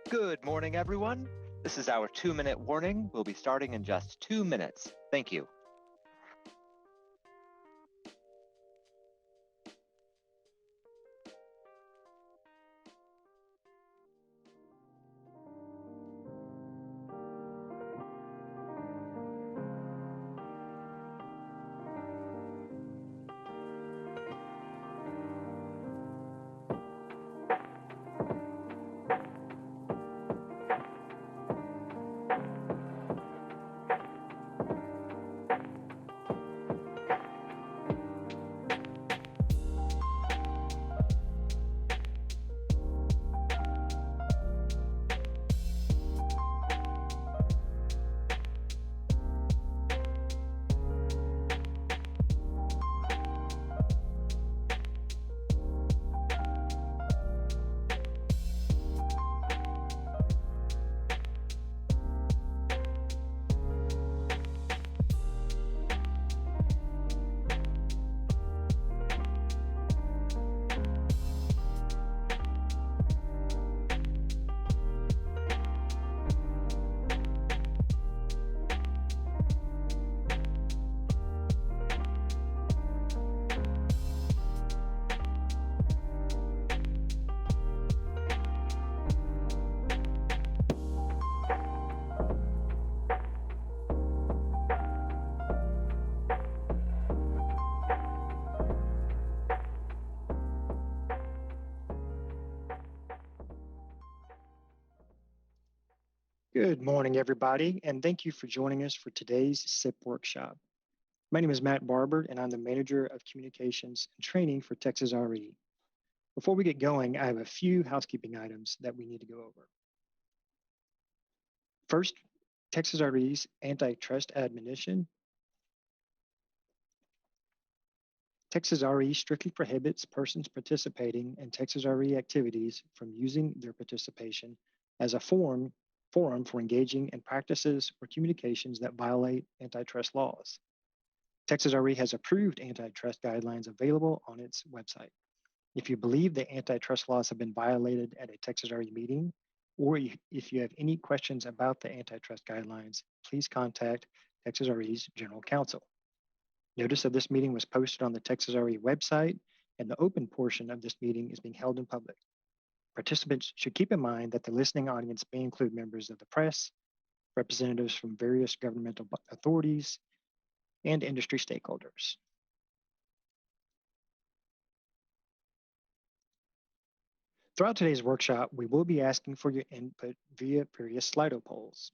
Good morning, everyone. This is our 2-minute warning. We'll be starting in just 2 minutes. Thank you. Good morning, everybody, and thank you for joining us for today's CIP Workshop. My name is Matt Barber, and I'm the Manager of Communications and Training for Texas RE. Before we get going, I have a few housekeeping items that we need to go over. First, Texas RE's antitrust admonition. Texas RE strictly prohibits persons participating in Texas RE activities from using their participation as a forum for engaging in practices or communications that violate antitrust laws. Texas RE has approved antitrust guidelines available on its website. If you believe the antitrust laws have been violated at a Texas RE meeting, or if you have any questions about the antitrust guidelines, please contact Texas RE's General Counsel. Notice of this meeting was posted on the Texas RE website, and the open portion of this meeting is being held in public. Participants should keep in mind that the listening audience may include members of the press, representatives from various governmental authorities, and industry stakeholders. Throughout today's workshop, we will be asking for your input via various Slido polls.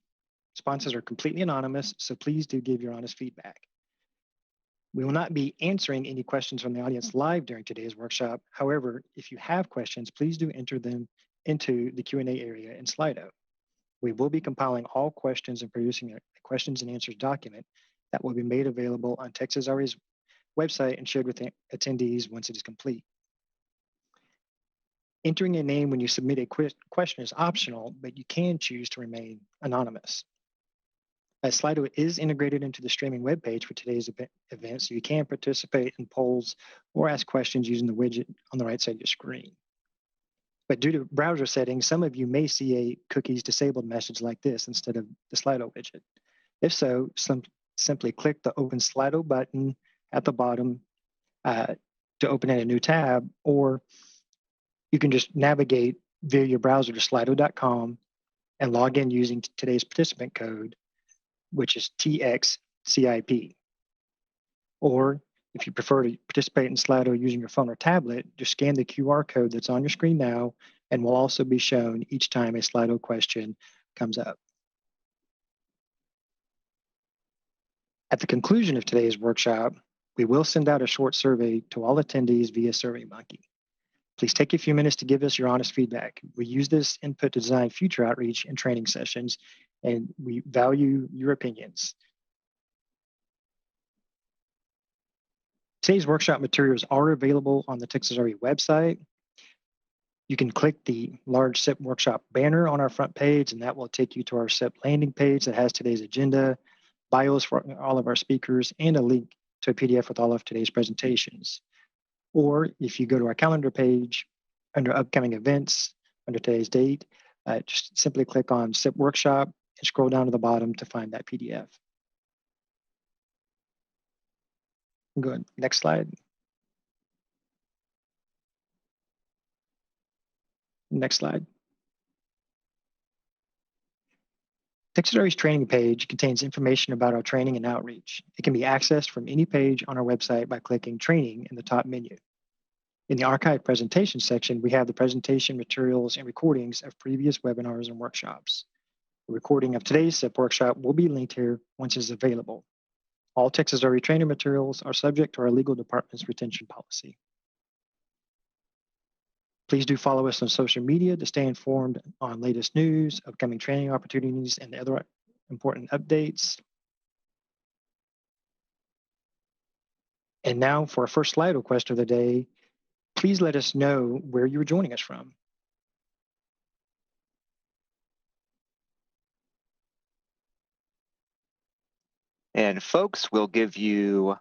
Responses are completely anonymous, so please do give your honest feedback. We will not be answering any questions from the audience live during today's workshop. However, if you have questions, please do enter them into the Q&A area in Slido. We will be compiling all questions and producing a questions and answers document that will be made available on Texas RE's website and shared with attendees once it is complete. Entering a name when you submit a question is optional, but you can choose to remain anonymous. As Slido is integrated into the streaming webpage for today's event, so you can participate in polls or ask questions using the widget on the right side of your screen. But due to browser settings, some of you may see a cookies disabled message like this instead of the Slido widget. If so, simply click the Open Slido button at the bottom to open in a new tab, or you can just navigate via your browser to slido.com and log in using today's participant code, which is TXCIP. Or if you prefer to participate in Slido using your phone or tablet, just scan the QR code that's on your screen now and will also be shown each time a Slido question comes up. At the conclusion of today's workshop, we will send out a short survey to all attendees via SurveyMonkey. Please take a few minutes to give us your honest feedback. We use this input to design future outreach and training sessions, and we value your opinions. Today's workshop materials are available on the Texas RE website. You can click the large CIP Workshop banner on our front page, and that will take you to our CIP landing page that has today's agenda, bios for all of our speakers, and a link to a PDF with all of today's presentations. Or if you go to our calendar page under upcoming events, under today's date, Just simply click on CIP Workshop and scroll down to the bottom to find that PDF. Good. Next slide. Next slide. Texas RE's training page contains information about our training and outreach. It can be accessed from any page on our website by clicking Training in the top menu. In the Archive Presentation section, we have the presentation materials and recordings of previous webinars and workshops. The recording of today's CIP workshop will be linked here once it is available. All Texas RE training materials are subject to our legal department's retention policy. Please do follow us on social media to stay informed on latest news, upcoming training opportunities, and other important updates. And now for our first Slido question of the day, please let us know where you're joining us from. And folks, we'll give you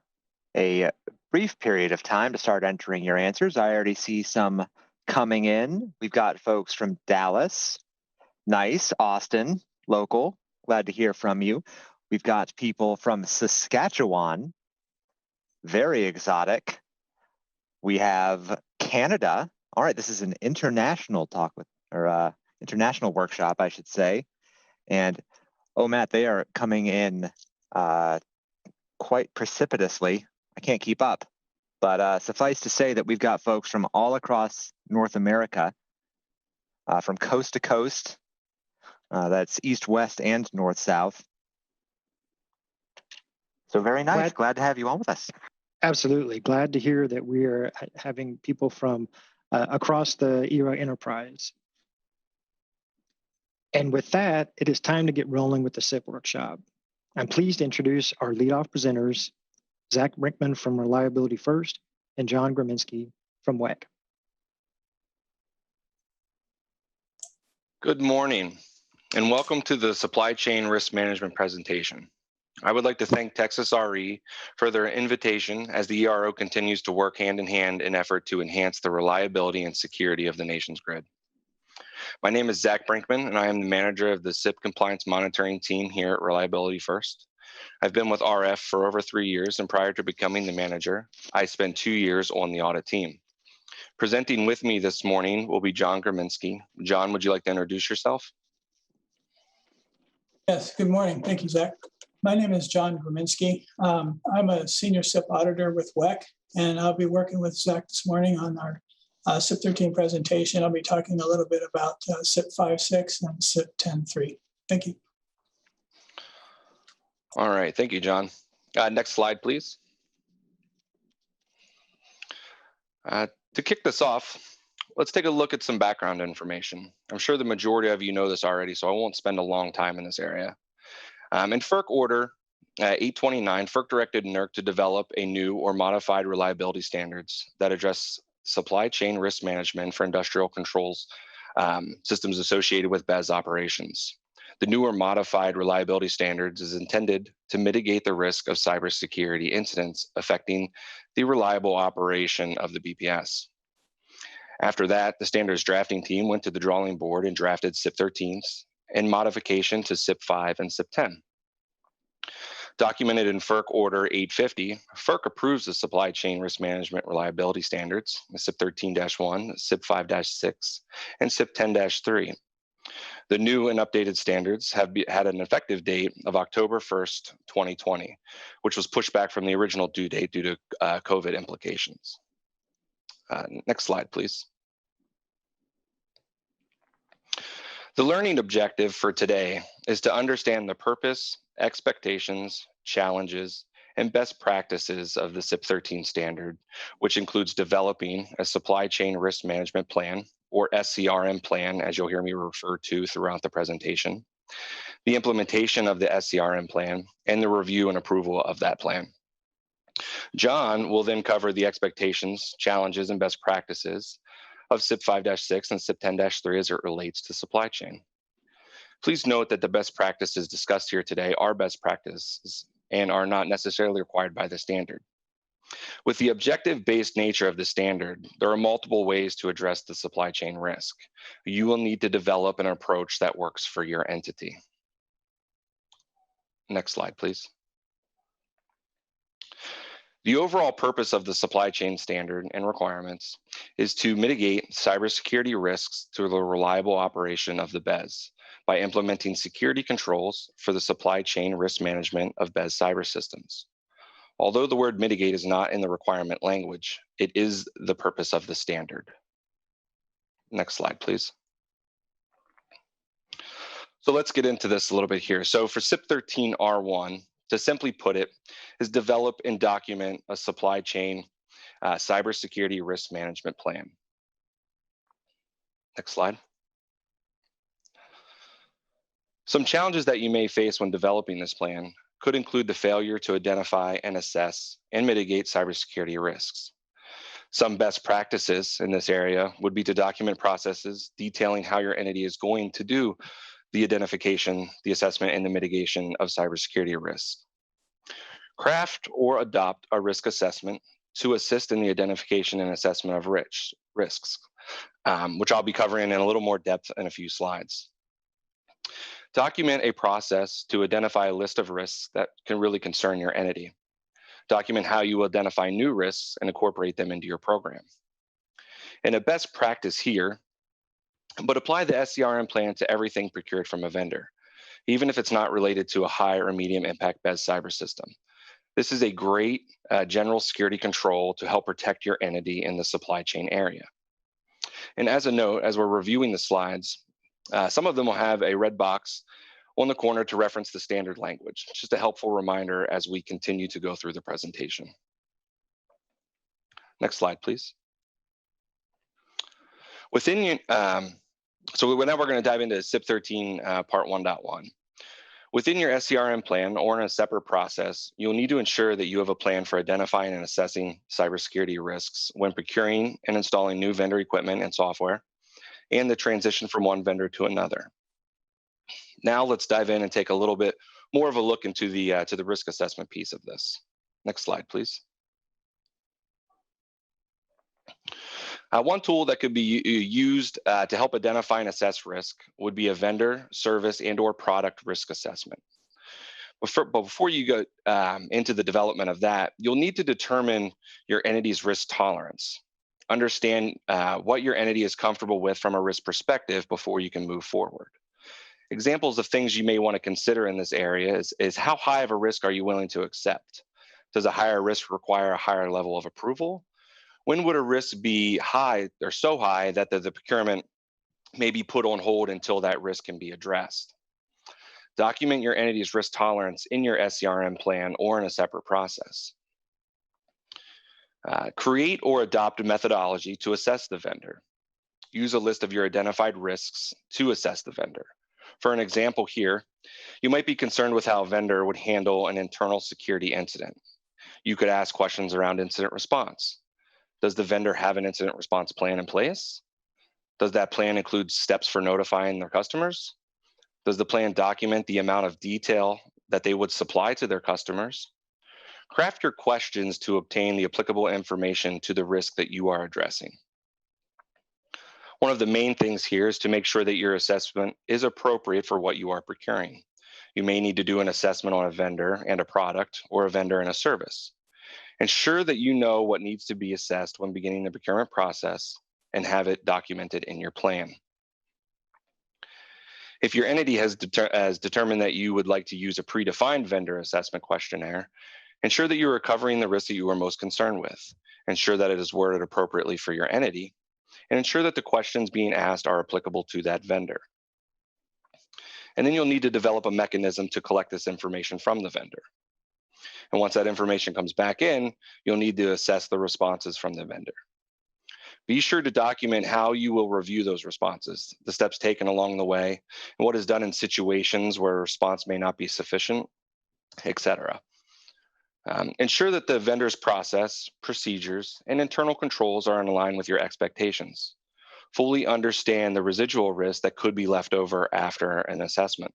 a brief period of time to start entering your answers. I already see some coming in. We've got folks from Dallas, nice, Austin, local, glad to hear from you. We've got people from Saskatchewan, very exotic. We have Canada. All right, this is an international talk with, or international workshop, I should say. And oh, Matt, they are coming in quite precipitously. I can't keep up. But suffice to say that we've got folks from all across North America, from coast to coast. That's east, west, and north, south. So very nice. Glad to have you on with us. Absolutely. Glad to hear that we are having people from across the ERA enterprise. And with that, it is time to get rolling with the CIP workshop. I'm pleased to introduce our lead-off presenters, Zach Brinkman from Reliability First and John Graminsky from WEC. Good morning, and welcome to the Supply Chain Risk Management presentation. I would like to thank Texas RE for their invitation as the ERO continues to work hand in hand in effort to enhance the reliability and security of the nation's grid. My name is Zach Brinkman, and I am the manager of the CIP Compliance Monitoring Team here at Reliability First. I've been with RF for over 3 years, and prior to becoming the manager, I spent 2 years on the audit team. Presenting with me this morning will be John Graminsky. John, would you like to introduce yourself? Yes, good morning. Thank you, Zach. My name is John Graminsky. I'm a senior CIP auditor with WEC, and I'll be working with Zach this morning on our CIP 13 presentation. I'll be talking a little bit about CIP 5.6 and CIP 10.3. Thank you. All right, thank you, John. Next slide, please. To kick this off, let's take a look at some background information. I'm sure the majority of you know this already, so I won't spend a long time in this area. In FERC Order 829, FERC directed NERC to develop a new or modified reliability standards that address supply chain risk management for industrial controls systems associated with BES operations. The newer modified reliability standards is intended to mitigate the risk of cybersecurity incidents affecting the reliable operation of the BPS. After that, the standards drafting team went to the drawing board and drafted CIP 13s in modification to CIP 5 and CIP 10. Documented in FERC Order 850, FERC approves the supply chain risk management reliability standards, CIP 13-1, CIP 5-6, and CIP 10-3. The new and updated standards have had an effective date of October 1st, 2020, which was pushed back from the original due date due to COVID implications. Next slide, please. The learning objective for today is to understand the purpose, expectations, challenges, and best practices of the CIP 13 standard, which includes developing a supply chain risk management plan, or SCRM plan, as you'll hear me refer to throughout the presentation, the implementation of the SCRM plan, and the review and approval of that plan. John will then cover the expectations, challenges, and best practices of CIP 5-6 and CIP 10-3 as it relates to supply chain. Please note that the best practices discussed here today are best practices and are not necessarily required by the standard. With the objective-based nature of the standard, there are multiple ways to address the supply chain risk. You will need to develop an approach that works for your entity. Next slide, please. The overall purpose of the supply chain standard and requirements is to mitigate cybersecurity risks through the reliable operation of the BES by implementing security controls for the supply chain risk management of BES cyber systems. Although the word mitigate is not in the requirement language, it is the purpose of the standard. Next slide, please. So let's get into this a little bit here. So for CIP 13 R1, to simply put it, is develop and document a supply chain cybersecurity risk management plan. Next slide. Some challenges that you may face when developing this plan could include the failure to identify and assess and mitigate cybersecurity risks. Some best practices in this area would be to document processes detailing how your entity is going to do the identification, the assessment, and the mitigation of cybersecurity risks. Craft or adopt a risk assessment to assist in the identification and assessment of risks, which I'll be covering in a little more depth in a few slides. Document a process to identify a list of risks that can really concern your entity. Document how you identify new risks and incorporate them into your program. And a best practice here, but apply the SCRM plan to everything procured from a vendor, even if it's not related to a high or medium impact BES cyber system. This is a great general security control to help protect your entity in the supply chain area. And as a note, as we're reviewing the slides, some of them will have a red box on the corner to reference the standard language. It's just a helpful reminder as we continue to go through the presentation. Next slide, please. Within, so now we're going to dive into CIP 13 Part 1.1. Within your SCRM plan or in a separate process, you'll need to ensure that you have a plan for identifying and assessing cybersecurity risks when procuring and installing new vendor equipment and software, and the transition from one vendor to another. Now let's dive in and take a little bit more of a look into the risk assessment piece of this. Next slide, please. One tool that could be used to help identify and assess risk would be a vendor, service, and/or product risk assessment. But before you go into the development of that, you'll need to determine your entity's risk tolerance. Understand what your entity is comfortable with from a risk perspective before you can move forward. Examples of things you may want to consider in this area is how high of a risk are you willing to accept? Does a higher risk require a higher level of approval? When would a risk be high or so high that the procurement may be put on hold until that risk can be addressed? Document your entity's risk tolerance in your SCRM plan or in a separate process. Create or adopt a methodology to assess the vendor. Use a list of your identified risks to assess the vendor. For an example here, you might be concerned with how a vendor would handle an internal security incident. You could ask questions around incident response. Does the vendor have an incident response plan in place? Does that plan include steps for notifying their customers? Does the plan document the amount of detail that they would supply to their customers? Craft your questions to obtain the applicable information to the risk that you are addressing. One of the main things here is to make sure that your assessment is appropriate for what you are procuring. You may need to do an assessment on a vendor and a product, or a vendor and a service. Ensure that you know what needs to be assessed when beginning the procurement process and have it documented in your plan. If your entity has determined that you would like to use a predefined vendor assessment questionnaire, ensure that you are covering the risks that you are most concerned with. Ensure that it is worded appropriately for your entity, and ensure that the questions being asked are applicable to that vendor. And then you'll need to develop a mechanism to collect this information from the vendor. And once that information comes back in, you'll need to assess the responses from the vendor. Be sure to document how you will review those responses, the steps taken along the way, and what is done in situations where a response may not be sufficient, etc. Ensure that the vendor's process, procedures, and internal controls are in line with your expectations. Fully understand the residual risk that could be left over after an assessment.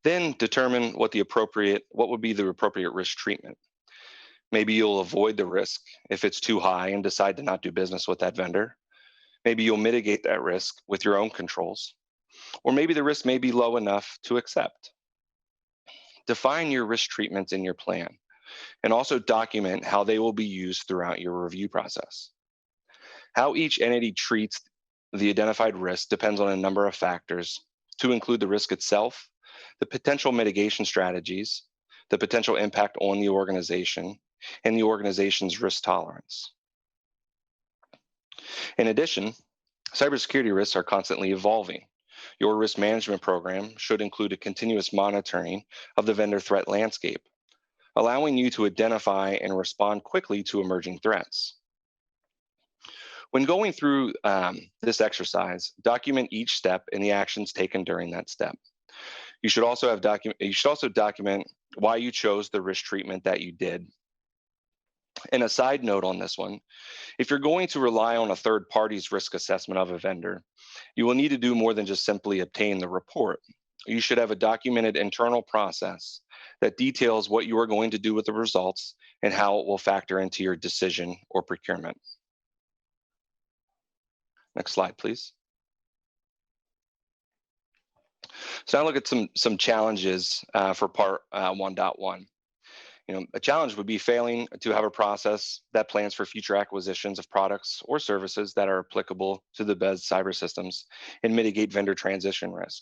Then determine what would be the appropriate risk treatment. Maybe you'll avoid the risk if it's too high and decide to not do business with that vendor. Maybe you'll mitigate that risk with your own controls. Or maybe the risk may be low enough to accept. Define your risk treatments in your plan and also document how they will be used throughout your review process. How each entity treats the identified risk depends on a number of factors, to include the risk itself, the potential mitigation strategies, the potential impact on the organization, and the organization's risk tolerance. In addition, cybersecurity risks are constantly evolving. Your risk management program should include a continuous monitoring of the vendor threat landscape, allowing you to identify and respond quickly to emerging threats. When going through this exercise, document each step and the actions taken during that step. You should also document why you chose the risk treatment that you did. And a side note on this one, if you're going to rely on a third party's risk assessment of a vendor, you will need to do more than just simply obtain the report. You should have a documented internal process that details what you are going to do with the results and how it will factor into your decision or procurement. Next slide, please. So now look at some challenges for part 1.1. A challenge would be failing to have a process that plans for future acquisitions of products or services that are applicable to the BES cyber systems and mitigate vendor transition risk.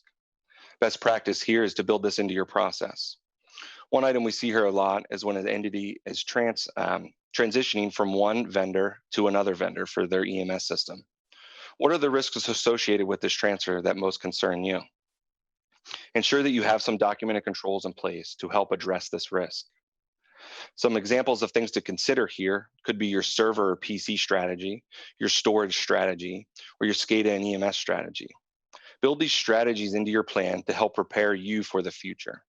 Best practice here is to build this into your process. One item we see here a lot is when an entity is transitioning from one vendor to another vendor for their EMS system. What are the risks associated with this transfer that most concern you? Ensure that you have some documented controls in place to help address this risk. Some examples of things to consider here could be your server or PC strategy, your storage strategy, or your SCADA and EMS strategy. Build these strategies into your plan to help prepare you for the future.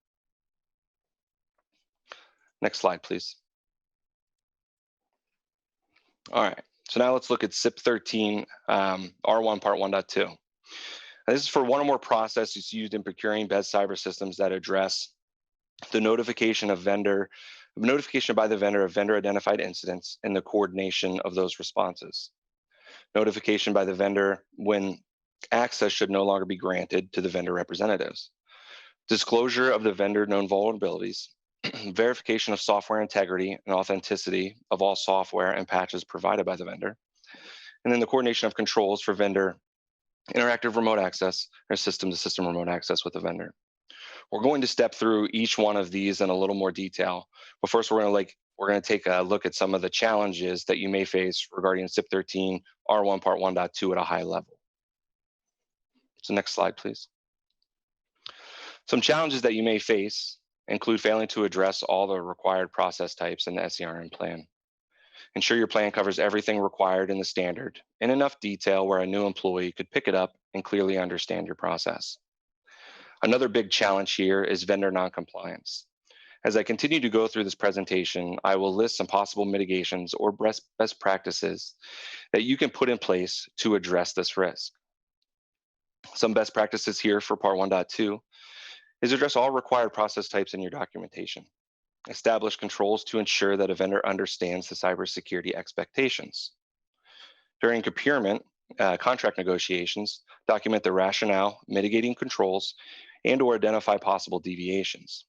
Next slide, please. All right, so now let's look at CIP 13, R1 Part 1.2. This is for one or more processes used in procuring BES cyber systems that address the notification by the vendor of vendor identified incidents and the coordination of those responses. Notification by the vendor when access should no longer be granted to the vendor representatives. Disclosure of the vendor known vulnerabilities. Verification of software integrity and authenticity of all software and patches provided by the vendor. And then the coordination of controls for vendor interactive remote access or system-to-system remote access with the vendor. We're going to step through each one of these in a little more detail, but first we're going to take a look at some of the challenges that you may face regarding CIP 13 R1 Part 1.2 at a high level. So next slide, please. Some challenges that you may face include failing to address all the required process types in the SCRM plan. Ensure your plan covers everything required in the standard in enough detail where a new employee could pick it up and clearly understand your process. Another big challenge here is vendor noncompliance. As I continue to go through this presentation, I will list some possible mitigations or best practices that you can put in place to address this risk. Some best practices here for Part 1.2 is address all required process types in your documentation. Establish controls to ensure that a vendor understands the cybersecurity expectations. During procurement, contract negotiations, document the rationale, mitigating controls, and/or identify possible deviations.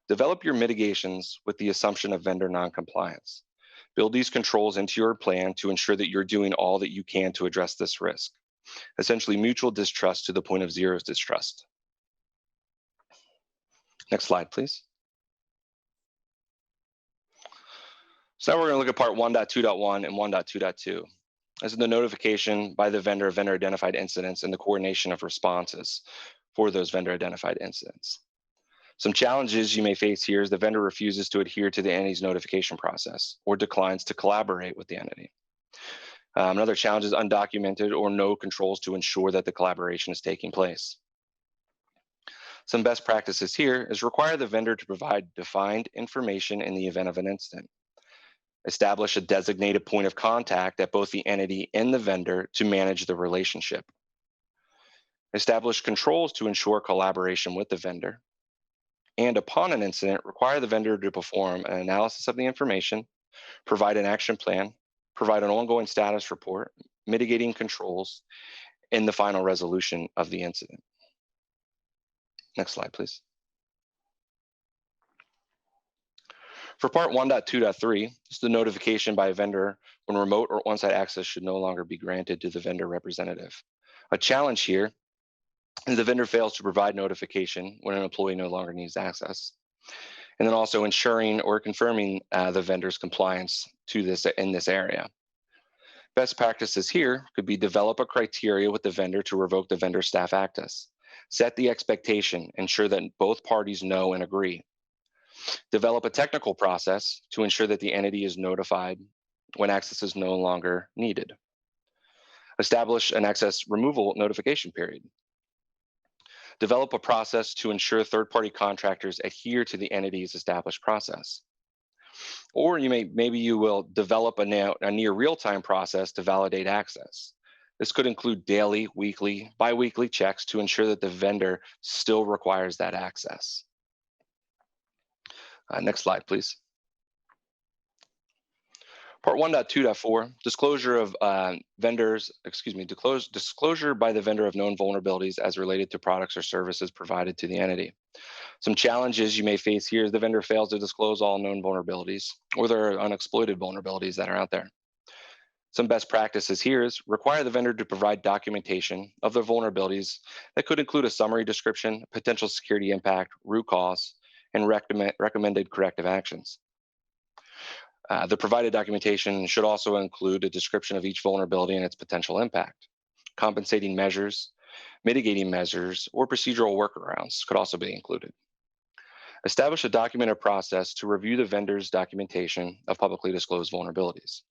Develop your mitigations with the assumption of vendor noncompliance. Build these controls into your plan to ensure that you're doing all that you can to address this risk. Essentially, mutual distrust to the point of zero distrust. Next slide, please. So now we're going to look at Part 1.2.1 and 1.2.2. This is the notification by the vendor of vendor identified incidents and the coordination of responses for those vendor identified incidents. Some challenges you may face here is the vendor refuses to adhere to the entity's notification process or declines to collaborate with the entity. Another challenge is undocumented or no controls to ensure that the collaboration is taking place. Some best practices here is require the vendor to provide defined information in the event of an incident. Establish a designated point of contact at both the entity and the vendor to manage the relationship. Establish controls to ensure collaboration with the vendor. and upon an incident, require the vendor to perform an analysis of the information, provide an action plan, provide an ongoing status report, mitigating controls, and the final resolution of the incident. Next slide, please. For part 1.2.3, it's the notification by a vendor when remote or on-site access should no longer be granted to the vendor representative. A challenge here is the vendor fails to provide notification when an employee no longer needs access. And then also ensuring or confirming the vendor's compliance to this in this area. Best practices here could be develop a criteria with the vendor to revoke the vendor staff access. Set the expectation, ensure that both parties know and agree. Develop a technical process to ensure that the entity is notified when access is no longer needed. Establish an access removal notification period. Develop a process to ensure third-party contractors adhere to the entity's established process. Or maybe you will develop a near real-time process to validate access. This could include daily, weekly, bi-weekly checks to ensure that the vendor still requires that access. Next slide, please. Part 1.2.4, disclosure of disclosure by the vendor of known vulnerabilities as related to products or services provided to the entity. Some challenges you may face here is the vendor fails to disclose all known vulnerabilities, or there are unexploited vulnerabilities that are out there. Some best practices here is require the vendor to provide documentation of their vulnerabilities that could include a summary description, potential security impact, root cause, and recommended corrective actions. The provided documentation should also include a description of each vulnerability and its potential impact. Compensating measures, mitigating measures, or procedural workarounds could also be included. Establish a documented process to review the vendor's documentation of publicly disclosed vulnerabilities.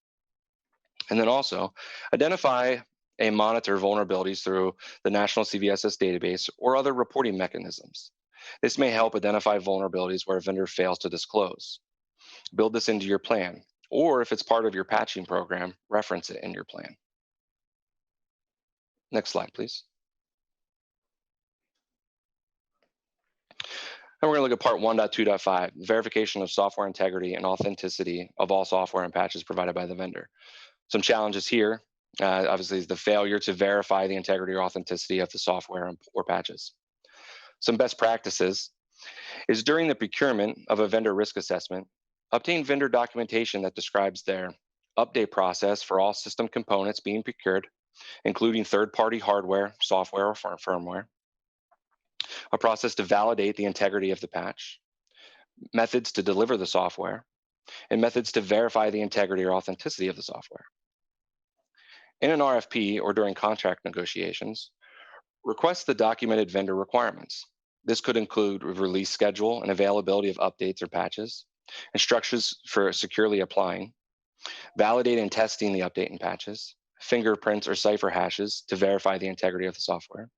And then also identify and monitor vulnerabilities through the National CVSS database or other reporting mechanisms. This may help identify vulnerabilities where a vendor fails to disclose. Build this into your plan, or if it's part of your patching program, reference it in your plan. Next slide, please. And we're going to look at part 1.2.5, verification of software integrity and authenticity of all software and patches provided by the vendor. Some challenges here, obviously, is the failure to verify the integrity or authenticity of the software or patches. Some best practices is during the procurement of a vendor risk assessment, obtain vendor documentation that describes their update process for all system components being procured, including third-party hardware, software, or firmware, a process to validate the integrity of the patch, methods to deliver the software, and methods to verify the integrity or authenticity of the software. In an RFP or during contract negotiations, request the documented vendor requirements. This could include a release schedule and availability of updates or patches, instructions for securely applying, validating and testing the update and patches, fingerprints or cipher hashes to verify the integrity of the software,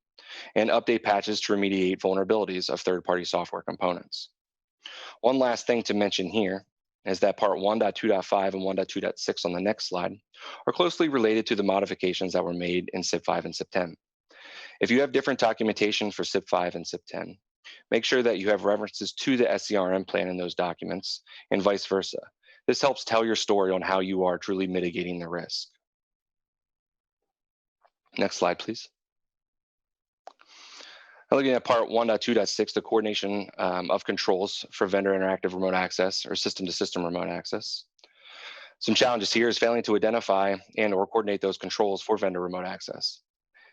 and update patches to remediate vulnerabilities of third-party software components. One last thing to mention here is that part 1.2.5 and 1.2.6 on the next slide are closely related to the modifications that were made in CIP 5 and CIP 10. If you have different documentation for CIP 5 and CIP 10, make sure that you have references to the SCRM plan in those documents and vice versa. This helps tell your story on how you are truly mitigating the risk. Next slide, please. Now looking at part 1.2.6, the coordination of controls for vendor interactive remote access or system-to-system remote access. Some challenges here is failing to identify and or coordinate those controls for vendor remote access.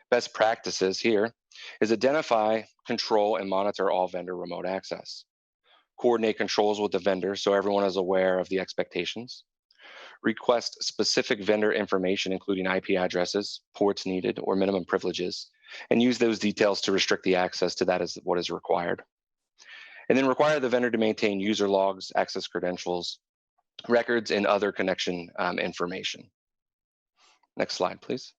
Best practices here is identify, control, and monitor all vendor remote access. Coordinate controls with the vendor so everyone is aware of the expectations. Request specific vendor information, including IP addresses, ports needed, or minimum privileges, and use those details to restrict the access to that as what is required. And then require the vendor to maintain user logs, access credentials, records, and other connection information. Next slide, please.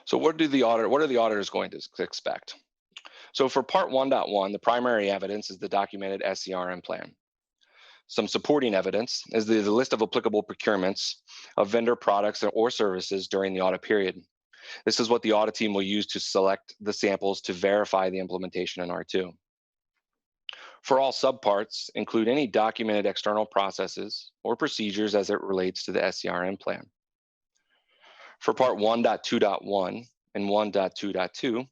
So what are the auditors going to expect? So for part 1.1, the primary evidence is the documented SCRM plan. Some supporting evidence is the list of applicable procurements of vendor products or services during the audit period. This is what the audit team will use to select the samples to verify the implementation in R2. For all subparts, include any documented external processes or procedures as it relates to the SCRM plan. For part 1.2.1 and 1.2.2,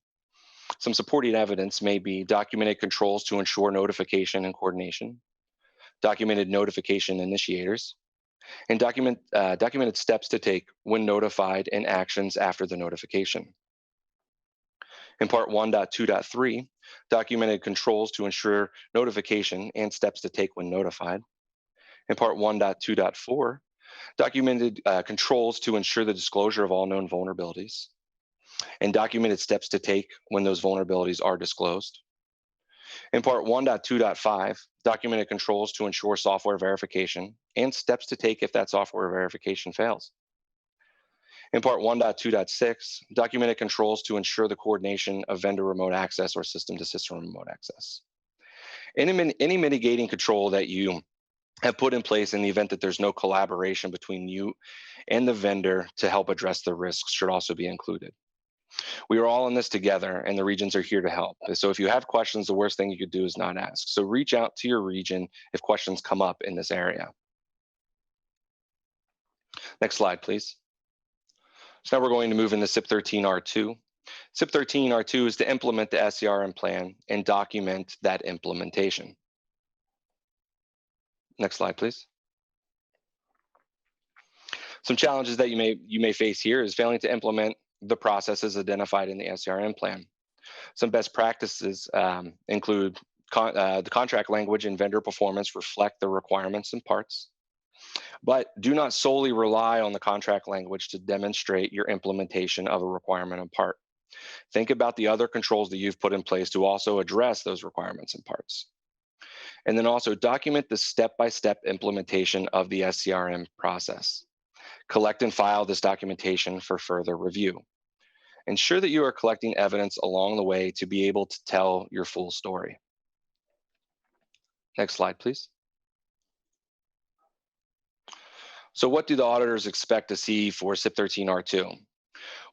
some supporting evidence may be documented controls to ensure notification and coordination, documented notification initiators, and documented steps to take when notified and actions after the notification. In part 1.2.3, documented controls to ensure notification and steps to take when notified. In part 1.2.4, documented controls to ensure the disclosure of all known vulnerabilities, and documented steps to take when those vulnerabilities are disclosed. In part 1.2.5, documented controls to ensure software verification and steps to take if that software verification fails. In part 1.2.6, documented controls to ensure the coordination of vendor remote access or system-to-system remote access. Any mitigating control that you have put in place in the event that there's no collaboration between you and the vendor to help address the risks should also be included. We are all in this together, and the regions are here to help. So if you have questions, the worst thing you could do is not ask. So reach out to your region if questions come up in this area. Next slide, please. So now we're going to move into CIP 13R2. CIP 13R2 is to implement the SCRM plan and document that implementation. Next slide, please. Some challenges that you may face here is failing to implement the processes identified in the SCRM plan. Some best practices include the contract language and vendor performance reflect the requirements and parts, but do not solely rely on the contract language to demonstrate your implementation of a requirement and part. Think about the other controls that you've put in place to also address those requirements and parts. And then also document the step-by-step implementation of the SCRM process. Collect and file this documentation for further review. Ensure that you are collecting evidence along the way to be able to tell your full story. Next slide, please. So what do the auditors expect to see for CIP 13R2?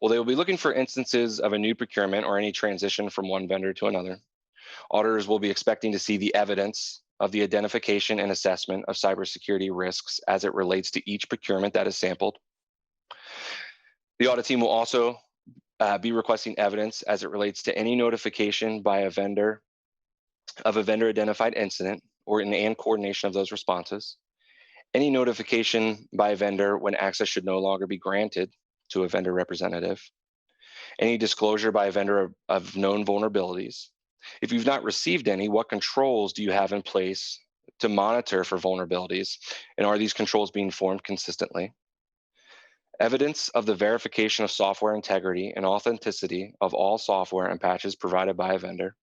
Well, they will be looking for instances of a new procurement or any transition from one vendor to another. Auditors will be expecting to see the evidence of the identification and assessment of cybersecurity risks as it relates to each procurement that is sampled. The audit team will also be requesting evidence as it relates to any notification by a vendor of a vendor identified incident or and coordination of those responses. Any notification by a vendor when access should no longer be granted to a vendor representative. Any disclosure by a vendor of known vulnerabilities. If you've not received any, what controls do you have in place to monitor for vulnerabilities? And are these controls being formed consistently? Evidence of the verification of software integrity and authenticity of all software and patches provided by a vendor.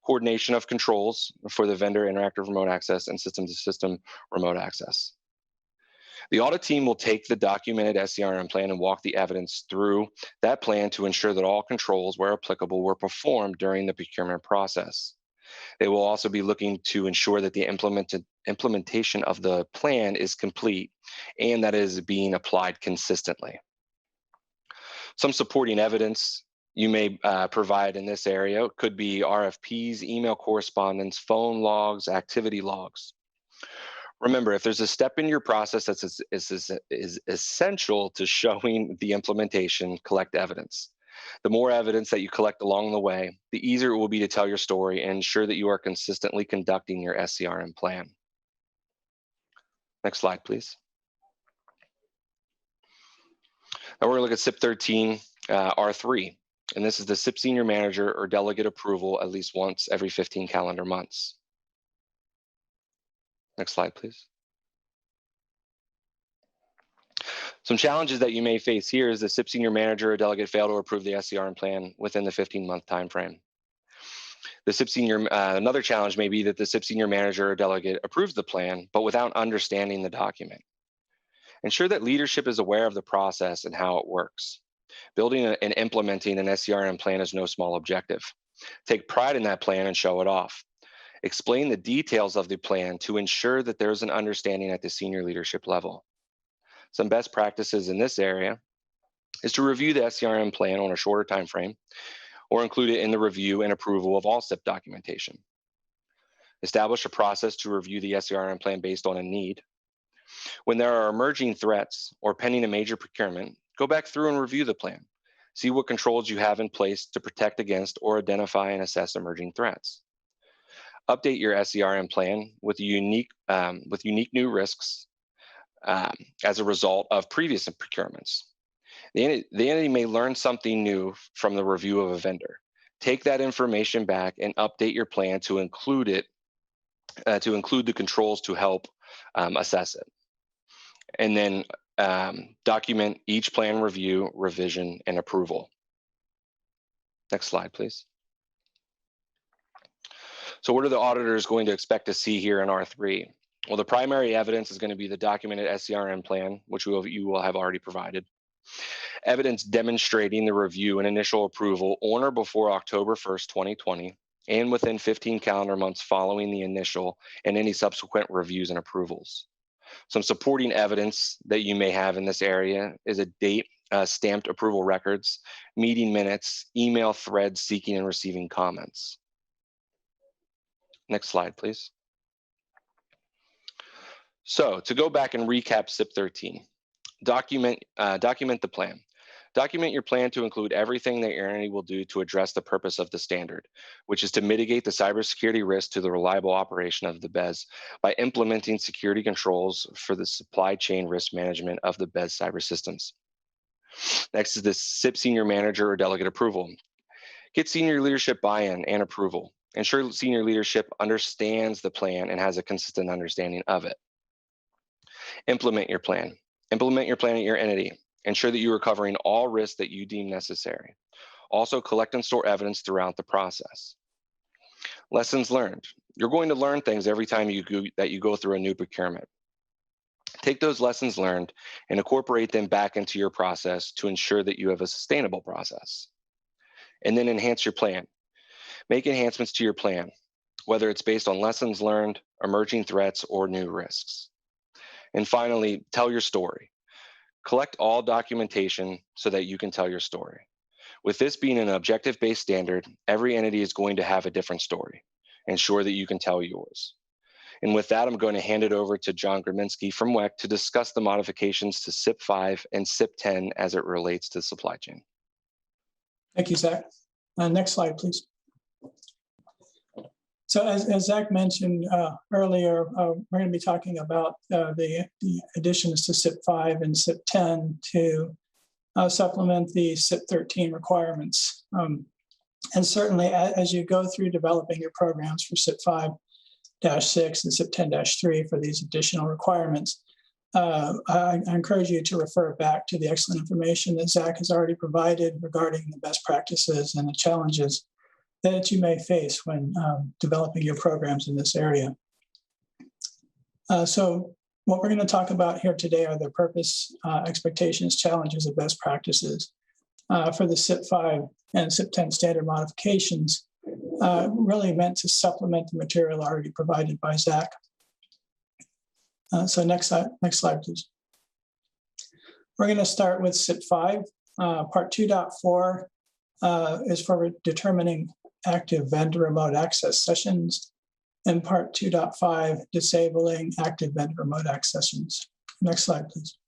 Coordination of controls for the vendor interactive remote access and system-to-system remote access. The audit team will take the documented SCRM plan and walk the evidence through that plan to ensure that all controls, where applicable, were performed during the procurement process. They will also be looking to ensure that the implementation of the plan is complete and that it is being applied consistently. Some supporting evidence you may provide in this area could be RFPs, email correspondence, phone logs, activity logs. Remember, if there's a step in your process that is essential to showing the implementation, collect evidence. The more evidence that you collect along the way, the easier it will be to tell your story and ensure that you are consistently conducting your SCRM plan. Next slide, please. Now we're going to look at CIP 13 R3, and this is the CIP senior manager or delegate approval at least once every 15 calendar months. Next slide, please. Some challenges that you may face here is the CIP senior manager or delegate fail to approve the SCRM plan within the 15-month time frame. The CIP senior, another challenge may be that the CIP senior manager or delegate approves the plan, but without understanding the document. Ensure that leadership is aware of the process and how it works. Building and implementing an SCRM plan is no small objective. Take pride in that plan and show it off. Explain the details of the plan to ensure that there's an understanding at the senior leadership level. Some best practices in this area is to review the SCRM plan on a shorter time frame or include it in the review and approval of all SIP documentation. Establish a process to review the SCRM plan based on a need. When there are emerging threats or pending a major procurement, go back through and review the plan. See what controls you have in place to protect against or identify and assess emerging threats. Update your SCRM plan with unique new risks as a result of previous procurements. The entity may learn something new from the review of a vendor. Take that information back and update your plan to include it, to include the controls to help assess it. And then document each plan review, revision, and approval. Next slide, please. So what are the auditors going to expect to see here in R3? Well, the primary evidence is going to be the documented SCRM plan, which you will have already provided. Evidence demonstrating the review and initial approval on or before October 1st, 2020, and within 15 calendar months following the initial and any subsequent reviews and approvals. Some supporting evidence that you may have in this area is a date, stamped approval records, meeting minutes, email threads seeking and receiving comments. Next slide, please. So to go back and recap CIP 13, document the plan. Document your plan to include everything that your entity will do to address the purpose of the standard, which is to mitigate the cybersecurity risk to the reliable operation of the BES by implementing security controls for the supply chain risk management of the BES cyber systems. Next is the CIP senior manager or delegate approval. Get senior leadership buy-in and approval. Ensure senior leadership understands the plan and has a consistent understanding of it. Implement your plan. Implement your plan at your entity. Ensure that you are covering all risks that you deem necessary. Also, collect and store evidence throughout the process. Lessons learned. You're going to learn things every time you go through a new procurement. Take those lessons learned and incorporate them back into your process to ensure that you have a sustainable process. And then enhance your plan. Make enhancements to your plan, whether it's based on lessons learned, emerging threats, or new risks. And finally, tell your story. Collect all documentation so that you can tell your story. With this being an objective-based standard, every entity is going to have a different story. Ensure that you can tell yours. And with that, I'm going to hand it over to John Graminski from WEC to discuss the modifications to CIP 5 and CIP 10 as it relates to supply chain. Thank you, Zach. Next slide, please. So as Zach mentioned earlier, we're going to be talking about the additions to CIP 5 and CIP 10 to supplement the CIP 13 requirements. And certainly as you go through developing your programs for CIP 5-6 and CIP 10-3 for these additional requirements, I encourage you to refer back to the excellent information that Zach has already provided regarding the best practices and the challenges that you may face when developing your programs in this area. So what we're going to talk about here today are the purpose, expectations, challenges, and best practices for the CIP 5 and CIP 10 standard modifications, really meant to supplement the material already provided by Zach. So next slide, please. We're going to start with CIP 5. Part 2.4 is for determining active vendor remote access sessions, and part 2.5, disabling active vendor remote access sessions. Next slide, please.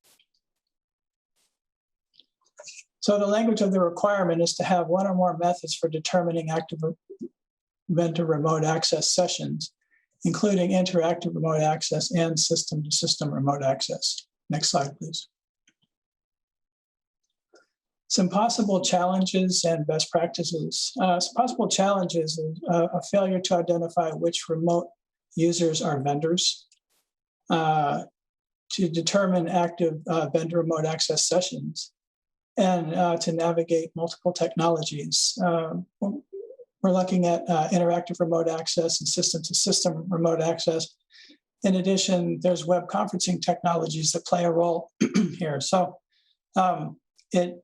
So the language of the requirement is to have one or more methods for determining active vendor remote access sessions, including interactive remote access and system-to-system remote access. Next slide, please. Some possible challenges and best practices. Some possible challenges is a failure to identify which remote users are vendors, to determine active vendor remote access sessions, and to navigate multiple technologies. We're looking at interactive remote access and system-to-system remote access. In addition, there's web conferencing technologies that play a role here. So it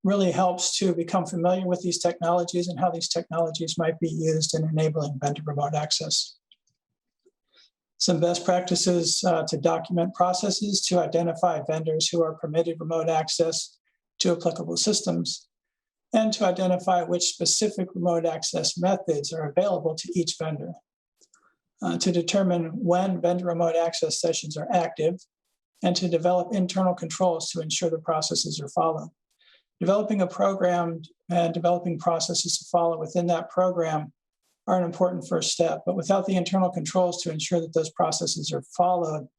really helps to become familiar with these technologies and how these technologies might be used in enabling vendor remote access. Some best practices to document processes to identify vendors who are permitted remote access to applicable systems, and to identify which specific remote access methods are available to each vendor. To determine when vendor remote access sessions are active, and to develop internal controls to ensure the processes are followed. Developing a program and developing processes to follow within that program are an important first step, but without the internal controls to ensure that those processes are followed,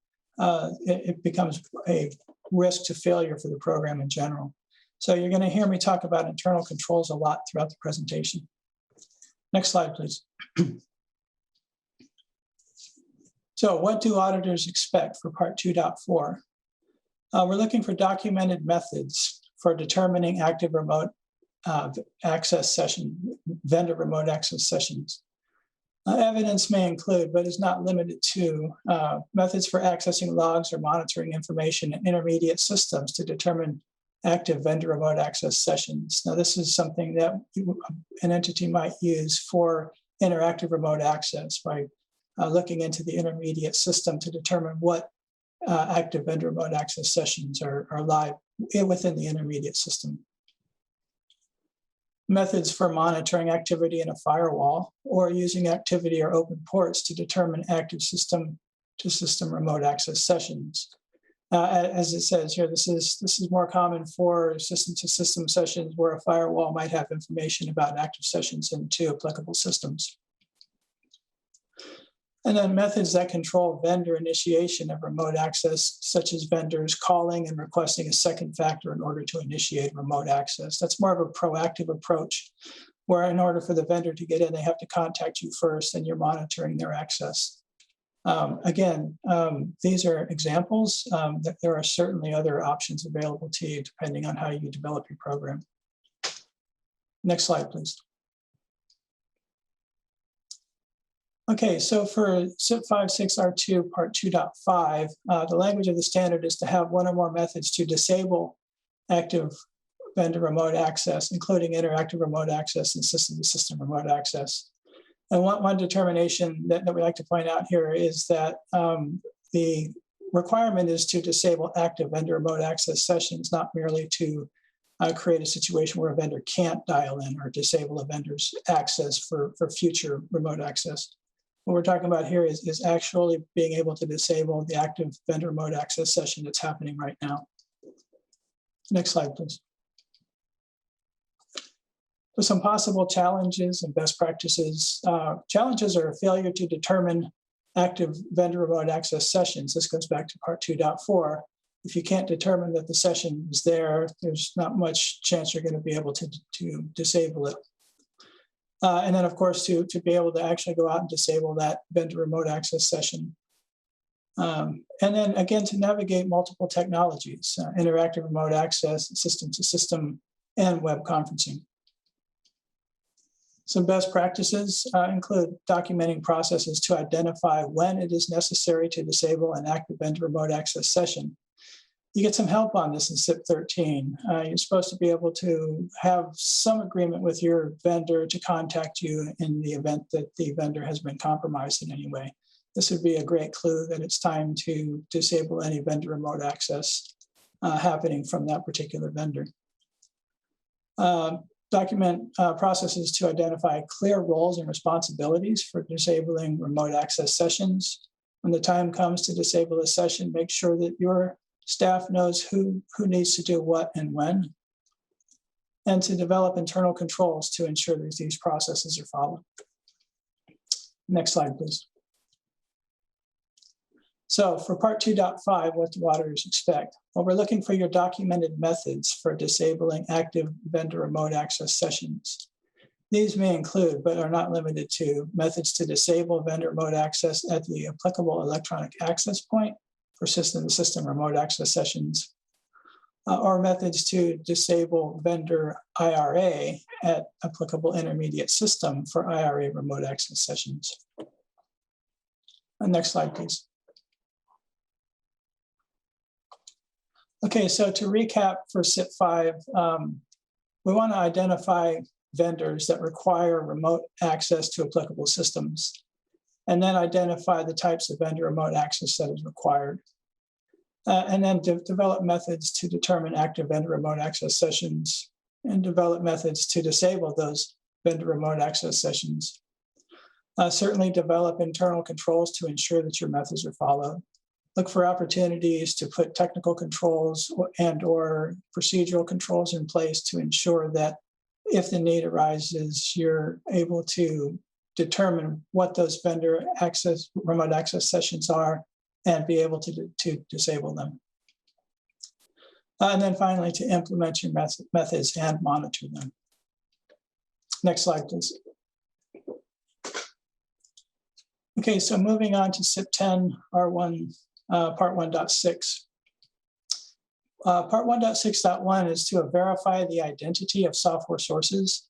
it becomes a risk to failure for the program in general. So you're going to hear me talk about internal controls a lot throughout the presentation. Next slide, please. So what do auditors expect for Part 2.4? We're looking for documented methods for determining active remote access session, vendor remote access sessions. Evidence may include, but is not limited to, methods for accessing logs or monitoring information in intermediate systems to determine active vendor remote access sessions. Now, this is something that an entity might use for interactive remote access by looking into the intermediate system to determine what active vendor remote access sessions are live within the intermediate system. Methods for monitoring activity in a firewall or using activity or open ports to determine active system-to-system remote access sessions. As it says here, this is more common for system-to-system sessions where a firewall might have information about active sessions into applicable systems. And then methods that control vendor initiation of remote access, such as vendors calling and requesting a second factor in order to initiate remote access. That's more of a proactive approach, where in order for the vendor to get in, they have to contact you first and you're monitoring their access. These are examples. That there are certainly other options available to you depending on how you develop your program. Next slide, please. Okay, so for CIP 56R2 Part 2.5, the language of the standard is to have one or more methods to disable active vendor remote access, including interactive remote access and system-to-system remote access. And one determination that we like to point out here is that the requirement is to disable active vendor remote access sessions, not merely to create a situation where a vendor can't dial in or disable a vendor's access for future remote access. What we're talking about here is actually being able to disable the active vendor remote access session that's happening right now. Next slide, please. So some possible challenges and best practices. Challenges are a failure to determine active vendor remote access sessions. This goes back to Part 2.4. If you can't determine that the session is there, there's not much chance you're going to be able to disable it. And then, of course, to be able to actually go out and disable that vendor remote access session. And then, again, to navigate multiple technologies, interactive remote access, system-to-system, and web conferencing. Some best practices include documenting processes to identify when it is necessary to disable an active vendor remote access session. You get some help on this in CIP 13. You're supposed to be able to have some agreement with your vendor to contact you in the event that the vendor has been compromised in any way. This would be a great clue that it's time to disable any vendor remote access happening from that particular vendor. Document processes to identify clear roles and responsibilities for disabling remote access sessions. When the time comes to disable a session, make sure that your staff knows who needs to do what and when, and to develop internal controls to ensure that these processes are followed. Next slide, please. So for Part 2.5, what do auditors expect? Well, we're looking for your documented methods for disabling active vendor remote access sessions. These may include, but are not limited to, methods to disable vendor remote access at the applicable electronic access point for system-to-system remote access sessions, or methods to disable vendor IRA at applicable intermediate system for IRA remote access sessions. And next slide, please. Okay, so to recap for CIP 5, we want to identify vendors that require remote access to applicable systems, and then identify the types of vendor remote access that is required. And then develop methods to determine active vendor remote access sessions and develop methods to disable those vendor remote access sessions. Certainly develop internal controls to ensure that your methods are followed. Look for opportunities to put technical controls and/or procedural controls in place to ensure that if the need arises, you're able to determine what those vendor access, remote access sessions are and be able to disable them. And then finally, to implement your methods and monitor them. Next slide, please. Okay, so moving on to CIP 10 R1 Part 1.6. Part 1.6.1 is to verify the identity of software sources,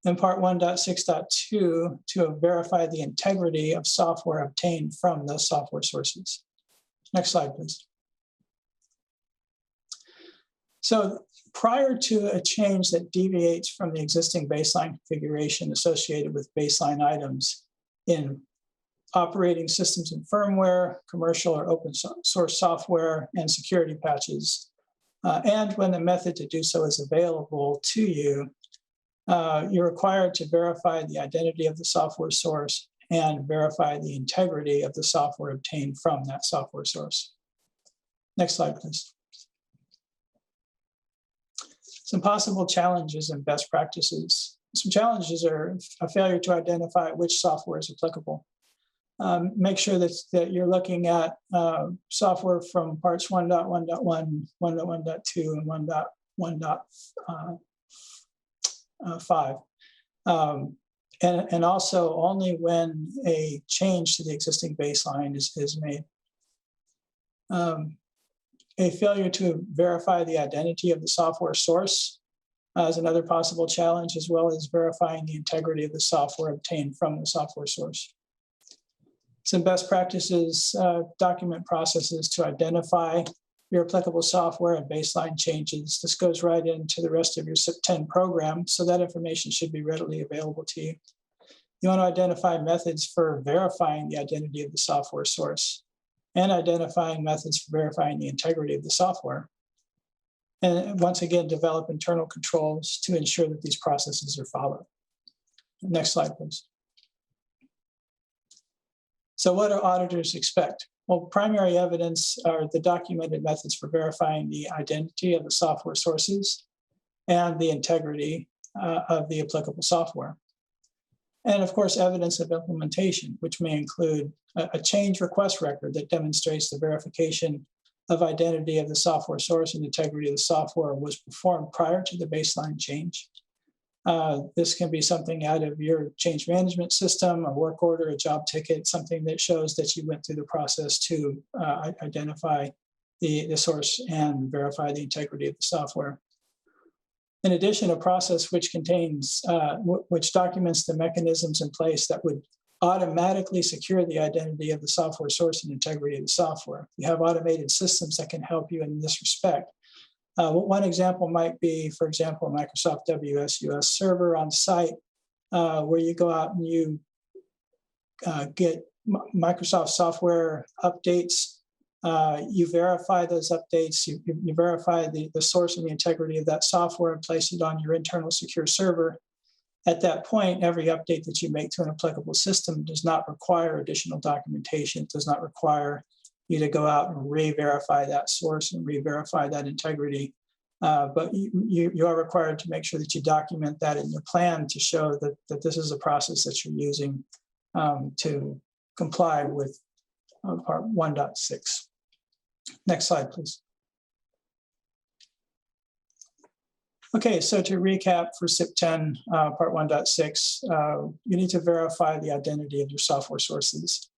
and Part 1.6.2 to verify the integrity of software obtained from those software sources. Next slide, please. So prior to a change that deviates from the existing baseline configuration associated with baseline items in operating systems and firmware, commercial or open source software, and security patches, and when the method to do so is available to you, you're required to verify the identity of the software source and verify the integrity of the software obtained from that software source. Next slide, please. Some possible challenges and best practices. Some challenges are a failure to identify which software is applicable. Make sure that you're looking at software from parts 1.1.1, 1.1.2, and 1.1.5. And also only when a change to the existing baseline is made. A failure to verify the identity of the software source is another possible challenge, as well as verifying the integrity of the software obtained from the software source. Some best practices, document processes to identify your applicable software and baseline changes. This goes right into the rest of your CIP 10 program, so that information should be readily available to you. You want to identify methods for verifying the identity of the software source and identifying methods for verifying the integrity of the software. And once again, develop internal controls to ensure that these processes are followed. Next slide, please. So what do auditors expect? Well, primary evidence are the documented methods for verifying the identity of the software sources and the integrity of the applicable software. And of course, evidence of implementation, which may include a change request record that demonstrates the verification of identity of the software source and integrity of the software was performed prior to the baseline change. This can be something out of your change management system, a work order, a job ticket, something that shows that you went through the process to identify the source and verify the integrity of the software. In addition, a process which contains, which documents the mechanisms in place that would automatically secure the identity of the software source and integrity of the software. You have automated systems that can help you in this respect. One example might be, for example, Microsoft WSUS server on site, where you go out and you get Microsoft software updates. You verify those updates, you verify the source and the integrity of that software and place it on your internal secure server. At that point, every update that you make to an applicable system does not require additional documentation, does not require you to go out and re-verify that source and re-verify that integrity. But you are required to make sure that you document that in your plan to show that this is a process that you're using to comply with part 1.6. Next slide, please. Okay, so to recap for CIP 10, part 1.6, you need to verify the identity of your software sources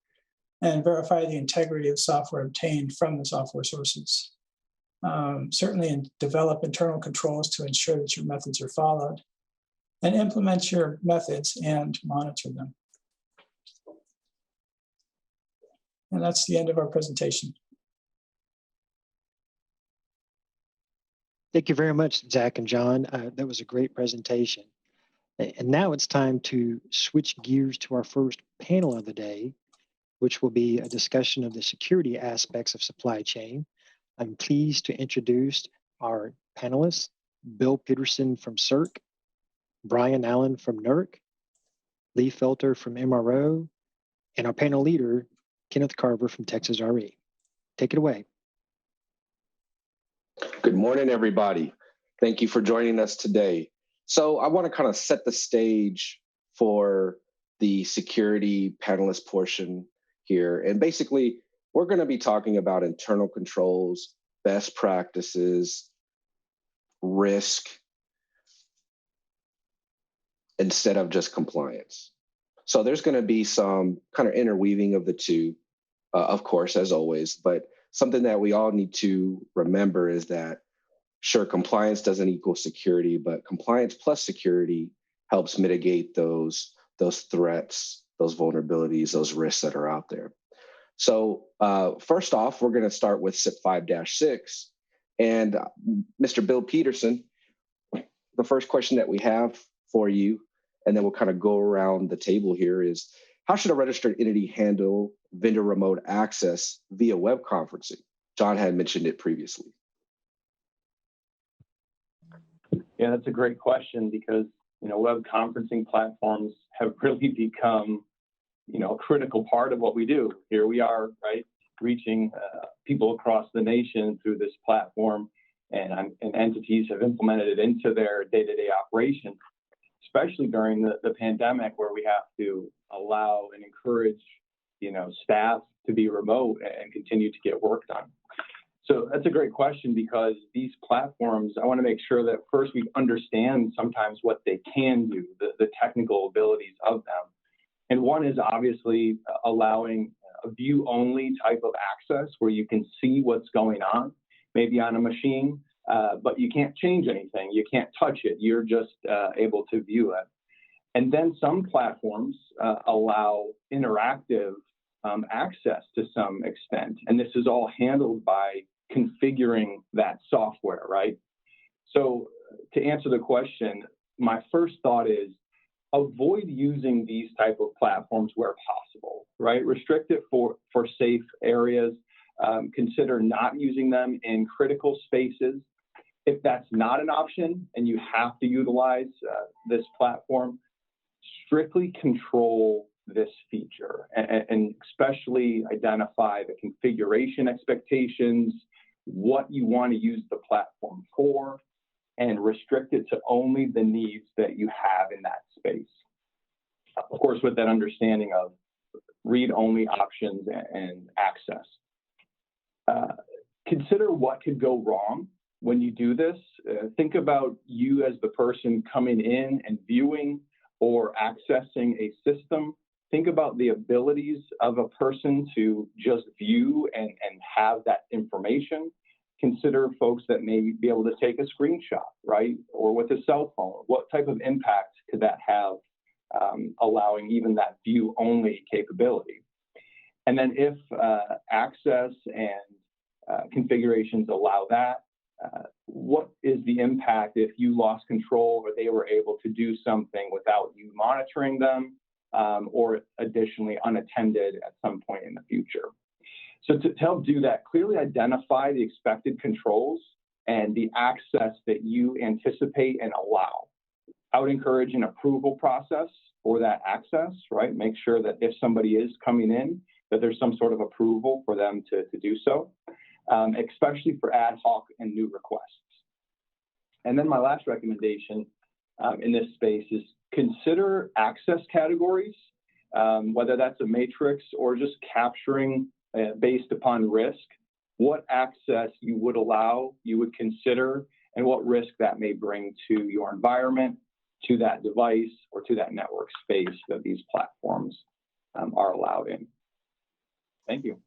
and verify the integrity of software obtained from the software sources. Certainly develop internal controls to ensure that your methods are followed, and implement your methods and monitor them. And that's the end of our presentation. Thank you very much, Zach and John. That was a great presentation. And now it's time to switch gears to our first panel of the day, which will be a discussion of the security aspects of supply chain. I'm pleased to introduce our panelists, Bill Peterson from CERC, Brian Allen from NERC, Lee Felter from MRO, and our panel leader, Kenneth Carver from Texas RE. Take it away. Good morning, everybody. Thank you for joining us today. So I want to kind of set the stage for the security panelist portion here. And basically, we're going to be talking about internal controls, best practices, risk, instead of just compliance. So there's going to be some kind of interweaving of the two, of course, as always, but something that we all need to remember is that, sure, compliance doesn't equal security, but compliance plus security helps mitigate those threats, those vulnerabilities, those risks that are out there. So first off, we're going to start with CIP 5-6. And Mr. Bill Peterson, the first question that we have for you, and then we'll kind of go around the table here, is how should a registered entity handle vendor remote access via web conferencing? John had mentioned it previously. Yeah, that's a great question because, web conferencing platforms have really become, a critical part of what we do. Here we are, right, reaching people across the nation through this platform, and entities have implemented it into their day-to-day operations, especially during the pandemic, where we have to allow and encourage, staff to be remote and continue to get work done. So that's a great question because these platforms, I want to make sure that first we understand sometimes what they can do, the technical abilities of them. And one is obviously allowing a view-only type of access where you can see what's going on, maybe on a machine, but you can't change anything. You can't touch it. You're just able to view it. And then some platforms allow interactive access to some extent. And this is all handled by configuring that software, right? So to answer the question, my first thought is avoid using these type of platforms where possible, right? Restrict it for safe areas. Consider not using them in critical spaces. If that's not an option and you have to utilize this platform, strictly control this feature and especially identify the configuration expectations, what you want to use the platform for, and restrict it to only the needs that you have in that space. Of course, with that understanding of read-only options and access. Consider what could go wrong when you do this. Think about you as the person coming in and viewing or accessing a system. Think about the abilities of a person to just view and have that information. Consider folks that may be able to take a screenshot, right? Or with a cell phone. What type of impact could that have, allowing even that view-only capability? And then if access and configurations allow that, what is the impact if you lost control or they were able to do something without you monitoring them, or additionally unattended at some point in the future? So to help do that, clearly identify the expected controls and the access that you anticipate and allow. I would encourage an approval process for that access, right? Make sure that if somebody is coming in, that there's some sort of approval for them to do so, especially for ad hoc and new requests. And then my last recommendation in this space is consider access categories, whether that's a matrix or just capturing based upon risk, what access you would allow, you would consider, and what risk that may bring to your environment, to that device, or to that network space that these platforms are allowed in. Thank you.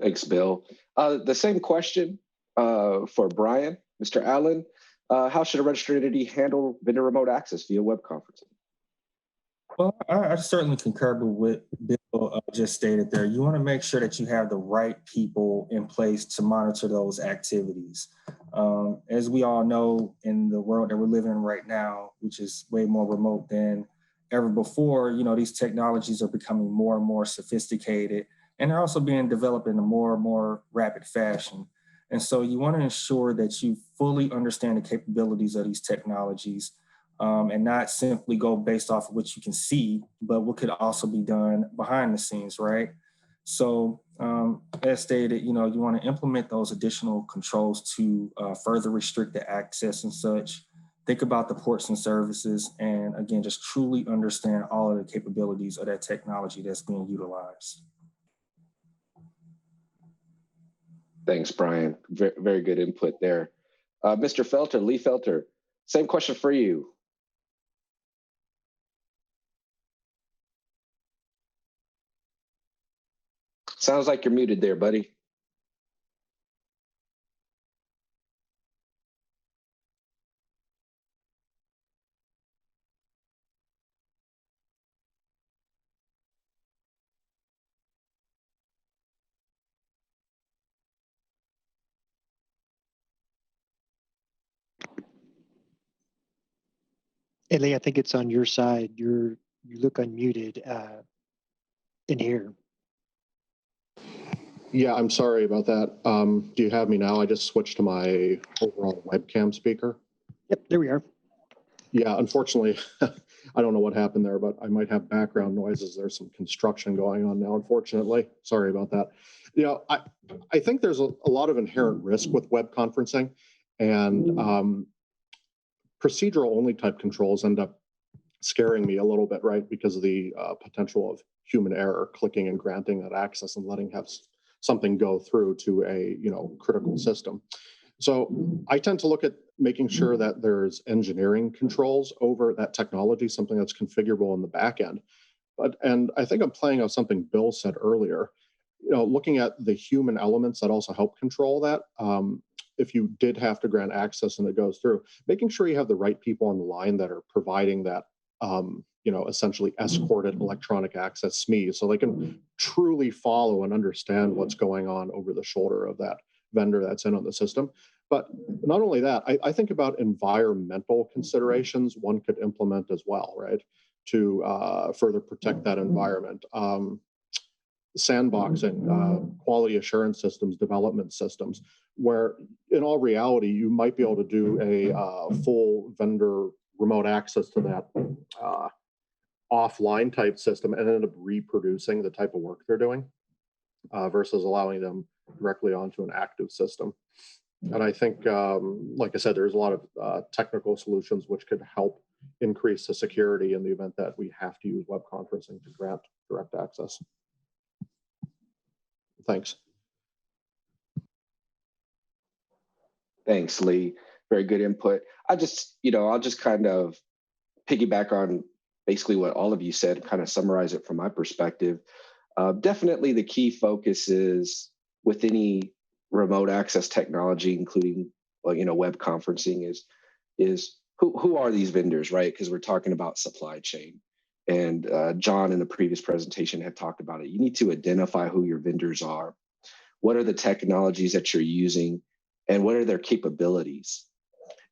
Thanks, Bill. The same question for Brian. Mr. Allen, how should a registered entity handle vendor remote access via web conferencing? Well, I certainly concur with what Bill just stated there. You want to make sure that you have the right people in place to monitor those activities. As we all know, in the world that we're living in right now, which is way more remote than ever before, these technologies are becoming more and more sophisticated, and they're also being developed in a more and more rapid fashion. And so you want to ensure that you fully understand the capabilities of these technologies, and not simply go based off of what you can see, but what could also be done behind the scenes, right? So as stated, you want to implement those additional controls to further restrict the access and such. Think about the ports and services, and again, just truly understand all of the capabilities of that technology that's being utilized. Thanks, Brian. Very, very good input there. Mr. Felter, Lee Felter, same question for you. Sounds like you're muted there, buddy. Hey, Lee, I think it's on your side. You look unmuted in here. Yeah, I'm sorry about that. Do you have me now? I just switched to my overall webcam speaker. Yep, there we are. Yeah, unfortunately, I don't know what happened there, but I might have background noises. There's some construction going on now, unfortunately. Sorry about that. I think there's a lot of inherent risk with web conferencing, and procedural only type controls end up scaring me a little bit, right? Because of the potential of human error, clicking and granting that access and letting something go through to a critical system. So I tend to look at making sure that there's engineering controls over that technology, something that's configurable in the back end. And I think I'm playing on something Bill said earlier, looking at the human elements that also help control that. If you did have to grant access and it goes through, making sure you have the right people on the line that are providing that, essentially escorted electronic access SMEs, so they can truly follow and understand what's going on over the shoulder of that vendor that's in on the system. But not only that, I think about environmental considerations one could implement as well, right, to further protect that environment. Sandboxing, quality assurance systems, development systems, where in all reality, you might be able to do a full vendor remote access to that offline type system and end up reproducing the type of work they're doing versus allowing them directly onto an active system. And I think, like I said, there's a lot of technical solutions which could help increase the security in the event that we have to use web conferencing to grant direct access. Thanks. Thanks, Lee. Very good input. I'll just kind of piggyback on basically what all of you said, kind of summarize it from my perspective. Definitely the key focus is with any remote access technology, including web conferencing, is who are these vendors, right? Because we're talking about supply chain. And John in the previous presentation had talked about it. You need to identify who your vendors are. What are the technologies that you're using and what are their capabilities?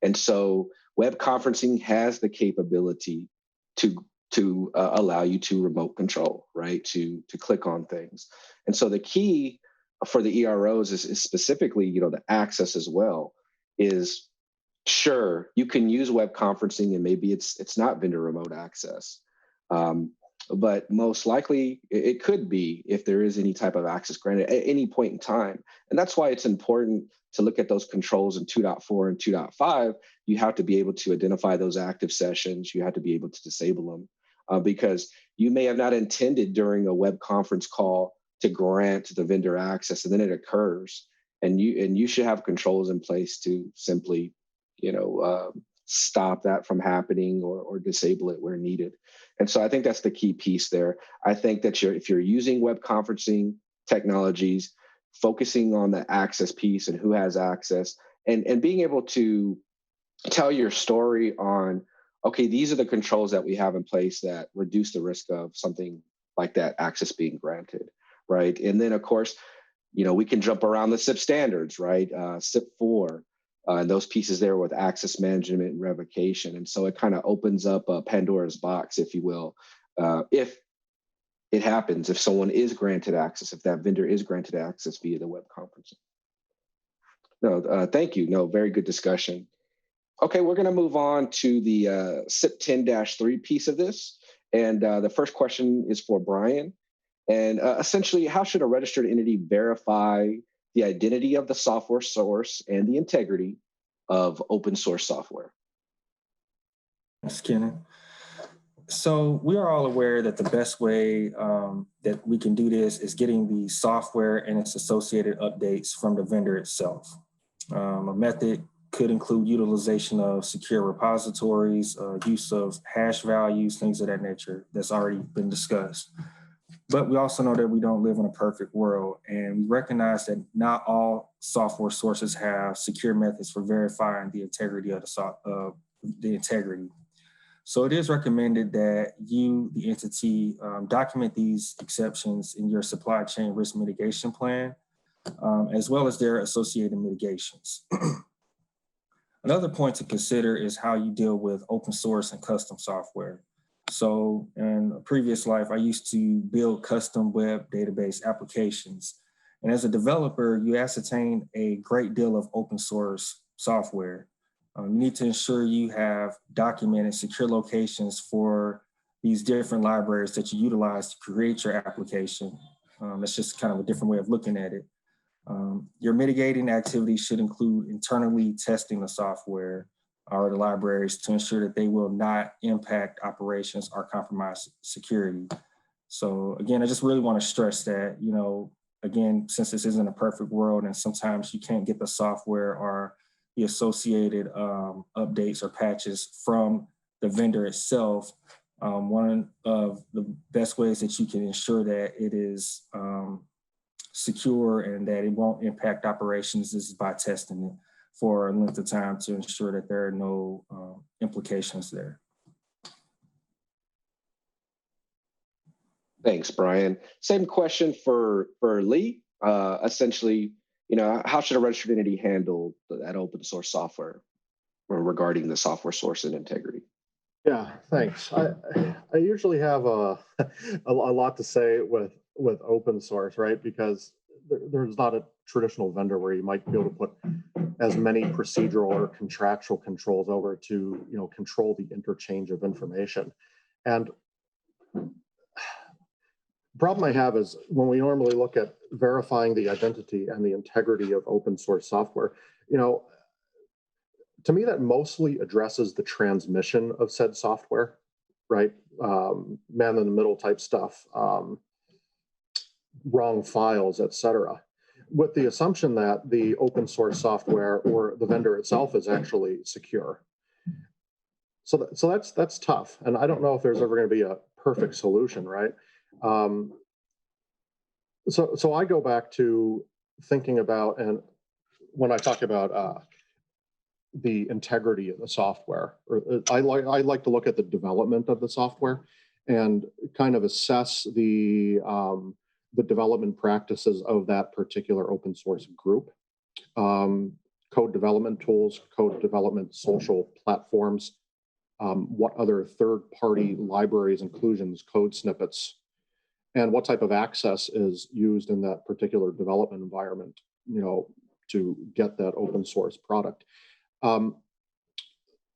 And so web conferencing has the capability to allow you to remote control, right? To click on things. And so the key for the EROs is specifically, the access as well, is sure, you can use web conferencing and maybe it's not vendor remote access. But most likely it could be if there is any type of access granted at any point in time. And that's why it's important to look at those controls in 2.4 and 2.5. You have to be able to identify those active sessions. You have to be able to disable them because you may have not intended during a web conference call to grant the vendor access, and then it occurs. And you should have controls in place to simply, stop that from happening or disable it where needed. And so I think that's the key piece there. I think that if you're using web conferencing technologies, focusing on the access piece and who has access and being able to tell your story on, okay, these are the controls that we have in place that reduce the risk of something like that access being granted, right? And then of course, we can jump around the CIP standards, right? CIP 4, and those pieces there with access management and revocation. And so it kind of opens up a Pandora's box, if you will, if it happens if someone is granted access, if that vendor is granted access via the web conferencing. No, thank you. No, very good discussion. Okay, we're going to move on to the CIP 10-3 piece of this. And the first question is for Brian. And essentially, how should a registered entity verify the identity of the software source and the integrity of open source software? Thanks, Kenny. So we are all aware that the best way that we can do this is getting the software and its associated updates from the vendor itself. A method could include utilization of secure repositories, use of hash values, things of that nature that's already been discussed. But we also know that we don't live in a perfect world, and we recognize that not all software sources have secure methods for verifying the integrity of the integrity. So it is recommended that you, the entity, document these exceptions in your supply chain risk mitigation plan, as well as their associated mitigations. Another point to consider is how you deal with open source and custom software. So in a previous life, I used to build custom web database applications. And as a developer, you ascertain a great deal of open source software. You need to ensure you have documented secure locations for these different libraries that you utilize to create your application. That's just kind of a different way of looking at it. Your mitigating activities should include internally testing the software or the libraries to ensure that they will not impact operations or compromise security. So again, I just really want to stress that, you know, again, since this isn't a perfect world and sometimes you can't get the software or the associated updates or patches from the vendor itself, one of the best ways that you can ensure that it is secure and that it won't impact operations is by testing it for a length of time to ensure that there are no implications there. Thanks, Brian. Same question for Lee. Essentially, you know, how should a registered entity handle that open source software regarding the software source and integrity? Yeah, thanks. I usually have a lot to say with open source, right? Because there's not a traditional vendor where you might be able to put as many procedural or contractual controls over to, you know, control the interchange of information. And the problem I have is when we normally look at verifying the identity and the integrity of open source software, you know, to me that mostly addresses the transmission of said software, right? Man in the middle type stuff, wrong files, et cetera, with the assumption that the open source software or the vendor itself is actually secure. So that's tough. And I don't know if there's ever going to be a perfect solution, right? So I go back to thinking about, and when I talk about the integrity of the software, or I like to look at the development of the software and kind of assess the development practices of that particular open source group. Code development tools, code development social platforms, what other third-party libraries, inclusions, code snippets, and what type of access is used in that particular development environment, you know, to get that open source product.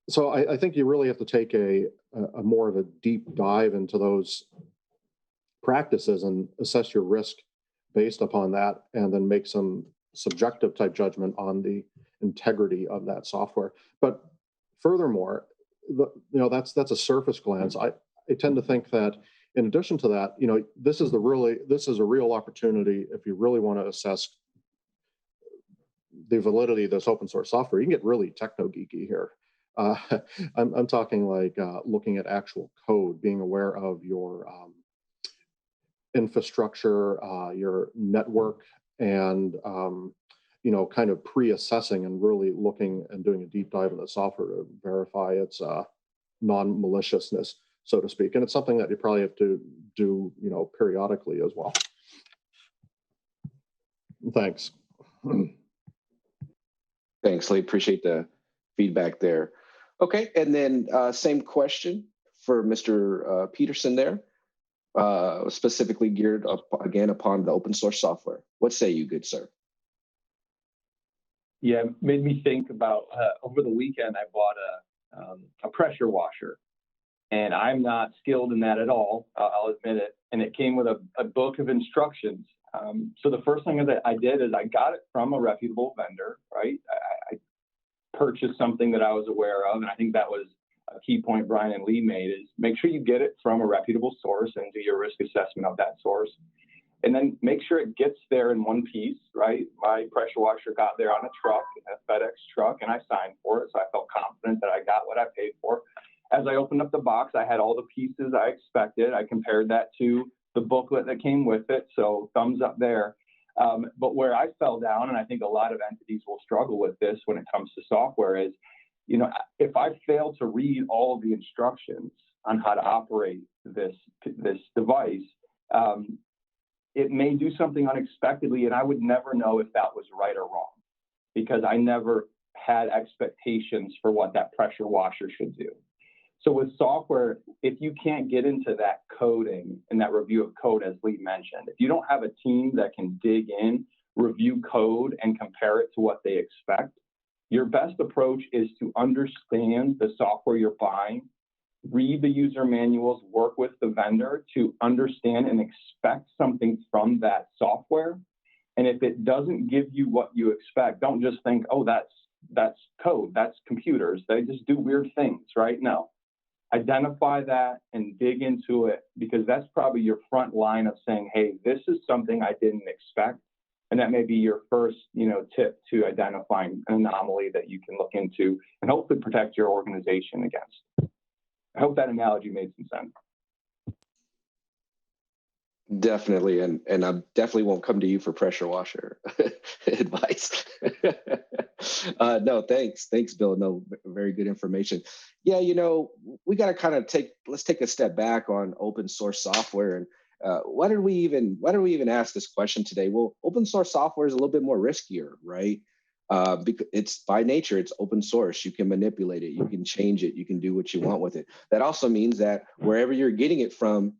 So I think you really have to take a more of a deep dive into those practices and assess your risk based upon that, and then make some subjective type judgment on the integrity of that software. But furthermore, you know, that's a surface glance. I tend to think that in addition to that, you know, this is a real opportunity if you really want to assess the validity of this open source software. You can get really techno geeky here. I'm talking like looking at actual code, being aware of your infrastructure, your network, and you know, kind of pre-assessing and really looking and doing a deep dive in the software to verify its non-maliciousness, so to speak. And it's something that you probably have to do, you know, periodically as well. Thanks. Thanks, Lee. Appreciate the feedback there. Okay, and then same question for Mr. Peterson there. specifically geared up again upon the open source software. What say you, good sir? Yeah, it made me think about over the weekend, I bought a pressure washer, and I'm not skilled in that at all. I'll admit it. And it came with a book of instructions. So the first thing that I did is I got it from a reputable vendor, right? I purchased something that I was aware of, and I think that was a key point Brian and Lee made, is make sure you get it from a reputable source and do your risk assessment of that source. And then make sure it gets there in one piece, right? My pressure washer got there on a truck, a FedEx truck, and I signed for it. So I felt confident that I got what I paid for. As I opened up the box, I had all the pieces I expected. I compared that to the booklet that came with it. So thumbs up there. But where I fell down, and I think a lot of entities will struggle with this when it comes to software, is, you know, if I fail to read all of the instructions on how to operate this device, it may do something unexpectedly, and I would never know if that was right or wrong, because I never had expectations for what that pressure washer should do. So with software, if you can't get into that coding and that review of code, as Lee mentioned, if you don't have a team that can dig in, review code, and compare it to what they expect, your best approach is to understand the software you're buying, read the user manuals, work with the vendor to understand and expect something from that software. And if it doesn't give you what you expect, don't just think, oh, that's code, that's computers, they just do weird things, right? No. Identify that and dig into it, because that's probably your front line of saying, hey, this is something I didn't expect. And that may be your first, tip to identifying an anomaly that you can look into and hopefully protect your organization against. I hope that analogy made some sense. Definitely, and I definitely won't come to you for pressure washer advice. No, thanks, Bill. No, very good information. Yeah, we got to let's take a step back on open source software. And why did we even ask this question today? Well, open source software is a little bit more riskier, right? Because it's by nature, it's open source. You can manipulate it, you can change it, you can do what you want with it. That also means that wherever you're getting it from,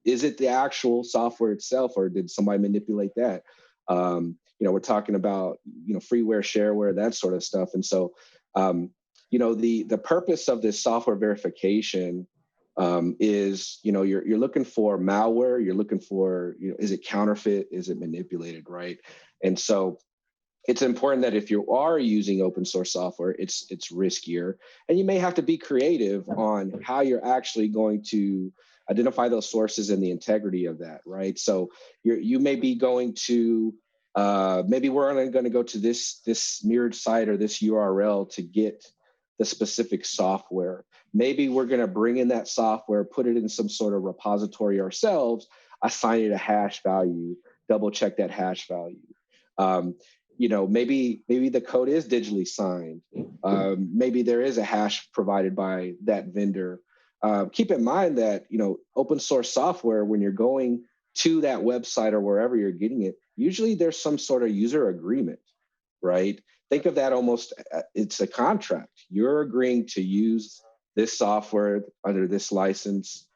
is it the actual software itself, or did somebody manipulate that? We're talking about freeware, shareware, that sort of stuff. And so, the purpose of this software verification is you're looking for malware, you're looking for is it counterfeit, is it manipulated, right? And so it's important that if you are using open source software, it's riskier, and you may have to be creative on how you're actually going to identify those sources and the integrity of that, right? So you may be going to maybe we're only going to go to this mirrored site or this URL to get the specific software. Maybe we're going to bring in that software, put it in some sort of repository ourselves, assign it a hash value, double check that hash value. Maybe the code is digitally signed. Maybe there is a hash provided by that vendor. Keep in mind that, open source software, when you're going to that website or wherever you're getting it, usually there's some sort of user agreement, right? Think of that almost, it's a contract. You're agreeing to use this software under this license,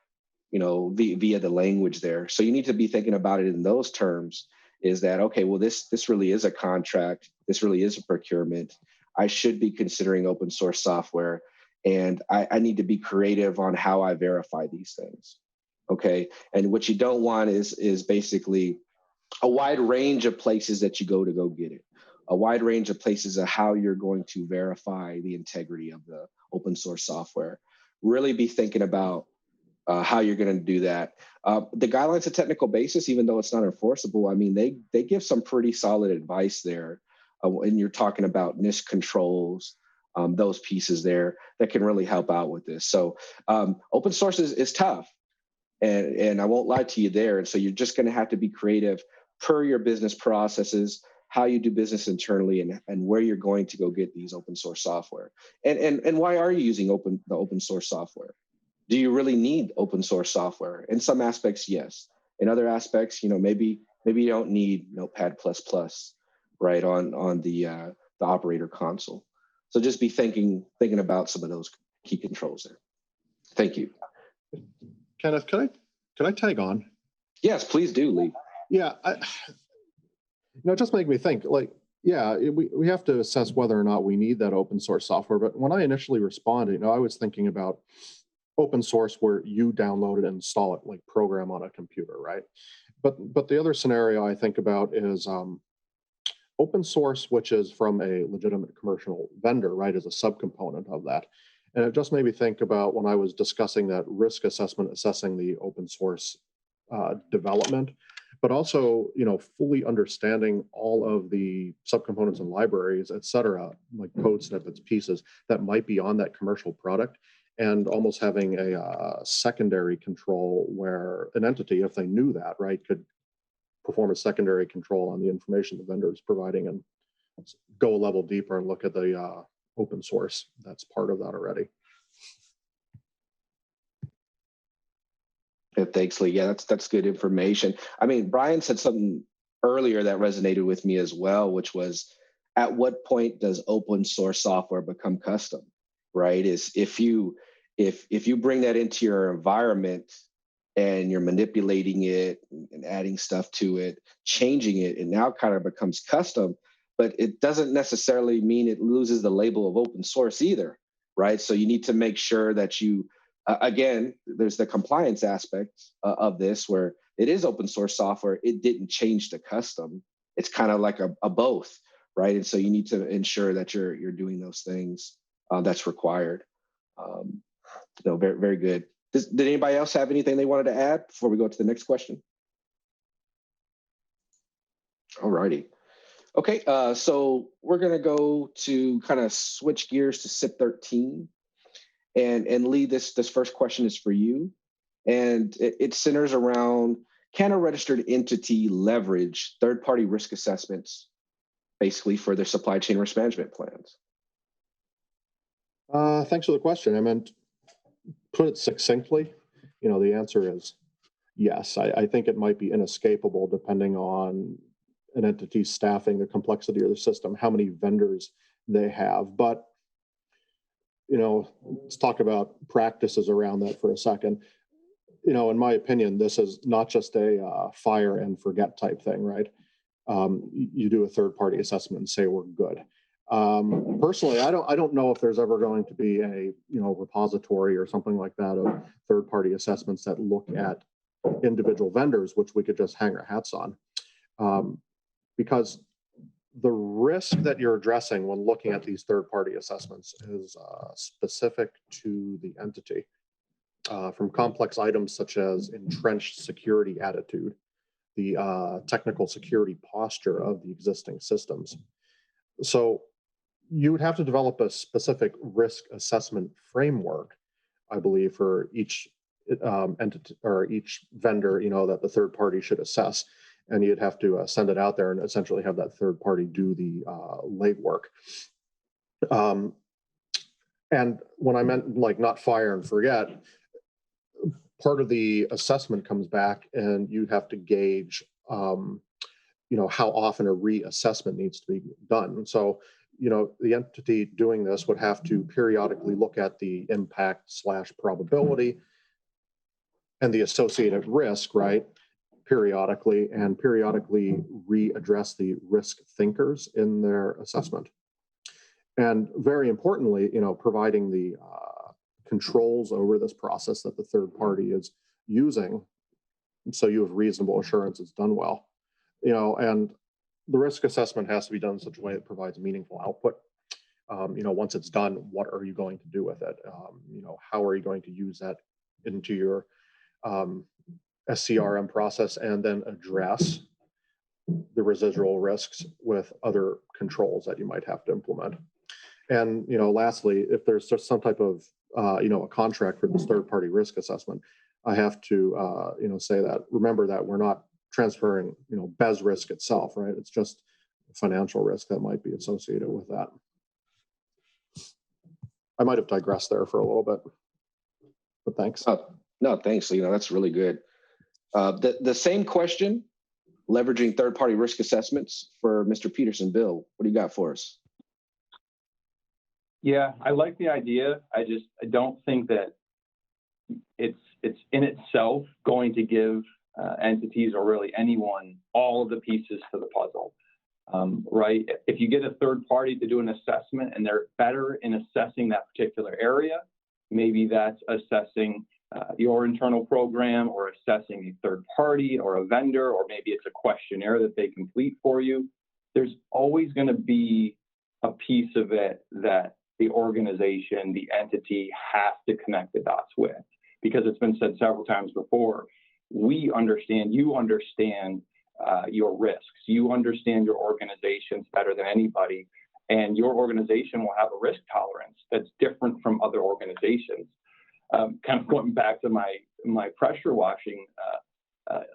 via the language there. So you need to be thinking about it in those terms. Is that, okay, well, this really is a contract. This really is a procurement. I should be considering open source software, and I need to be creative on how I verify these things, okay? And what you don't want is basically a wide range of places that you go to get it, a wide range of places of how you're going to verify the integrity of the open source software. Really be thinking about how you're going to do that. The guidelines of technical basis, even though it's not enforceable, I mean, they give some pretty solid advice there. And you're talking about NIST controls, those pieces there that can really help out with this. So open source is tough, and I won't lie to you there. And so you're just going to have to be creative per your business processes, how you do business internally, and where you're going to go get these open source software. And why are you using the open source software? Do you really need open source software? In some aspects, yes. In other aspects, maybe you don't need Notepad++, right, on the operator console. So just be thinking about some of those key controls there. Thank you. Kenneth, can I Can I tag on? Yes, please do, Lee. Yeah, it just made me think, like, yeah, we have to assess whether or not we need that open source software. But when I initially responded, I was thinking about open source where you download it and install it, like program on a computer, right? But the other scenario I think about is open source, which is from a legitimate commercial vendor, right, as a subcomponent of that. And it just made me think about when I was discussing that risk assessment, assessing the open source development, but also, fully understanding all of the subcomponents and libraries, et cetera, like code snippets, pieces that might be on that commercial product, and almost having a secondary control where an entity, if they knew that, right, could perform a secondary control on the information the vendor is providing and go a level deeper and look at the open source that's part of that already. Yeah, thanks, Lee. Yeah, that's good information. I mean, Brian said something earlier that resonated with me as well, which was, at what point does open source software become custom? Right? Is if you bring that into your environment and you're manipulating it and adding stuff to it, changing it, it now kind of becomes custom, but it doesn't necessarily mean it loses the label of open source either, right? So you need to make sure that you, again, there's the compliance aspect of this where it is open source software. It didn't change the custom. It's kind of like a both, right? And so you need to ensure that you're doing those things that's required. Very, very good. Did anybody else have anything they wanted to add before we go to the next question? All righty. Okay, so we're going to go to kind of switch gears to CIP 13. And Lee, this first question is for you. And it centers around, can a registered entity leverage third-party risk assessments, basically for their supply chain risk management plans? Thanks for the question. I meant, put it succinctly, the answer is yes. I think it might be inescapable depending on an entity's staffing, the complexity of the system, how many vendors they have. But, let's talk about practices around that for a second. In my opinion, this is not just a fire and forget type thing, right? You do a third-party assessment and say we're good. Personally, I don't know if there's ever going to be a repository or something like that of third-party assessments that look at individual vendors, which we could just hang our hats on, because the risk that you're addressing when looking at these third-party assessments is specific to the entity, from complex items such as entrenched security attitude, the technical security posture of the existing systems. So you would have to develop a specific risk assessment framework, I believe, for each entity or each vendor, that the third party should assess. And you'd have to send it out there and essentially have that third party do the legwork. And when I meant like not fire and forget, part of the assessment comes back and you have to gauge, how often a reassessment needs to be done. So, the entity doing this would have to periodically look at the impact/probability and the associated risk, right? Periodically readdress the risk thinkers in their assessment. And very importantly, providing the controls over this process that the third party is using, so you have reasonable assurance it's done well. And the risk assessment has to be done in such a way that provides meaningful output. Once it's done, what are you going to do with it? How are you going to use that into your SCRM process and then address the residual risks with other controls that you might have to implement. And, lastly, if there's just some type of, a contract for this third-party risk assessment, I have to, say that, remember that we're not transferring, BES risk itself, right? It's just financial risk that might be associated with that. I might have digressed there for a little bit, but thanks. No, thanks. That's really good. The same question, leveraging third-party risk assessments for Mr. Peterson. Bill, what do you got for us? Yeah, I like the idea. I don't think that it's in itself going to give entities, or really anyone, all of the pieces to the puzzle, right? If you get a third party to do an assessment and they're better in assessing that particular area, maybe that's assessing your internal program, or assessing a third party or a vendor, or maybe it's a questionnaire that they complete for you. There's always going to be a piece of it that the organization, the entity, has to connect the dots with, because it's been said several times before. We understand, you understand your risks. You understand your organizations better than anybody, and your organization will have a risk tolerance that's different from other organizations. Kind of going back to my pressure washing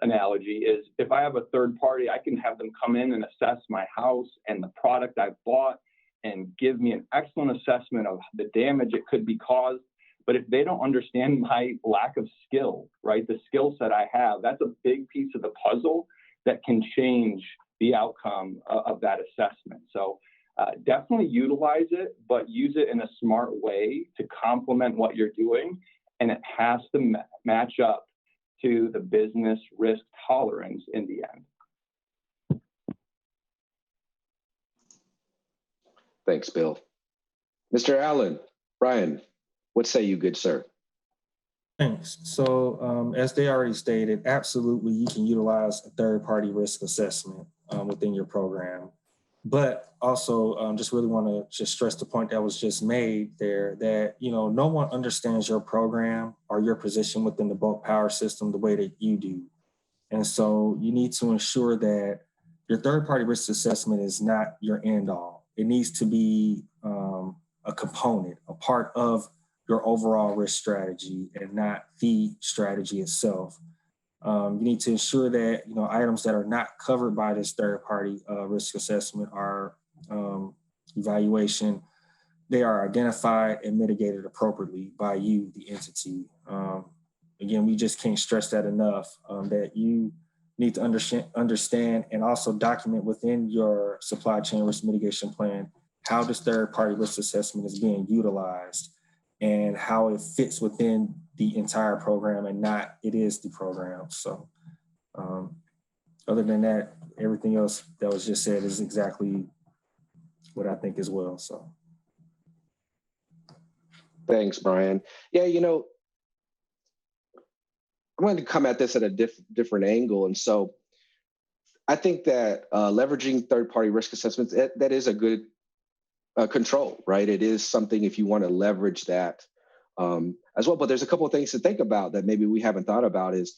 analogy, is if I have a third party, I can have them come in and assess my house and the product I've bought and give me an excellent assessment of the damage it could be caused. But if they don't understand my lack of skill, right, the skill set I have, that's a big piece of the puzzle that can change the outcome of that assessment. So definitely utilize it, but use it in a smart way to complement what you're doing. And it has to match up to the business risk tolerance in the end. Thanks, Bill. Mr. Allen, Brian, what say you, good sir? Thanks. So as they already stated, absolutely, you can utilize a third-party risk assessment within your program. But also just really want to just stress the point that was just made there, that, you know, no one understands your program or your position within the bulk power system the way that you do. And so you need to ensure that your third-party risk assessment is not your end all. It needs to be a component, a part of your overall risk strategy, and not the strategy itself. You need to ensure that, you know, items that are not covered by this third-party risk assessment or evaluation, they are identified and mitigated appropriately by you, the entity. Again, we just can't stress that enough, that you need to understand and also document within your supply chain risk mitigation plan how this third-party risk assessment is being utilized and how it fits within the entire program and not it is the program. So other than that, everything else that was just said is exactly what I think as well. So thanks, Brian. Yeah, you know, I'm going to come at this at a different angle. And so I think that leveraging third-party risk assessments, that is a good control, right? It is something if you want to leverage that as well. But there's a couple of things to think about that maybe we haven't thought about is,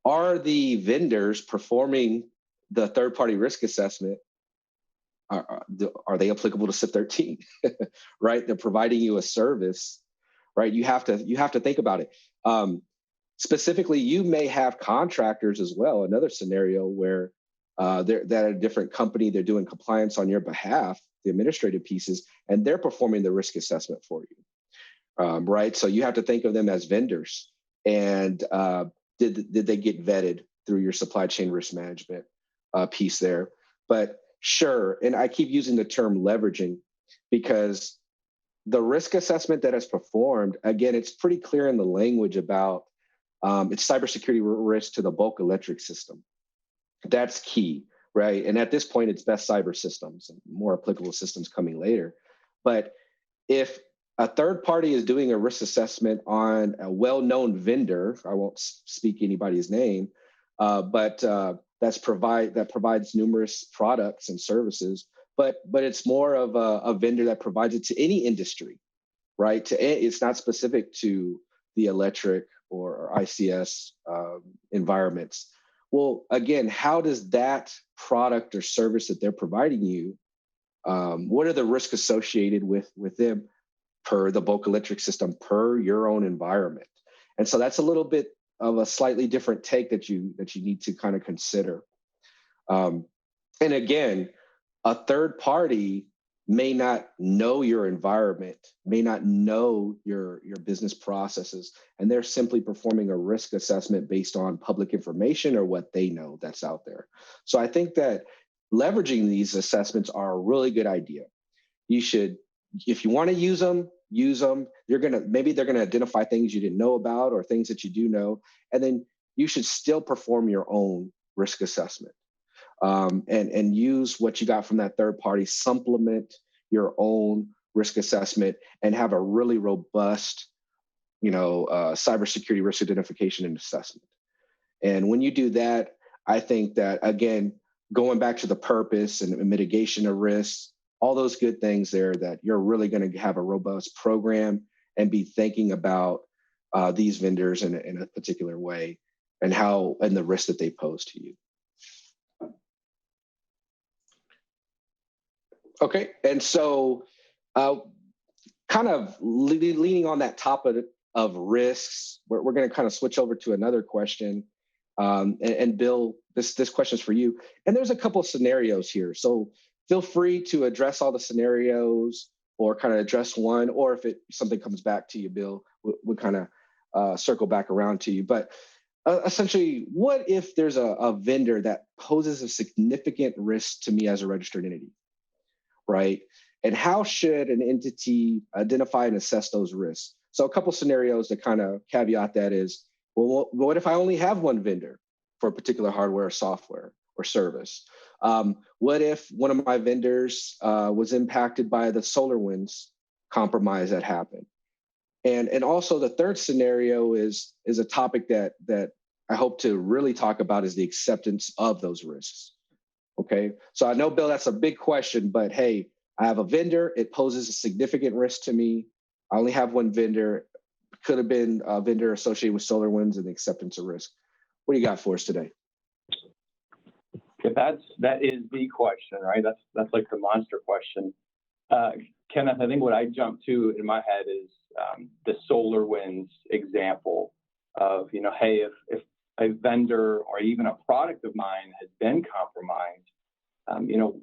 are the vendors performing the third-party risk assessment? Are they applicable to CIP 13, right? They're providing you a service, right? You have to think about it. Specifically, you may have contractors as well. Another scenario where they're at a different company, they're doing compliance on your behalf, the administrative pieces, and they're performing the risk assessment for you, right? So you have to think of them as vendors. And did they get vetted through your supply chain risk management piece there? But sure, and I keep using the term leveraging because the risk assessment that is performed, again, it's pretty clear in the language about it's cybersecurity risk to the bulk electric system. That's key, right? And at this point, it's best cyber systems and more applicable systems coming later. But if a third party is doing a risk assessment on a well-known vendor, I won't speak anybody's name, but that provides numerous products and services, but it's more of a vendor that provides it to any industry, right? It's not specific to the electric or ICS environments. Well, again, how does that product or service that they're providing you, what are the risks associated with them per the bulk electric system, per your own environment? And so that's a little bit of a slightly different take that you need to kind of consider. And again, a third party may not know your environment, may not know your business processes, and they're simply performing a risk assessment based on public information or what they know that's out there. So I think that leveraging these assessments are a really good idea. You should, if you want to use them, use them. Maybe they're gonna identify things you didn't know about or things that you do know, and then you should still perform your own risk assessment and use what you got from that third party, supplement your own risk assessment, and have a really robust, cybersecurity risk identification and assessment. And when you do that, I think that, again, going back to the purpose and mitigation of risks, all those good things there, that you're really going to have a robust program and be thinking about these vendors in a particular way and the risk that they pose to you. Okay, and so kind of leaning on that topic of risks, we're going to kind of switch over to another question. And Bill, this question is for you. And there's a couple of scenarios here. So feel free to address all the scenarios or kind of address one, or if something comes back to you, Bill, we'll kind of circle back around to you. But essentially, what if there's a vendor that poses a significant risk to me as a registered entity, right? And how should an entity identify and assess those risks? So a couple scenarios to kind of caveat that is, well, what if I only have one vendor for a particular hardware or software or service? What if one of my vendors was impacted by the SolarWinds compromise that happened? And also the third scenario is a topic that I hope to really talk about, is the acceptance of those risks. Okay, so I know, Bill, that's a big question, but hey, I have a vendor, it poses a significant risk to me. I only have one vendor, could have been a vendor associated with SolarWinds and the acceptance of risk. What do you got for us today? Okay, that is the question, right? That's like the monster question. Kenneth, I think what I jump to in my head is the SolarWinds example of, hey, if a vendor or even a product of mine has been compromised,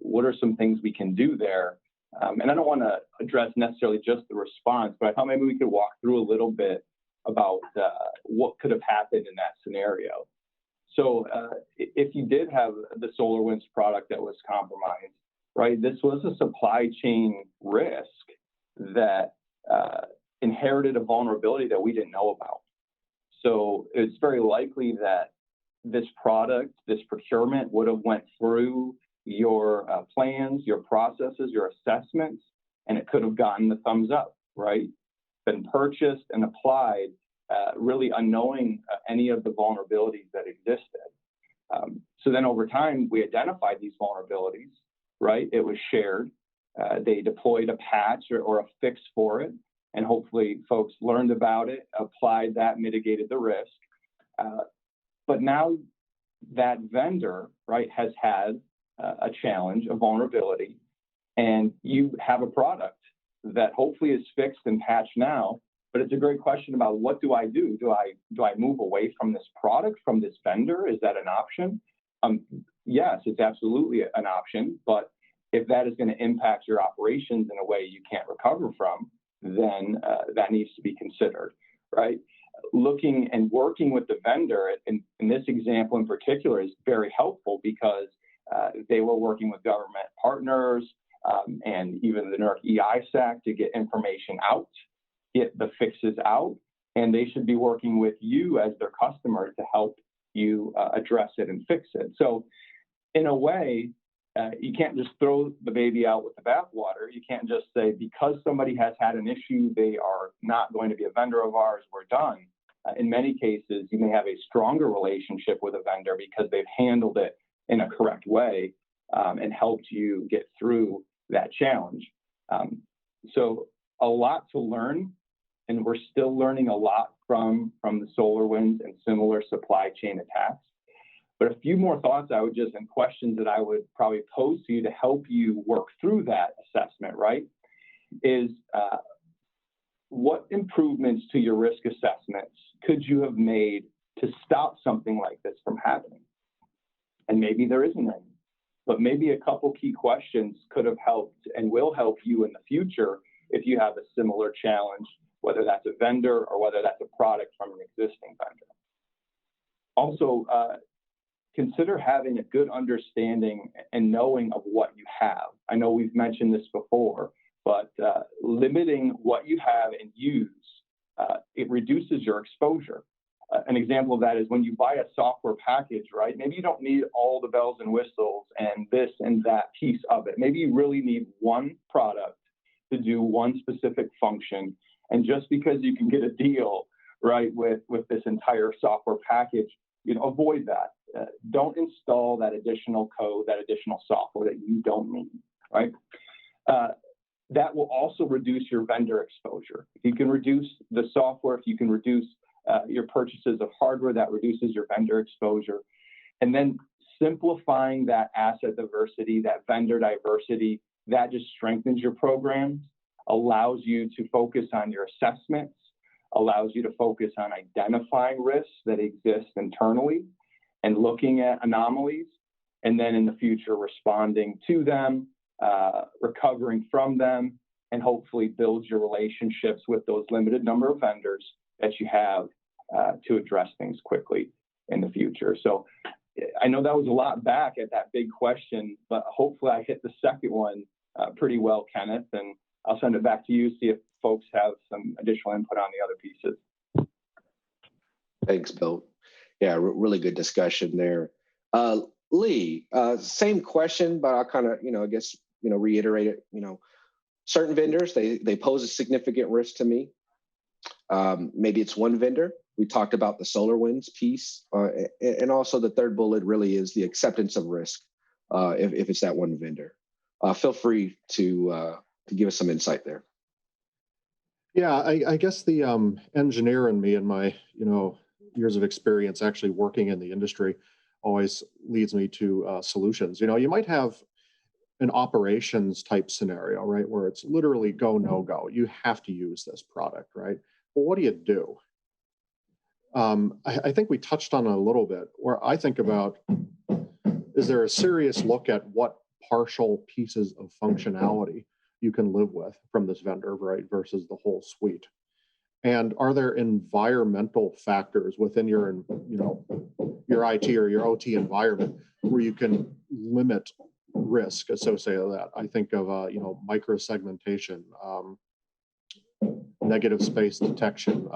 what are some things we can do there? And I don't want to address necessarily just the response, but I thought maybe we could walk through a little bit about what could have happened in that scenario. So if you did have the SolarWinds product that was compromised, right, this was a supply chain risk that inherited a vulnerability that we didn't know about. So it's very likely that this product, this procurement would have went through your plans, your processes, your assessments, and it could have gotten the thumbs up, right? Been purchased and applied, really unknowing any of the vulnerabilities that existed. So then over time, we identified these vulnerabilities, right? It was shared. They deployed a patch or a fix for it, and hopefully folks learned about it, applied that, mitigated the risk. But now that vendor, right, has had a challenge, a vulnerability, and you have a product that hopefully is fixed and patched now. But it's a great question about, what do I do? Do I move away from this product, from this vendor? Is that an option? Yes, it's absolutely an option. But if that is going to impact your operations in a way you can't recover from, then that needs to be considered, right? Looking and working with the vendor in this example in particular is very helpful, because they were working with government partners and even the NERC E-ISAC to get information out, get the fixes out, and they should be working with you as their customer to help you address it and fix it. So in a way, you can't just throw the baby out with the bathwater. You can't just say, because somebody has had an issue, they are not going to be a vendor of ours, we're done. In many cases, you may have a stronger relationship with a vendor because they've handled it in a correct way and helped you get through that challenge. So a lot to learn, and we're still learning a lot from the SolarWinds and similar supply chain attacks. But a few more thoughts and questions that I would probably pose to you to help you work through that assessment, right, is what improvements to your risk assessments could you have made to stop something like this from happening? And maybe there isn't any, but maybe a couple key questions could have helped and will help you in the future if you have a similar challenge, whether that's a vendor or whether that's a product from an existing vendor. Also, consider having a good understanding and knowing of what you have. I know we've mentioned this before, but limiting what you have and use, it reduces your exposure. An example of that is when you buy a software package, right? Maybe you don't need all the bells and whistles and this and that piece of it. Maybe you really need one product to do one specific function. And just because you can get a deal, right, with this entire software package, avoid that. Don't install that additional code, that additional software that you don't need, right? That will also reduce your vendor exposure. If you can reduce the software, if you can reduce your purchases of hardware, that reduces your vendor exposure. And then simplifying that asset diversity, that vendor diversity, that just strengthens your programs, allows you to focus on your assessments, allows you to focus on identifying risks that exist internally and looking at anomalies, and then in the future responding to them, recovering from them, and hopefully build your relationships with those limited number of vendors that you have to address things quickly in the future. So I know that was a lot back at that big question, but hopefully I hit the second one pretty well, Kenneth, and I'll send it back to you, see if folks have some additional input on the other pieces. Thanks, Bill. Yeah, really good discussion there. Lee, same question, but I'll kind of, I guess, reiterate it. Certain vendors, they pose a significant risk to me. Maybe it's one vendor. We talked about the SolarWinds piece, and also the third bullet really is the acceptance of risk if it's that one vendor. Feel free to give us some insight there. Yeah, I guess the engineer in me and my years of experience actually working in the industry always leads me to solutions. You might have an operations type scenario, right, where it's literally go, no go. You have to use this product, right? Well, what do you do? I think we touched on it a little bit, where I think about, is there a serious look at what partial pieces of functionality you can live with from this vendor, right, versus the whole suite? And are there environmental factors within your IT or your OT environment where you can limit risk associated with that? I think of microsegmentation, negative space detection,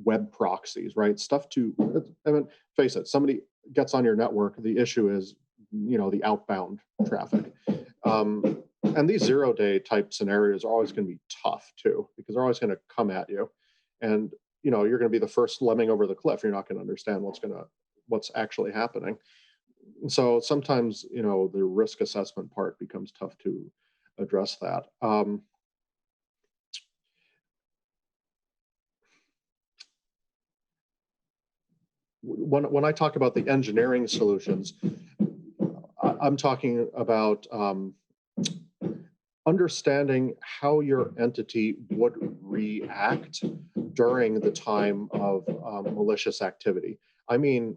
web proxies, right? Stuff face it, somebody gets on your network, the issue is, the outbound traffic. And these 0-day type scenarios are always going to be tough too, because they're always going to come at you. And, you're going to be the first lemming over the cliff. You're not going to understand what's actually happening. So sometimes, the risk assessment part becomes tough to address that. When I talk about the engineering solutions, I'm talking about understanding how your entity would react during the time of malicious activity. I mean,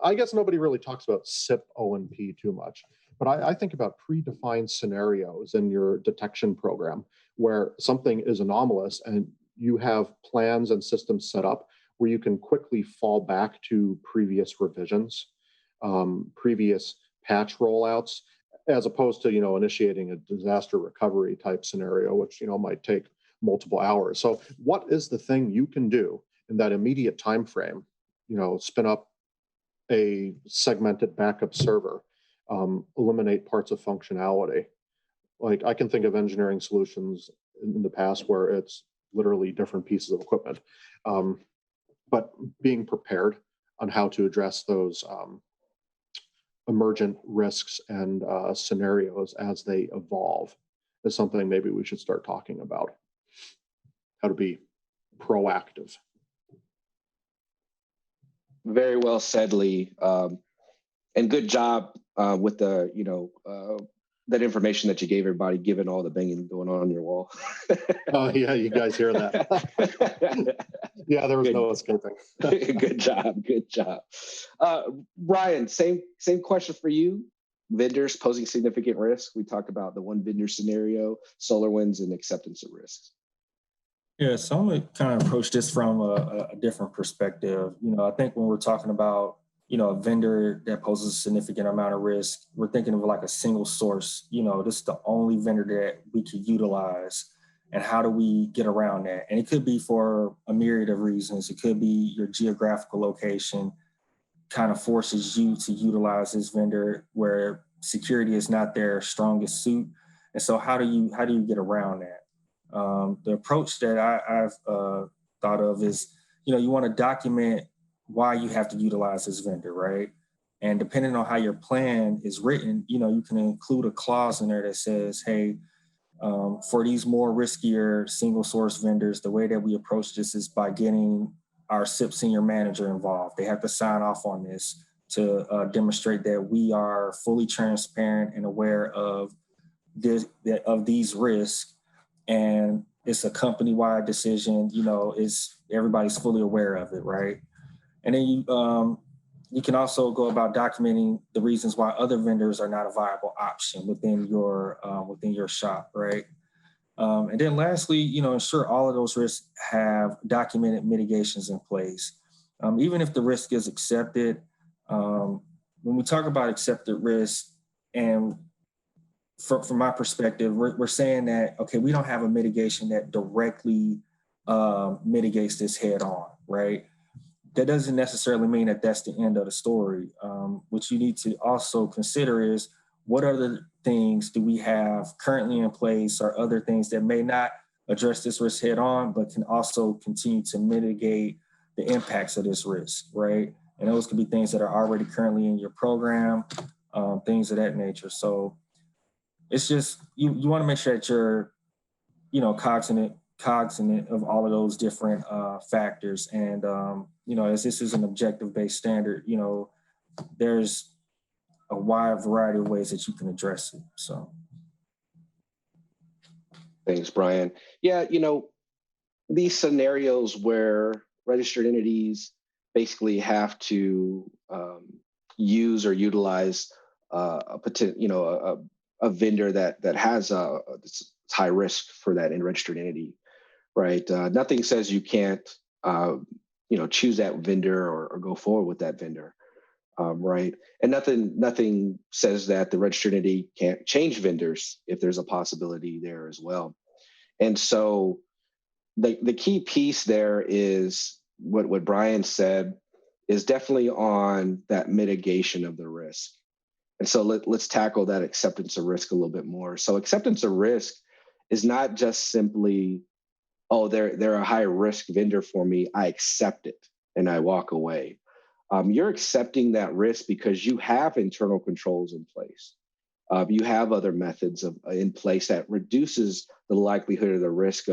I guess nobody really talks about CIP O&P too much, but I think about predefined scenarios in your detection program where something is anomalous and you have plans and systems set up where you can quickly fall back to previous revisions, previous patch rollouts, as opposed to, initiating a disaster recovery type scenario, which, might take multiple hours. So what is the thing you can do in that immediate time frame? Spin up a segmented backup server, eliminate parts of functionality. Like, I can think of engineering solutions in the past where it's literally different pieces of equipment, but being prepared on how to address those emergent risks and scenarios as they evolve is something maybe we should start talking about. How to be proactive. Very well said, Lee. And good job with the, that information that you gave everybody, given all the banging going on your wall. Oh yeah, you guys hear that? Yeah, there was no escaping. Good job, good job. Ryan, same question for you. Vendors posing significant risk. We talked about the one vendor scenario, SolarWinds, and acceptance of risks. Yeah, so I'm going to kind of approach this from a different perspective. I think when we're talking about a vendor that poses a significant amount of risk, we're thinking of like a single source, this is the only vendor that we could utilize. And how do we get around that? And it could be for a myriad of reasons. It could be your geographical location kind of forces you to utilize this vendor where security is not their strongest suit. And so how do you get around that? The approach that I've thought of is, you want to document why you have to utilize this vendor, right? And depending on how your plan is written, you can include a clause in there that says, hey, for these more riskier single source vendors, the way that we approach this is by getting our CIP senior manager involved. They have to sign off on this to demonstrate that we are fully transparent and aware of these risks. And it's a company-wide decision, everybody's fully aware of it, right? And then you can also go about documenting the reasons why other vendors are not a viable option within your shop, right? And then lastly, ensure all of those risks have documented mitigations in place. Even if the risk is accepted, when we talk about accepted risk, and from my perspective, we're saying that, okay, we don't have a mitigation that directly mitigates this head on, right? That doesn't necessarily mean that that's the end of the story. What you need to also consider is what other things do we have currently in place or other things that may not address this risk head on, but can also continue to mitigate the impacts of this risk, right? And those could be things that are already currently in your program, things of that nature. So it's just, you want to make sure that you're, cognizant of all of those different factors. And, as this is an objective-based standard, there's a wide variety of ways that you can address it. So. Thanks, Brian. Yeah, these scenarios where registered entities basically have to use or utilize a vendor that has a high risk for that registered entity, right? Nothing says you can't, choose that vendor or go forward with that vendor, right? And nothing says that the registered entity can't change vendors if there's a possibility there as well. And so the key piece there is what Brian said is definitely on that mitigation of the risk. And so let's tackle that acceptance of risk a little bit more. So acceptance of risk is not just simply, oh, they're a high risk vendor for me, I accept it and I walk away. You're accepting that risk because you have internal controls in place. You have other methods in place that reduces the likelihood of the risk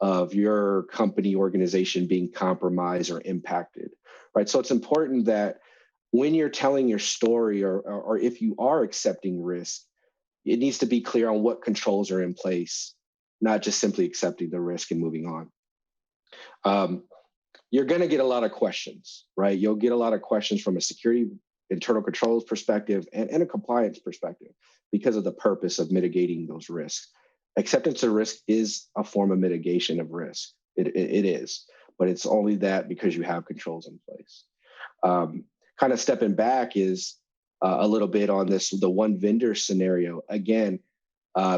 of your company organization being compromised or impacted, right? So it's important that when you're telling your story or if you are accepting risk, it needs to be clear on what controls are in place, not just simply accepting the risk and moving on. You're going to get a lot of questions, right? You'll get a lot of questions from a security internal controls perspective and a compliance perspective because of the purpose of mitigating those risks. Acceptance of risk is a form of mitigation of risk. It is, but it's only that because you have controls in place. Kind of stepping back is a little bit on the one vendor scenario. Again,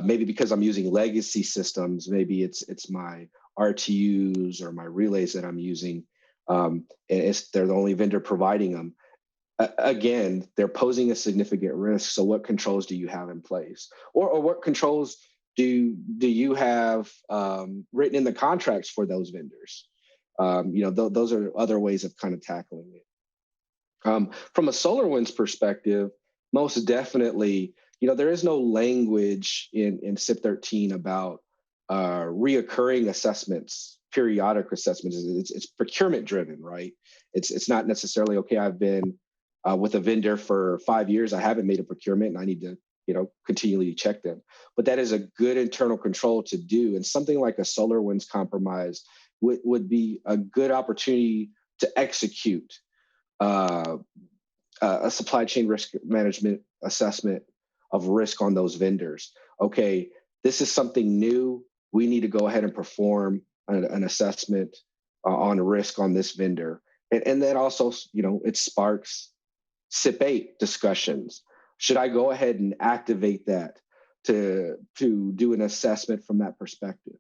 maybe because I'm using legacy systems, maybe it's my RTUs or my relays that I'm using, and they're the only vendor providing them. Again, they're posing a significant risk. So what controls do you have in place? Or what controls do you have written in the contracts for those vendors? Those are other ways of kind of tackling it. From a SolarWinds perspective, most definitely, there is no language in CIP 13 about reoccurring assessments, periodic assessments. It's procurement driven, right? It's not necessarily, okay, I've been with a vendor for 5 years, I haven't made a procurement and I need to, continually check them. But that is a good internal control to do. And something like a SolarWinds compromise would be a good opportunity to execute a supply chain risk management assessment of risk on those vendors. Okay, this is something new. We need to go ahead and perform an assessment on risk on this vendor. And that also, it sparks CIP 8 discussions. Should I go ahead and activate that to do an assessment from that perspective?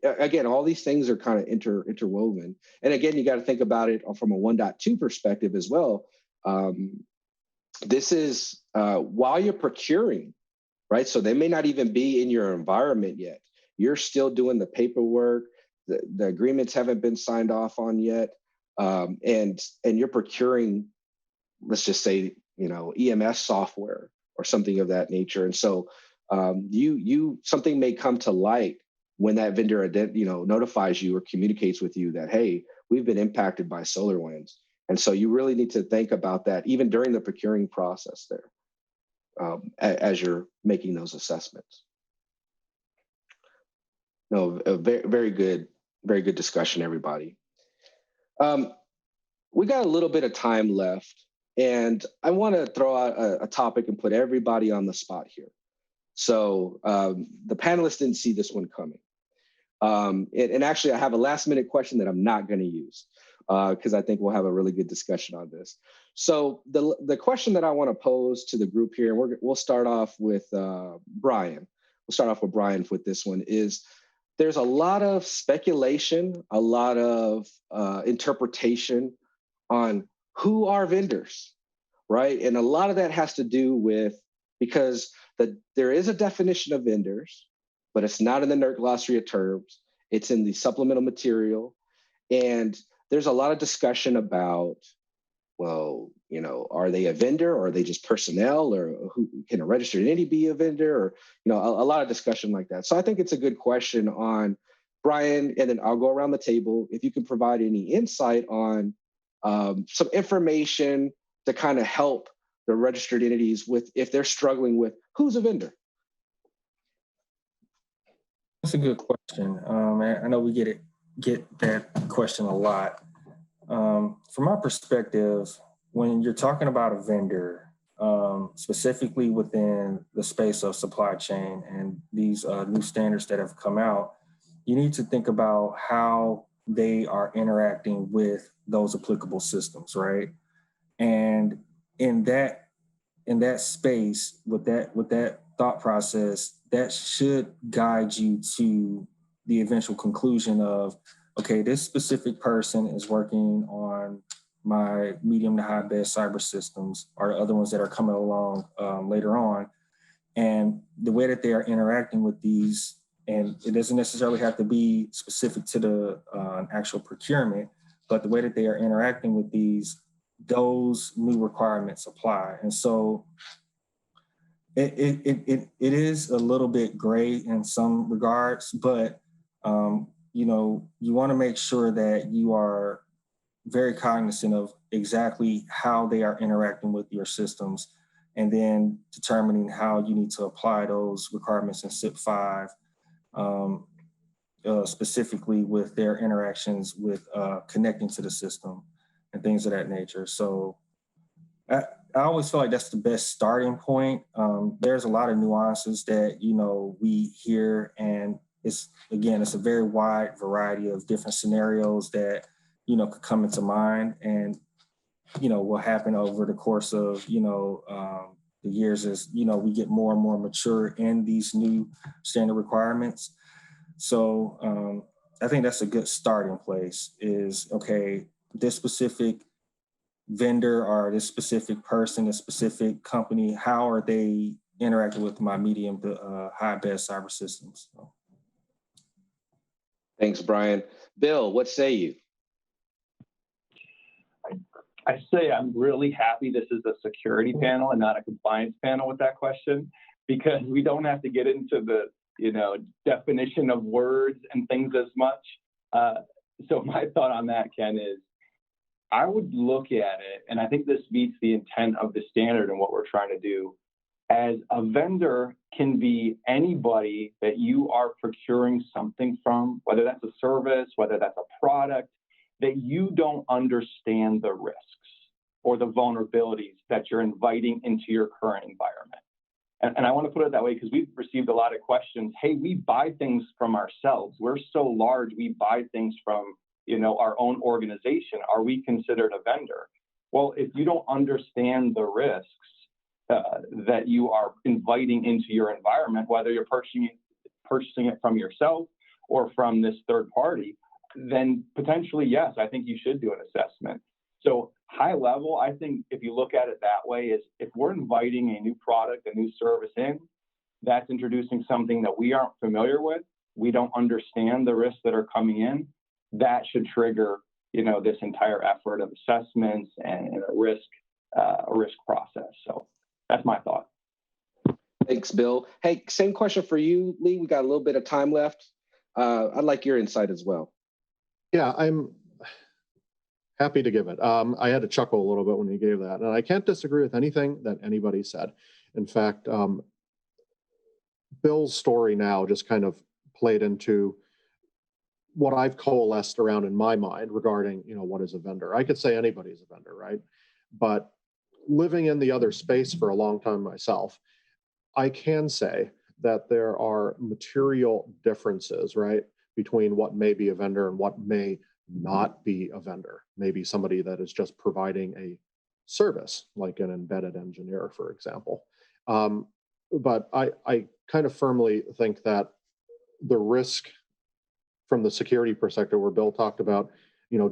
Again, all these things are kind of interwoven. And again, you got to think about it from a 1.2 perspective as well. This is while you're procuring, right? So they may not even be in your environment yet. You're still doing the paperwork. The agreements haven't been signed off on yet. And you're procuring, let's just say, EMS software or something of that nature. And so something may come to light when that vendor notifies you or communicates with you that, hey, we've been impacted by SolarWinds. And so you really need to think about that even during the procuring process there as you're making those assessments. No, a very good discussion, everybody. We got a little bit of time left, and I want to throw out a topic and put everybody on the spot here. So the panelists didn't see this one coming. And actually, I have a last minute question that I'm not going to use because I think we'll have a really good discussion on this. So the question that I want to pose to the group here, and we'll start off with Brian. We'll start off with Brian with this one is, there's a lot of speculation, a lot of interpretation on who are vendors, right? And a lot of that has to do with, because there is a definition of vendors, but it's not in the NERC glossary of terms. It's in the supplemental material. And there's a lot of discussion about, well, are they a vendor, or are they just personnel, or who can a registered entity be a vendor, or, a lot of discussion like that. So I think it's a good question on Brian, and then I'll go around the table. If you can provide any insight on some information to kind of help the registered entities with, if they're struggling with who's a vendor. That's a good question. I know we get that question a lot. From my perspective, when you're talking about a vendor, specifically within the space of supply chain and these new standards that have come out, you need to think about how they are interacting with those applicable systems, right? And in that space, with that thought process, that should guide you to the eventual conclusion of, okay, this specific person is working on my medium to high bed cyber systems, or the other ones that are coming along later on. And the way that they are interacting with these, and it doesn't necessarily have to be specific to the actual procurement, but the way that they are interacting with these, those new requirements apply. And so it is a little bit gray in some regards, but you want to make sure that you are very cognizant of exactly how they are interacting with your systems, and then determining how you need to apply those requirements in CIP 5, specifically with their interactions with connecting to the system and things of that nature. So I always feel like that's the best starting point. There's a lot of nuances that, we hear, and it's a very wide variety of different scenarios that, could come into mind, and, what happened over the course of, the years is, we get more and more mature in these new standard requirements. So I think that's a good starting place is, okay, this specific vendor or this specific person, this specific company, how are they interacting with my medium to high bed cyber systems? So. Thanks, Brian. Bill, what say you? I say I'm really happy this is a security panel and not a compliance panel with that question, because we don't have to get into the definition of words and things as much. So my thought on that, Ken, is I would look at it, and I think this meets the intent of the standard and what we're trying to do, as a vendor can be anybody that you are procuring something from, whether that's a service, whether that's a product, that you don't understand the risks or the vulnerabilities that you're inviting into your current environment. And I want to put it that way because we've received a lot of questions. Hey, we buy things from ourselves. We're so large, we buy things from our own organization. Are we considered a vendor? Well, if you don't understand the risks that you are inviting into your environment, whether you're purchasing it from yourself or from this third party, then potentially, yes, I think you should do an assessment. So high level, I think if you look at it that way, is if we're inviting a new product, a new service in, that's introducing something that we aren't familiar with, we don't understand the risks that are coming in, that should trigger, this entire effort of assessments and a risk process. So that's my thought. Thanks, Bill. Hey, same question for you, Lee. We got a little bit of time left. I'd like your insight as well. Yeah, I'm happy to give it. I had to chuckle a little bit when you gave that, and I can't disagree with anything that anybody said. In fact, Bill's story now just kind of played into what I've coalesced around in my mind regarding, what is a vendor. I could say anybody's a vendor, right? But living in the other space for a long time myself, I can say that there are material differences, right, between what may be a vendor and what may not be a vendor. Maybe somebody that is just providing a service, like an embedded engineer, for example. But I kind of firmly think that the risk from the security perspective, where Bill talked about,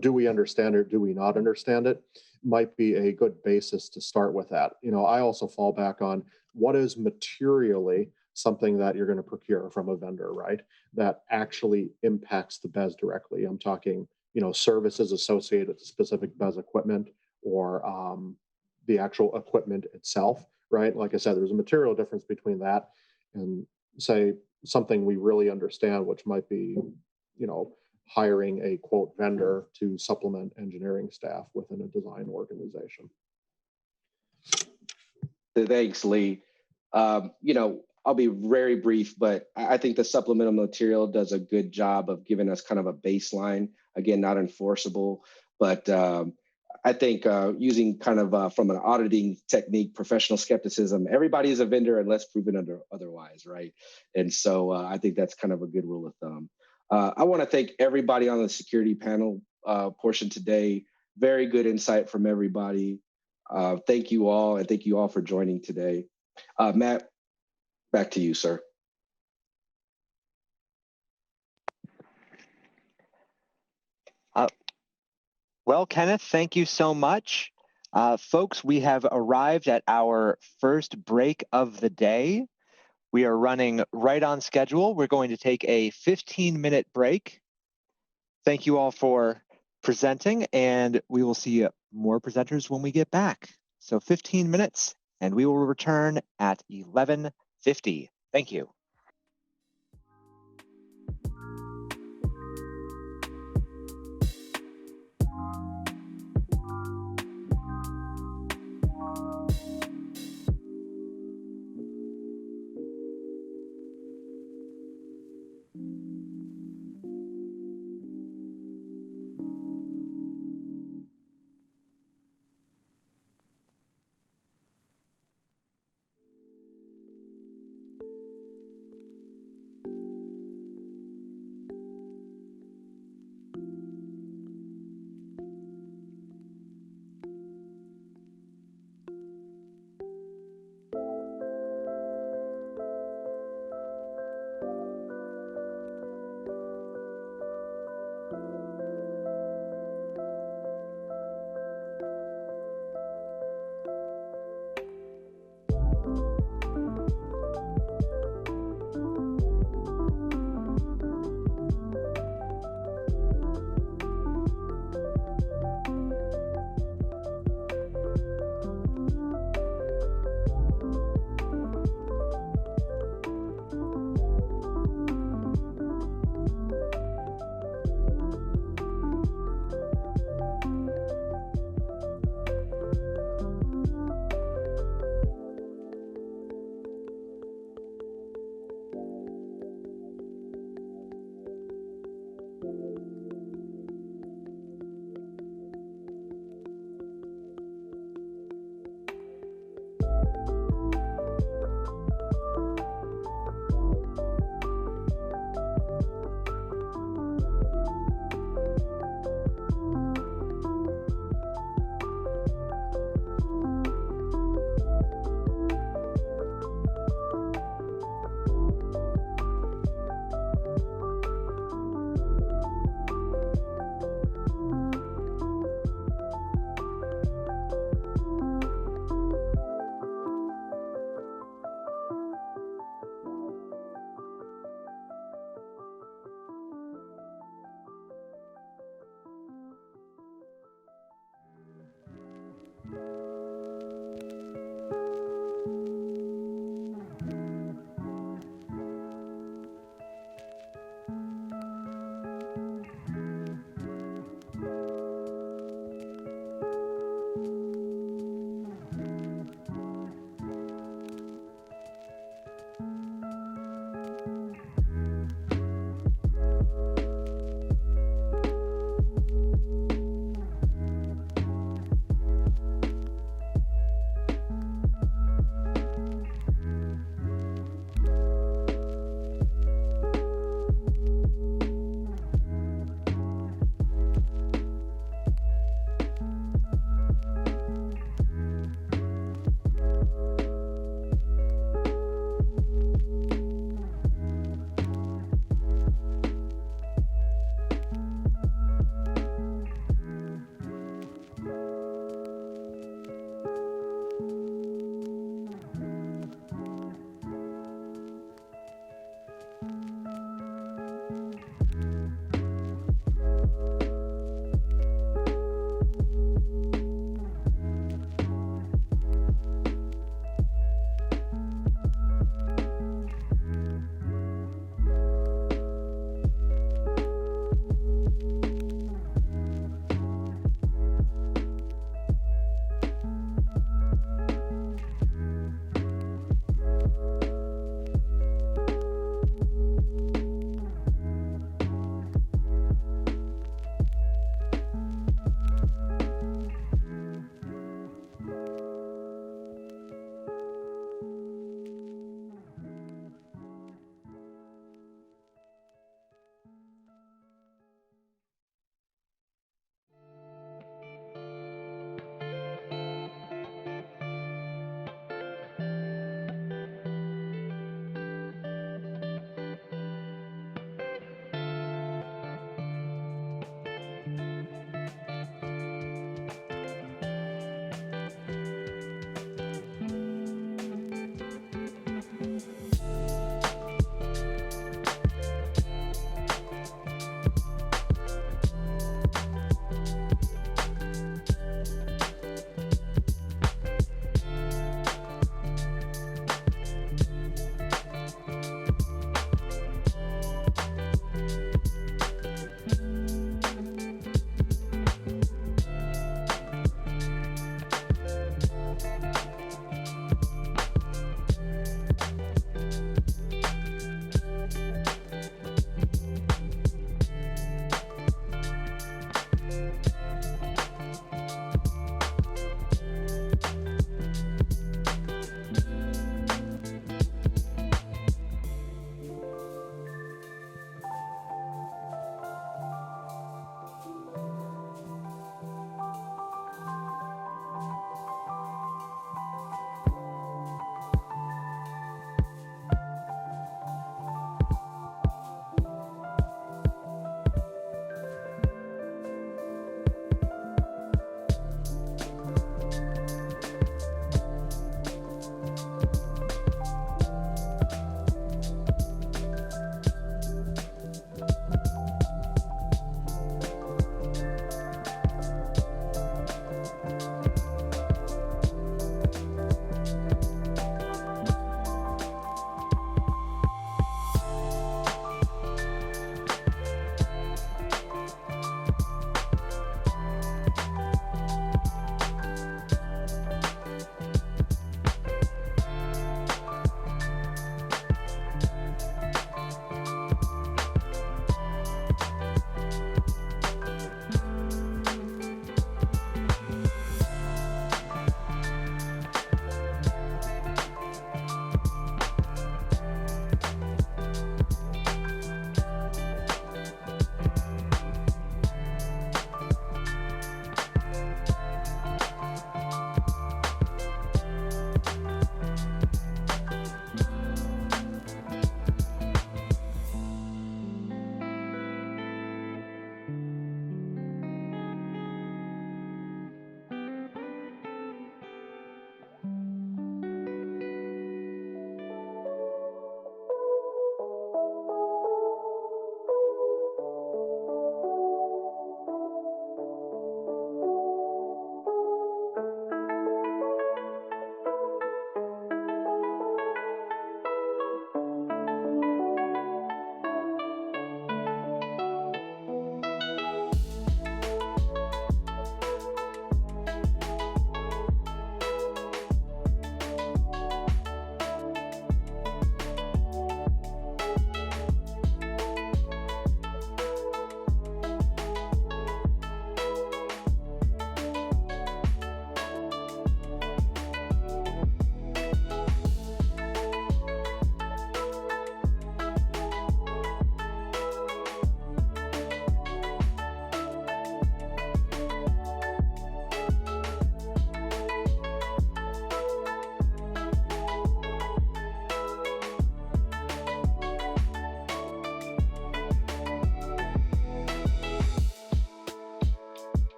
do we understand it, do we not understand it, might be a good basis to start with that. I also fall back on what is materially something that you're going to procure from a vendor, right, that actually impacts the BES directly. I'm talking, services associated to specific BES equipment or the actual equipment itself, right? Like I said, there's a material difference between that and, say, something we really understand, which might be, hiring a quote vendor to supplement engineering staff within a design organization. Thanks, Lee. I'll be very brief, but I think the supplemental material does a good job of giving us kind of a baseline. Again, not enforceable, but I think using kind of from an auditing technique, professional skepticism, everybody is a vendor unless proven otherwise, right? And so I think that's kind of a good rule of thumb. I want to thank everybody on the security panel portion today. Very good insight from everybody. Thank you all, and thank you all for joining today. Matt, back to you, sir. Well, Kenneth, thank you so much. Folks, we have arrived at our first break of the day. We are running right on schedule. We're going to take a 15-minute break. Thank you all for presenting, and we will see more presenters when we get back. So 15 minutes, and we will return at 11:50. Thank you.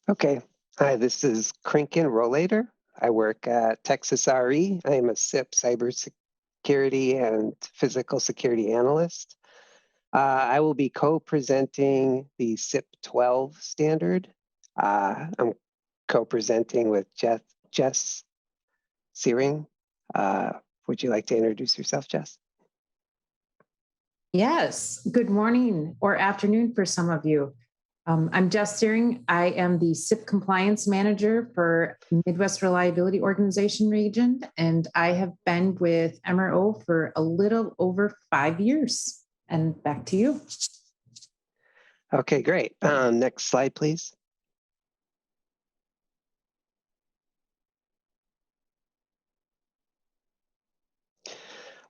Okay. Hi, this is Krinken Rollator. I work at Texas RE. I am a CIP cybersecurity and physical security analyst. I will be co-presenting the CIP 12 standard. I'm co-presenting with Jess Searing. Would you like to introduce yourself, Jess? Yes, good morning or afternoon for some of you. I'm Jess Searing. I am the CIP Compliance Manager for Midwest Reliability Organization region, and I have been with MRO for a little over 5 years. And back to you. Okay, great. Next slide, please.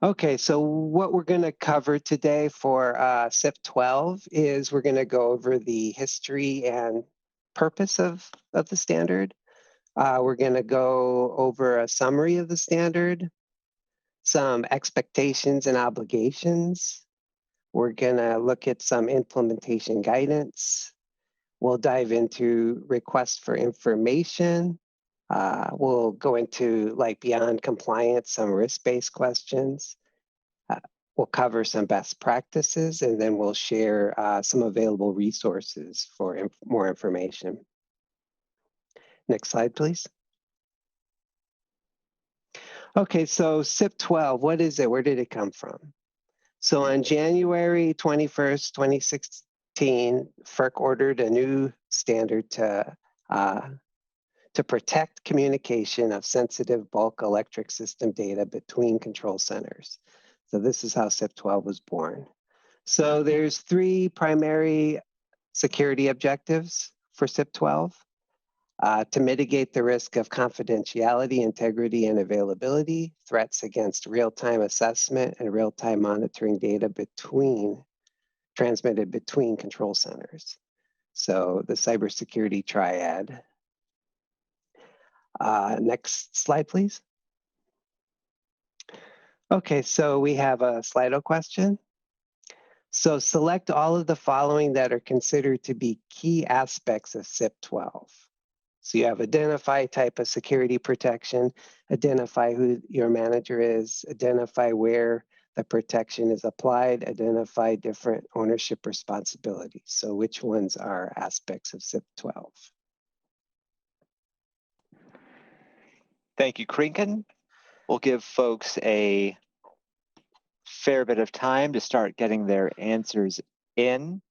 Okay, so what we're going to cover today for CIP 12 is we're going to go over the history and purpose of the standard. We're going to go over a summary of the standard, some expectations and obligations. We're going to look at some implementation guidance. We'll dive into requests for information. We'll go into like beyond compliance, some risk-based questions. We'll cover some best practices, and then we'll share some available resources for more information. Next slide, please. Okay, so CIP 12, what is it? Where did it come from? So on January 21st, 2016, FERC ordered a new standard to protect communication of sensitive bulk electric system data between control centers. So this is how CIP 12 was born. So there's 3 primary security objectives for CIP 12. To mitigate the risk of confidentiality, integrity, and availability, threats against real-time assessment and real-time monitoring data transmitted between control centers. So the cybersecurity triad. Next slide, please. Okay, so we have a Slido question. So select all of the following that are considered to be key aspects of CIP 12. So you have identify type of security protection, identify who your manager is, identify where the protection is applied, identify different ownership responsibilities. So which ones are aspects of CIP 12? Thank you, Krinken. We'll give folks a fair bit of time to start getting their answers in.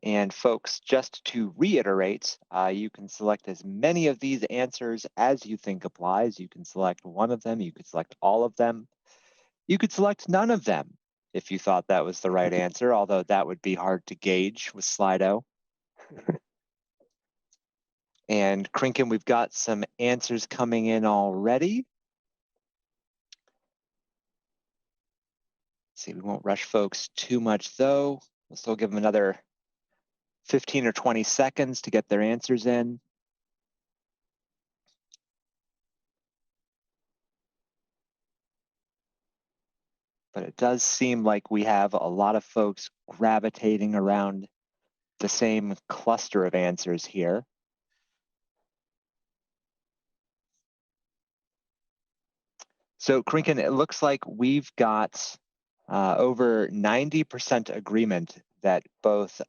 And folks, just to reiterate, you can select as many of these answers as you think applies. You can select one of them, you could select all of them. You could select none of them if you thought that was the right answer, although that would be hard to gauge with Slido. And Krinken, we've got some answers coming in already. Let's see, we won't rush folks too much though. We'll still give them another 15 or 20 seconds to get their answers in. But it does seem like we have a lot of folks gravitating around the same cluster of answers here. So Krinken, it looks like we've got over 90% agreement that both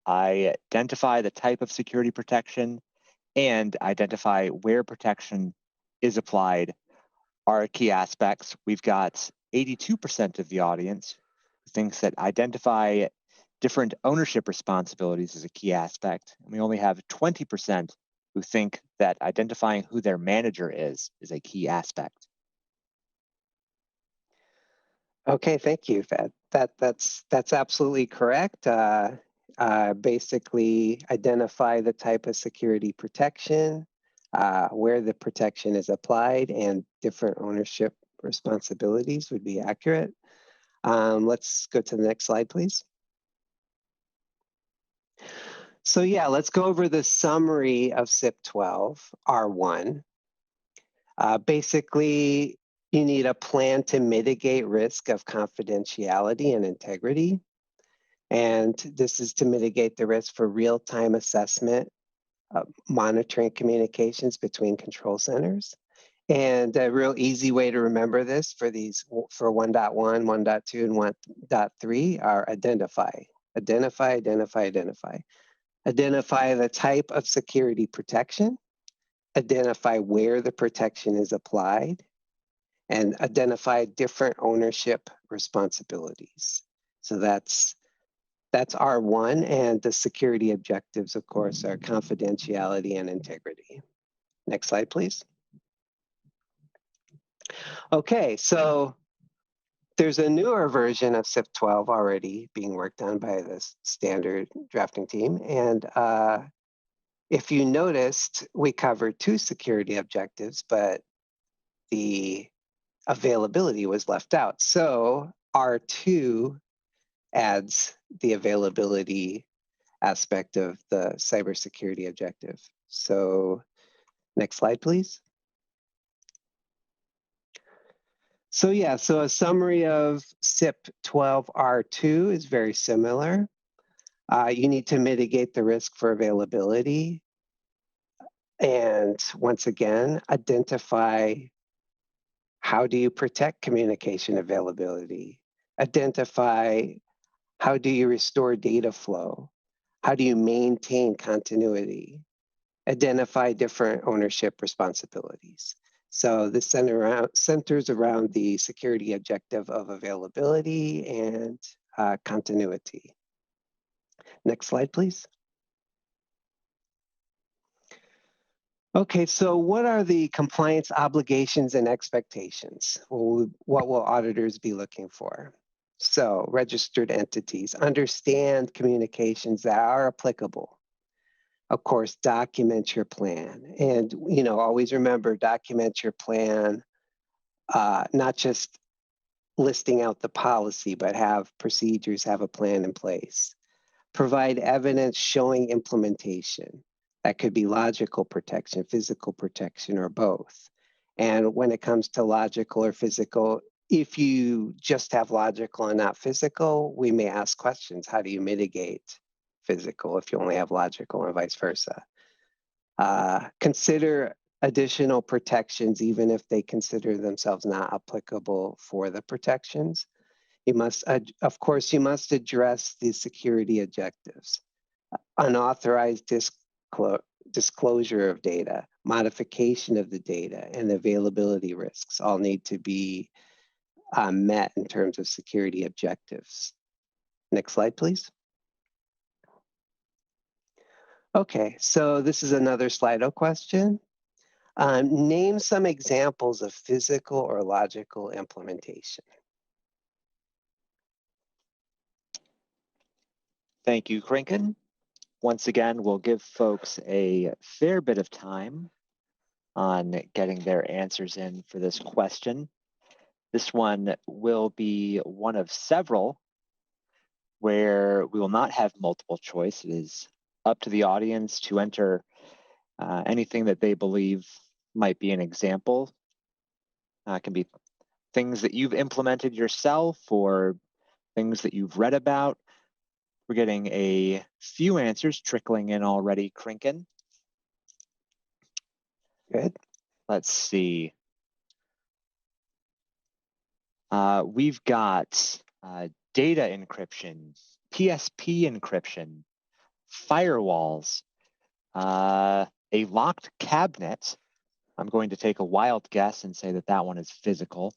identify the type of security protection and identify where protection is applied are key aspects. We've got 82% of the audience who thinks that identify different ownership responsibilities is a key aspect. And we only have 20% who think that identifying who their manager is a key aspect. Okay, thank you. That's absolutely correct. Basically, identify the type of security protection, where the protection is applied, and different ownership responsibilities would be accurate. Let's go to the next slide, please. So yeah, let's go over the summary of CIP 12, R1. Basically, you need a plan to mitigate risk of confidentiality and integrity. And this is to mitigate the risk for real-time assessment monitoring communications between control centers. And a real easy way to remember this for 1.1, 1.2, and 1.3 are identify. Identify, identify, identify. Identify the type of security protection, identify where the protection is applied, and identify different ownership responsibilities. So that's R1, and the security objectives, of course, are confidentiality and integrity. Next slide, please. Okay, so there's a newer version of CIP 12 already being worked on by the standard drafting team. And if you noticed, we covered 2 security objectives, but the availability was left out. So R2 adds the availability aspect of the cybersecurity objective. So next slide, please. So yeah, so a summary of CIP 12R2 is very similar. You need to mitigate the risk for availability. And once again, identify how do you protect communication availability. Identify how do you restore data flow. How do you maintain continuity. Identify different ownership responsibilities. So this centers around the security objective of availability and continuity. Next slide, please. Okay, so what are the compliance obligations and expectations? What will auditors be looking for? So registered entities, understand communications that are applicable. Of course, document your plan. And always remember, document your plan, not just listing out the policy, but have procedures, have a plan in place. Provide evidence showing implementation. That could be logical protection, physical protection, or both. And when it comes to logical or physical, if you just have logical and not physical, we may ask questions. How do you mitigate physical if you only have logical, and vice versa? Consider additional protections, even if they consider themselves not applicable for the protections. You must, of course, you must address the security objectives. Unauthorized disclosure of data, modification of the data, and availability risks all need to be met in terms of security objectives. Next slide, please. Okay, so this is another Slido question. Name some examples of physical or logical implementation. Thank you, Krinken. Once again, we'll give folks a fair bit of time on getting their answers in for this question. This one will be one of several where we will not have multiple choice. It is up to the audience to enter anything that they believe might be an example. It can be things that you've implemented yourself or things that you've read about. We're getting a few answers trickling in already, Krinken. Good. Let's see. We've got data encryption, PSP encryption, firewalls, a locked cabinet. I'm going to take a wild guess and say that that one is physical.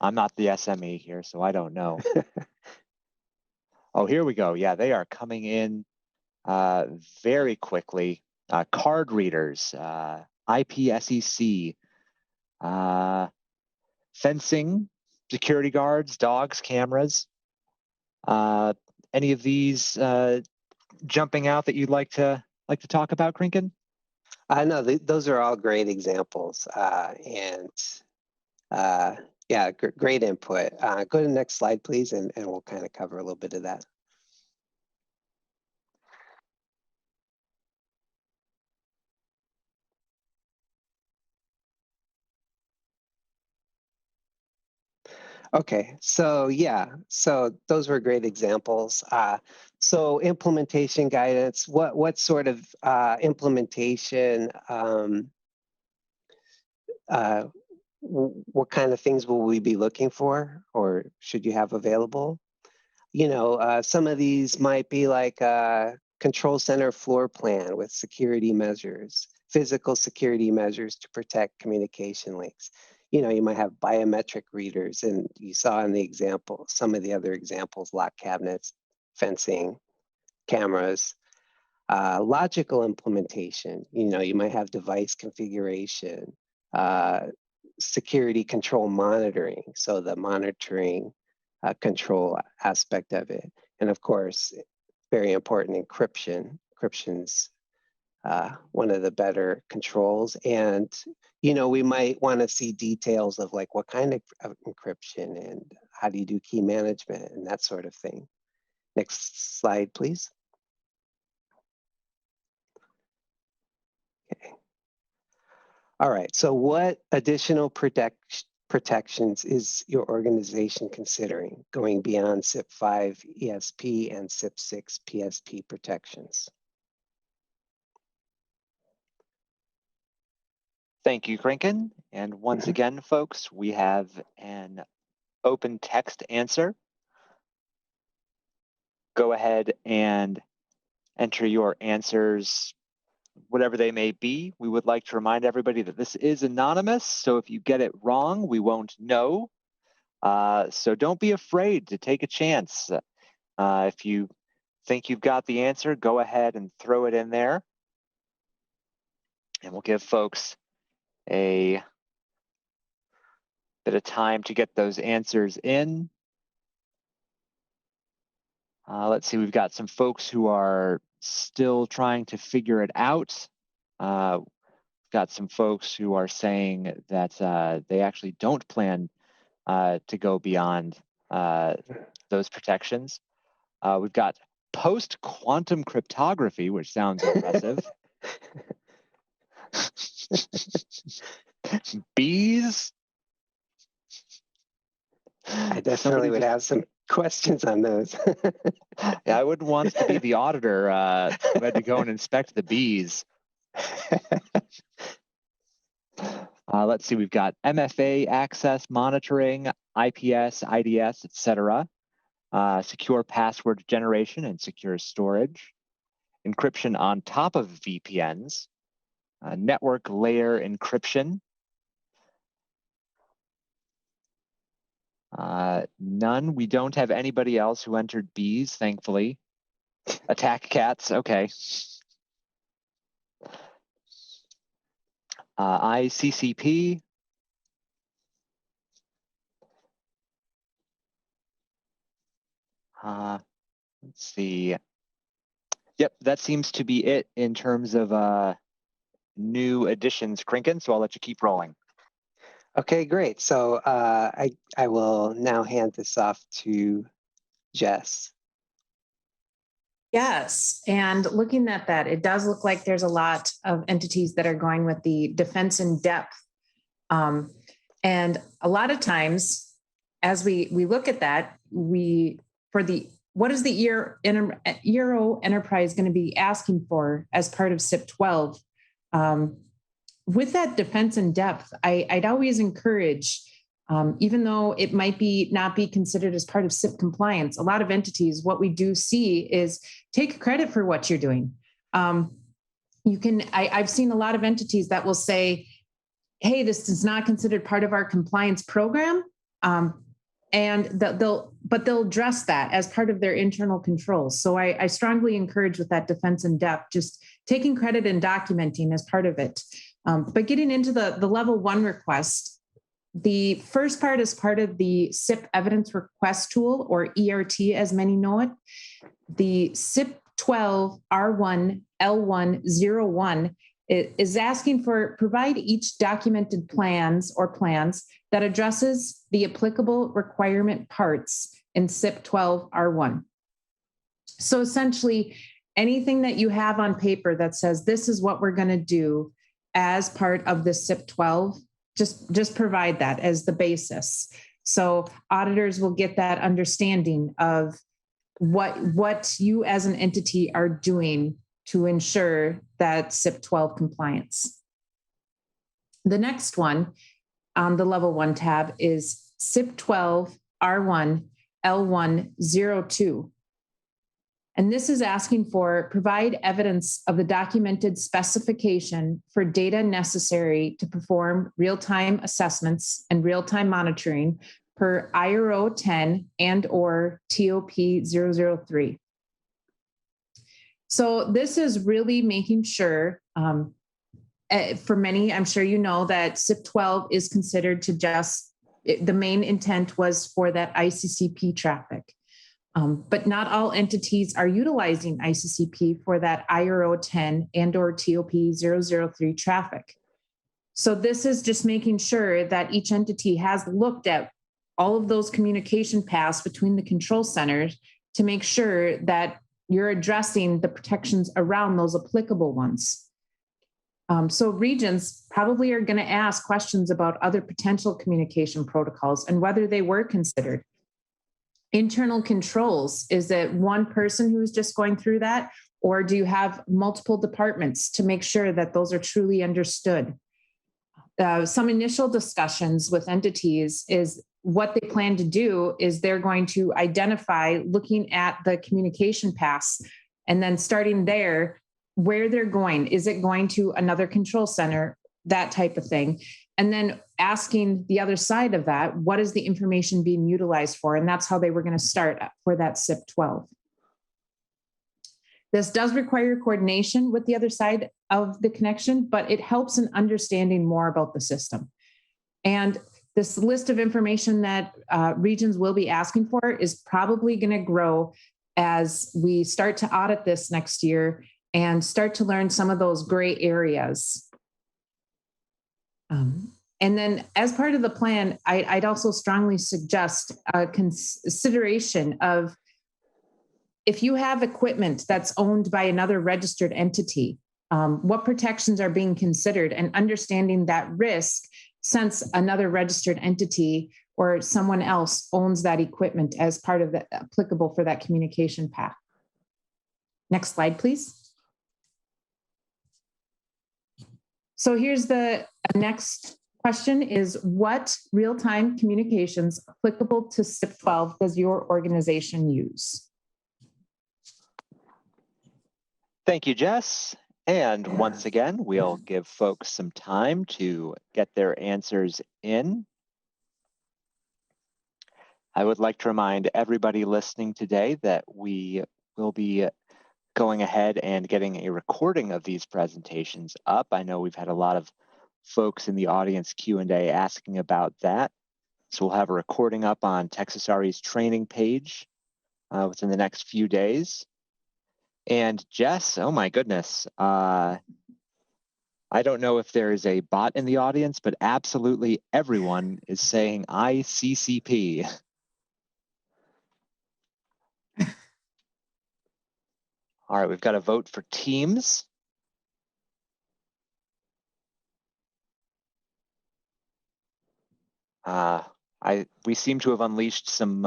I'm not the SME here, so I don't know. Oh, here we go. Yeah, they are coming in very quickly. Card readers, IPSEC, fencing, security guards, dogs, cameras. Any of these jumping out that you'd like to talk about, Krinken? No, those are all great examples, yeah, great input. Go to the next slide, please, and we'll kind of cover a little bit of that. Okay, so yeah, so those were great examples. So implementation guidance, what sort of implementation, what kind of things will we be looking for, or should you have available? You know, some of these might be like a control center floor plan with security measures, physical security measures to protect communication links. You know, you might have biometric readers, and you saw in the example, some of the other examples, lock cabinets, fencing, cameras. Logical implementation, you know, you might have device configuration, security control monitoring, so the monitoring control aspect of it. And of course, very important, encryption. Encryption's one of the better controls. And, you know, we might want to see details of like what kind of encryption and how do you do key management and that sort of thing. Next slide, please. Okay. All right, so what additional protections is your organization considering going beyond CIP 5 ESP and CIP 6 PSP protections? Thank you, Krinken. And once again, folks, we have an open text answer. Go ahead and enter your answers, whatever they may be. We would like to remind everybody that this is anonymous, so if you get it wrong, we won't know. So don't be afraid to take a chance. If you think you've got the answer, go ahead and throw it in there. And we'll give folks a bit of time to get those answers in. Let's see, we've got some folks who are still trying to figure it out. We've got some folks who are saying that they actually don't plan to go beyond those protections. We've got post-quantum cryptography, which sounds impressive. Bees? I definitely would have some questions on those. Yeah, I wouldn't want to be the auditor who had to go and inspect the bees. Let's see, we've got MFA access monitoring, IPS, IDS, etc. Secure password generation and secure storage. Encryption on top of VPNs. Network layer encryption. None. We don't have anybody else who entered bees, thankfully. Attack cats, okay. ICCP. Let's see. Yep, that seems to be it in terms of new additions, Krinken, so I'll let you keep rolling. Okay, great. So I will now hand this off to Jess. Yes, and looking at that, it does look like there's a lot of entities that are going with the defense in depth. And a lot of times, as we look at that, what is the Euro enterprise going to be asking for as part of CIP 12? With that defense in depth, I'd always encourage, even though it might not be considered as part of CIP compliance, a lot of entities, what we do see is take credit for what you're doing. I've seen a lot of entities that will say, hey, this is not considered part of our compliance program. And they'll address that as part of their internal controls. So I strongly encourage with that defense in depth, just taking credit and documenting as part of it. But getting into the level 1 request, the first part is part of the CIP evidence request tool, or ERT as many know it. The CIP 12 R1 L101 is asking for provide each documented plans that addresses the applicable requirement parts in CIP 12 R1. So essentially, anything that you have on paper that says this is what we're going to do as part of the CIP 12, just provide that as the basis. So auditors will get that understanding of what you as an entity are doing to ensure that CIP 12 compliance. The next one on the level 1 tab is CIP 12 R1 L102. And this is asking for provide evidence of the documented specification for data necessary to perform real-time assessments and real-time monitoring per IRO 10 and or TOP 003. So this is really making sure, for many, I'm sure you know that CIP 12 is considered to just, the main intent was for that ICCP traffic. But not all entities are utilizing ICCP for that IRO 10 and or TOP 003 traffic. So this is just making sure that each entity has looked at all of those communication paths between the control centers to make sure that you're addressing the protections around those applicable ones. So regions probably are going to ask questions about other potential communication protocols and whether they were considered. Internal controls, is it one person who's just going through that, or do you have multiple departments to make sure that those are truly understood? Some initial discussions with entities is what they plan to do is they're going to identify looking at the communication paths and then starting there where they're going. Is it going to another control center, that type of thing? And then asking the other side of that, what is the information being utilized for? And that's how they were going to start for that CIP 12. This does require coordination with the other side of the connection, but it helps in understanding more about the system. And this list of information that regions will be asking for is probably going to grow as we start to audit this next year and start to learn some of those gray areas. And then as part of the plan, I'd also strongly suggest a consideration of if you have equipment that's owned by another registered entity, what protections are being considered and understanding that risk since another registered entity or someone else owns that equipment as part of the applicable for that communication path. Next slide, please. So here's the next question is what real-time communications applicable to CIP 12 does your organization use? Thank you, Jess. And once again, we'll give folks some time to get their answers in. I would like to remind everybody listening today that we will be going ahead and getting a recording of these presentations up. I know we've had a lot of folks in the audience Q&A asking about that. So we'll have a recording up on Texas RE's training page within the next few days. And Jess, oh my goodness. I don't know if there is a bot in the audience, but absolutely everyone is saying ICCP. All right, we've got a vote for Teams. We seem to have unleashed some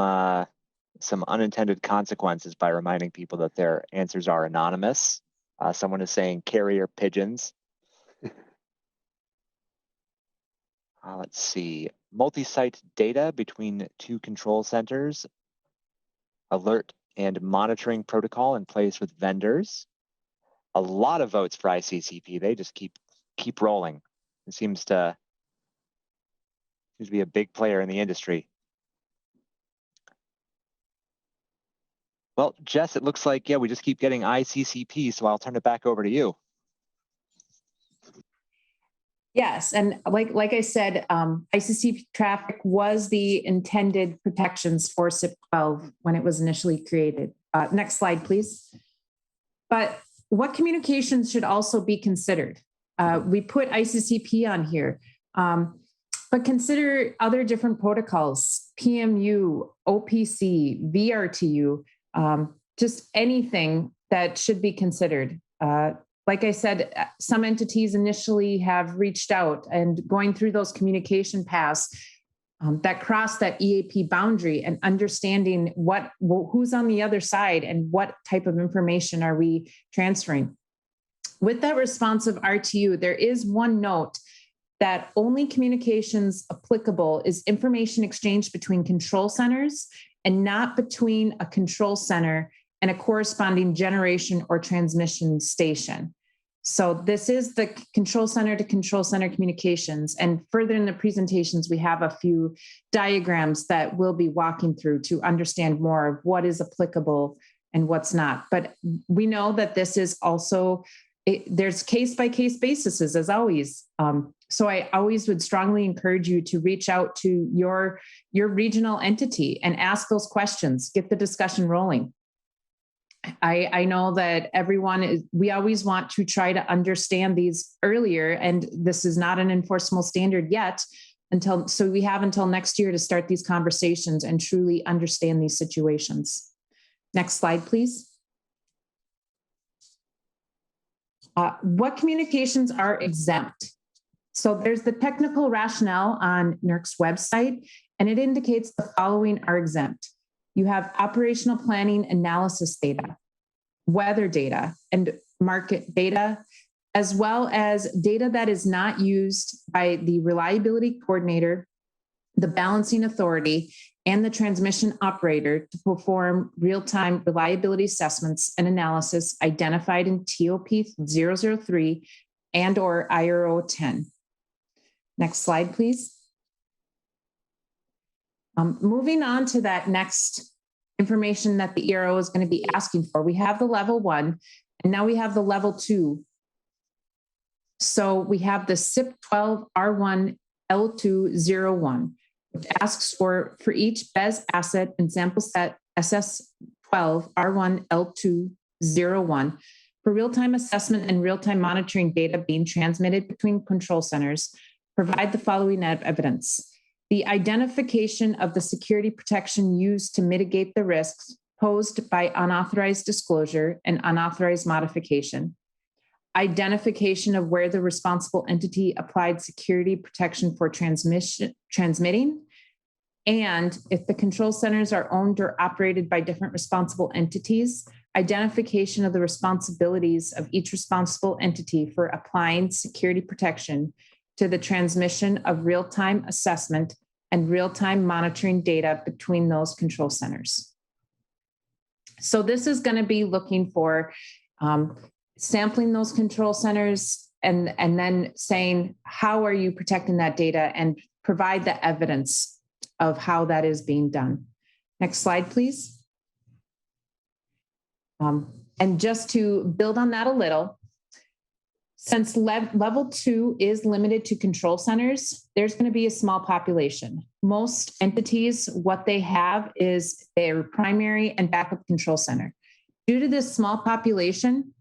unintended consequences by reminding people that their answers are anonymous. Someone is saying carrier pigeons. Let's see, multi-site data between two control centers, alert and monitoring protocol in place with vendors. A lot of votes for ICCP. They just keep rolling. It seems to be a big player in the industry. Well, Jess, it looks like, yeah, we just keep getting ICCP, so I'll turn it back over to you. Yes, and like I said, ICCP traffic was the intended protections for CIP 12 when it was initially created. Next slide, please. But what communications should also be considered? We put ICCP on here, but consider other different protocols, PMU, OPC, VRTU, just anything that should be considered. Like I said, some entities initially have reached out and going through those communication paths. that cross that EAP boundary and understanding who's on the other side and what type of information are we transferring. With that responsive RTU, there is one note that only communications applicable is information exchanged between control centers and not between a control center and a corresponding generation or transmission station. So this is the control center to control center communications. And further in the presentations, we have a few diagrams that we'll be walking through to understand more of what is applicable and what's not. But we know that this is also, there's case-by-case basis as always. So I always would strongly encourage you to reach out to your regional entity and ask those questions, get the discussion rolling. I know that we always want to try to understand these earlier, and this is not an enforceable standard yet so we have until next year to start these conversations and truly understand these situations. Next slide, please. What communications are exempt? So there's the technical rationale on NERC's website, and it indicates the following are exempt. You have operational planning analysis data, weather data, and market data, as well as data that is not used by the reliability coordinator, the balancing authority, and the transmission operator to perform real-time reliability assessments and analysis identified in TOP 003 and or IRO 10. Next slide, please. Moving on to that next information that the ERO is going to be asking for. We have the level 1, and now we have the level 2. So we have the CIP 12 R1 L201, which asks for each BES asset and sample set SS 12 R1 L201 for real-time assessment and real-time monitoring data being transmitted between control centers, provide the following evidence. The identification of the security protection used to mitigate the risks posed by unauthorized disclosure and unauthorized modification. Identification of where the responsible entity applied security protection for transmitting. And if the control centers are owned or operated by different responsible entities, identification of the responsibilities of each responsible entity for applying security protection to the transmission of real-time assessment and real-time monitoring data between those control centers. So this is going to be looking for sampling those control centers and then saying, how are you protecting that data, and provide the evidence of how that is being done. Next slide, please. And just to build on that a little, since level 2 is limited to control centers, there's going to be a small population. Most entities, what they have is their primary and backup control center. Due to this small population,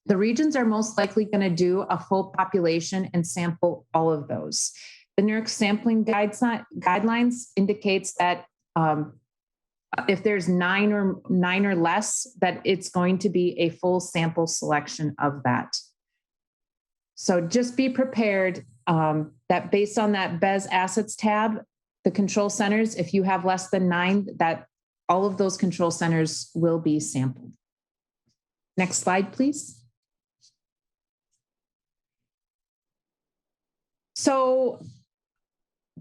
the regions are most likely going to do a full population and sample all of those. The NERC sampling guidelines indicates that if there's 9 or less, that it's going to be a full sample selection of that. So just be prepared that based on that BES assets tab, the control centers, if you have less than 9, that all of those control centers will be sampled. Next slide, please. So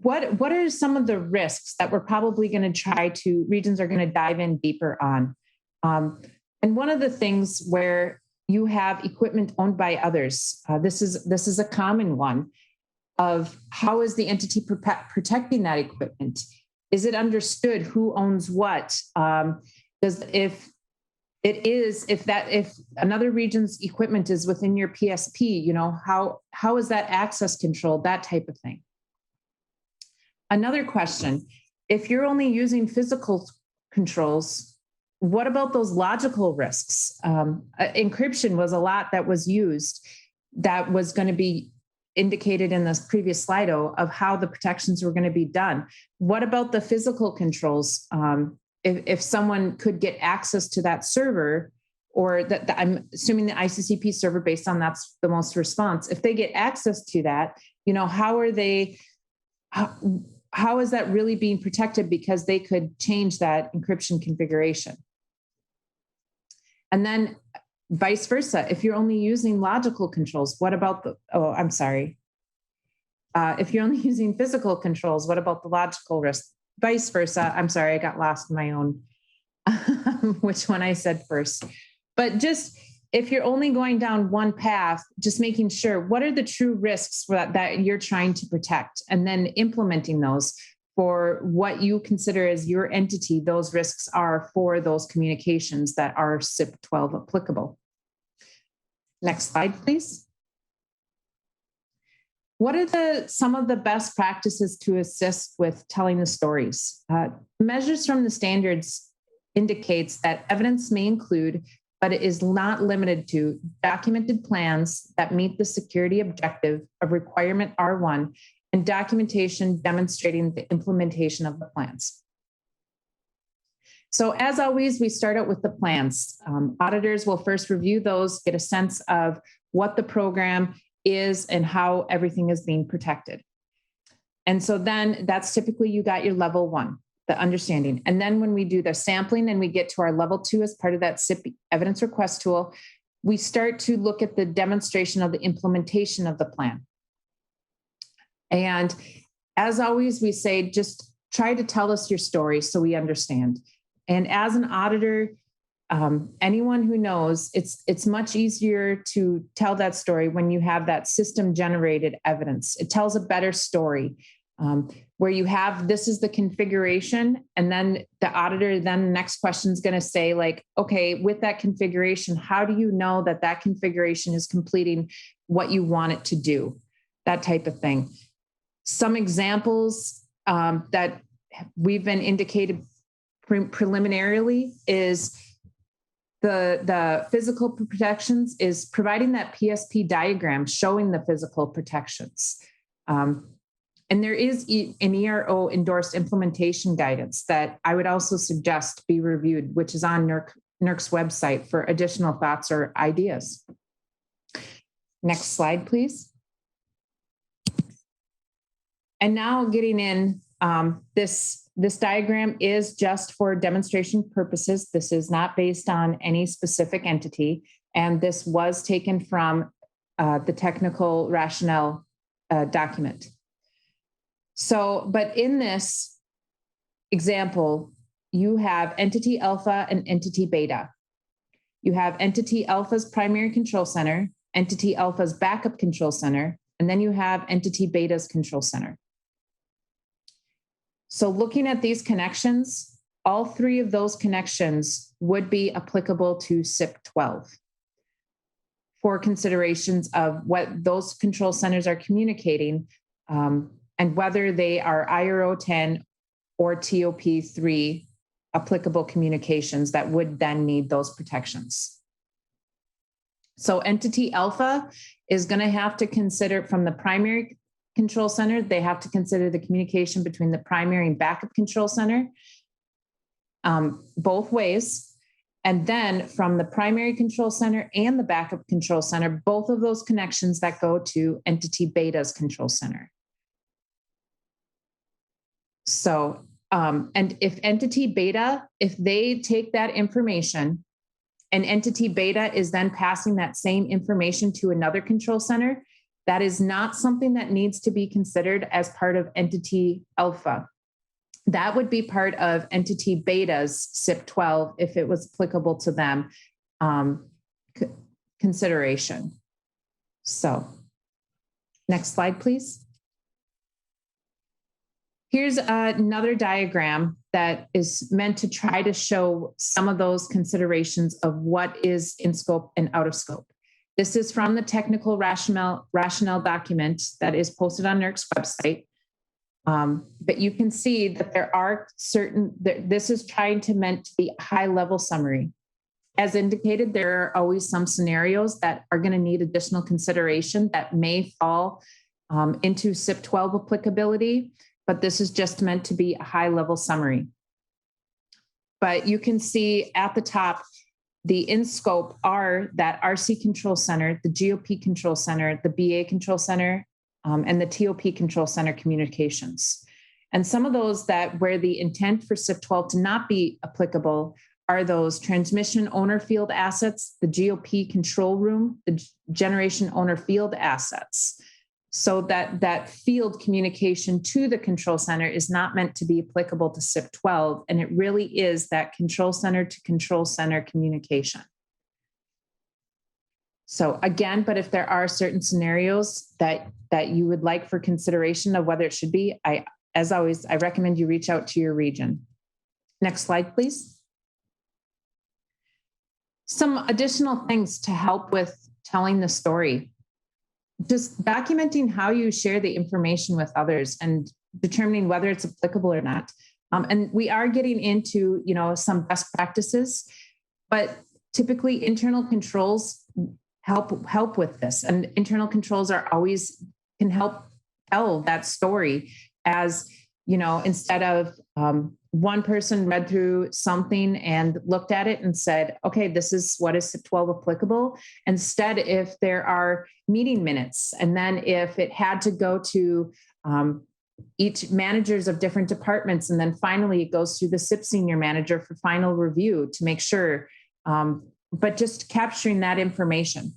what are some of the risks that we're probably going to regions are going to dive in deeper on? And one of the things where you have equipment owned by others, this is a common one of how is the entity protecting that equipment? Is it understood who owns what? If another region's equipment is within your PSP, how is that access controlled? That type of thing. Another question, if you're only using physical controls, what about those logical risks? Encryption was a lot that was used that was going to be indicated in this previous Slido of how the protections were going to be done. What about the physical controls? If someone could get access to that server, or that I'm assuming the ICCP server based on that's the most response, if they get access to that, how how is that really being protected? Because they could change that encryption configuration. And then vice versa, if you're only using logical controls, what about the, oh, I'm sorry. If you're only using physical controls, what about the logical risk? Vice versa, I'm sorry, I got lost in my own, which one I said first. But just, if you're only going down one path, just making sure, what are the true risks that you're trying to protect? And then implementing those for what you consider as your entity, those risks are for those communications that are CIP 12 applicable. Next slide, please. What are some of the best practices to assist with telling the stories? Measures from the standards indicates that evidence may include, but it is not limited to, documented plans that meet the security objective of requirement R1 and documentation demonstrating the implementation of the plans. So as always, we start out with the plans. Auditors will first review those, get a sense of what the program is and how everything is being protected. And so then that's typically you got your level 1, the understanding. And then when we do the sampling and we get to our level 2 as part of that CIP evidence request tool, we start to look at the demonstration of the implementation of the plan. And as always, we say, just try to tell us your story so we understand. And as an auditor, anyone who knows, it's much easier to tell that story when you have that system generated evidence. It tells a better story where you have, this is the configuration, and then the auditor, then the next question is going to say like, okay, with that configuration, how do you know that that configuration is completing what you want it to do? That type of thing. Some examples that we've been indicated preliminarily is the physical protections is providing that PSP diagram showing the physical protections. And there is an ERO endorsed implementation guidance that I would also suggest be reviewed, which is on NERC's website for additional thoughts or ideas. Next slide, please. And now getting in, this diagram is just for demonstration purposes. This is not based on any specific entity. And this was taken from the technical rationale document. So, but in this example, you have entity alpha and entity beta. You have entity alpha's primary control center, entity alpha's backup control center, and then you have entity beta's control center. So looking at these connections, all 3 of those connections would be applicable to CIP 12 for considerations of what those control centers are communicating and whether they are IRO 10 or TOP 3 applicable communications that would then need those protections. So entity alpha is going to have to consider from the primary control center, they have to consider the communication between the primary and backup control center, both ways. And then from the primary control center and the backup control center, both of those connections that go to entity beta's control center. So, and if entity beta, if they take that information and entity beta is then passing that same information to another control center, that is not something that needs to be considered as part of entity alpha. That would be part of entity beta's CIP 12 if it was applicable to them consideration. So next slide, please. Here's another diagram that is meant to try to show some of those considerations of what is in scope and out of scope. This is from the technical rationale document that is posted on NERC's website. But you can see that there are this is meant to be a high level summary. As indicated, there are always some scenarios that are going to need additional consideration that may fall into CIP 12 applicability, but this is just meant to be a high level summary. But you can see at the top, the in scope are that RC control center, the GOP control center, the BA control center, and the TOP control center communications. And some of those that where the intent for SIP 12 to not be applicable are those transmission owner field assets, the GOP control room, the generation owner field assets. So that field communication to the control center is not meant to be applicable to SIP 12, and it really is that control center to control center communication. So again, but if there are certain scenarios that you would like for consideration of whether it should be, as always, I recommend you reach out to your region. Next slide, please. Some additional things to help with telling the story. Just documenting how you share the information with others and determining whether it's applicable or not. And we are getting into, you know, some best practices, but typically internal controls help with this. And internal controls can help tell that story as, you know, instead of one person read through something and looked at it and said, okay, this is what is SIP 12 applicable. Instead, if there are meeting minutes, and then if it had to go to each managers of different departments, and then finally it goes through the SIP senior manager for final review to make sure, but just capturing that information.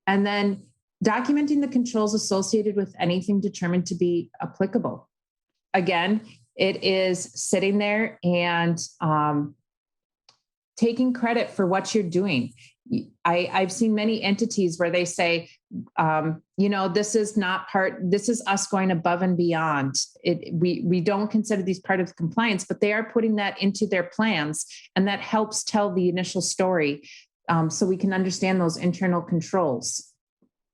And then documenting the controls associated with anything determined to be applicable. Again, it is sitting there and taking credit for what you're doing. I've seen many entities where they say, you know, this is us going above and beyond. We don't consider these part of compliance, but they are putting that into their plans, and that helps tell the initial story so we can understand those internal controls.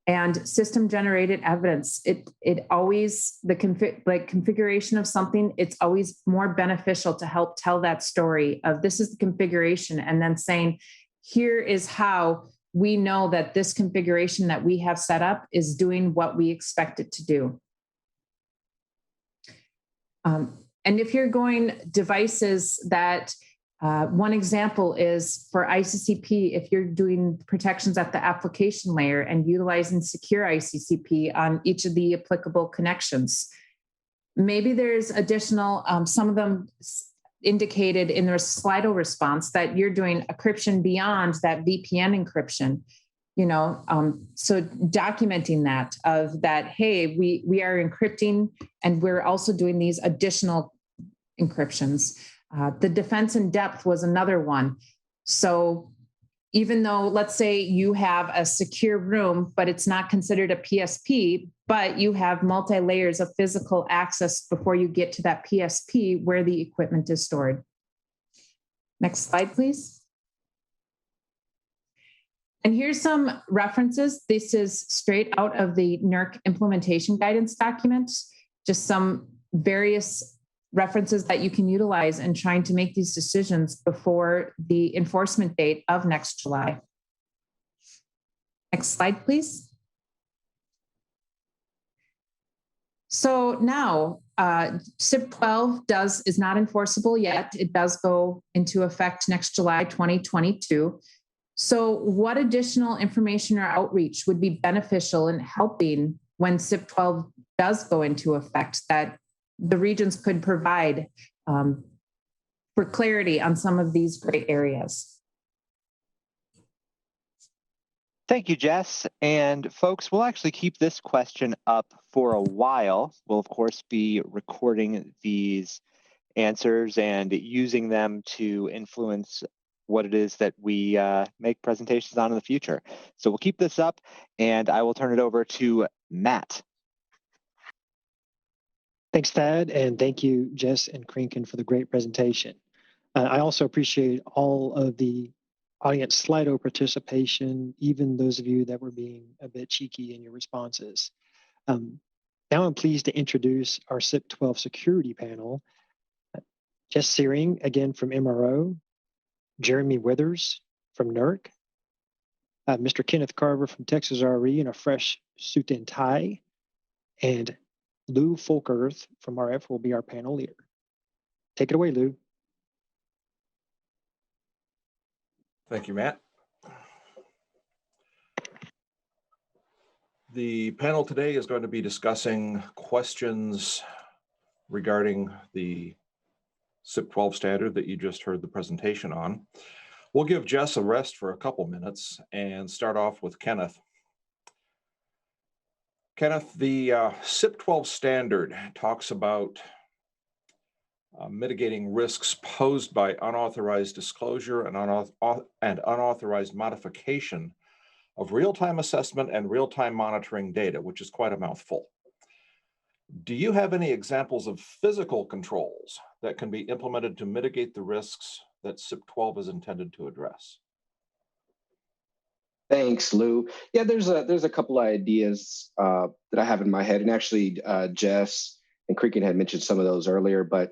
And system generated evidence, it always, configuration of something, it's always more beneficial to help tell that story of this is the configuration, and then saying, here is how we know that this configuration that we have set up is doing what we expect it to do. And if you're going devices that, one example is for ICCP, if you're doing protections at the application layer and utilizing secure ICCP on each of the applicable connections, maybe there's additional, some of them indicated in the Slido response that you're doing encryption beyond that VPN encryption, you know, so documenting that hey, we are encrypting and we're also doing these additional encryptions. The defense in depth was another one. So even though, let's say you have a secure room, but it's not considered a PSP, but you have multi-layers of physical access before you get to that PSP where the equipment is stored. Next slide, please. And here's some references. This is straight out of the NERC implementation guidance documents, just some various references that you can utilize in trying to make these decisions before the enforcement date of next July. Next slide, please. So now, SIP 12 is not enforceable yet. It does go into effect next July 2022. So what additional information or outreach would be beneficial in helping when SIP 12 does go into effect that the regions could provide for clarity on some of these gray areas? Thank you, Jess. And folks, we'll actually keep this question up for a while. We'll, of course, be recording these answers and using them to influence what it is that we make presentations on in the future. So we'll keep this up, and I will turn it over to Matt. Thanks, Thad, and thank you, Jess and Krinken, for the great presentation. I also appreciate all of the audience Slido participation, even those of you that were being a bit cheeky in your responses. Now I'm pleased to introduce our SIP 12 security panel. Jess Searing, again from MRO, Jeremy Withers from NERC, Mr. Kenneth Carver from Texas RE in a fresh suit and tie, and Lou Folkerth from RF will be our panel leader. Take it away, Lou. Thank you, Matt. The panel today is going to be discussing questions regarding the CIP 12 standard that you just heard the presentation on. We'll give Jess a rest for a couple minutes and start off with Kenneth. Kenneth, the CIP 12 standard talks about mitigating risks posed by unauthorized disclosure and unauthorized modification of real-time assessment and real-time monitoring data, which is quite a mouthful. Do you have any examples of physical controls that can be implemented to mitigate the risks that CIP 12 is intended to address? Thanks, Lou. Yeah, there's a couple of ideas that I have in my head, and actually Jess and Creakin had mentioned some of those earlier. But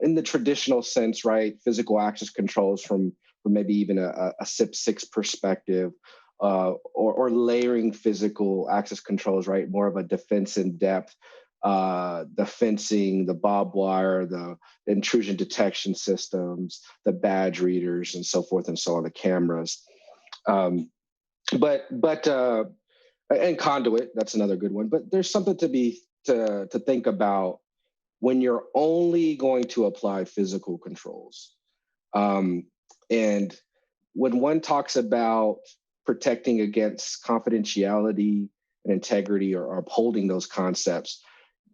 in the traditional sense, right, physical access controls from maybe even a CIP 6 perspective, or layering physical access controls, right, more of a defense in depth. The fencing, the barbed wire, the intrusion detection systems, the badge readers, and so forth and so on, the cameras. And conduit, that's another good one. But there's something to think about when you're only going to apply physical controls. And when one talks about protecting against confidentiality and integrity, or upholding those concepts,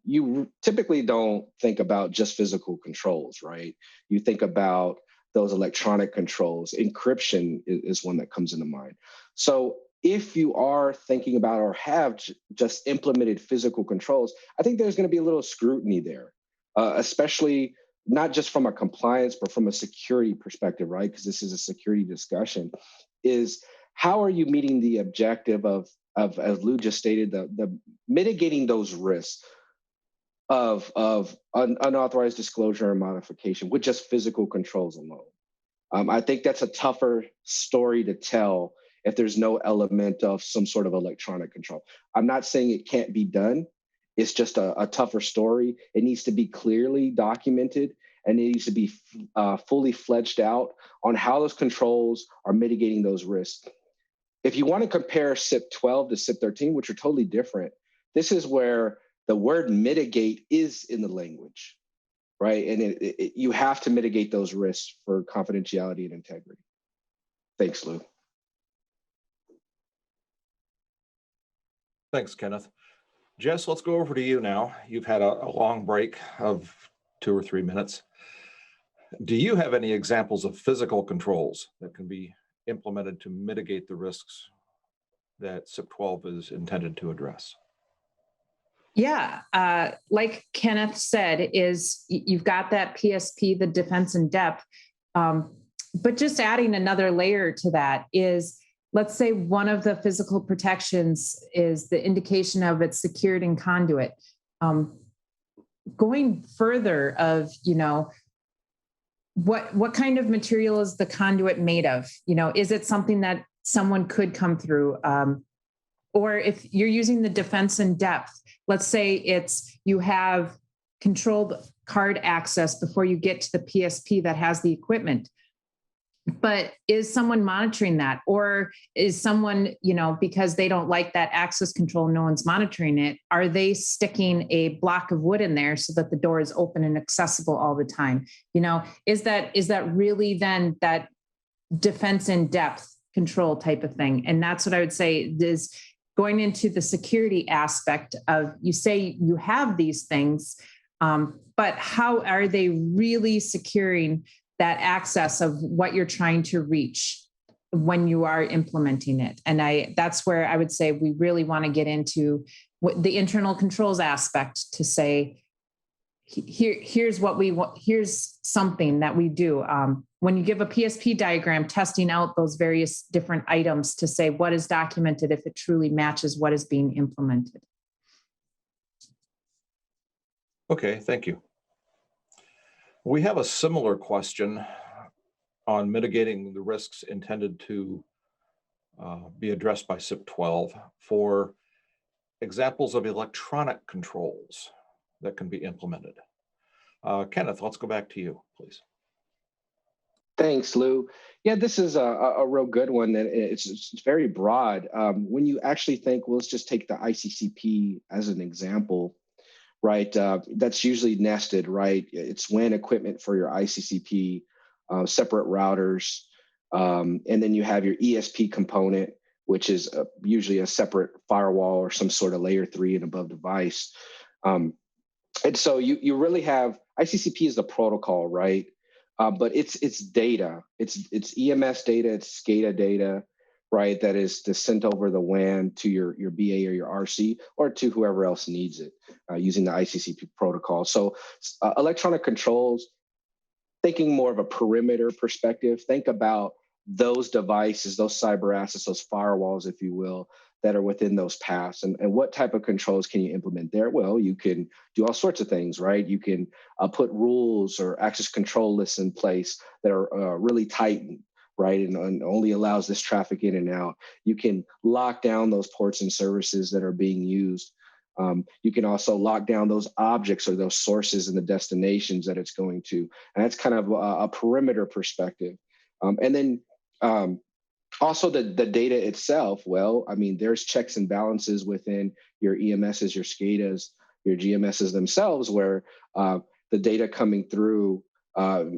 you typically don't think about just physical controls, right? You think about those electronic controls. Encryption is one that comes into mind. So if you are thinking about or have just implemented physical controls, I think there's going to be a little scrutiny there, especially not just from a compliance, but from a security perspective, right? Because this is a security discussion. Is how are you meeting the objective of as Lou just stated, the mitigating those risks of unauthorized disclosure and modification with just physical controls alone? I think that's a tougher story to tell if there's no element of some sort of electronic control. I'm not saying it can't be done. It's just a tougher story. It needs to be clearly documented, and it needs to be fully fledged out on how those controls are mitigating those risks. If you want to compare CIP 12 to CIP 13, which are totally different, this is where the word mitigate is in the language, right? And you have to mitigate those risks for confidentiality and integrity. Thanks, Lou. Thanks, Kenneth. Jess, let's go over to you now. You've had a long break of 2 or 3 minutes. Do you have any examples of physical controls that can be implemented to mitigate the risks that CIP 12 is intended to address? Yeah, like Kenneth said, is you've got that PSP, the defense in depth, but just adding another layer to that is, let's say one of the physical protections is the indication of it's secured in conduit. Going further of, what kind of material is the conduit made of? Is it something that someone could come through? Or if you're using the defense in depth, let's say you have controlled card access before you get to the PSP that has the equipment. But is someone monitoring that? Or is someone, because they don't like that access control, no one's monitoring it, are they sticking a block of wood in there so that the door is open and accessible all the time? Is that really then that defense in depth control type of thing? And that's what I would say is going into the security aspect of, you say you have these things, but how are they really securing that access of what you're trying to reach when you are implementing it? And that's where I would say we really want to get into the internal controls aspect to say, here's what we want, here's something that we do. When you give a PSP diagram, testing out those various different items to say what is documented if it truly matches what is being implemented. Okay, thank you. We have a similar question on mitigating the risks intended to be addressed by CIP 12 for examples of electronic controls that can be implemented. Kenneth, let's go back to you, please. Thanks, Lou. Yeah, this is a real good one. And it's very broad. When you actually think, well, let's just take the ICCP as an example, right? That's usually nested, right? It's WAN equipment for your ICCP, separate routers, and then you have your ESP component, which is usually a separate firewall or some sort of layer 3 and above device. And so you really have, ICCP is the protocol, right? But it's data, it's EMS data, it's SCADA data, right? That is sent over the WAN to your BA or your RC or to whoever else needs it using the ICCP protocol. So electronic controls, thinking more of a perimeter perspective, think about those devices, those cyber assets, those firewalls, if you will, that are within those paths. And what type of controls can you implement there? Well, you can do all sorts of things, right? You can put rules or access control lists in place that are really tightened, right? And only allows this traffic in and out. You can lock down those ports and services that are being used. You can also lock down those objects or those sources and the destinations that it's going to. And that's kind of a perimeter perspective. And then also the data itself, well, I mean, there's checks and balances within your EMSs, your SCADAs, your GMSs themselves, where the data coming through,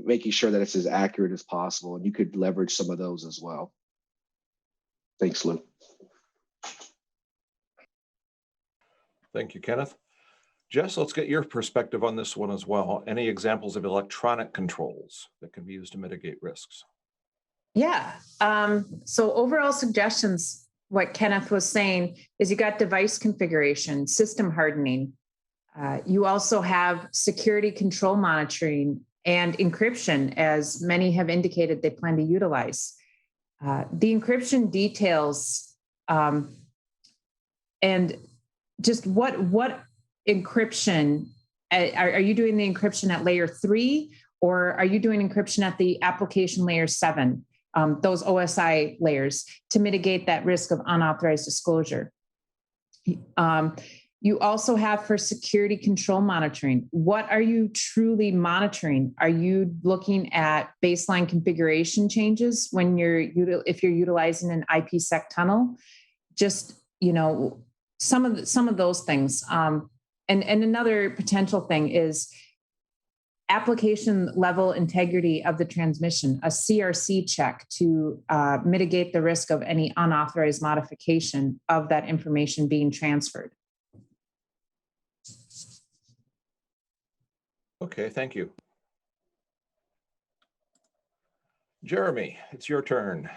making sure that it's as accurate as possible. And you could leverage some of those as well. Thanks, Lou. Thank you, Kenneth. Jess, let's get your perspective on this one as well. Any examples of electronic controls that can be used to mitigate risks? Yeah. So overall suggestions, what Kenneth was saying is you got device configuration, system hardening. You also have security control monitoring and encryption, as many have indicated they plan to utilize. The encryption details and just what encryption, are you doing the encryption at layer 3 or are you doing encryption at the application layer 7? Those OSI layers to mitigate that risk of unauthorized disclosure. You also have for security control monitoring. What are you truly monitoring? Are you looking at baseline configuration changes when if you're utilizing an IPsec tunnel? Just, some of those things. And another potential thing is application level integrity of the transmission, a CRC check to mitigate the risk of any unauthorized modification of that information being transferred. Okay, thank you. Jeremy, it's your turn.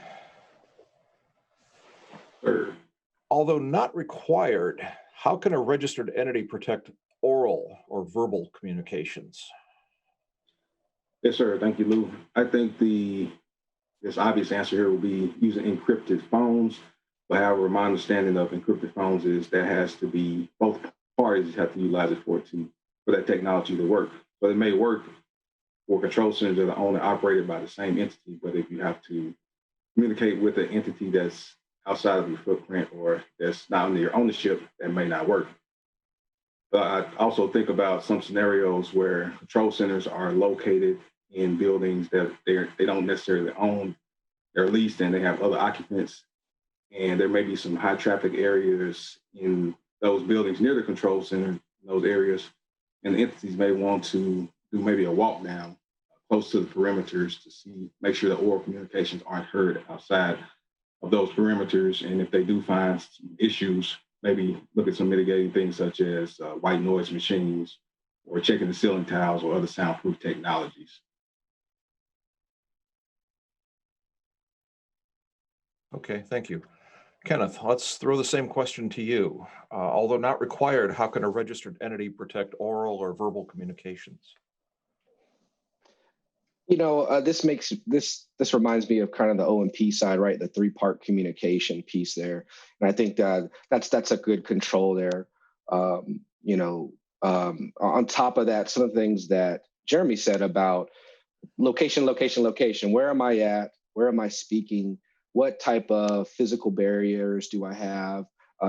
Although not required, how can a registered entity protect oral or verbal communications? Yes, sir. Thank you, Lou. I think this obvious answer here will be using encrypted phones. But however, my understanding of encrypted phones is that has to be, both parties have to utilize it for that technology to work. But it may work for control centers that are owned and operated by the same entity. But if you have to communicate with an entity that's outside of your footprint or that's not under your ownership, that may not work. But I also think about some scenarios where control centers are located in buildings that they don't necessarily own, they're leased and they have other occupants. And there may be some high traffic areas in those buildings near the control center, in those areas. And the entities may want to do maybe a walk down close to the perimeters to make sure that oral communications aren't heard outside of those perimeters. And if they do find some issues, maybe look at some mitigating things such as white noise machines or checking the ceiling tiles or other soundproof technologies. Okay, thank you. Kenneth, let's throw the same question to you. Although not required, how can a registered entity protect oral or verbal communications? This reminds me of kind of the O&P side, right? The 3-part communication piece there. And I think that's a good control there. On top of that, some of the things that Jeremy said about location. Where am I at? Where am I speaking? What type of physical barriers do I have?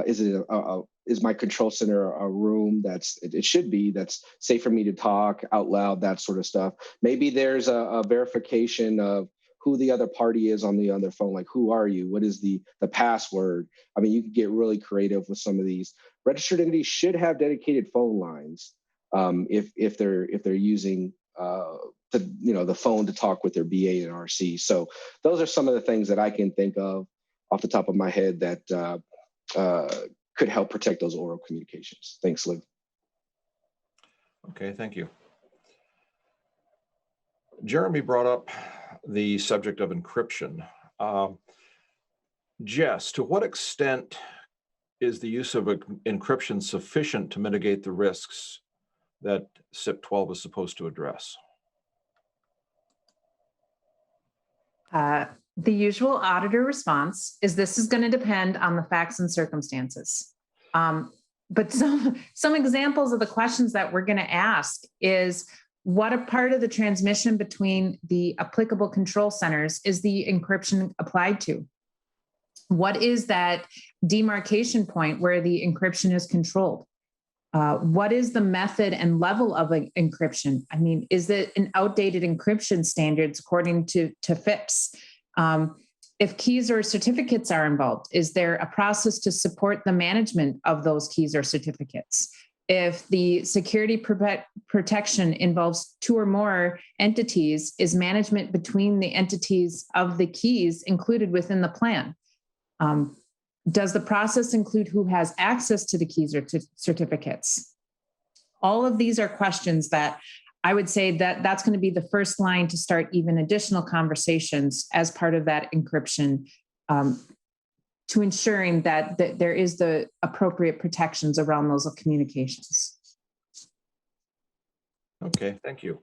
Is my control center a room it should be that's safe for me to talk out loud, that sort of stuff. Maybe there's a verification of who the other party is on the other phone. Like, who are you? What is the password? I mean, you can get really creative with some of these. Registered entities should have dedicated phone lines. if they're using the phone to talk with their BA and RC. So those are some of the things that I can think of off the top of my head that could help protect those oral communications. Thanks, Lou. Okay, thank you. Jeremy brought up the subject of encryption. Jess, to what extent is the use of encryption sufficient to mitigate the risks that CIP 12 is supposed to address? The usual auditor response is this is going to depend on the facts and circumstances. But some examples of the questions that we're going to ask is, what a part of the transmission between the applicable control centers is the encryption applied to? What is that demarcation point where the encryption is controlled? What is the method and level of encryption? I mean, is it an outdated encryption standards according to FIPS? If keys or certificates are involved, is there a process to support the management of those keys or certificates? If the security protection involves 2 or more entities, is management between the entities of the keys included within the plan? Does the process include who has access to the keys or certificates? All of these are questions that I would say that that's going to be the first line to start even additional conversations as part of that encryption, to ensuring that there is the appropriate protections around those communications. Okay, thank you.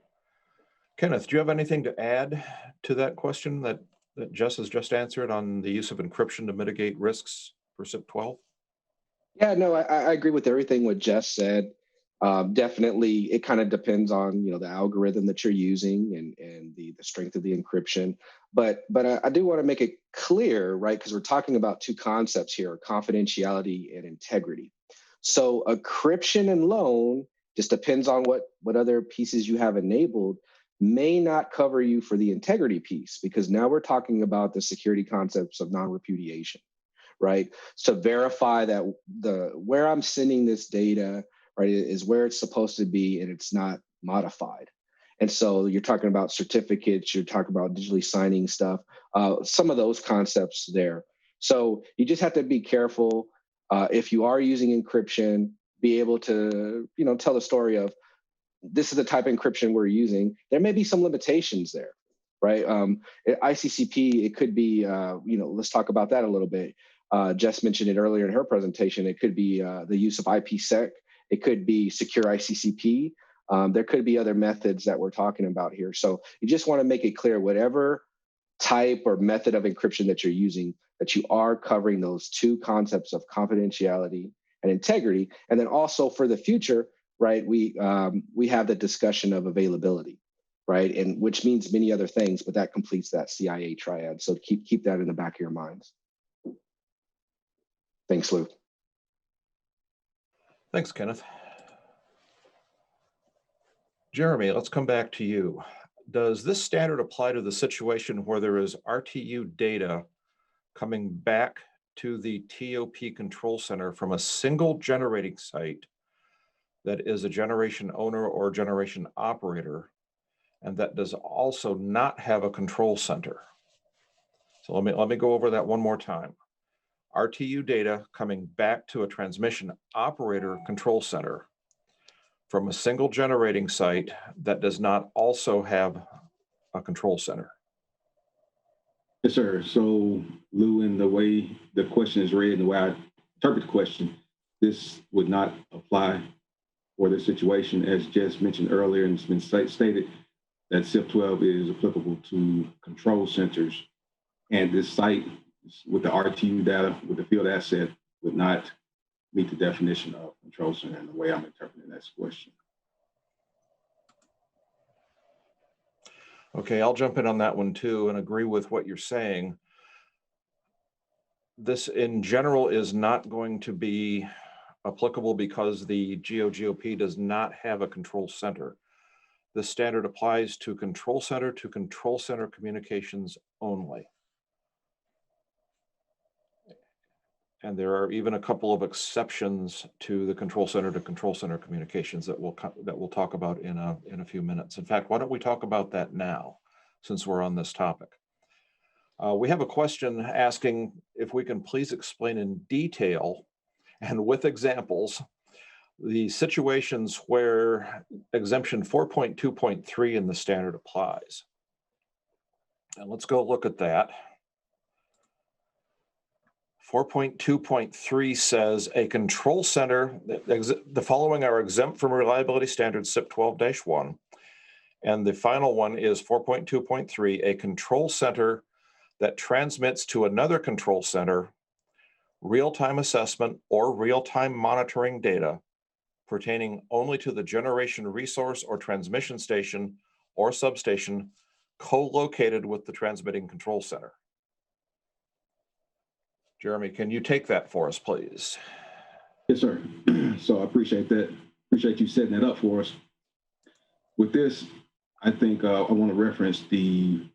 Kenneth, do you have anything to add to that question that Jess has just answered on the use of encryption to mitigate risks for CIP 12? Yeah, no, I agree with everything what Jess said. Definitely, it kind of depends on the algorithm that you're using and the strength of the encryption. But I do want to make it clear, right? Because we're talking about 2 concepts here: confidentiality and integrity. So encryption and loan just depends on what other pieces you have enabled, may not cover you for the integrity piece, because now we're talking about the security concepts of non-repudiation, right? To verify that where I'm sending this data, right, is where it's supposed to be and it's not modified. And so you're talking about certificates, you're talking about digitally signing stuff, some of those concepts there. So you just have to be careful if you are using encryption, be able to tell the story of, this is the type of encryption we're using. There may be some limitations there, right? ICCP, it could be, let's talk about that a little bit. Jess mentioned it earlier in her presentation. It could be the use of IPsec. It could be secure ICCP. There could be other methods that we're talking about here. So you just want to make it clear, whatever type or method of encryption that you're using, that you are covering those 2 concepts of confidentiality and integrity. And then also for the future, right, we have the discussion of availability, right, and which means many other things, but that completes that CIA triad. So keep that in the back of your minds. Thanks, Lou. Thanks, Kenneth. Jeremy, let's come back to you. Does this standard apply to the situation where there is RTU data coming back to the TOP control center from a single generating site that is a generation owner or generation operator, and that does also not have a control center? So let me go over that one more time. RTU data coming back to a transmission operator control center from a single generating site that does not also have a control center. Yes, sir. So, Lou, in the way the question is read and the way I interpret the question, this would not apply for this situation. As Jess mentioned earlier, and it's been stated that CIP 12 is applicable to control centers, and this site with the RTU data, with the field asset, would not meet the definition of control center in the way I'm interpreting that question. Okay, I'll jump in on that one too and agree with what you're saying. This in general is not going to be applicable because the GOGOP does not have a control center. The standard applies to control center communications only. And there are even a couple of exceptions to the control center to control center communications that we'll talk about in a few minutes. In fact, why don't we talk about that now, since we're on this topic? We have a question asking if we can please explain in detail and with examples the situations where exemption 4.2.3 in the standard applies. And let's go look at that. 4.2.3 says a control center, the following are exempt from reliability standards CIP 12-1. And the final one is 4.2.3, a control center that transmits to another control center real-time assessment or real-time monitoring data pertaining only to the generation resource or transmission station or substation co-located with the transmitting control center. Jeremy, can you take that for us, please? Yes, sir. So I appreciate that. Appreciate you setting that up for us. With this, I think I want to reference the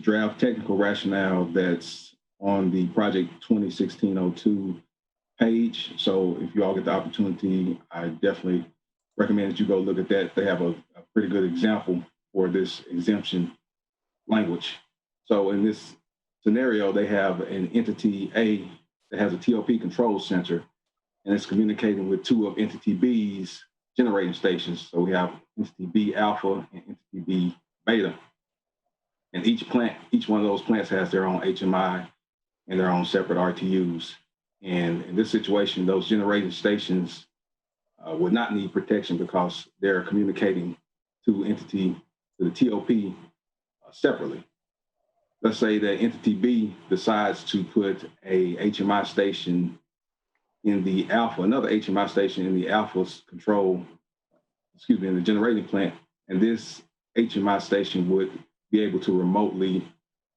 draft technical rationale that's on the project 2016-02 page. So if you all get the opportunity, I definitely recommend that you go look at that. They have a pretty good example for this exemption language. So in this scenario, they have an entity A that has a TOP control center, and it's communicating with two of entity B's generating stations. So we have entity B alpha and entity B beta. And each one of those plants has their own HMI and their own separate RTUs. And in this situation, those generating stations would not need protection because they're communicating to the TOP separately. Let's say that entity B decides to put a HMI station in the alpha, another HMI station in the alpha's control, in the generating plant. And this HMI station would be able to remotely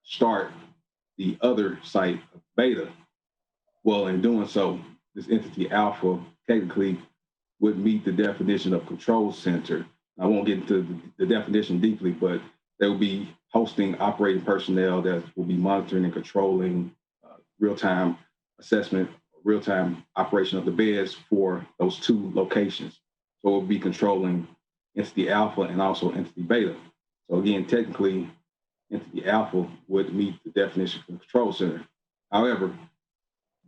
start the other site of beta. Well, in doing so, this entity alpha technically would meet the definition of control center. I won't get into the definition deeply, but they will be hosting operating personnel that will be monitoring and controlling real-time assessment, real-time operation of the beds for those two locations. So we'll be controlling entity alpha and also entity beta. So again, technically, entity alpha would meet the definition of control center. However,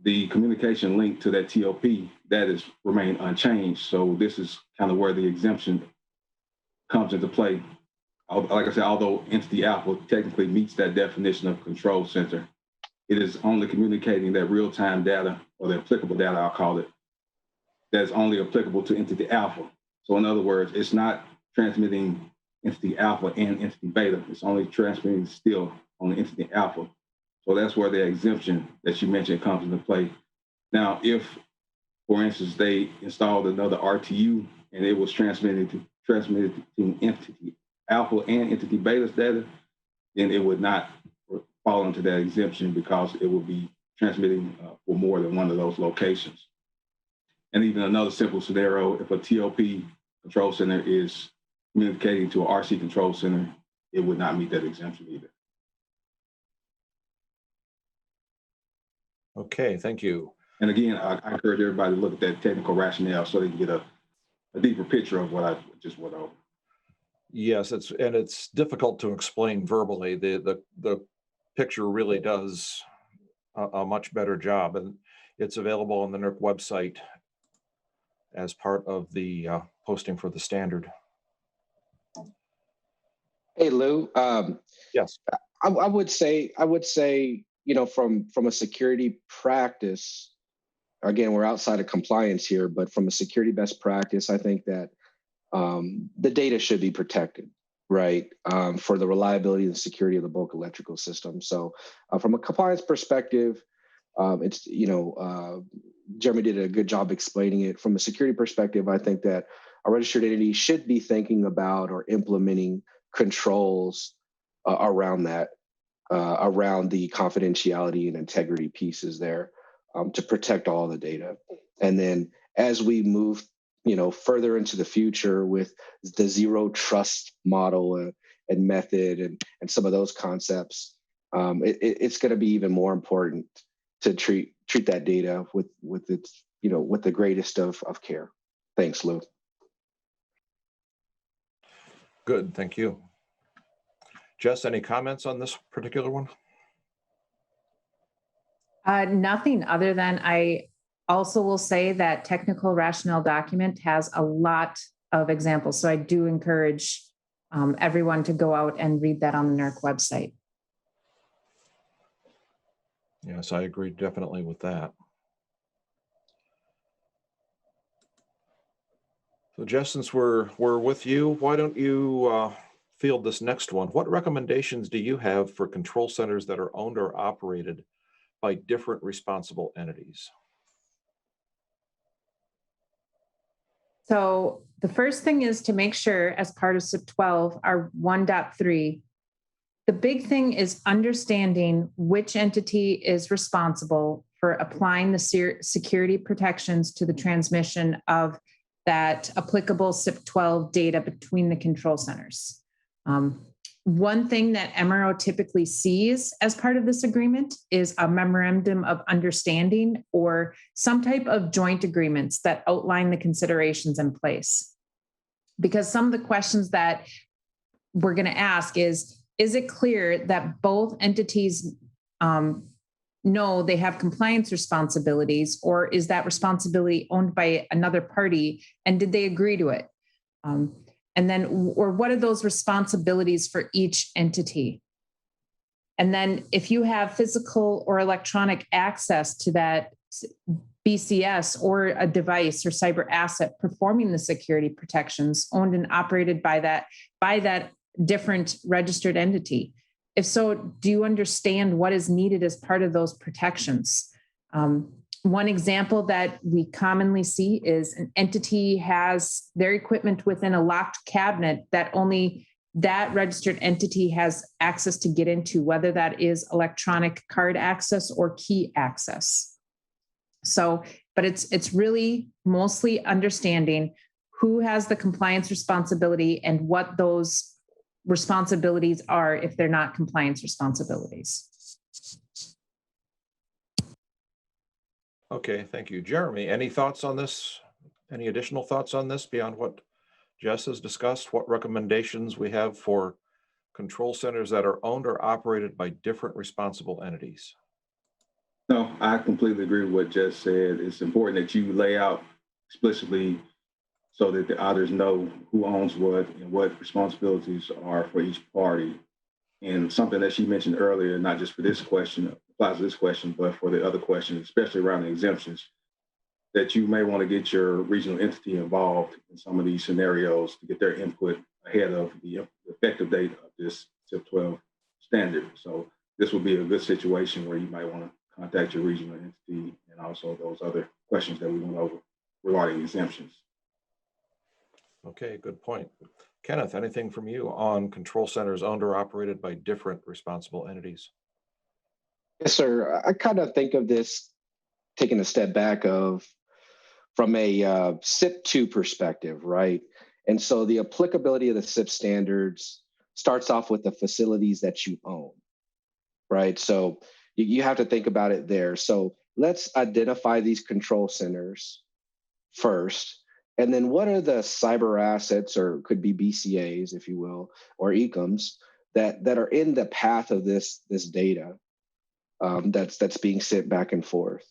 the communication link to that TOP, that is remained unchanged. So this is kind of where the exemption comes into play. Like I said, although entity alpha technically meets that definition of control center, it is only communicating that real-time data, or the applicable data, I'll call it, that's only applicable to entity alpha. So in other words, it's not transmitting entity alpha and entity beta. It's only transmitting still on the entity alpha. So that's where the exemption that you mentioned comes into play. Now, if, for instance, they installed another RTU and it was transmitted to entity alpha and entity beta's data, then it would not fall into that exemption because it would be transmitting for more than one of those locations. And even another simple scenario, if a TOP control center is communicating to an RC control center, it would not meet that exemption either. Okay, thank you. And again, I encourage everybody to look at that technical rationale so they can get a deeper picture of what I just went over. Yes, it's difficult to explain verbally. The picture really does a much better job, and it's available on the NERC website as part of the posting for the standard. Hey, Lou. Yes. I would say, you know, from a security practice, again, we're outside of compliance here, but from a security best practice, I think that the data should be protected, right, for the reliability and security of the bulk electrical system. So from a compliance perspective, it's, you know, Jeremy did a good job explaining it. From a security perspective, I think that a registered entity should be thinking about or implementing controls around that, around the confidentiality and integrity pieces there to protect all the data. And then as we move, you know, further into the future with the zero trust model and method and some of those concepts, it's going to be even more important to treat that data with its, with the greatest of care. Thanks, Lou. Good, thank you. Jess, any comments on this particular one? Nothing other than I also will say that technical rationale document has a lot of examples. So I do encourage everyone to go out and read that on the NERC website. Yes, I agree definitely with that. So Jess, since we're with you, why don't you field this next one? What recommendations do you have for control centers that are owned or operated by different responsible entities? So the first thing is to make sure, as part of CIP 12, our 1.3, the big thing is understanding which entity is responsible for applying the security protections to the transmission of that applicable CIP 12 data between the control centers. One thing that MRO typically sees as part of this agreement is a memorandum of understanding or some type of joint agreements that outline the considerations in place. Because some of the questions that we're going to ask is it clear that both entities know they have compliance responsibilities, or is that responsibility owned by another party, and did they agree to it? And then, or what are those responsibilities for each entity? And then if you have physical or electronic access to that BCS or a device or cyber asset performing the security protections owned and operated by that different registered entity. If so, do you understand what is needed as part of those protections? One example that we commonly see is an entity has their equipment within a locked cabinet that only that registered entity has access to get into, whether that is electronic card access or key access. So, but it's really mostly understanding who has the compliance responsibility and what those responsibilities are if they're not compliance responsibilities. Okay, thank you. Jeremy, any thoughts on this? Any additional thoughts on this beyond what Jess has discussed? What recommendations we have for control centers that are owned or operated by different responsible entities? No, I completely agree with what Jess said. It's important that you lay out explicitly so that the others know who owns what and what responsibilities are for each party. And something that she mentioned earlier, not just for this question, applies to this question, but for the other questions, especially around the exemptions, that you may want to get your regional entity involved in some of these scenarios to get their input ahead of the effective date of this CIP 12 standard. So this will be a good situation where you might want to contact your regional entity and also those other questions that we went over regarding exemptions. Okay, good point. Kenneth, anything from you on control centers owned or operated by different responsible entities? Yes, sir. I kind of think of this taking a step back from a CIP 2 perspective, right? And so the applicability of the CIP standards starts off with the facilities that you own, right? So you have to think about it there. So let's identify these control centers first. And then what are the cyber assets, or could be BCAs, if you will, or ECOMs that are in the path of this data that's being sent back and forth.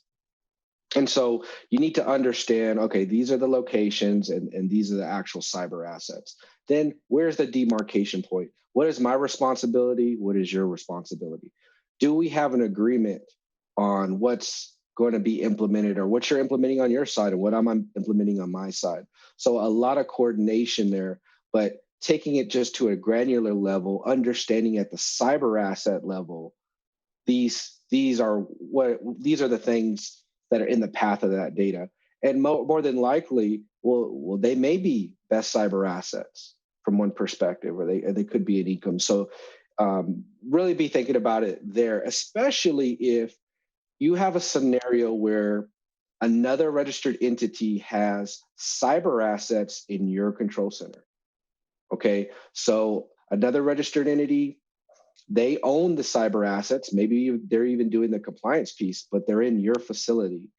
And so you need to understand, okay, these are the locations and these are the actual cyber assets. Then where's the demarcation point? What is my responsibility? What is your responsibility? Do we have an agreement on what's going to be implemented, or what you're implementing on your side and what I'm implementing on my side? So a lot of coordination there, but taking it just to a granular level, understanding at the cyber asset level, these are the things that are in the path of that data. And more than likely, well, they may be best cyber assets from one perspective, or they could be an ECOM. So really be thinking about it there, especially if you have a scenario where another registered entity has cyber assets in your control center. Okay, so another registered entity They own the cyber assets. Maybe they're even doing the compliance piece, but they're in your facility.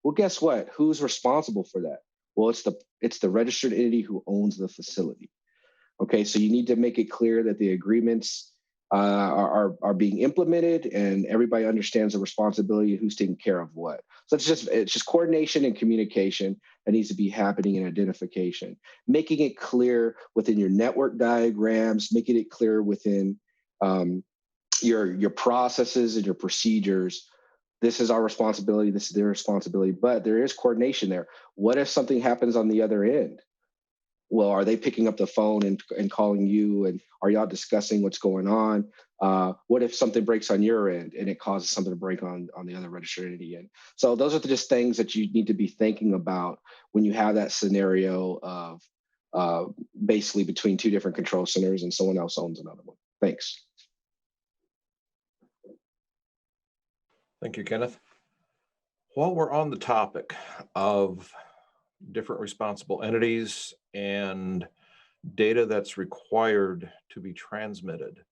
Well, guess what? Who's responsible for that? Well, it's the registered entity who owns the facility. Okay, so you need to make it clear that the agreements are being implemented and everybody understands the responsibility of who's taking care of what. So it's just coordination and communication that needs to be happening in identification, making it clear within your network diagrams, making it clear within your processes and your procedures. This is our responsibility, this is their responsibility, but there is coordination there. What if something happens on the other end? Well, are they picking up the phone and calling you, and are y'all discussing what's going on? What if something breaks on your end and it causes something to break on the other registered entity end? So those are just things that you need to be thinking about when you have that scenario of basically between two different control centers and someone else owns another one. Thanks. Thank you, Kenneth. While we're on the topic of different responsible entities and data that's required to be transmitted,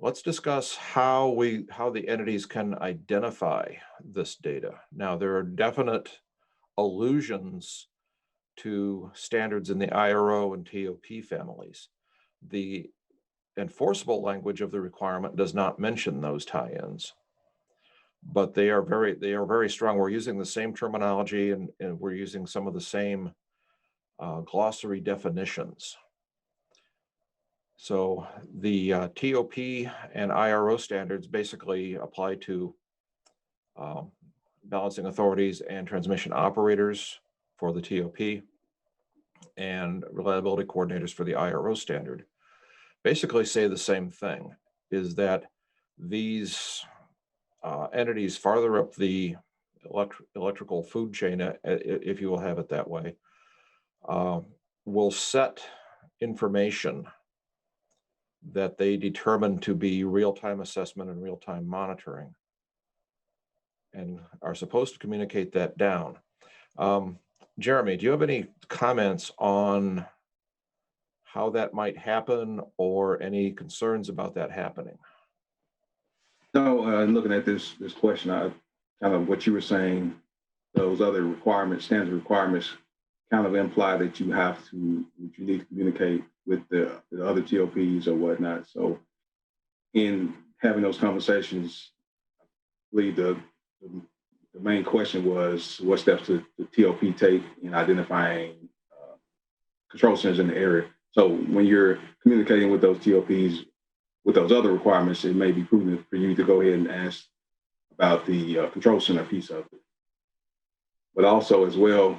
let's discuss how the entities can identify this data. Now, there are definite allusions to standards in the IRO and TOP families. The enforceable language of the requirement does not mention those tie-ins, but they are very strong. We're using the same terminology and we're using some of the same glossary definitions. So the TOP and IRO standards basically apply to balancing authorities and transmission operators for the TOP and reliability coordinators for the IRO standard. Basically say the same thing, is that these entities farther up the electrical food chain, if you will have it that way, will set information that they determine to be real-time assessment and real-time monitoring and are supposed to communicate that down. Jeremy, do you have any comments on how that might happen or any concerns about that happening? No, looking at this question, kind of what you were saying, those other requirements, standard requirements, kind of imply that you need to communicate with the other TOPs or whatnot. So in having those conversations, I believe the main question was, what steps does the TOP take in identifying control centers in the area? So when you're communicating with those TOPs, with those other requirements, it may be prudent for you to go ahead and ask about the control center piece of it. But also as well,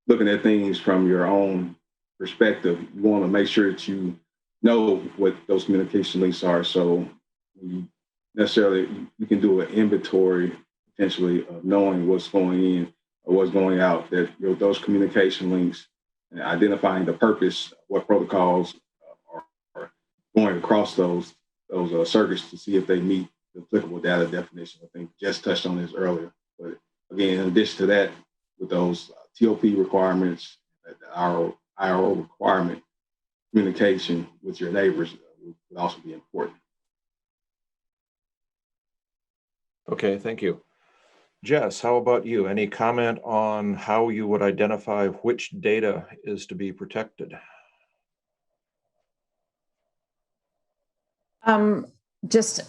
looking at things from your own perspective, you want to make sure that you know what those communication links are. So you can do an inventory potentially of knowing what's going in or what's going out, that those communication links and identifying the purpose, what protocols are going across those circuits to see if they meet the applicable data definition. I think Jess touched on this earlier. But again, in addition to that, with those TOP requirements, our IRO requirement, communication with your neighbors would also be important. Okay, thank you. Jess, how about you? Any comment on how you would identify which data is to be protected? As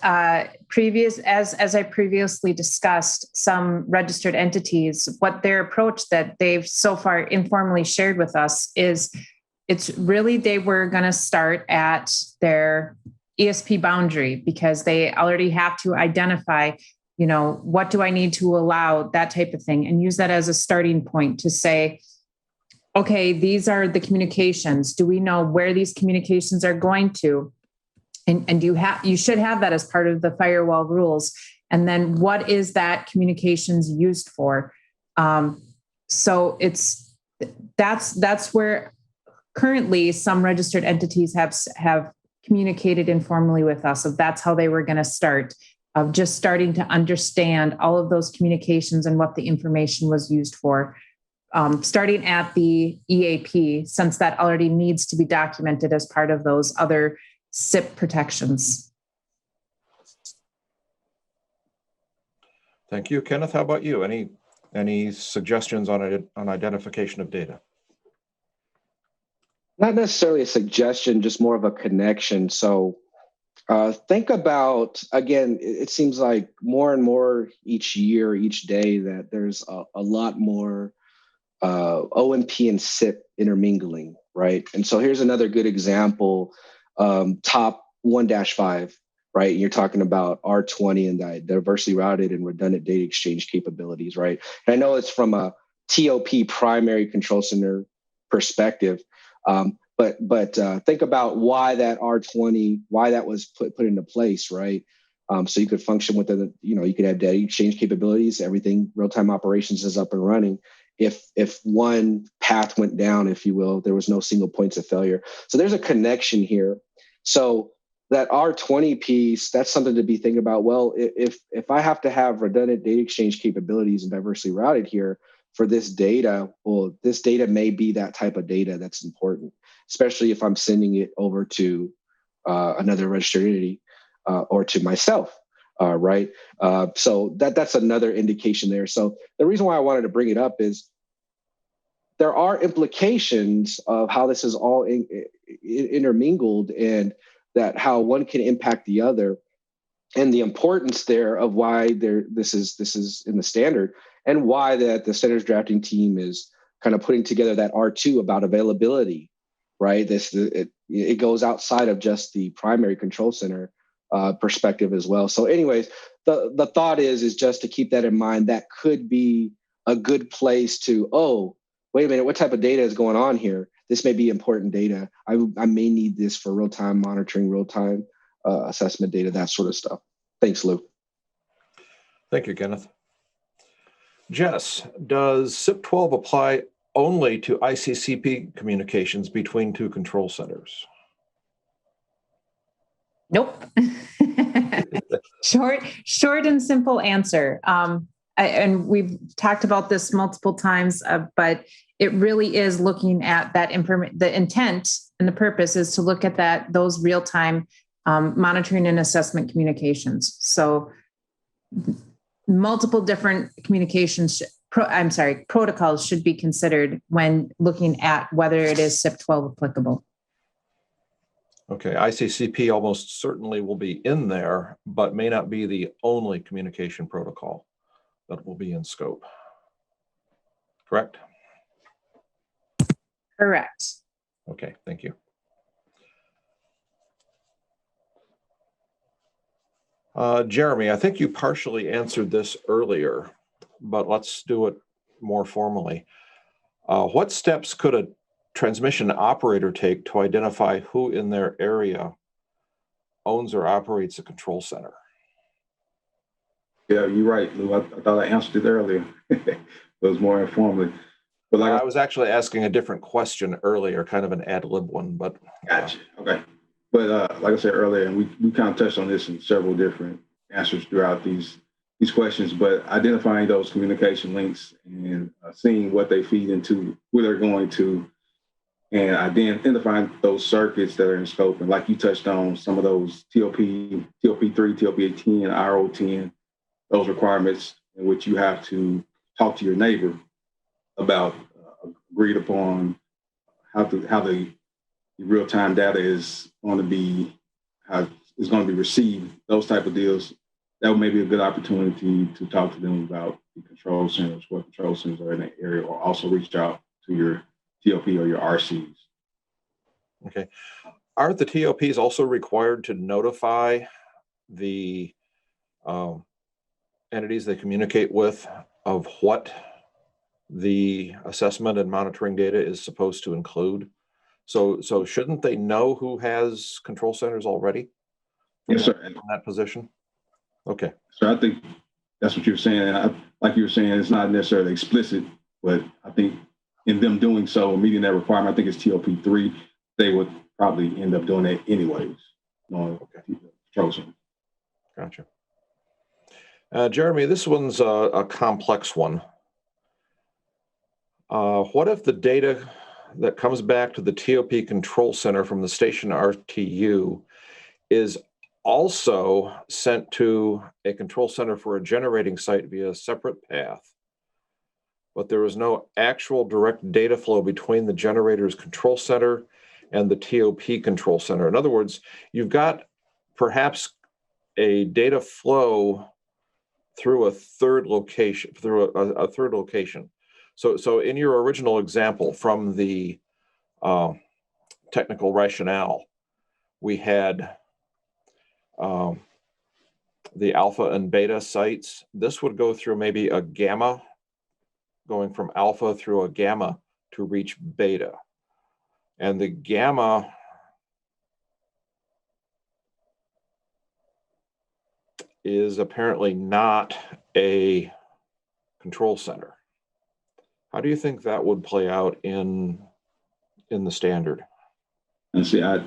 I previously discussed, some registered entities, what their approach that they've so far informally shared with us is, it's really, they were going to start at their ESP boundary because they already have to identify, what do I need to allow, that type of thing, and use that as a starting point to say, okay, these are the communications. Do we know where these communications are going to? And you should have that as part of the firewall rules. And then what is that communications used for? So that's where currently some registered entities have communicated informally with us. So that's how they were going to start, of just starting to understand all of those communications and what the information was used for. Starting at the EAP, since that already needs to be documented as part of those other SIP protections. Thank you. Kenneth, how about you? Any suggestions on identification of data? Not necessarily a suggestion, just more of a connection. So think about, again, it seems like more and more each year, each day, that there's a lot more OMP and SIP intermingling, right? And so here's another good example, top 1-5, right? You're talking about R20 and that diversity routed and redundant data exchange capabilities, right? And I know it's from a TOP primary control center perspective, but think about why that R20, why that was put into place, right? So you could function with the, you could have data exchange capabilities, everything, real-time operations is up and running. If one path went down, if you will, there was no single points of failure. So there's a connection here. So that R20 piece, that's something to be thinking about. Well, if I have to have redundant data exchange capabilities and diversity routed here for this data, well, this data may be that type of data that's important, especially if I'm sending it over to another registered entity or to myself. Right. So that's another indication there. So the reason why I wanted to bring it up is there are implications of how this is all intermingled and that how one can impact the other and the importance there of why this is in the standard and why that the standards drafting team is kind of putting together that R2 about availability, right? It goes outside of just the primary control center perspective as well. So anyways, the thought is just to keep that in mind. That could be a good place to, oh, wait a minute, what type of data is going on here? This may be important data. I may need this for real-time monitoring, real-time assessment data, that sort of stuff. Thanks, Lou. Thank you, Kenneth. Jess, does SIP 12 apply only to ICCP communications between two control centers? Nope. Short and simple answer. And we've talked about this multiple times, but it really is looking at that information. The intent and the purpose is to look at those real-time monitoring and assessment communications. So multiple different protocols should be considered when looking at whether it is SIP 12 applicable. Okay, ICCP almost certainly will be in there, but may not be the only communication protocol that will be in scope. Correct? Correct. Okay, thank you. Jeremy, I think you partially answered this earlier, but let's do it more formally. What steps could a transmission operator take to identify who in their area owns or operates a control center? Yeah, you're right, Lou. I thought I answered it earlier. It was more informally. But I was actually asking a different question earlier, kind of an ad lib one, but. Gotcha. Okay. But like I said earlier, and we kind of touched on this in several different answers throughout these questions, but identifying those communication links and seeing what they feed into, where they're going to, and identifying those circuits that are in scope. And like you touched on, some of those TLP3, TLP18, RO10, those requirements in which you have to talk to your neighbor about agreed upon how the real-time data is going to be received, those type of deals. That may be a good opportunity to talk to them about the control centers, what control centers are in that area, or also reach out to your TOP or your RCs. Okay. Aren't the TOPs also required to notify the entities they communicate with of what the assessment and monitoring data is supposed to include? So shouldn't they know who has control centers already? Yes, sir. In that position? Okay. So I think that's what you're saying. Like you were saying, it's not necessarily explicit, but I think in them doing so, meeting that requirement, I think it's TLP3, they would probably end up doing that anyways. Control center. Gotcha. Jeremy, this one's a complex one. What if the data that comes back to the TOP control center from the station RTU is also sent to a control center for a generating site via a separate path, but there is no actual direct data flow between the generator's control center and the TOP control center. In other words, you've got perhaps a data flow through a third location, So in your original example from the technical rationale, we had the alpha and beta sites. This would go through maybe a gamma, going from alpha through a gamma to reach beta. And the gamma is apparently not a control center. How do you think that would play out in the standard? And see, I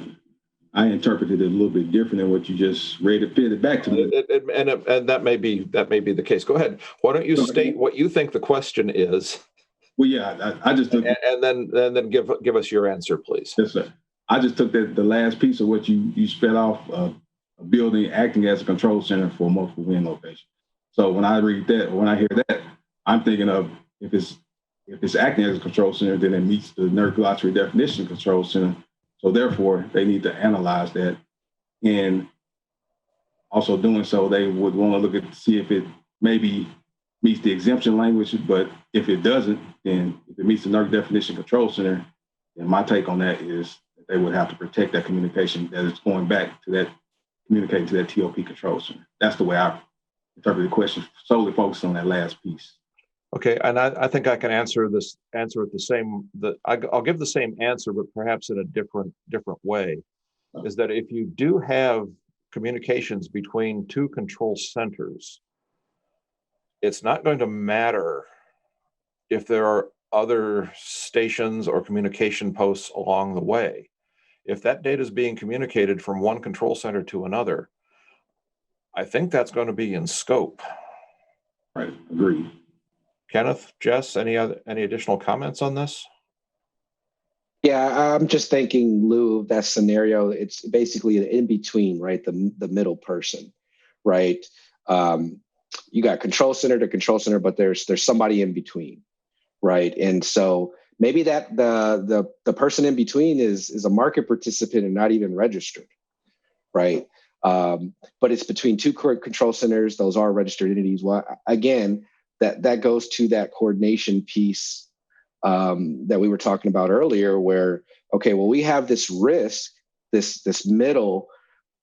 interpreted it a little bit different than what you just read it, fed it back to me. And that may be the case. Go ahead. Why don't you state what you think the question is? Well, yeah, I just took and then give us your answer, please. Yes, sir. I just took the last piece of what you spelled off, a building acting as a control center for multiple wind locations. So when I read that, or when I hear that, I'm thinking of if it's acting as a control center, then it meets the NERC glossary definition of control center. So therefore, they need to analyze that. And also doing so, they would want to look at see if it maybe meets the exemption language, but if it doesn't, then if it meets the NERC definition control center, then my take on that is that they would have to protect that communication that is going back to that, communicating to that TOP control center. That's the way I interpret the question, solely focused on that last piece. Okay, and I think I can answer it the same. I'll give the same answer, but perhaps in a different way. Is that if you do have communications between two control centers, it's not going to matter if there are other stations or communication posts along the way. If that data is being communicated from one control center to another, I think that's going to be in scope. Right, agreed. Kenneth, Jess, any additional comments on this? Yeah, I'm just thinking, Lou, of that scenario. It's basically an in-between, right? The middle person, right? You got control center to control center, but there's somebody in between, right? And so maybe that the person in between is a market participant and not even registered, right? But it's between two control centers. Those are registered entities. Well, again, that goes to that coordination piece that we were talking about earlier, where, okay, well, we have this risk, this middle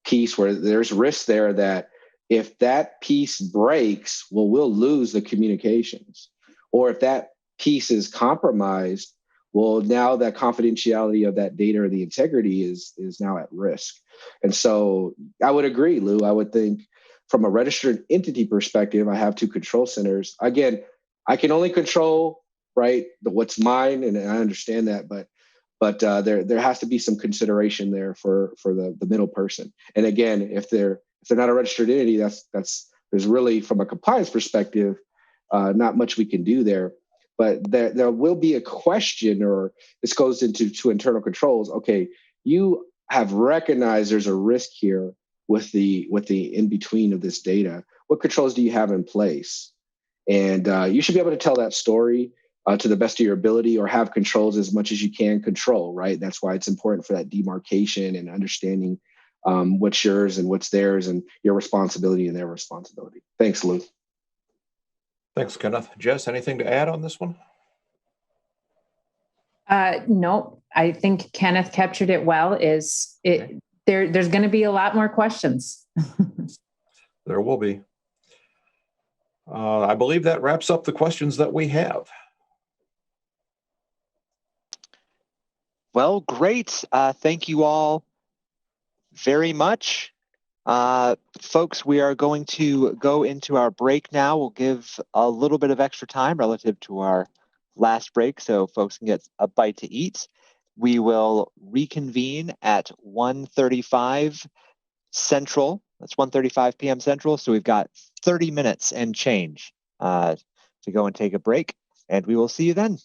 piece where there's risk there that if that piece breaks, well, we'll lose the communications. Or if that piece is compromised, well, now that confidentiality of that data or the integrity is now at risk. And so I would agree, Lou. I would think from a registered entity perspective, I have two control centers. Again, I can only control, right, what's mine, and I understand that, but there has to be some consideration there for the middle person. And again, if they're not a registered entity, there's really, from a compliance perspective, not much we can do there. But there will be a question, or this goes into internal controls. Okay, you have recognized there's a risk here with the in-between of this data. What controls do you have in place? And you should be able to tell that story to the best of your ability, or have controls as much as you can control, right? That's why it's important for that demarcation and understanding what's yours and what's theirs, and your responsibility and their responsibility. Thanks, Lou. Thanks, Kenneth. Jess, anything to add on this one? No, I think Kenneth captured it well. There's going to be a lot more questions. There will be. I believe that wraps up the questions that we have. Well, great. Thank you all very much. Folks, we are going to go into our break now. We'll give a little bit of extra time relative to our last break so folks can get a bite to eat. We will reconvene at 1:35 Central. That's 1:35 p.m. Central. So we've got 30 minutes and change to go and take a break, and we will see you then.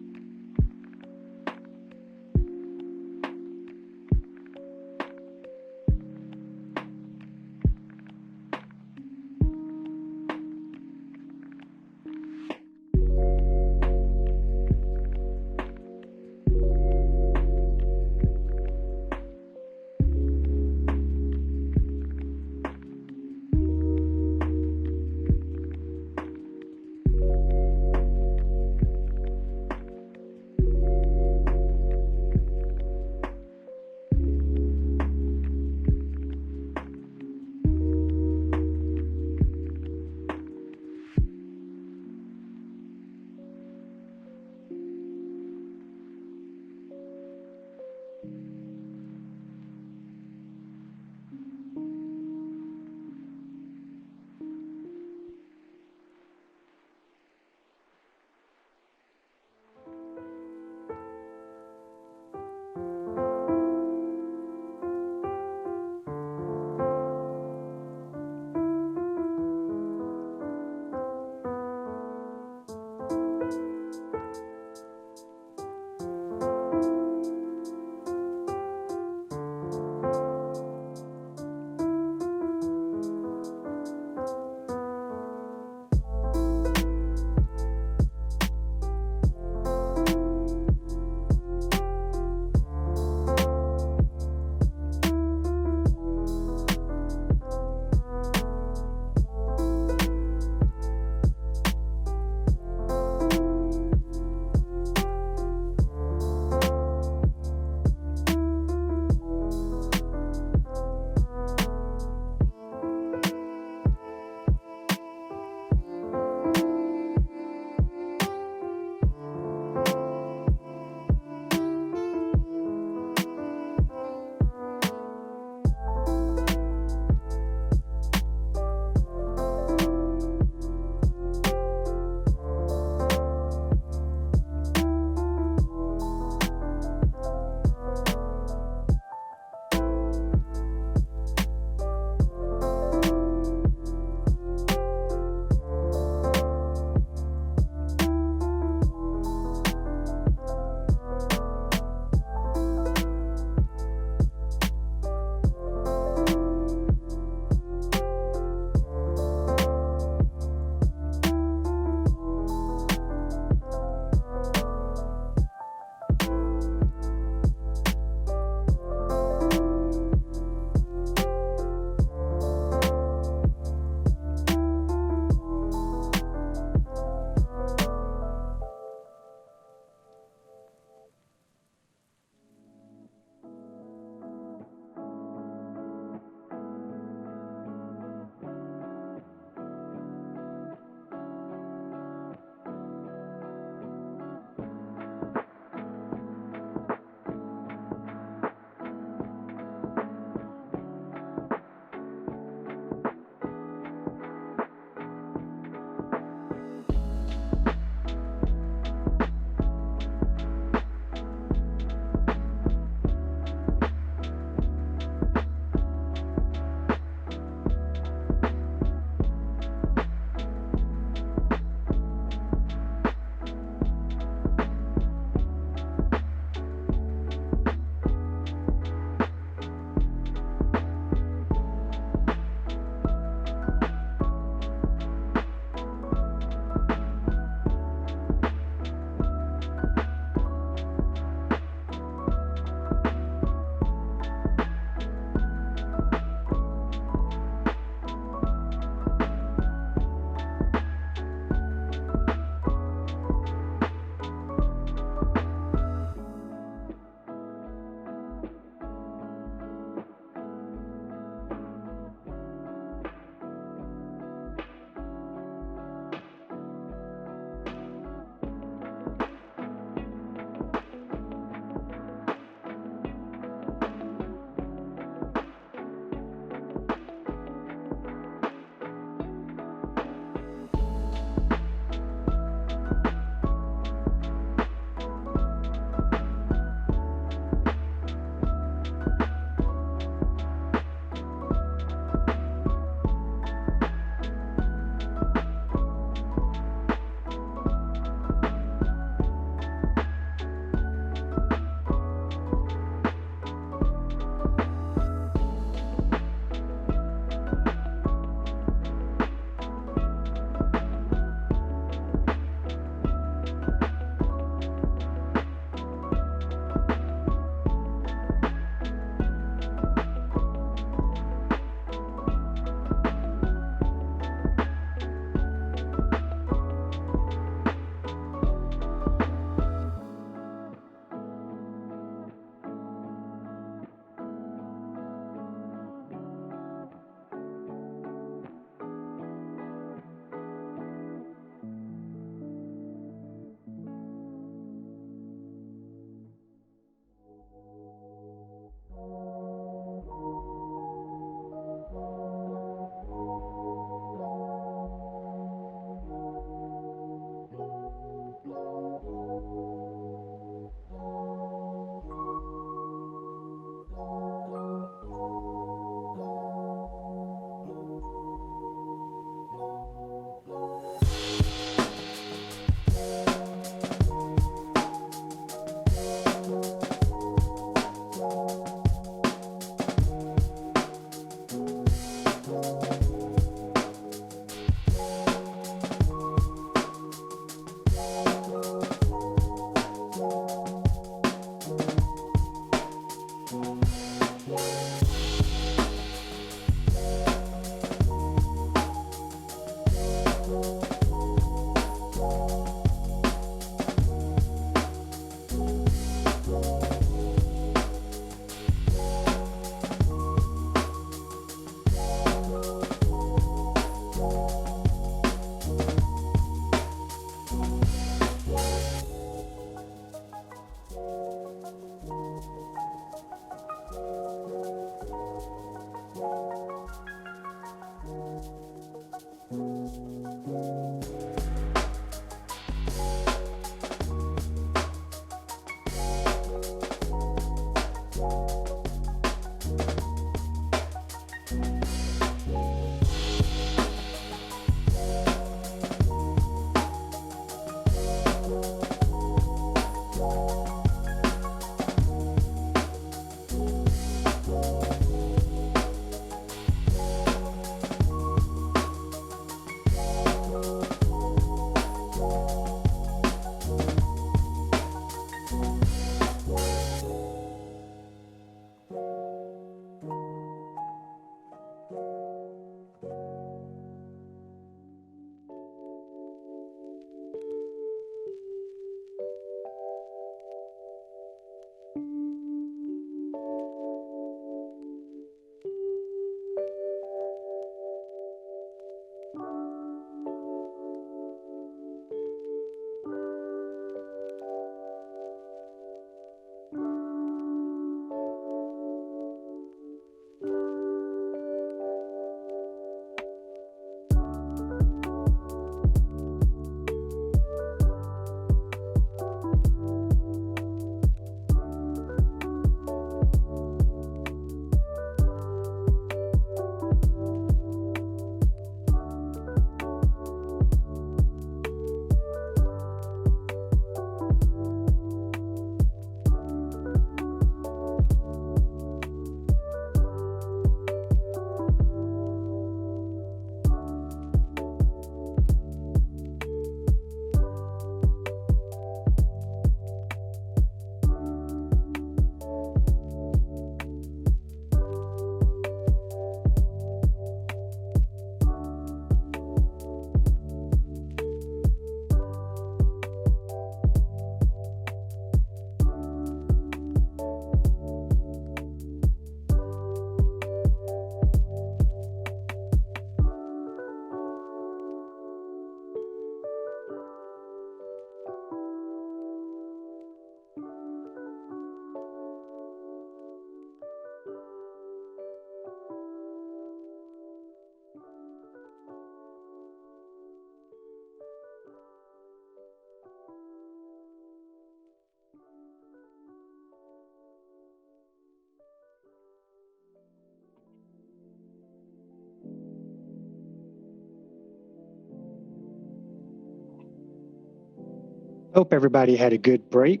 Hope everybody had a good break,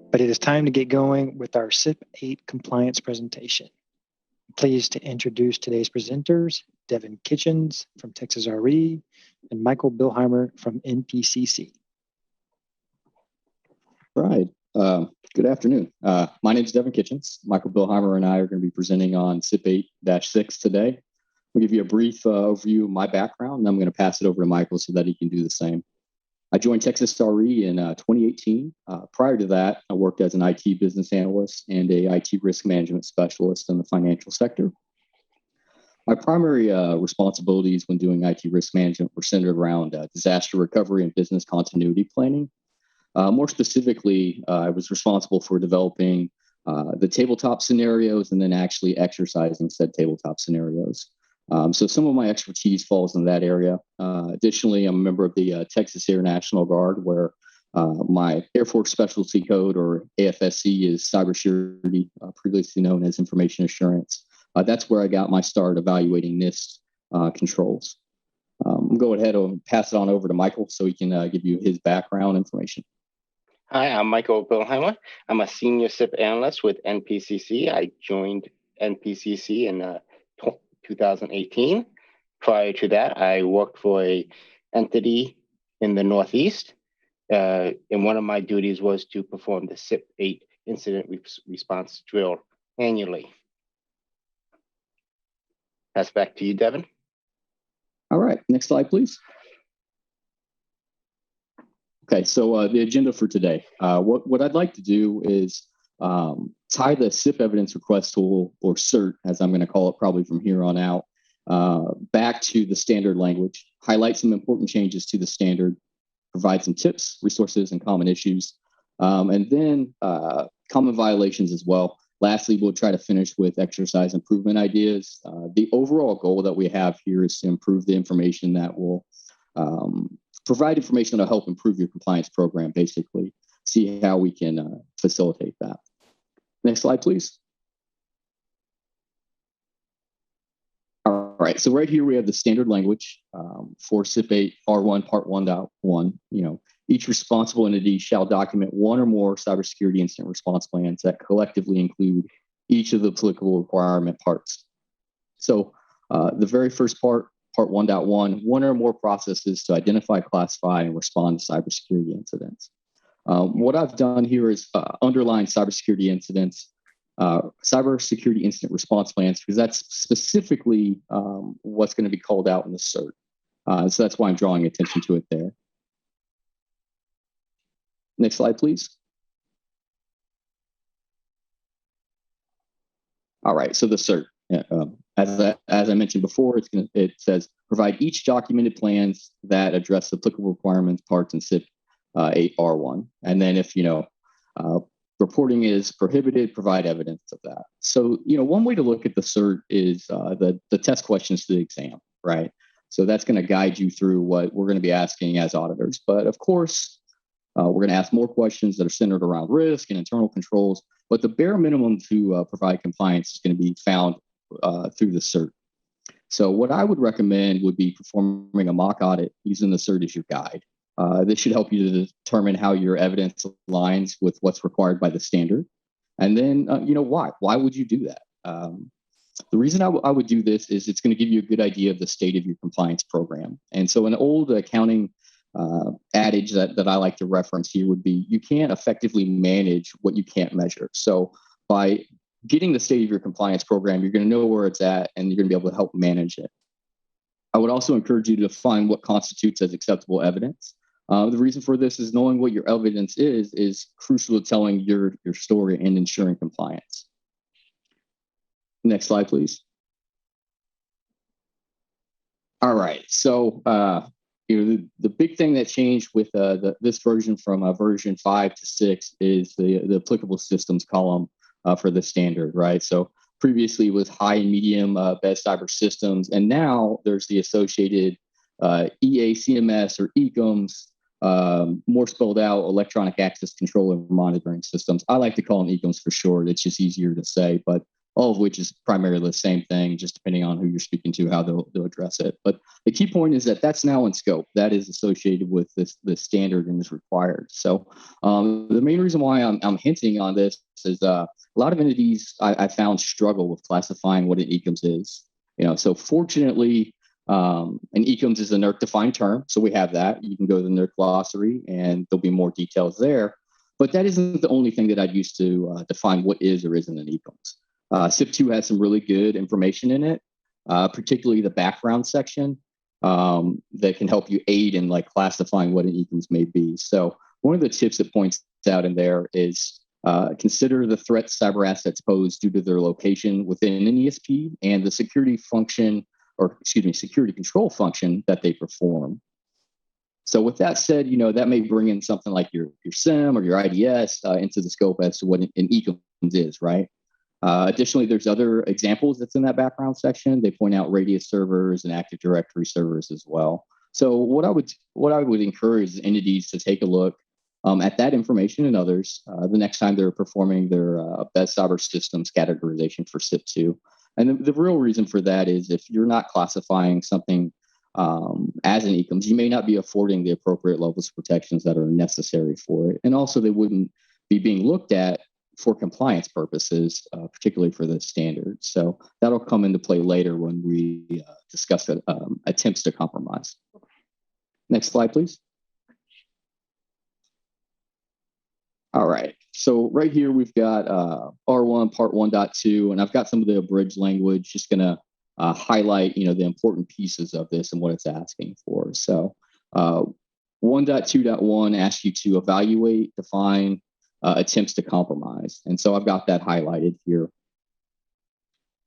but it is time to get going with our CIP 8 compliance presentation. I'm pleased to introduce today's presenters, Devin Kitchens from Texas RE and Michael Billheimer from NPCC. Right. Good afternoon. My name is Devin Kitchens. Michael Billheimer and I are going to be presenting on CIP 8-6 today. We'll give you a brief overview of my background, and I'm going to pass it over to Michael so that he can do the same. I joined Texas RE in 2018. Prior to that, I worked as an IT business analyst and a IT risk management specialist in the financial sector. My primary responsibilities when doing IT risk management were centered around disaster recovery and business continuity planning. More specifically, I was responsible for developing the tabletop scenarios and then actually exercising said tabletop scenarios. So some of my expertise falls in that area. Additionally, I'm a member of the Texas Air National Guard, where my Air Force Specialty Code, or AFSC, is cybersecurity, previously known as information assurance. That's where I got my start evaluating NIST controls. I'm going ahead and pass it on over to Michael so he can give you his background information. Hi, I'm Michael Billheimer. I'm a senior CIP analyst with NPCC. I joined NPCC in 2018. Prior to that, I worked for an entity in the Northeast, and one of my duties was to perform the CIP 8 incident response drill annually. Pass back to you, Devin. All right, next slide, please. Okay, so the agenda for today. What I'd like to do is tie the CIP evidence request tool, or CERT, as I'm going to call it probably from here on out, back to the standard language, highlight some important changes to the standard, provide some tips, resources, and common issues, and then common violations as well. Lastly, we'll try to finish with exercise improvement ideas. The overall goal that we have here is to improve the information that will provide information that will help improve your compliance program, basically. See how we can facilitate that. Next slide, please. All right, so right here we have the standard language for CIP 8 R1 Part 1.1. Each responsible entity shall document one or more cybersecurity incident response plans that collectively include each of the applicable requirement parts. So the very first part, Part 1.1, one or more processes to identify, classify, and respond to cybersecurity incidents. What I've done here is underline cybersecurity incidents, cybersecurity incident response plans, because that's specifically what's going to be called out in the CERT. So that's why I'm drawing attention to it there. Next slide, please. All right, so the CERT. As I mentioned before, it says provide each documented plans that address the applicable requirements, parts, and CIP 8R1. And then if reporting is prohibited, provide evidence of that. So one way to look at the CERT is the test questions to the exam, right? So that's going to guide you through what we're going to be asking as auditors. But of course, we're going to ask more questions that are centered around risk and internal controls. But the bare minimum to provide compliance is going to be found through the CERT. So what I would recommend would be performing a mock audit using the CERT as your guide. This should help you to determine how your evidence aligns with what's required by the standard. And then, why? Why would you do that? The reason I would do this is it's going to give you a good idea of the state of your compliance program. And so an old accounting adage that I like to reference here would be, you can't effectively manage what you can't measure. So by getting the state of your compliance program, you're going to know where it's at, and you're going to be able to help manage it. I would also encourage you to define what constitutes as acceptable evidence. The reason for this is knowing what your evidence is crucial to telling your story and ensuring compliance. Next slide, please. All right, so the big thing that changed with this version from version 5 to 6 is the applicable systems column for the standard, right? So previously it was high and medium best cyber systems, and now there's the associated EACMS or ECOMS, more spelled out, electronic access control and monitoring systems. I like to call them ECOMS for short. It's just easier to say, but all of which is primarily the same thing, just depending on who you're speaking to, how they'll address it. But the key point is that that's now in scope. That is associated with this standard and is required. So the main reason why I'm hinting on this is a lot of entities I found struggle with classifying what an ECOMS is. So fortunately, an ECOMS is a NERC defined term. So we have that. You can go to the NERC glossary and there'll be more details there. But that isn't the only thing that I'd use to define what is or isn't an ECOMS. CIP2 has some really good information in it, particularly the background section that can help you aid in like classifying what an ECOMS may be. So one of the tips that points out in there is consider the threat cyber assets posed due to their location within an ESP and the security function, or excuse me, security control function that they perform. So with that said, that may bring in something like your SIM or your IDS into the scope as to what an ECOMS is, right? Additionally, there's other examples that's in that background section. They point out Radius servers and Active Directory servers as well. So what I would encourage entities to take a look at that information and others the next time they're performing their best cyber systems categorization for CIP2. And the real reason for that is if you're not classifying something as an ECOMS, you may not be affording the appropriate levels of protections that are necessary for it. And also they wouldn't be being looked at for compliance purposes, particularly for the standard. So that'll come into play later when we discuss attempts to compromise. Next slide, please. All right, so right here we've got R1 part 1.2, and I've got some of the abridged language, just gonna highlight the important pieces of this and what it's asking for. So 1.2.1 asks you to evaluate, define, attempts to compromise. And so I've got that highlighted here.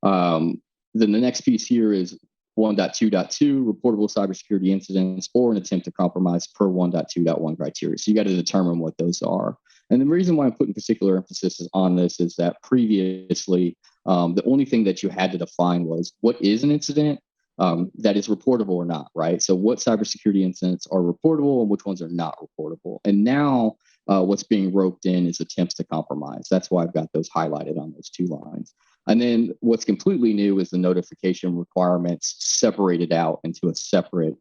Then the next piece here is 1.2.2, reportable cybersecurity incidents or an attempt to compromise per 1.2.1 criteria. So you got to determine what those are. And the reason why I'm putting particular emphasis on this is that previously, the only thing that you had to define was what is an incident that is reportable or not, right? So what cybersecurity incidents are reportable and which ones are not reportable. And now what's being roped in is attempts to compromise. That's why I've got those highlighted on those two lines. And then what's completely new is the notification requirements separated out into a separate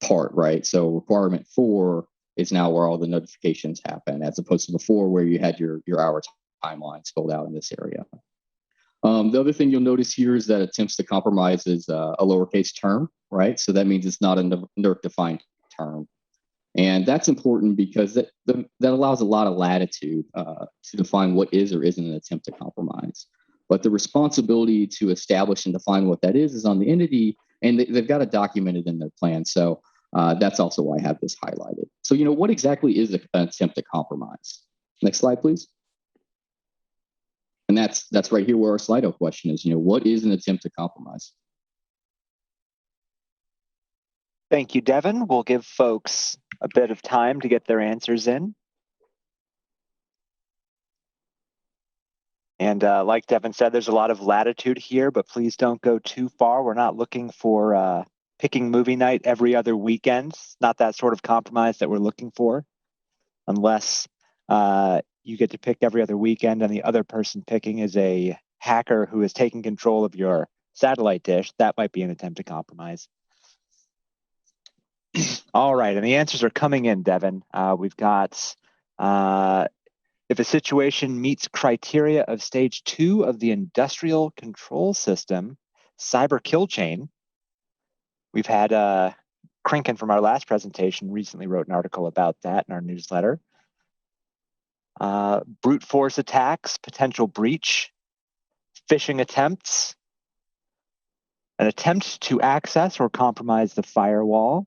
part, right? So requirement 4 is now where all the notifications happen, as opposed to before where you had your hour timelines filled out in this area. The other thing you'll notice here is that attempts to compromise is a lowercase term, right? So that means it's not a NERC-defined term. And that's important because that allows a lot of latitude to define what is or isn't an attempt to compromise. But the responsibility to establish and define what that is on the entity, and they've got to document it in their plan. So that's also why I have this highlighted. So, what exactly is an attempt to compromise? Next slide, please. And that's right here where our Slido question is, what is an attempt to compromise? Thank you, Devin. We'll give folks a bit of time to get their answers in. And like Devin said, there's a lot of latitude here, but please don't go too far. We're not looking for picking movie night every other weekend. It's not that sort of compromise that we're looking for, unless you get to pick every other weekend and the other person picking is a hacker who is taking control of your satellite dish. That might be an attempt to compromise. All right, and the answers are coming in, Devin. We've got if a situation meets criteria of stage 2 of the industrial control system, cyber kill chain. We've had Krinken from our last presentation recently wrote an article about that in our newsletter. Brute force attacks, potential breach, phishing attempts, an attempt to access or compromise the firewall,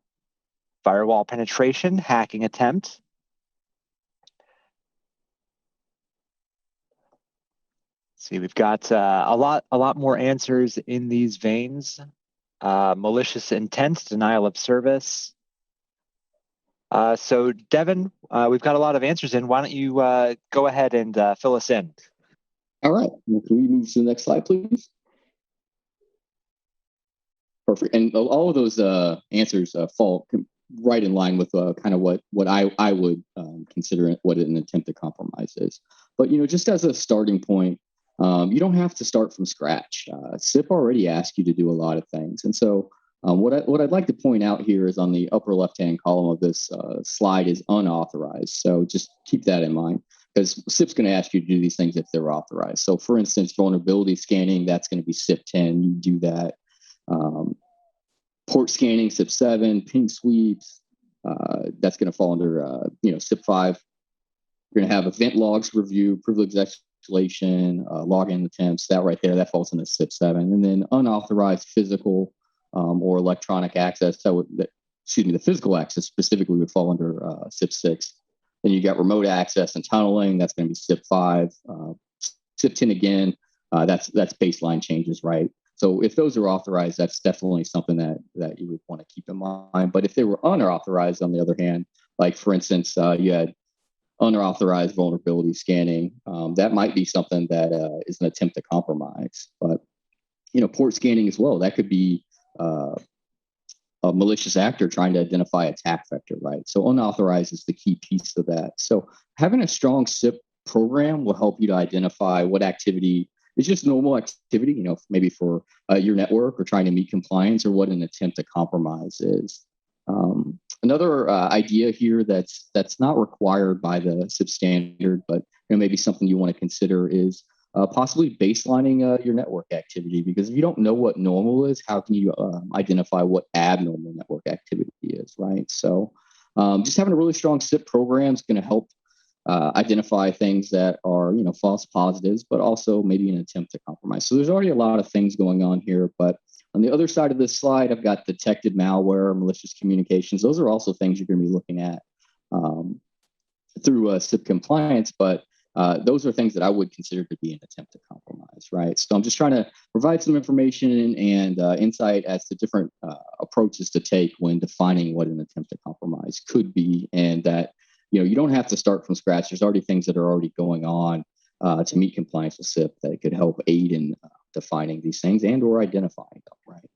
firewall penetration, hacking attempt. See, we've got a lot more answers in these veins. Malicious intent, denial of service. So Devin, we've got a lot of answers in. Why don't you go ahead and fill us in? All right, well, can we move to the next slide, please? Perfect, and all of those answers fall right in line with kind of what I would consider what an attempt to compromise is. But just as a starting point, You don't have to start from scratch. SIP already asks you to do a lot of things. And so what I'd like to point out here is on the upper left-hand column of this slide is unauthorized. So just keep that in mind, because SIP's going to ask you to do these things if they're authorized. So for instance, vulnerability scanning, that's going to be SIP 10. You do that. Port scanning, SIP 7, ping sweeps, that's going to fall under SIP 5. You're going to have event logs review, privilege escalation, login attempts, that right there, that falls into SIP 7. And then unauthorized physical or electronic access, the physical access specifically would fall under SIP 6. Then you got remote access and tunneling, that's going to be SIP 5. SIP 10 again, that's baseline changes, right? So if those are authorized, that's definitely something that you would want to keep in mind. But if they were unauthorized, on the other hand, like for instance, you had unauthorized vulnerability scanning, that might be something that is an attempt to compromise. But port scanning as well, that could be a malicious actor trying to identify attack vector, right? So unauthorized is the key piece of that. So having a strong SIP program will help you to identify what activity is just normal activity, maybe for your network or trying to meet compliance, or what an attempt to compromise is. Another idea here that's not required by the SIP standard, but maybe something you want to consider is possibly baselining your network activity, because if you don't know what normal is, how can you identify what abnormal network activity is, right? So just having a really strong SIP program is going to help identify things that are, false positives, but also maybe an attempt to compromise. So there's already a lot of things going on here, but on the other side of this slide, I've got detected malware, malicious communications. Those are also things you're going to be looking at through SIP compliance, but those are things that I would consider to be an attempt to compromise, right? So I'm just trying to provide some information and insight as to different approaches to take when defining what an attempt to compromise could be, and that you don't have to start from scratch. There's already things that are already going on to meet compliance with SIP that could help aid in defining these things and or identifying them, right?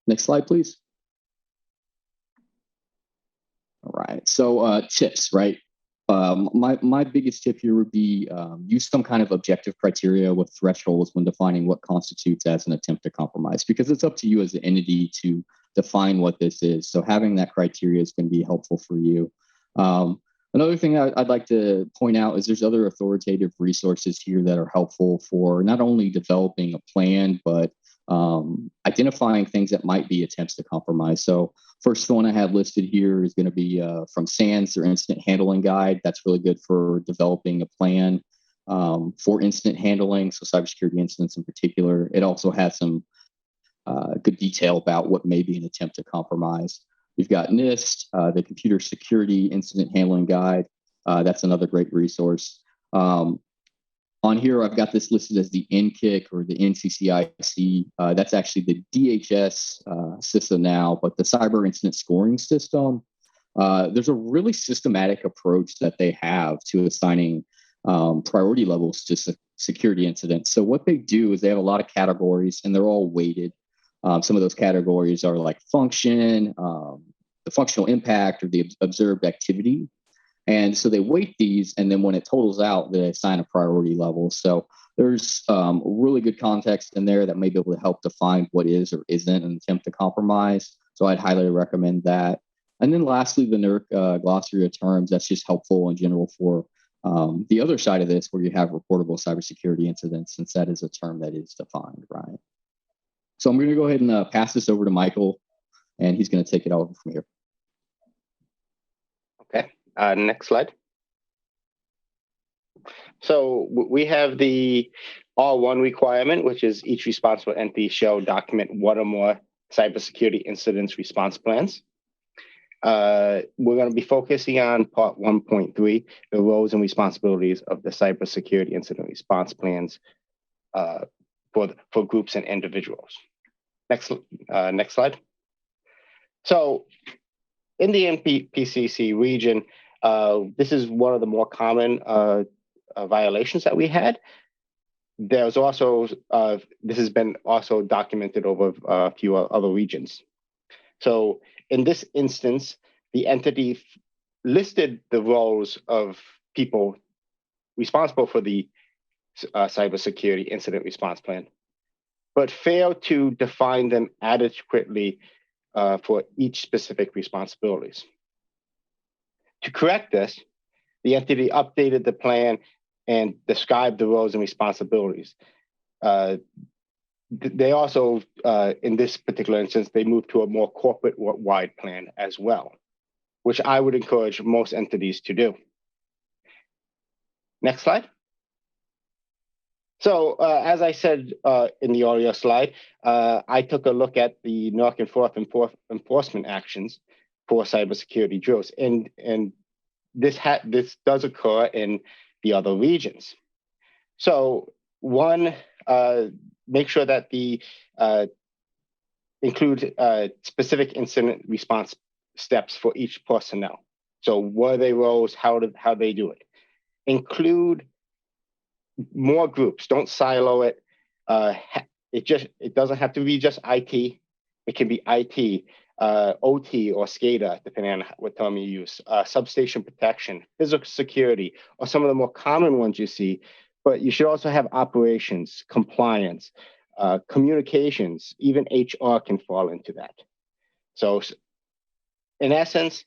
Next slide, please. All right, so tips, right? My biggest tip here would be use some kind of objective criteria with thresholds when defining what constitutes as an attempt to compromise, because it's up to you as an entity to define what this is. So having that criteria is going to be helpful for you. Another thing I'd like to point out is there's other authoritative resources here that are helpful for not only developing a plan, but identifying things that might be attempts to compromise. So first one I have listed here is going to be from SANS, their incident handling guide. That's really good for developing a plan for incident handling, so cybersecurity incidents in particular. It also has some good detail about what may be an attempt to compromise. We've got NIST, the Computer Security Incident Handling Guide. That's another great resource. On here, I've got this listed as the NCIC or the NCCIC. That's actually the DHS system now, but the Cyber Incident Scoring System. There's a really systematic approach that they have to assigning priority levels to security incidents. So what they do is they have a lot of categories, and they're all weighted. Some of those categories are like function, the functional impact, or the observed activity. And so they weight these, and then when it totals out, they assign a priority level. So there's really good context in there that may be able to help define what is or isn't an attempt to compromise. So I'd highly recommend that. And then lastly, the NERC glossary of terms, that's just helpful in general for the other side of this, where you have reportable cybersecurity incidents, since that is a term that is defined, right? So I'm going to go ahead and pass this over to Michael, and he's going to take it over from here. Okay, next slide. So we have the R1 requirement, which is each responsible entity shall document one or more cybersecurity incidents response plans. We're going to be focusing on part 1.3, the roles and responsibilities of the cybersecurity incident response plans for groups and individuals. Next slide. So in the NPCC region, this is one of the more common violations that we had. There's also, this has been also documented over a few other regions. So in this instance, the entity listed the roles of people responsible for the cybersecurity incident response plan, but fail to define them adequately for each specific responsibilities. To correct this, the entity updated the plan and described the roles and responsibilities. They also, in this particular instance, they moved to a more corporate-wide plan as well, which I would encourage most entities to do. Next slide. So as I said in the earlier slide, I took a look at the NERC enforcement actions for cybersecurity drills, and this does occur in the other regions. So one, make sure that the include specific incident response steps for each personnel. So what are their roles? How they do it? Include more groups. Don't silo it. It doesn't have to be just IT. It can be IT, OT, or SCADA, depending on what term you use. Substation protection, physical security, or some of the more common ones you see. But you should also have operations, compliance, communications. Even HR can fall into that. So, in essence,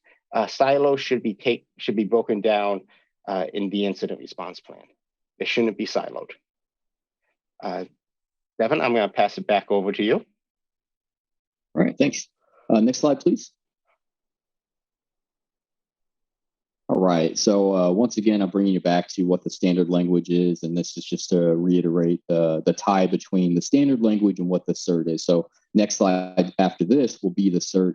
silos should be broken down in the incident response plan. It shouldn't be siloed. Devin, I'm going to pass it back over to you. All right, thanks. Next slide, please. All right, so once again, I'm bringing you back to what the standard language is, and this is just to reiterate the tie between the standard language and what the CERT is. So next slide after this will be the CERT.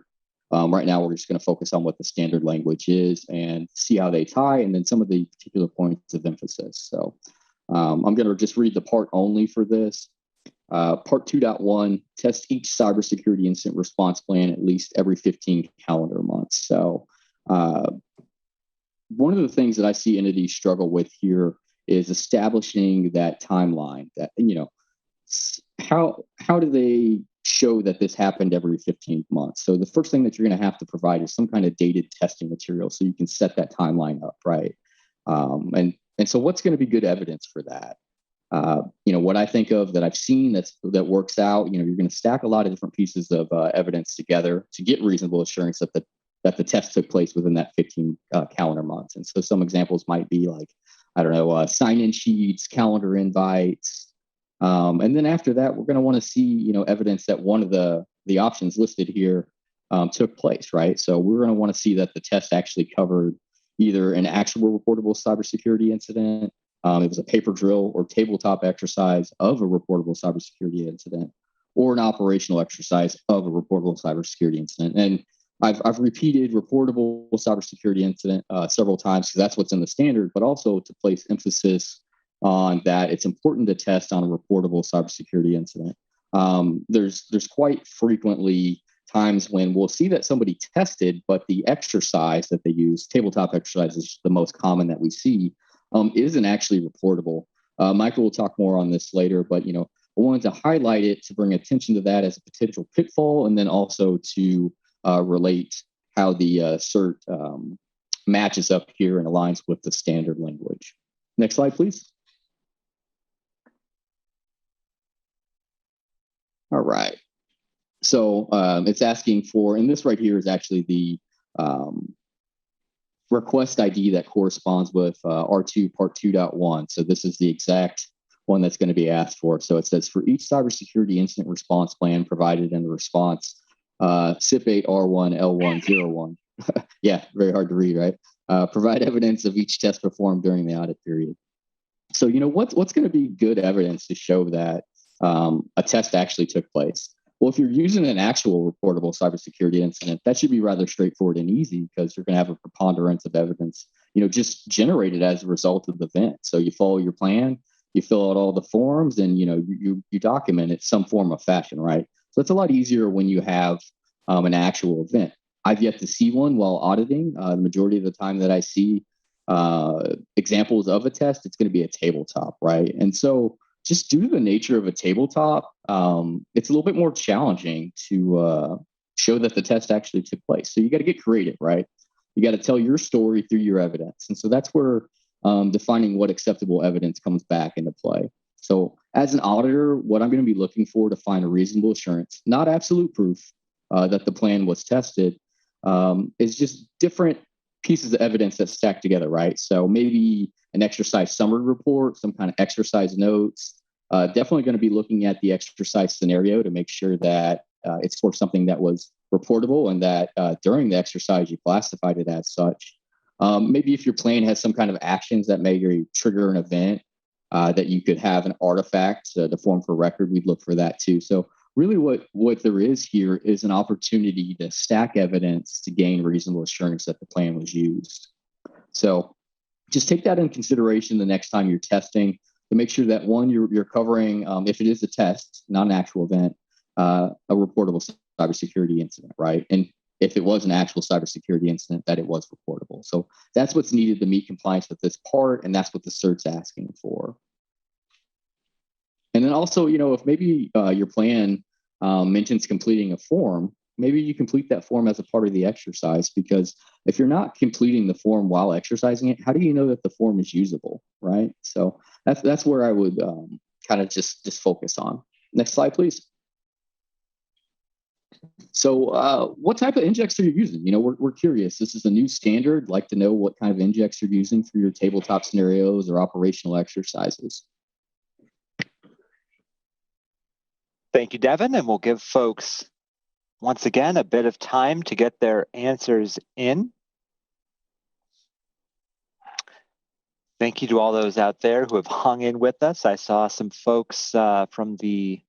Right now, we're just going to focus on what the standard language is and see how they tie, and then some of the particular points of emphasis. So I'm going to just read the part only for this. Part 2.1, test each cybersecurity incident response plan at least every 15 calendar months. So one of the things that I see entities struggle with here is establishing that timeline. That, you know, how do they show that this happened every 15 months? So the first thing that you're going to have to provide is some kind of dated testing material so you can set that timeline up, right? And so what's going to be good evidence for that? You know, what I think of that I've seen that works out, you know, you're going to stack a lot of different pieces of evidence together to get reasonable assurance that the test took place within that 15 calendar months. And so some examples might be like, I don't know, sign-in sheets, calendar invites. And then after that, we're going to want to see, you know, evidence that one of the options listed here took place, right? So we're going to want to see that the test actually covered either an actual reportable cybersecurity incident, it was a paper drill or tabletop exercise of a reportable cybersecurity incident, or an operational exercise of a reportable cybersecurity incident. And I've repeated reportable cybersecurity incident several times because that's what's in the standard, but also to place emphasis on that it's important to test on a reportable cybersecurity incident. There's quite frequently times when we'll see that somebody tested, but the exercise that they use, tabletop exercise is the most common that we see, isn't actually reportable. Michael will talk more on this later, but you know, I wanted to highlight it to bring attention to that as a potential pitfall, and then also to relate how the CERT matches up here and aligns with the standard language. Next slide, please. All right. So it's asking for, and this right here is actually the request ID that corresponds with R2 part 2.1. So this is the exact one that's going to be asked for. So it says for each cybersecurity incident response plan provided in the response, CIP 8 R1 L101. Yeah, very hard to read, right? Provide evidence of each test performed during the audit period. So, you know, what's going to be good evidence to show that a test actually took place? Well, if you're using an actual reportable cybersecurity incident, that should be rather straightforward and easy because you're going to have a preponderance of evidence, you know, just generated as a result of the event. So you follow your plan, you fill out all the forms, and, you know, you document it some form of fashion, right? So it's a lot easier when you have an actual event. I've yet to see one while auditing. The majority of the time that I see examples of a test, it's going to be a tabletop, right? And so just due to the nature of a tabletop, it's a little bit more challenging to show that the test actually took place. So you got to get creative, right? You got to tell your story through your evidence. And so that's where defining what acceptable evidence comes back into play. So as an auditor, what I'm going to be looking for to find a reasonable assurance, not absolute proof that the plan was tested, is just different pieces of evidence that stack together, right? So maybe an exercise summary report, some kind of exercise notes. Definitely going to be looking at the exercise scenario to make sure that it's for something that was reportable and that during the exercise you classified it as such. Maybe if your plan has some kind of actions that may trigger an event that you could have an artifact, the form for record, we'd look for that too. So really what there is here is an opportunity to stack evidence to gain reasonable assurance that the plan was used. So just take that in consideration the next time you're testing to make sure that one, you're covering, if it is a test, not an actual event, a reportable cybersecurity incident, right? And if it was an actual cybersecurity incident, that it was reportable. So that's what's needed to meet compliance with this part, and that's what the cert's asking for. And then also, if maybe your plan mentions completing a form, maybe you complete that form as a part of the exercise, because if you're not completing the form while exercising it, how do you know that the form is usable, right? So that's where I would kind of just focus on. Next slide, please. So what type of index are you using? We're curious. This is a new standard. Like to know what kind of index you're using for your tabletop scenarios or operational exercises. Thank you, Devin. And we'll give folks, once again, a bit of time to get their answers in. Thank you to all those out there who have hung in with us. I saw some folks from the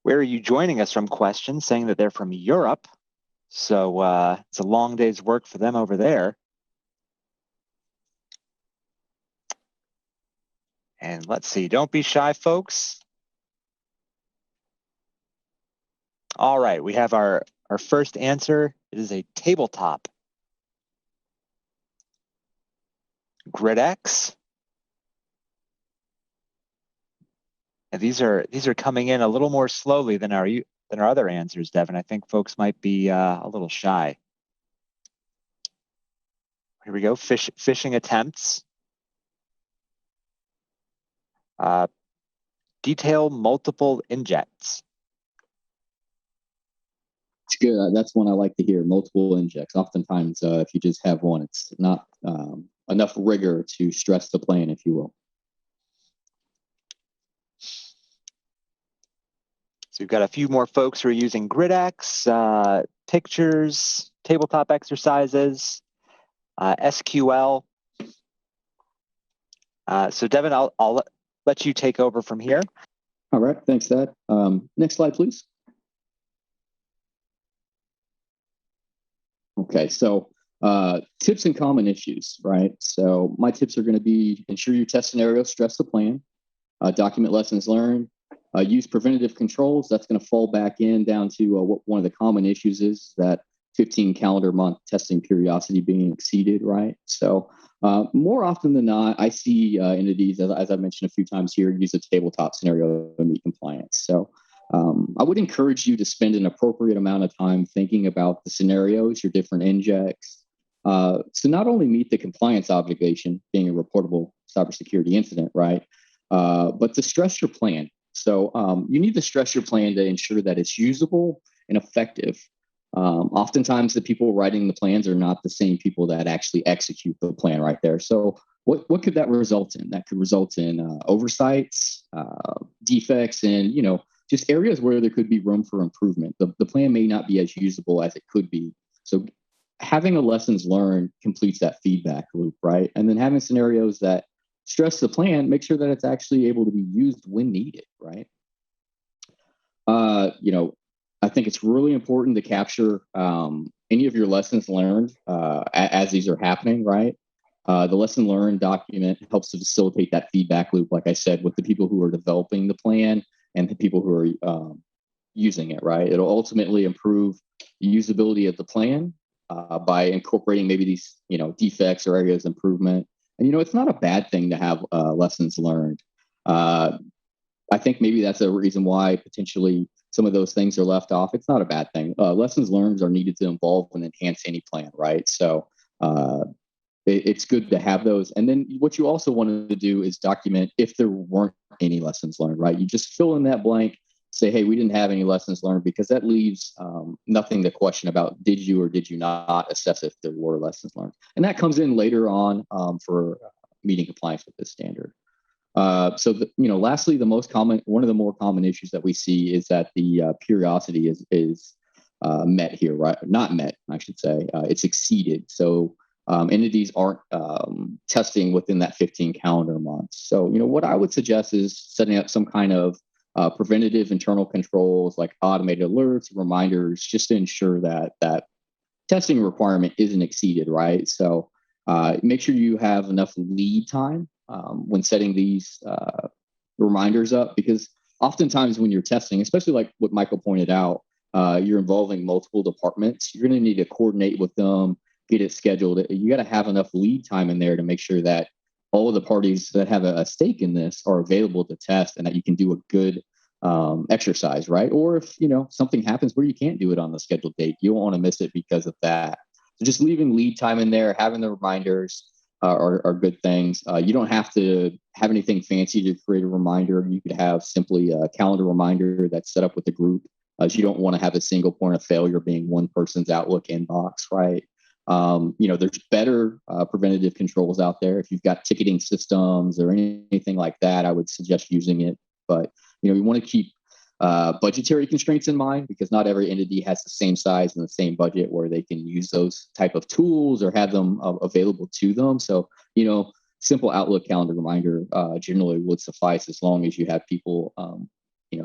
"Where are you joining us from?" question saying that they're from Europe. So it's a long day's work for them over there. And let's see, don't be shy, folks. All right, we have our first answer. It is a tabletop. GridX. And these are coming in a little more slowly than our other answers, Devin. I think folks might be a little shy. Here we go, phishing attempts. Detail multiple injects. It's good. That's one I like to hear, multiple injects. Oftentimes, if you just have one, it's not enough rigor to stress the plan, if you will. So we've got a few more folks who are using GridX, pictures, tabletop exercises, SQL. So Devin, I'll let you take over from here. All right, thanks, Thad. Next slide, please. Okay, so tips and common issues, right? So my tips are going to be ensure your test scenario, stress the plan, document lessons learned, use preventative controls. That's going to fall back down to what one of the common issues is, that 15 calendar month testing periodicity being exceeded, right? So more often than not, I see entities, as I mentioned a few times here, use a tabletop scenario to meet compliance. So I would encourage you to spend an appropriate amount of time thinking about the scenarios, your different injects, to not only meet the compliance obligation, being a reportable cybersecurity incident, right, but to stress your plan. So you need to stress your plan to ensure that it's usable and effective. Oftentimes, the people writing the plans are not the same people that actually execute the plan right there. So what could that result in? That could result in oversights, defects, and just areas where there could be room for improvement. The plan may not be as usable as it could be. So having a lessons learned completes that feedback loop, right? And then having scenarios that stress the plan, make sure that it's actually able to be used when needed, right? I think it's really important to capture any of your lessons learned as these are happening, right? The lesson learned document helps to facilitate that feedback loop, like I said, with the people who are developing the plan and the people who are using it, right? It'll ultimately improve the usability of the plan by incorporating maybe these, defects or areas of improvement. And, it's not a bad thing to have lessons learned. I think maybe that's a reason why potentially some of those things are left off. It's not a bad thing. Lessons learned are needed to evolve and enhance any plan, right? So it's good to have those. And then what you also wanted to do is document if there weren't any lessons learned, right? You just fill in that blank, say, hey, we didn't have any lessons learned, because that leaves nothing to question about did you or did you not assess if there were lessons learned. And that comes in later on for meeting compliance with this standard. Lastly, one of the more common issues that we see is that the periodicity is met here, right? Not met, I should say. It's exceeded. So entities aren't testing within that 15 calendar months. So, what I would suggest is setting up some kind of preventative internal controls like automated alerts, reminders, just to ensure that that testing requirement isn't exceeded, right? So make sure you have enough lead time when setting these reminders up, because oftentimes when you're testing, especially like what Michael pointed out, you're involving multiple departments. You're going to need to coordinate with them, get it scheduled. You got to have enough lead time in there to make sure that all of the parties that have a stake in this are available to test, and that you can do a good exercise, right? Or if something happens where you can't do it on the scheduled date, you don't want to miss it because of that. So just leaving lead time in there, having the reminders are good things. You don't have to have anything fancy to create a reminder. You could have simply a calendar reminder that's set up with the group, as you don't want to have a single point of failure being one person's Outlook inbox, right? There's better preventative controls out there. If you've got ticketing systems or anything like that, I would suggest using it. But you want to keep budgetary constraints in mind, because not every entity has the same size and the same budget where they can use those type of tools or have them available to them. So simple Outlook calendar reminder generally would suffice, as long as you have people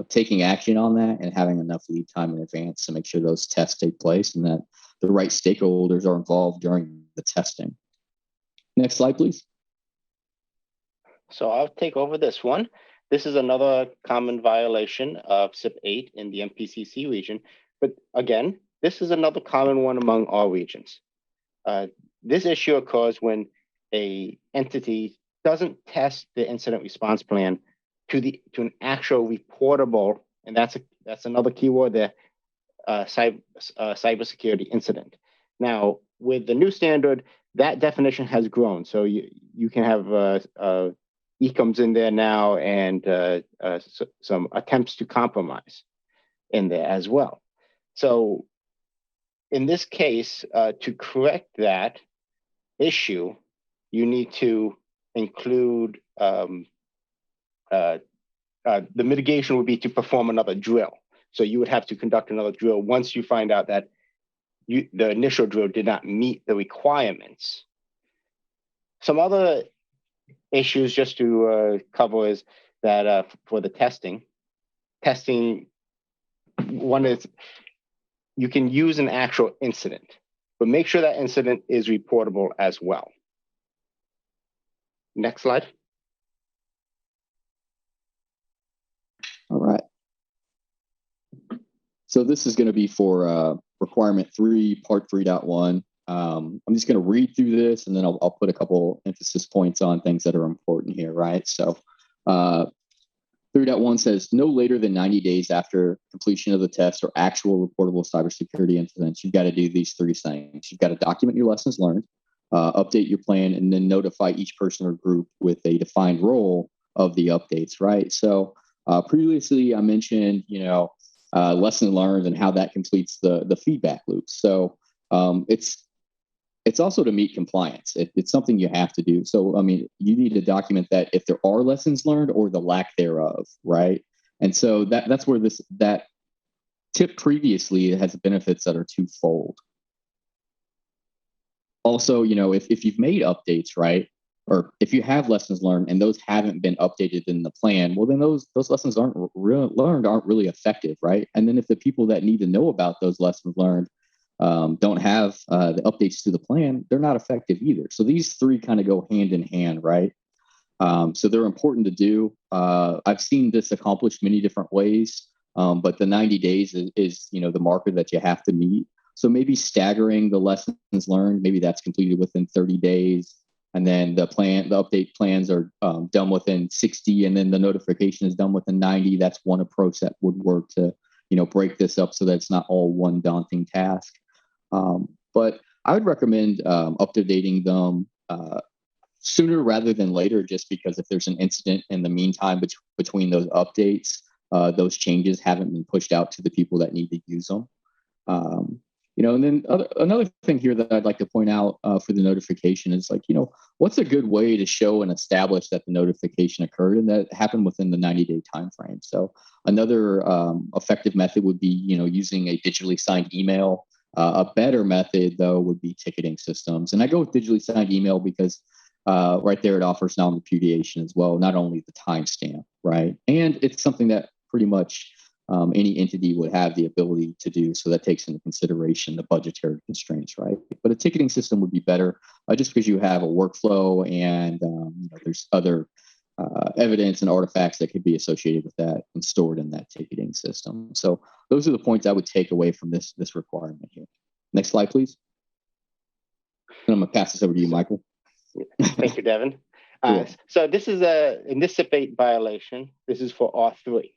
taking action on that and having enough lead time in advance to make sure those tests take place and that the right stakeholders are involved during the testing. Next slide, please. So I'll take over this one. This is another common violation of CIP 8 in the MPCC region. But again, this is another common one among all regions. This issue occurs when a entity doesn't test the incident response plan to an actual reportable, and that's another keyword there, cybersecurity incident. Now, with the new standard, that definition has grown. So you can have ECOMs in there now, and some attempts to compromise in there as well. So in this case, to correct that issue, you need to include the mitigation would be to perform another drill. So you would have to conduct another drill once you find out that the initial drill did not meet the requirements. Some other issues just to cover is that for the testing, one is you can use an actual incident, but make sure that incident is reportable as well. Next slide. All right. So this is going to be for requirement 3, part 3.1. I'm just going to read through this, and then I'll put a couple emphasis points on things that are important here, right? So 3.1 says no later than 90 days after completion of the test or actual reportable cybersecurity incidents, you've got to do these 3 things. You've got to document your lessons learned, update your plan, and then notify each person or group with a defined role of the updates, right? So previously I mentioned, lesson learned and how that completes the feedback loop. So it's also to meet compliance. It's something you have to do. So, you need to document that if there are lessons learned or the lack thereof, right? And so that's where that tip previously has benefits that are twofold. Also, if you've made updates, right, or if you have lessons learned and those haven't been updated in the plan, well, then those lessons learned aren't really effective, right? And then if the people that need to know about those lessons learned don't have the updates to the plan, they're not effective either. So these 3 kind of go hand in hand, right? So they're important to do. I've seen this accomplished many different ways, but the 90 days is the marker that you have to meet. So maybe staggering the lessons learned, maybe that's completed within 30 days. And then the update plans are done within 60, and then the notification is done within 90. That's one approach that would work to, break this up so that it's not all one daunting task. But I would recommend updating them sooner rather than later, just because if there's an incident in the meantime between those updates, those changes haven't been pushed out to the people that need to use them. And then another thing here that I'd like to point out for the notification is what's a good way to show and establish that the notification occurred and that happened within the 90-day time frame. So another effective method would be, using a digitally signed email. A better method, though, would be ticketing systems. And I go with digitally signed email because right there it offers non-repudiation as well, not only the timestamp, right? And it's something that pretty much any entity would have the ability to do. So that takes into consideration the budgetary constraints, right? But a ticketing system would be better just because you have a workflow and there's other evidence and artifacts that could be associated with that and stored in that ticketing system. So those are the points I would take away from this requirement here. Next slide, please. And I'm going to pass this over to you, Michael. Thank you, Devin. So this is in this CIP 8 violation. This is for R3,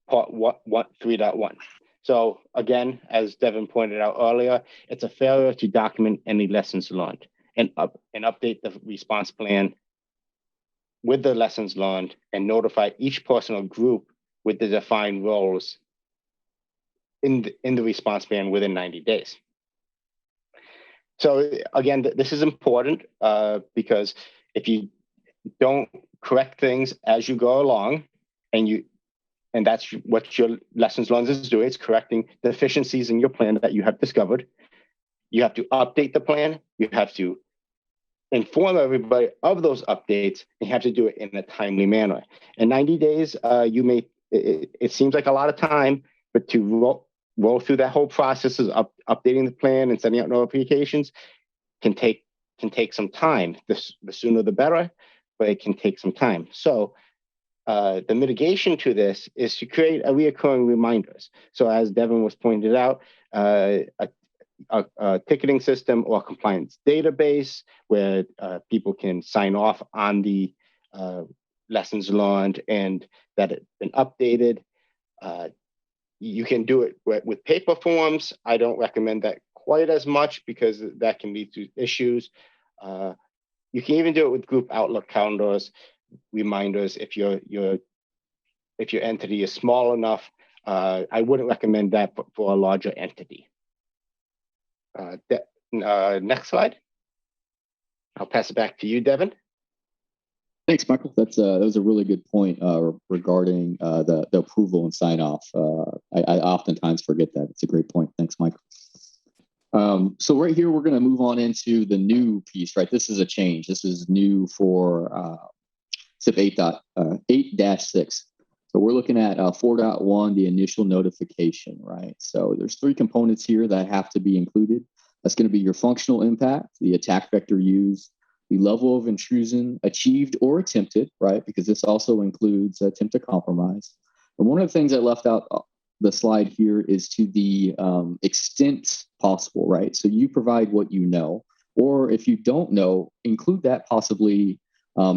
part 3.1. So again, as Devin pointed out earlier, it's a failure to document any lessons learned and update the response plan with the lessons learned and notify each person or group with the defined roles in the response plan within 90 days. So again, this is important because if you don't correct things as you go along, and that's what your lessons learned is doing, it's correcting deficiencies in your plan that you have discovered. You have to update the plan. You have to inform everybody of those updates, and you have to do it in a timely manner. In 90 days, it seems like a lot of time, but to roll through that whole process of updating the plan and sending out notifications can take some time. The sooner the better, but it can take some time. So the mitigation to this is to create a reoccurring reminders. So as Devin was pointed out, a ticketing system or compliance database where people can sign off on the lessons learned and that it's been updated. You can do it with paper forms. I don't recommend that quite as much because that can lead to issues. You can even do it with group Outlook calendars, reminders. If your entity is small enough, I wouldn't recommend that for a larger entity. Next slide. I'll pass it back to you, Devin. Thanks, Michael. That was a really good point regarding the approval and sign off. I oftentimes forget that. It's a great point. Thanks, Michael. So right here, we're going to move on into the new piece, right? This is a change. This is new for CIP 8-6. So we're looking at 4.1, the initial notification, right? So there's 3 components here that have to be included. That's going to be your functional impact, the attack vector used, the level of intrusion achieved or attempted, right? Because this also includes attempt to compromise. And one of the things I left out the slide here is to the extent possible, right? So you provide what you know, or if you don't know, include that possibly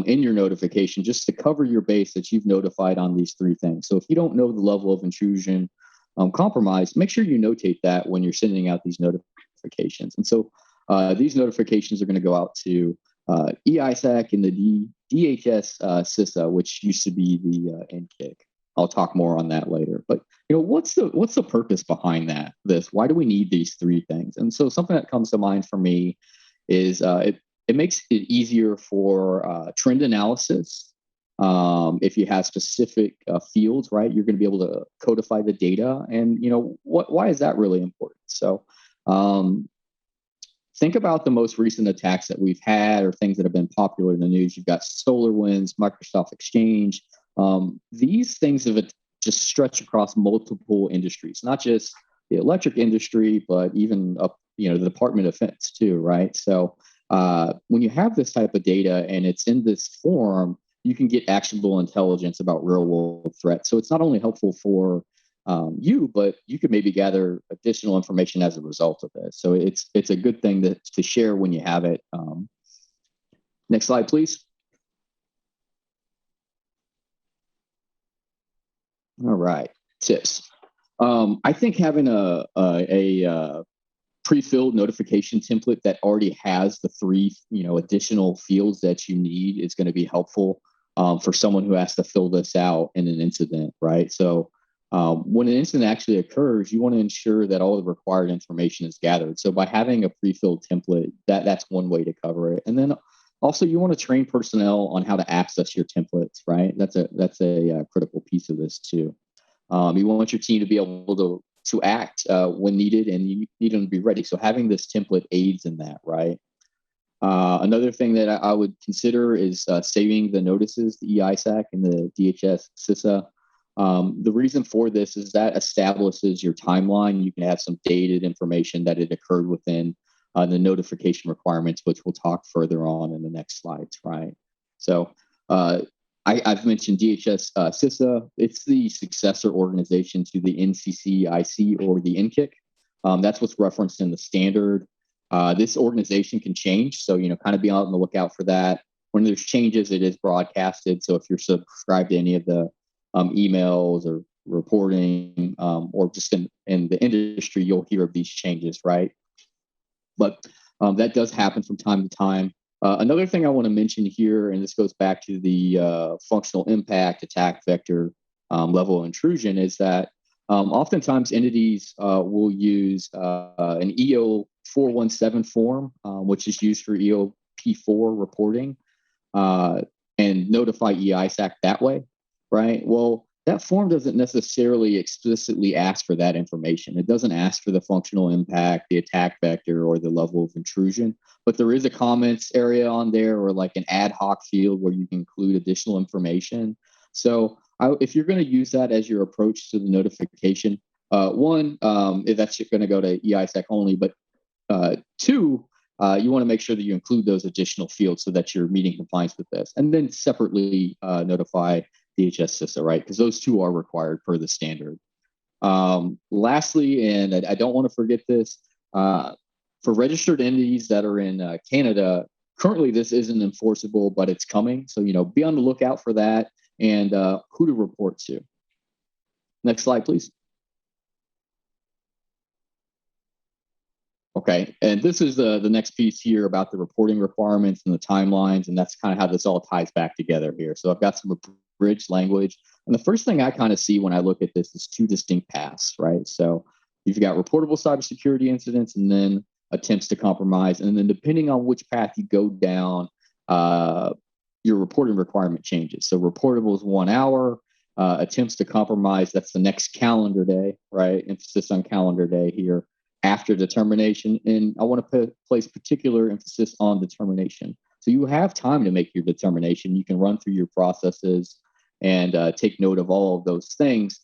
in your notification just to cover your base that you've notified on these 3 things. So if you don't know the level of intrusion compromise, make sure you notate that when you're sending out these notifications. And so these notifications are going to go out to E-ISAC and the DHS CISA, which used to be the NCIC. I'll talk more on that later. But what's the purpose behind this? Why do we need these 3 things? And so something that comes to mind for me is it makes it easier for trend analysis. If you have specific fields, right, you're going to be able to codify the data. And why is that really important? So think about the most recent attacks that we've had or things that have been popular in the news. You've got SolarWinds, Microsoft Exchange. These things have just stretched across multiple industries, not just the electric industry, but even up, the Department of Defense too, right? So when you have this type of data and it's in this form, you can get actionable intelligence about real world threats. So it's not only helpful for you, but you could maybe gather additional information as a result of this. So it's a good thing to share when you have it. Next slide, please. All right, tips. I think having a pre-filled notification template that already has the 3, additional fields that you need is going to be helpful for someone who has to fill this out in an incident, right? So when an incident actually occurs, you want to ensure that all the required information is gathered. So by having a pre-filled template, that's one way to cover it. And then also you want to train personnel on how to access your templates, right? That's a critical piece of this too. You want your team to be able to act when needed, and you need them to be ready. So having this template aids in that, right? Another thing that I would consider is saving the notices, the E-ISAC and the DHS CISA. The reason for this is that establishes your timeline. You can have some dated information that it occurred within the notification requirements, which we'll talk further on in the next slides, right? So I've mentioned DHS CISA. It's the successor organization to the NCCIC or the NCIC. That's what's referenced in the standard. This organization can change, so kind of be on the lookout for that. When there's changes, it is broadcasted. So if you're subscribed to any of the emails or reporting or just in the industry, you'll hear of these changes, right? But that does happen from time to time. Another thing I want to mention here, and this goes back to the functional impact, attack vector, level of intrusion, is that oftentimes entities will use an EO 417 form, which is used for EOP4 reporting, and notify E-ISAC that way, right? Well, that form doesn't necessarily explicitly ask for that information. It doesn't ask for the functional impact, the attack vector, or the level of intrusion, but there is a comments area on there or like an ad hoc field where you can include additional information. So if you're going to use that as your approach to the notification, one, if that's going to go to E-ISAC only, but two, you want to make sure that you include those additional fields so that you're meeting compliance with this, and then separately notify DHS CISA, right? Because those two are required per the standard. Lastly, and I don't want to forget this, for registered entities that are in Canada, currently this isn't enforceable, but it's coming. So, be on the lookout for that and who to report to. Next slide, please. Okay, and this is the next piece here about the reporting requirements and the timelines, and that's kind of how this all ties back together here. So I've got some abridged language, and the first thing I kind of see when I look at this is two distinct paths, right? So you've got reportable cybersecurity incidents and then attempts to compromise, and then depending on which path you go down, your reporting requirement changes. So reportable is 1 hour, attempts to compromise, that's the next calendar day, right? Emphasis on calendar day here. After determination, and I want to place particular emphasis on determination. So you have time to make your determination. You can run through your processes and take note of all of those things.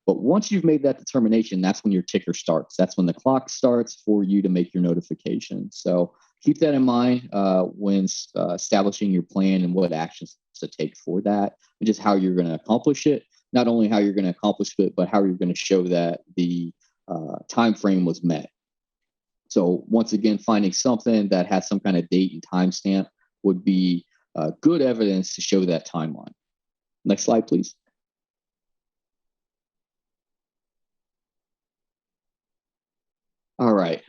But once you've made that determination, that's when your ticker starts. That's when the clock starts for you to make your notification. So keep that in mind when establishing your plan and what actions to take for that, and just how you're going to accomplish it. Not only how you're going to accomplish it, but how you're going to show that the time frame was met. So once again, finding something that has some kind of date and timestamp would be good evidence to show that timeline. Next slide, please. All right,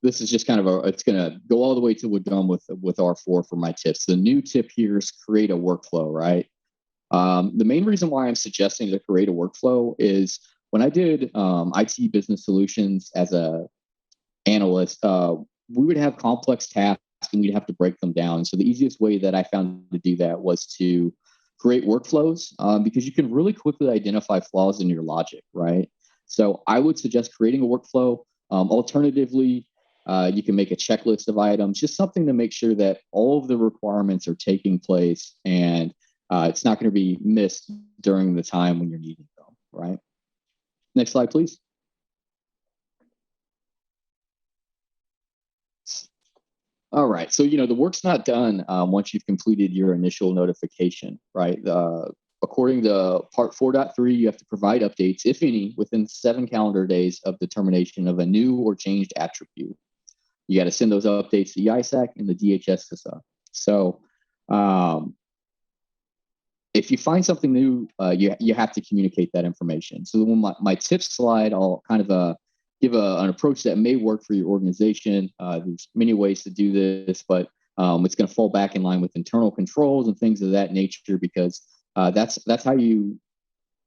this is just kind of it's going to go all the way till we're done with R4 for my tips. The new tip here is create a workflow, right? The main reason why I'm suggesting to create a workflow is when I did IT business solutions as a analyst, we would have complex tasks and we'd have to break them down. So the easiest way that I found to do that was to create workflows because you can really quickly identify flaws in your logic, right? So I would suggest creating a workflow. Alternatively, you can make a checklist of items, just something to make sure that all of the requirements are taking place and it's not going to be missed during the time when you're needing them, right? Next slide, please. All right, so the work's not done once you've completed your initial notification, right? According to Part 4.3, you have to provide updates, if any, within 7 calendar days of determination of a new or changed attribute. You got to send those updates to the E-ISAC and the DHS CISA. So if you find something new, you have to communicate that information. So when my tips slide, I'll kind of give an approach that may work for your organization. There's many ways to do this, but it's going to fall back in line with internal controls and things of that nature, because that's how you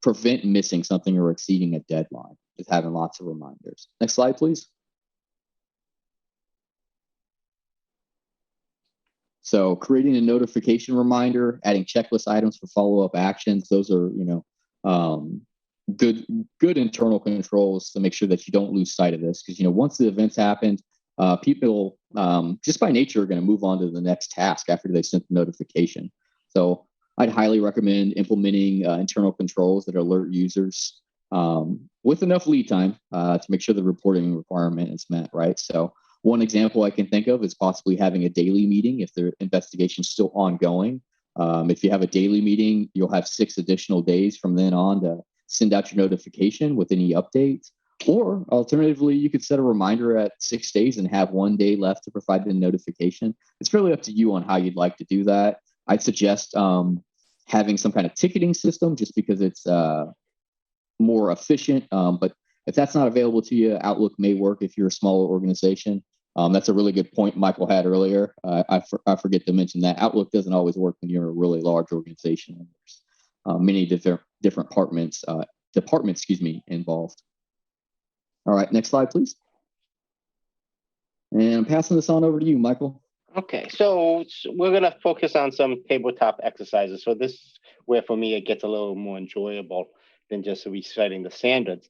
prevent missing something or exceeding a deadline, just having lots of reminders. Next slide, please. So creating a notification reminder, adding checklist items for follow-up actions. Those are, good internal controls to make sure that you don't lose sight of this. Because, once the events happen, people just by nature are going to move on to the next task after they sent the notification. So I'd highly recommend implementing internal controls that alert users with enough lead time to make sure the reporting requirement is met, right? So one example I can think of is possibly having a daily meeting if the investigation is still ongoing. If you have a daily meeting, you'll have 6 additional days from then on to send out your notification with any updates. Or alternatively, you could set a reminder at 6 days and have 1 day left to provide the notification. It's really up to you on how you'd like to do that. I'd suggest having some kind of ticketing system just because it's more efficient. But if that's not available to you, Outlook may work if you're a smaller organization. That's a really good point Michael had earlier. I forget to mention that Outlook doesn't always work when you're a really large organization. There's many different departments involved. All right, next slide, please. And I'm passing this on over to you, Michael. Okay, so we're going to focus on some tabletop exercises. So this is where, for me, it gets a little more enjoyable than just reciting the standards.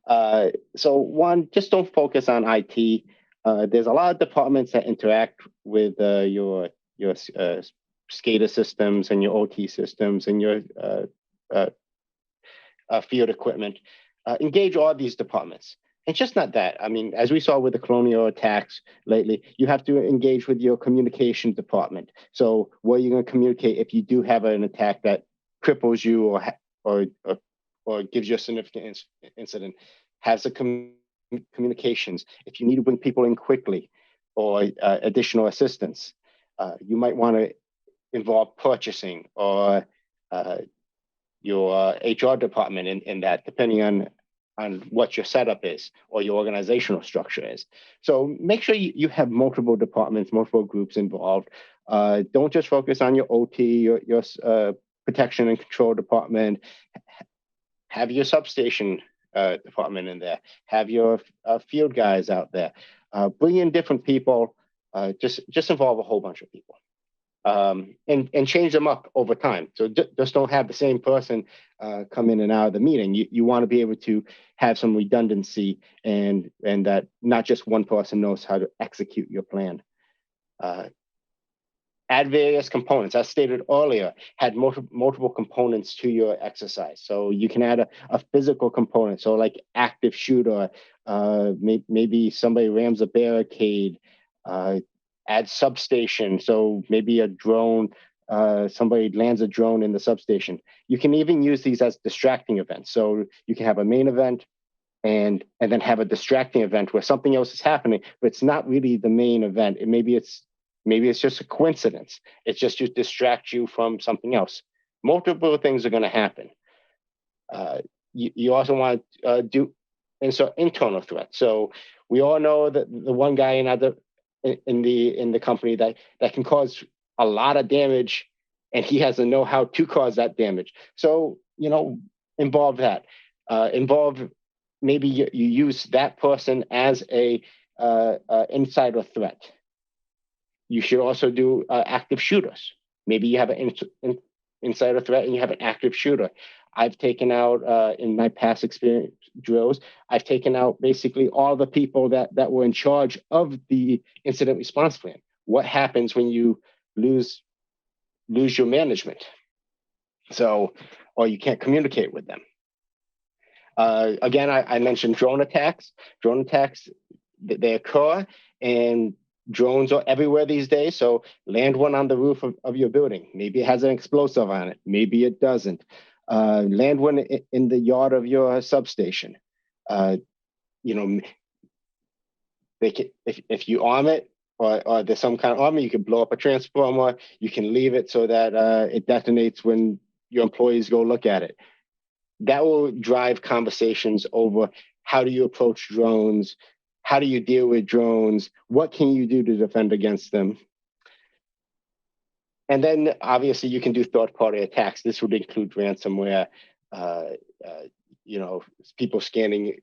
So one, just don't focus on IT. There's a lot of departments that interact with your SCADA systems and your OT systems and your field equipment. Engage all these departments. It's just not that. I mean, as we saw with the colonial attacks lately, you have to engage with your communication department. So what are you going to communicate if you do have an attack that cripples you or gives you a significant incident? Has the communications. If you need to bring people in quickly or additional assistance, you might want to involve purchasing or your HR department in that, depending on what your setup is or your organizational structure is. So make sure you have multiple departments, multiple groups involved. Don't just focus on your OT, your protection and control department. Have your substation department in there. Have your field guys out there. Bring in different people. Just involve a whole bunch of people. And change them up over time. So just don't have the same person come in and out of the meeting. You want to be able to have some redundancy and that not just one person knows how to execute your plan. Add various components. As stated earlier, had multiple components to your exercise. So you can add a physical component. So like active shooter, maybe somebody rams a barricade, add substation. So maybe a drone, somebody lands a drone in the substation. You can even use these as distracting events. So you can have a main event and then have a distracting event where something else is happening, but it's not really the main event. Maybe it's just a coincidence. It's just to distract you from something else. Multiple things are going to happen. You also want to insert internal threats. So we all know that the one guy in the company that can cause a lot of damage, and he has to know how to cause that damage. So involve that. Involve maybe you use that person as a insider threat. You should also do active shooters. Maybe you have an insider threat and you have an active shooter. I've taken out, in my past experience drills, I've taken out basically all the people that were in charge of the incident response plan. What happens when you lose your management? Or you can't communicate with them. Again, I mentioned drone attacks. Drone attacks, they occur, and drones are everywhere these days. So land one on the roof of your building. Maybe it has an explosive on it. Maybe it doesn't. Land one in the yard of your substation. If you arm it or there's some kind of armor, you can blow up a transformer. You can leave it so that it detonates when your employees go look at it. That will drive conversations over How do you approach drones? How do you deal with drones? What can you do to defend against them? And then obviously you can do third-party attacks. This would include ransomware, people scanning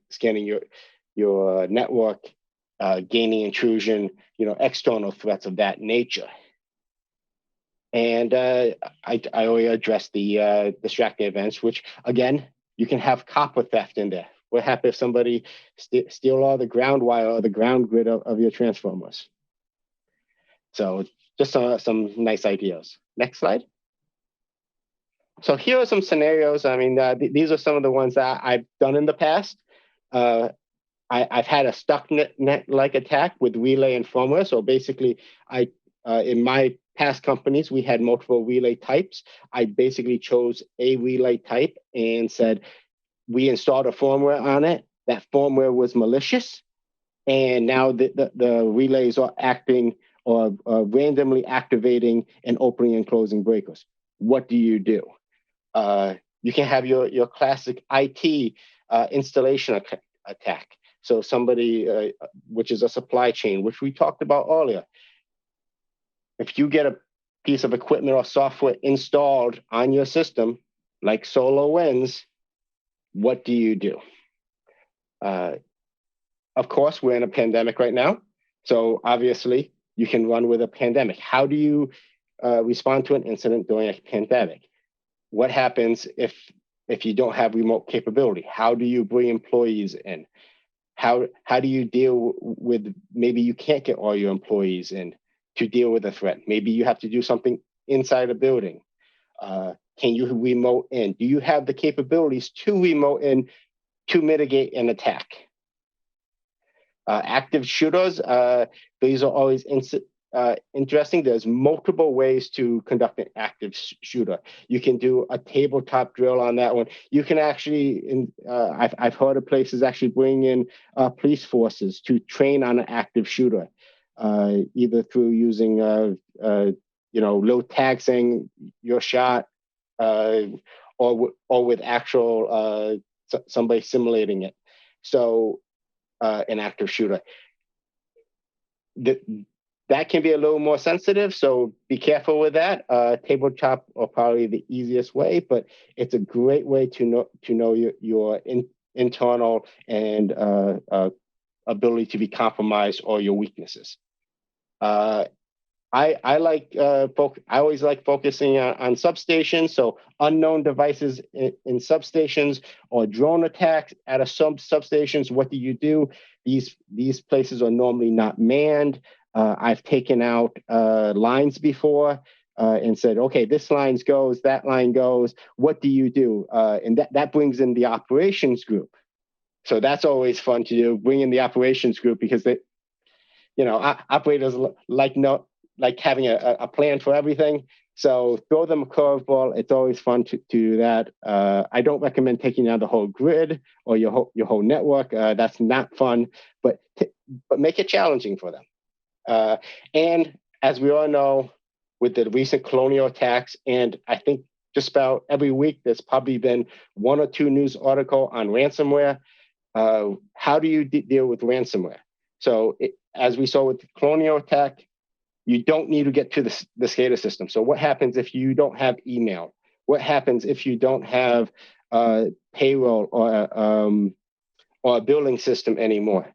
your network, gaining intrusion, external threats of that nature. And I already addressed the distracting events, which again, you can have copper theft in there. What happens if somebody steal all the ground wire or the ground grid of your transformers? So just some nice ideas. Next slide. So here are some scenarios. I mean, these are some of the ones that I've done in the past. I've had a stuck net-like attack with relay and firmware. So basically, in my past companies, we had multiple relay types. I basically chose a relay type and said, we installed a firmware on it. That firmware was malicious. And now the relays are acting or randomly activating and opening and closing breakers. What do? You can have your classic IT installation attack. So somebody, which is a supply chain, which we talked about earlier. If you get a piece of equipment or software installed on your system, like SolarWinds, what do you do? Of course, we're in a pandemic right now. So obviously, you can run with a pandemic. How do you respond to an incident during a pandemic? What happens if you don't have remote capability? How do you bring employees in? How do you deal with, maybe you can't get all your employees in to deal with a threat? Maybe you have to do something inside a building. Can you remote in? Do you have the capabilities to remote in to mitigate an attack? Active shooters, these are always interesting. There's multiple ways to conduct an active shooter. You can do a tabletop drill on that one. You can actually, I've heard of places actually bring in police forces to train on an active shooter, either through using, low tag saying your shot, or with actual somebody simulating it. So an active shooter. That can be a little more sensitive, so be careful with that. Tabletop are probably the easiest way, but it's a great way to know your internal and ability to be compromised or your weaknesses. I always like focusing on substations, so unknown devices in substations or drone attacks at substations. What do you do? These places are normally not manned. I've taken out lines before and said, okay, this line goes, that line goes. What do you do? And that brings in the operations group. So that's always fun to do, bring in the operations group, because operators like having a plan for everything. So throw them a curveball. It's always fun to do that. I don't recommend taking down the whole grid or your whole network. That's not fun, but make it challenging for them. And as we all know, with the recent colonial attacks, and I think just about every week, there's probably been one or two news articles on ransomware. How do you deal with ransomware? So as we saw with the colonial attack, you don't need to get to the SCADA system. So what happens if you don't have email? What happens if you don't have payroll or a billing system anymore?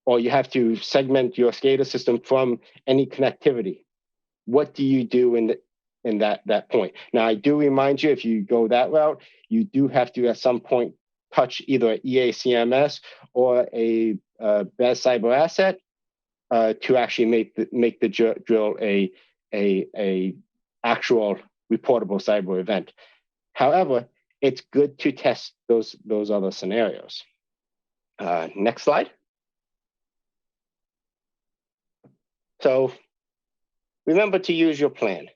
Or you have to segment your SCADA system from any connectivity. What do you do in that point? Now, I do remind you, if you go that route, you do have to at some point touch either an EACMS or a BES cyber asset to actually make the drill a actual reportable cyber event. However, it's good to test those other scenarios. Next slide. So remember to use your plan.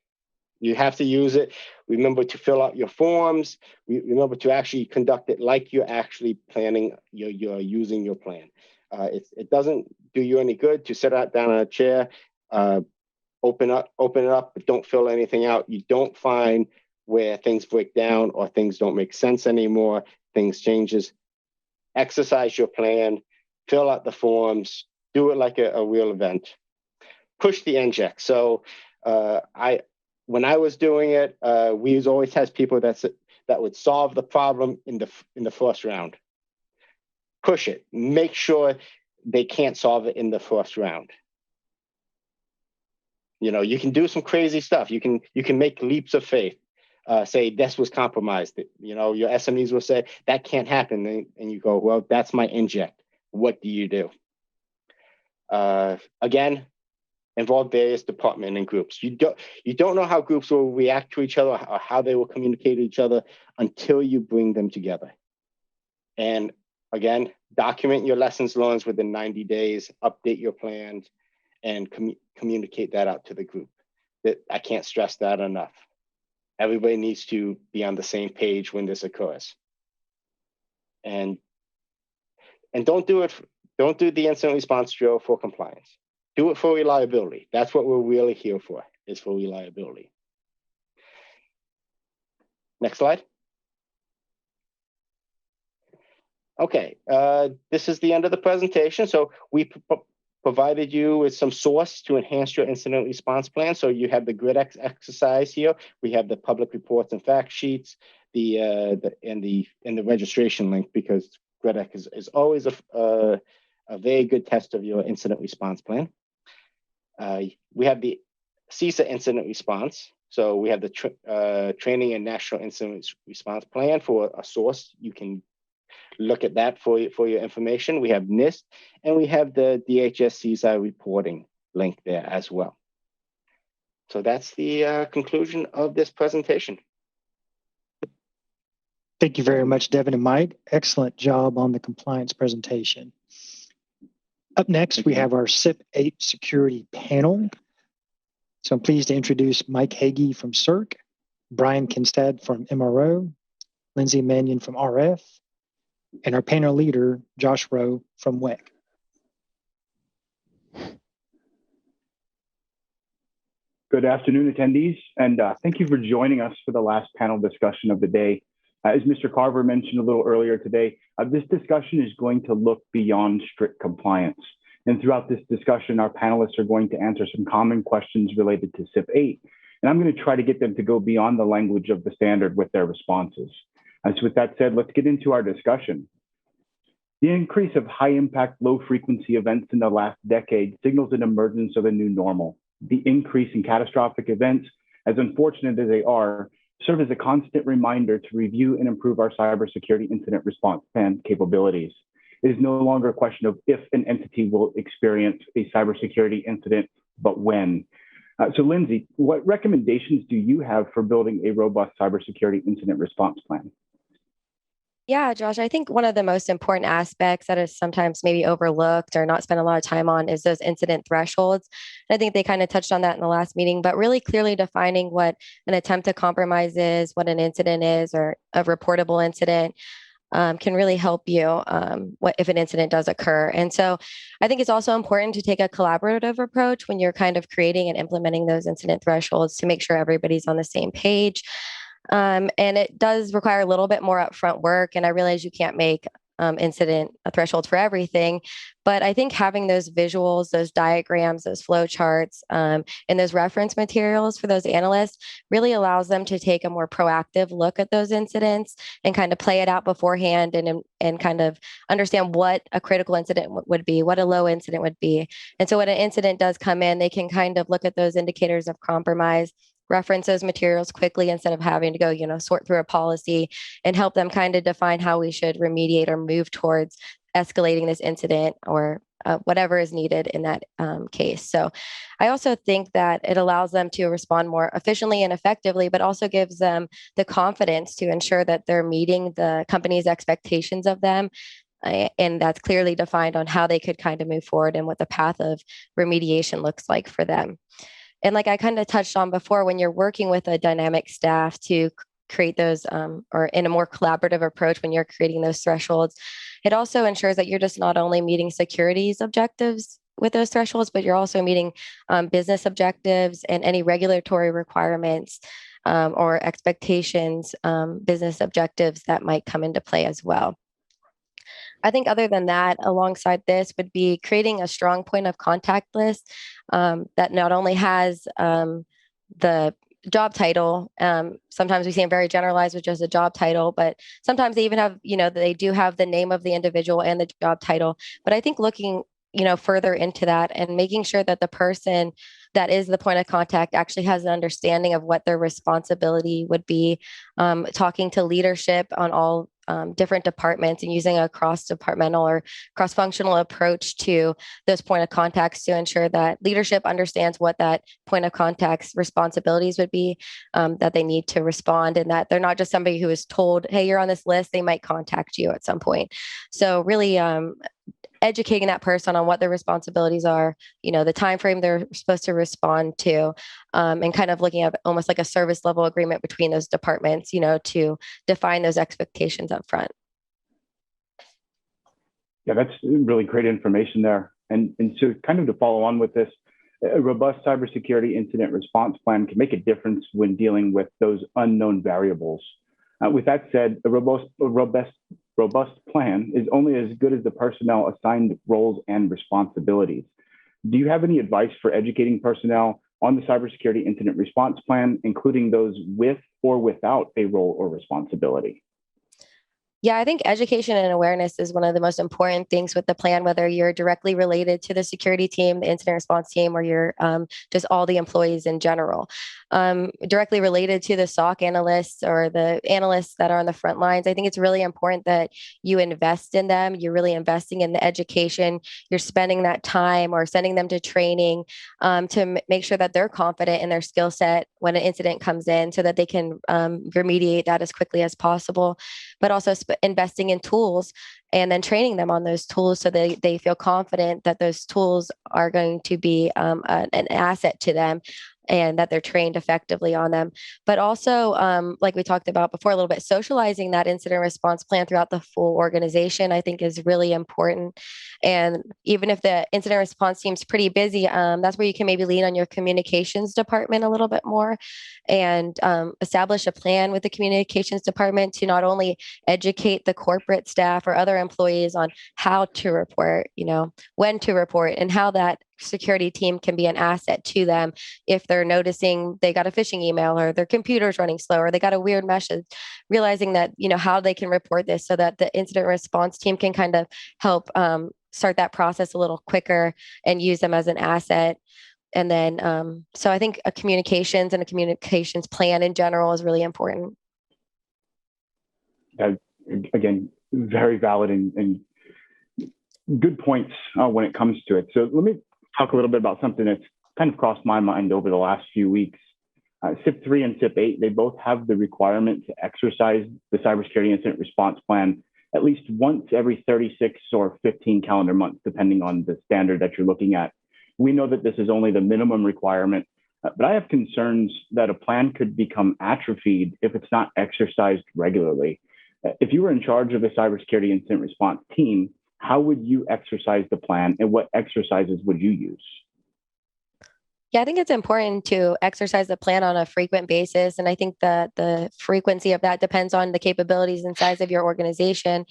You have to use it. Remember to fill out your forms. Remember to actually conduct it like you're actually planning, you're using your plan. It doesn't do you any good to sit down on a chair, open it up, but don't fill anything out. You don't find where things break down or things don't make sense anymore, things changes. exercise your plan, fill out the forms, do it like a real event. Push the NJEC. So when I was doing it, we always had people that would solve the problem in the first round. Push it. Make sure they can't solve it in the first round. You know, you can do some crazy stuff. You can make leaps of faith. Say this was compromised. You know, your SMEs will say that can't happen, and you go, well, that's my inject. What do you do? Again, involve various department and groups. You don't know how groups will react to each other or how they will communicate to each other until you bring them together. And again, document your lessons learned within 90 days, update your plans, and communicate that out to the group. I can't stress that enough. Everybody needs to be on the same page when this occurs. And don't do the incident response drill for compliance. Do it for reliability. That's what we're really here for, is for reliability. Next slide. Okay, this is the end of the presentation. So we provided you with some source to enhance your incident response plan. So you have the grid exercise here. We have the public reports and fact sheets, and the registration link, because GridX is always a very good test of your incident response plan. We have the CISA incident response. So we have the training and national incident response plan for a source. You can look at that for your information. We have NIST, and we have the DHS CISA reporting link there as well. So that's the conclusion of this presentation. Thank you very much, Devin and Mike. Excellent job on the compliance presentation. Up next, we have our CIP 8 security panel. So I'm pleased to introduce Mike Hagee from CERC, Brian Kinstad from MRO, Lindsay Mannion from RF, and our panel leader, Josh Rowe from WEC. Good afternoon, attendees, and thank you for joining us for the last panel discussion of the day. As Mr. Carver mentioned a little earlier today, this discussion is going to look beyond strict compliance. And throughout this discussion, our panelists are going to answer some common questions related to CIP 8. And I'm going to try to get them to go beyond the language of the standard with their responses. So with that said, let's get into our discussion. The increase of high-impact, low-frequency events in the last decade signals an emergence of a new normal. The increase in catastrophic events, as unfortunate as they are, serve as a constant reminder to review and improve our cybersecurity incident response plan capabilities. It is no longer a question of if an entity will experience a cybersecurity incident, but when. So Lindsay, what recommendations do you have for building a robust cybersecurity incident response plan? Yeah, Josh, I think one of the most important aspects that is sometimes maybe overlooked or not spent a lot of time on is those incident thresholds. And I think they kind of touched on that in the last meeting, but really clearly defining what an attempt to compromise is, what an incident is, or a reportable incident can really help you if an incident does occur. And so I think it's also important to take a collaborative approach when you're kind of creating and implementing those incident thresholds to make sure everybody's on the same page. And it does require a little bit more upfront work. And I realize you can't make incident thresholds for everything, but I think having those visuals, those diagrams, those flow charts, and those reference materials for those analysts really allows them to take a more proactive look at those incidents and kind of play it out beforehand and kind of understand what a critical incident would be, what a low incident would be. And so when an incident does come in, they can kind of look at those indicators of compromise, reference those materials quickly instead of having to go, sort through a policy, and help them kind of define how we should remediate or move towards escalating this incident or whatever is needed in that case. So I also think that it allows them to respond more efficiently and effectively, but also gives them the confidence to ensure that they're meeting the company's expectations of them. And that's clearly defined on how they could kind of move forward and what the path of remediation looks like for them. And like I kind of touched on before, when you're working with a dynamic staff to create those or in a more collaborative approach, when you're creating those thresholds, it also ensures that you're just not only meeting security's objectives with those thresholds, but you're also meeting business objectives and any regulatory requirements or expectations, business objectives that might come into play as well. I think other than that, alongside this would be creating a strong point of contact list that not only has the job title. Sometimes we see them very generalized with just a job title, but sometimes they even have, they do have the name of the individual and the job title. But I think looking, further into that and making sure that the person that is the point of contact actually has an understanding of what their responsibility would be, talking to leadership on all different departments and using a cross-departmental or cross-functional approach to those point of contacts to ensure that leadership understands what that point of contact's responsibilities would be, that they need to respond, and that they're not just somebody who is told, hey, you're on this list, they might contact you at some point. So really educating that person on what their responsibilities are, the time frame they're supposed to respond to, and kind of looking at almost like a service level agreement between those departments, to define those expectations up front. Yeah, that's really great information there. And so kind of to follow on with this, a robust cybersecurity incident response plan can make a difference when dealing with those unknown variables. With that said, a robust plan is only as good as the personnel assigned roles and responsibilities. Do you have any advice for educating personnel on the cybersecurity incident response plan, including those with or without a role or responsibility? Yeah, I think education and awareness is one of the most important things with the plan, whether you're directly related to the security team, the incident response team, or you're just all the employees in general. Directly related to the SOC analysts or the analysts that are on the front lines, I think it's really important that you invest in them. You're really investing in the education. You're spending that time or sending them to training to make sure that they're confident in their skill set when an incident comes in so that they can remediate that as quickly as possible, but also investing in tools and then training them on those tools so they feel confident that those tools are going to be an asset to them and that they're trained effectively on them. But also, like we talked about before a little bit, socializing that incident response plan throughout the full organization, I think is really important. And even if the incident response team's pretty busy, that's where you can maybe lean on your communications department a little bit more and establish a plan with the communications department to not only educate the corporate staff or other employees on how to report, when to report, and how that security team can be an asset to them if they're noticing they got a phishing email or their computer's running slow or they got a weird message, realizing that, how they can report this so that the incident response team can kind of help start that process a little quicker and use them as an asset. And then, so I think a communications and a communications plan in general is really important. Again, very valid and good points when it comes to it. So let me talk a little bit about something that's kind of crossed my mind over the last few weeks. CIP 3 and CIP 8, they both have the requirement to exercise the cybersecurity incident response plan at least once every 36 or 15 calendar months, depending on the standard that you're looking at. We know that this is only the minimum requirement, but I have concerns that a plan could become atrophied if it's not exercised regularly. If you were in charge of the cybersecurity incident response team, how would you exercise the plan and what exercises would you use? Yeah, I think it's important to exercise the plan on a frequent basis. And I think that the frequency of that depends on the capabilities and size of your organization.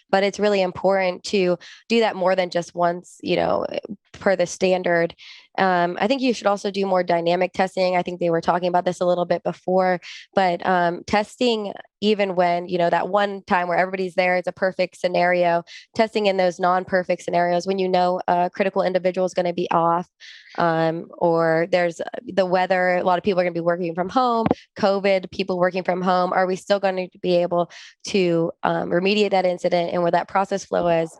But it's really important to do that more than just once, per the standard. I think you should also do more dynamic testing. I think they were talking about this a little bit before, but testing even when, that one time where everybody's there, it's a perfect scenario, testing in those non-perfect scenarios when a critical individual is going to be off, or there's the weather, a lot of people are going to be working from home, COVID, people working from home. Are we still going to be able to remediate that incident, and will that process flow as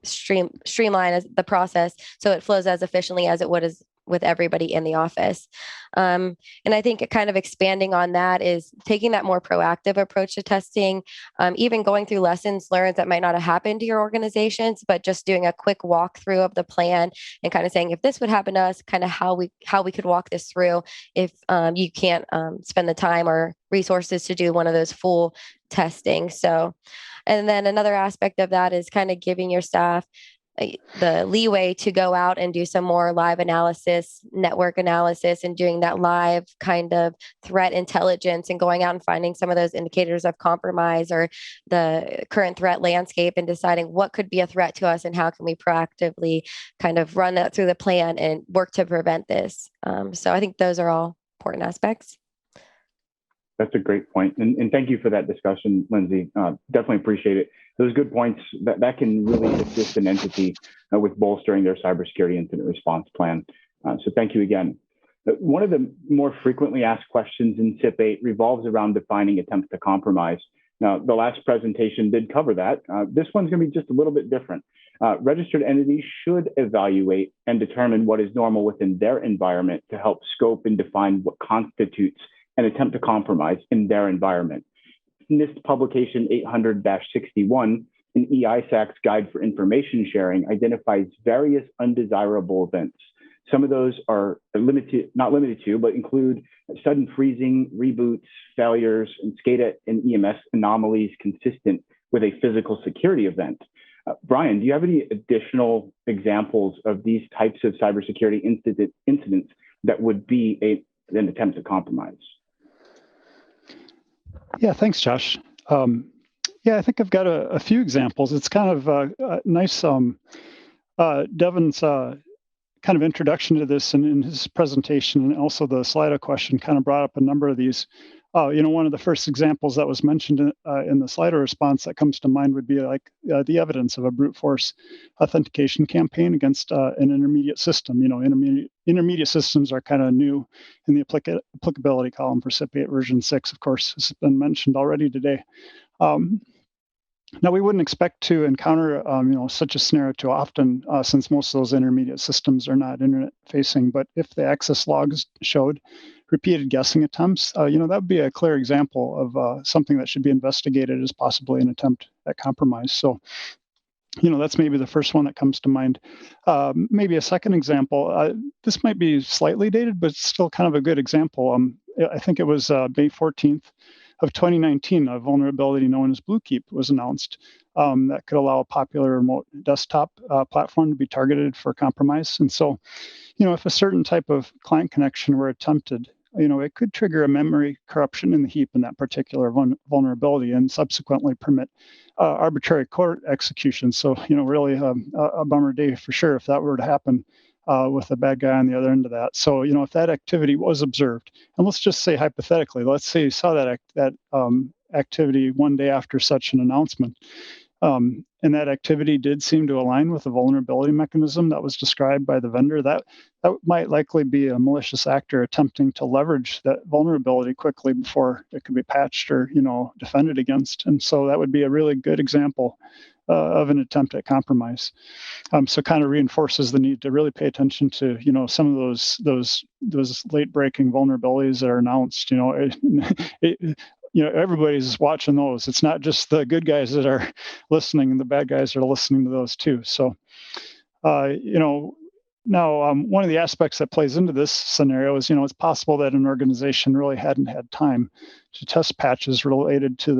streamline as the process so it flows as efficiently as it would as with everybody in the office. And I think kind of expanding on that is taking that more proactive approach to testing, even going through lessons learned that might not have happened to your organizations, but just doing a quick walkthrough of the plan and kind of saying, if this would happen to us, kind of how we could walk this through if you can't spend the time or resources to do one of those full testing. So, and then another aspect of that is kind of giving your staff the leeway to go out and do some more live analysis, network analysis, and doing that live kind of threat intelligence and going out and finding some of those indicators of compromise or the current threat landscape and deciding what could be a threat to us and how can we proactively kind of run that through the plan and work to prevent this. So I think those are all important aspects. That's a great point. And thank you for that discussion, Lindsay. Definitely appreciate it. Those good points that can really assist an entity with bolstering their cybersecurity incident response plan. So thank you again. One of the more frequently asked questions in CIP 8 revolves around defining attempts to compromise. Now, the last presentation did cover that. This one's going to be just a little bit different. Registered entities should evaluate and determine what is normal within their environment to help scope and define what constitutes an attempt to compromise in their environment. NIST publication 800-61, an E-ISAC's Guide for Information Sharing, identifies various undesirable events. Some of those are not limited to, but include sudden freezing, reboots, failures, and SCADA and EMS anomalies consistent with a physical security event. Brian, do you have any additional examples of these types of cybersecurity incidents that would be an attempt to compromise? Yeah, thanks, Josh. Yeah, I think I've got a few examples. It's kind of nice. Devin's kind of introduction to this and in his presentation, and also the Slido question kind of brought up a number of these. One of the first examples that was mentioned in the Slido response that comes to mind would be like the evidence of a brute force authentication campaign against an intermediate system. Intermediate systems are kind of new in the applicability column for CIP 8 version 6, of course, has been mentioned already today. Now, we wouldn't expect to encounter, such a scenario too often, since most of those intermediate systems are not internet-facing. But if the access logs showed repeated guessing attempts, that would be a clear example of something that should be investigated as possibly an attempt at compromise. So, that's maybe the first one that comes to mind. Maybe a second example. This might be slightly dated, but still kind of a good example. I think it was May 14th. Of 2019, a vulnerability known as Bluekeep was announced that could allow a popular remote desktop platform to be targeted for compromise. And so, if a certain type of client connection were attempted, it could trigger a memory corruption in the heap in that particular vulnerability and subsequently permit arbitrary court execution. So, really a bummer day for sure if that were to happen. With a bad guy on the other end of that. So, if that activity was observed, and let's just say hypothetically, let's say you saw that activity one day after such an announcement, and that activity did seem to align with the vulnerability mechanism that was described by the vendor, that might likely be a malicious actor attempting to leverage that vulnerability quickly before it could be patched or, defended against. And so that would be a really good example of an attempt at compromise. So kind of reinforces the need to really pay attention to, some of those late breaking vulnerabilities that are announced. Everybody's watching those. It's not just the good guys that are listening, and the bad guys are listening to those too. So, now, one of the aspects that plays into this scenario is, it's possible that an organization really hadn't had time to test patches related to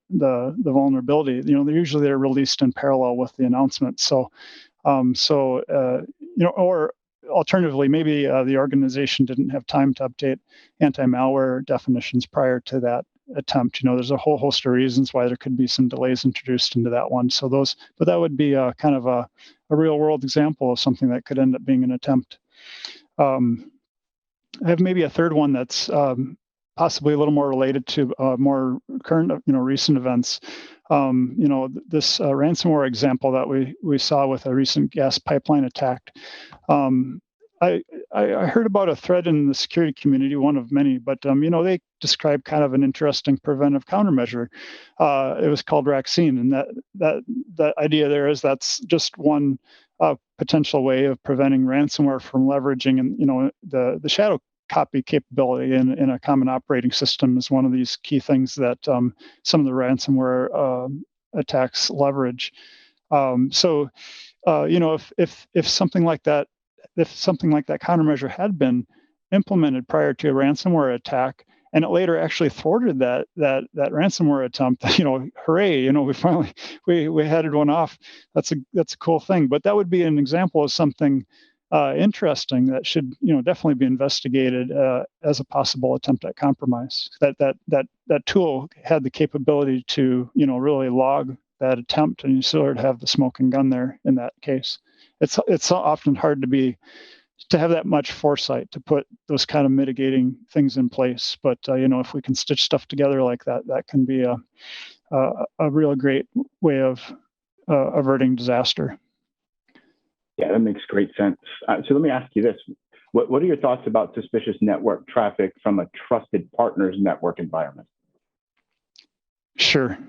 the vulnerability. They're released in parallel with the announcement. So, or alternatively, maybe the organization didn't have time to update anti-malware definitions prior to that attempt. There's a whole host of reasons why there could be some delays introduced into that one. So but that would be kind of a real world example of something that could end up being an attempt. I have maybe a third one that's possibly a little more related to more current, recent events. This ransomware example that we saw with a recent gas pipeline attack. I heard about a thread in the security community, one of many, but they described kind of an interesting preventive countermeasure. It was called Vaccine, and that idea there is that's just one potential way of preventing ransomware from leveraging, and the shadow copy capability in a common operating system is one of these key things that some of the ransomware attacks leverage. If something like that countermeasure had been implemented prior to a ransomware attack, and it later actually thwarted that ransomware attempt. Hooray! We finally we headed one off. That's a cool thing. But that would be an example of something interesting that should definitely be investigated as a possible attempt at compromise. That tool had the capability to really log that attempt, and you sort of have the smoking gun there in that case. It's often hard to have that much foresight to put those kind of mitigating things in place. But if we can stitch stuff together like that, that can be a real great way of averting disaster. Yeah, that makes great sense. So let me ask you this. What are your thoughts about suspicious network traffic from a trusted partners network environment? Sure.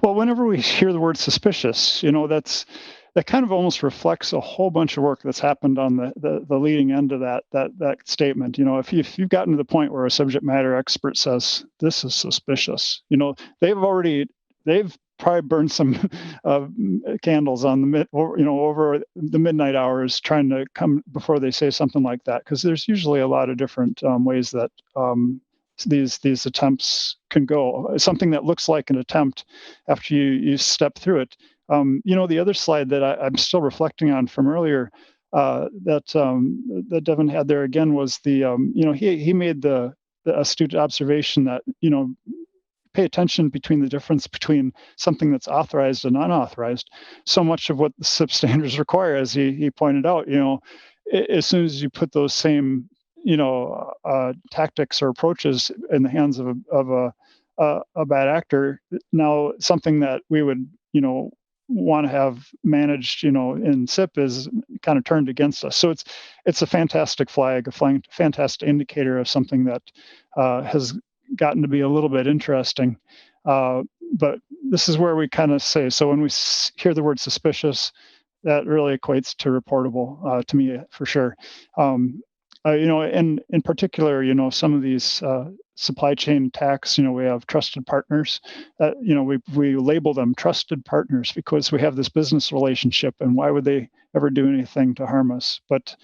Well, whenever we hear the word suspicious, that kind of almost reflects a whole bunch of work that's happened on the leading end of that statement. If you've gotten to the point where a subject matter expert says this is suspicious, they've probably burned some candles on over the midnight hours trying to come before they say something like that, because there's usually a lot of different ways that these attempts can go. Something that looks like an attempt after you step through it. The other slide that I'm still reflecting on from earlier that Devin had there again was he made the astute observation that pay attention between the difference between something that's authorized and unauthorized. So much of what the SIP standards require, as he pointed out, as soon as you put those same tactics or approaches in the hands of a bad actor, now something that we would want to have managed in SIP is kind of turned against us. So it's a fantastic flag, a fantastic indicator of something that has gotten to be a little bit interesting. But this is where we kind of say, so when we hear the word suspicious, that really equates to reportable to me for sure. And in particular, some of these supply chain attacks, we have trusted partners that, we label them trusted partners because we have this business relationship, and why would they ever do anything to harm us? But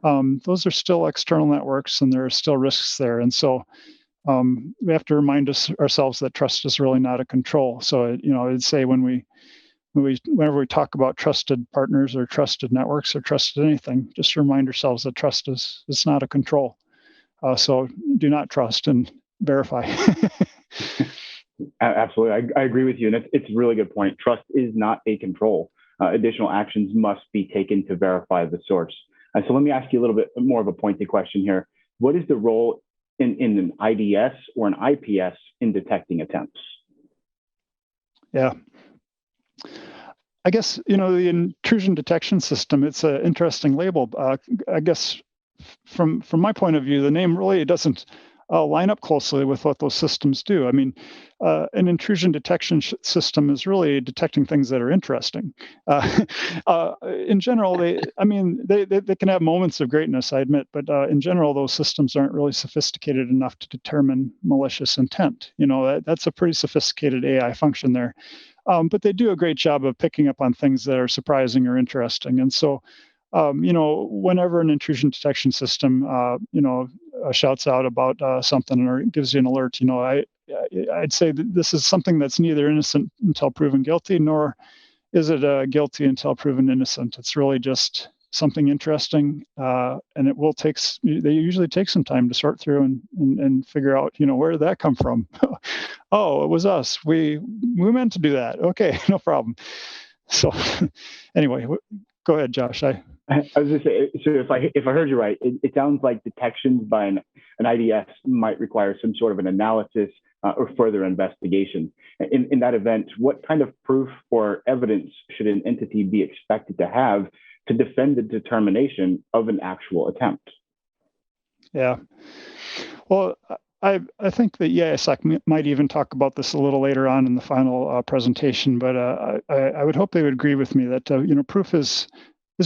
those are still external networks, and there are still risks there. And so we have to remind ourselves that trust is really not a control. So, I'd say whenever we talk about trusted partners or trusted networks or trusted anything, just remind ourselves that trust is not a control. So do not trust and verify. Absolutely. I agree with you. And it's a really good point. Trust is not a control. Additional actions must be taken to verify the source. So let me ask you a little bit more of a pointed question here. What is the role in an IDS or an IPS in detecting attempts? Yeah. I guess, the intrusion detection system, it's an interesting label. I guess from my point of view, the name really doesn't line up closely with what those systems do. I mean, an intrusion detection system is really detecting things that are interesting. In general, they can have moments of greatness, I admit, but in general, those systems aren't really sophisticated enough to determine malicious intent. That's a pretty sophisticated AI function there. But they do a great job of picking up on things that are surprising or interesting. And so, whenever an intrusion detection system, shouts out about something or gives you an alert, I'd say that this is something that's neither innocent until proven guilty, nor is it guilty until proven innocent. It's really just something interesting, and they usually take some time to sort through and figure out, where did that come from? Oh, it was us. We meant to do that. Okay, no problem. So anyway, go ahead, Josh. I was going to say, so if I heard you right, it sounds like detections by an IDS might require some sort of an analysis or further investigation. In that event, what kind of proof or evidence should an entity be expected to have to defend the determination of an actual attempt? Yeah. Well, I think that E-ISAC might even talk about this a little later on in the final presentation, but I would hope they would agree with me that proof is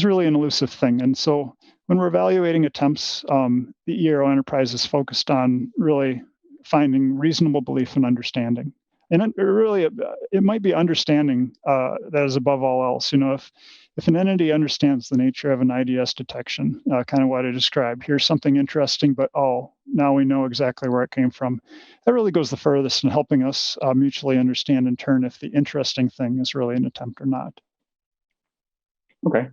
really an elusive thing. And so when we're evaluating attempts, the ERO enterprise is focused on really finding reasonable belief and understanding. And it might be understanding that is above all else. if an entity understands the nature of an IDS detection, kind of what I described, here's something interesting, but oh, now we know exactly where it came from. That really goes the furthest in helping us mutually understand in turn if the interesting thing is really an attempt or not. Okay.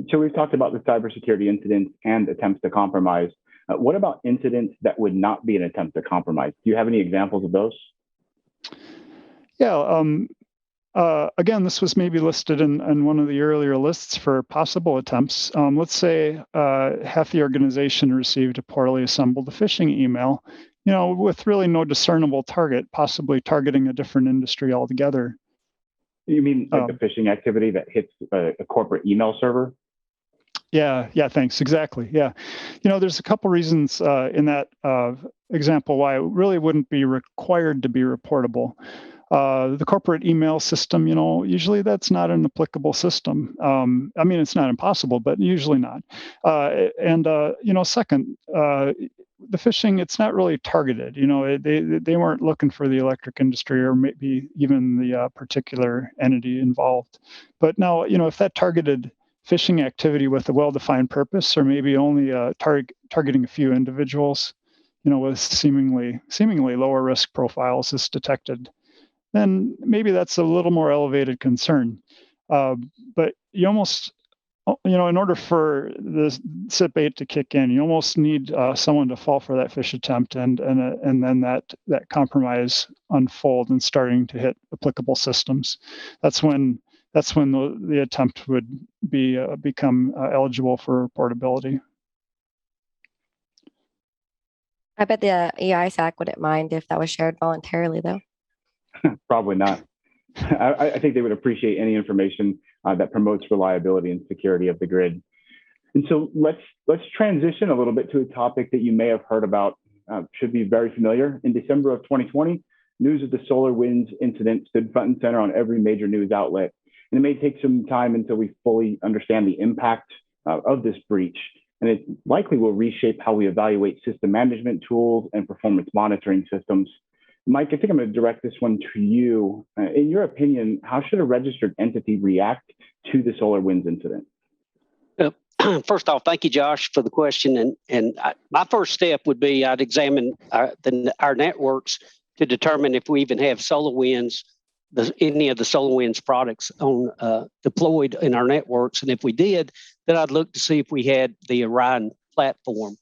So we've talked about the cybersecurity incidents and attempts to compromise. What about incidents that would not be an attempt to compromise? Do you have any examples of those? Yeah. Again, this was maybe listed in one of the earlier lists for possible attempts. Let's say half the organization received a poorly assembled phishing email, with really no discernible target, possibly targeting a different industry altogether. You mean like a phishing activity that hits a corporate email server? Yeah, thanks. Exactly. Yeah. There's a couple reasons in that example why it really wouldn't be required to be reportable. The corporate email system, usually that's not an applicable system. I mean, it's not impossible, but usually not. Second, the phishing, it's not really targeted. They weren't looking for the electric industry or maybe even the particular entity involved. But now, if that targeted phishing activity with a well-defined purpose, or maybe only targeting a few individuals, with seemingly lower risk profiles is detected, then maybe that's a little more elevated concern. But you almost, in order for the CIP 8 to kick in, you almost need someone to fall for that phish attempt, and then that compromise unfold and starting to hit applicable systems. That's when the attempt would become eligible for reportability. I bet the E-ISAC wouldn't mind if that was shared voluntarily, though. Probably not. I think they would appreciate any information that promotes reliability and security of the grid. And so let's transition a little bit to a topic that you may have heard about, should be very familiar. In December of 2020, news of the SolarWinds incident stood front and center on every major news outlet. And it may take some time until we fully understand the impact of this breach. And it likely will reshape how we evaluate system management tools and performance monitoring systems. Mike, I think I'm going to direct this one to you. In your opinion, how should a registered entity react to the SolarWinds incident? First off, thank you, Josh, for the question. My first step would be I'd examine our networks to determine if we even have SolarWinds, any of the SolarWinds products deployed in our networks. And if we did, then I'd look to see if we had the Orion platform.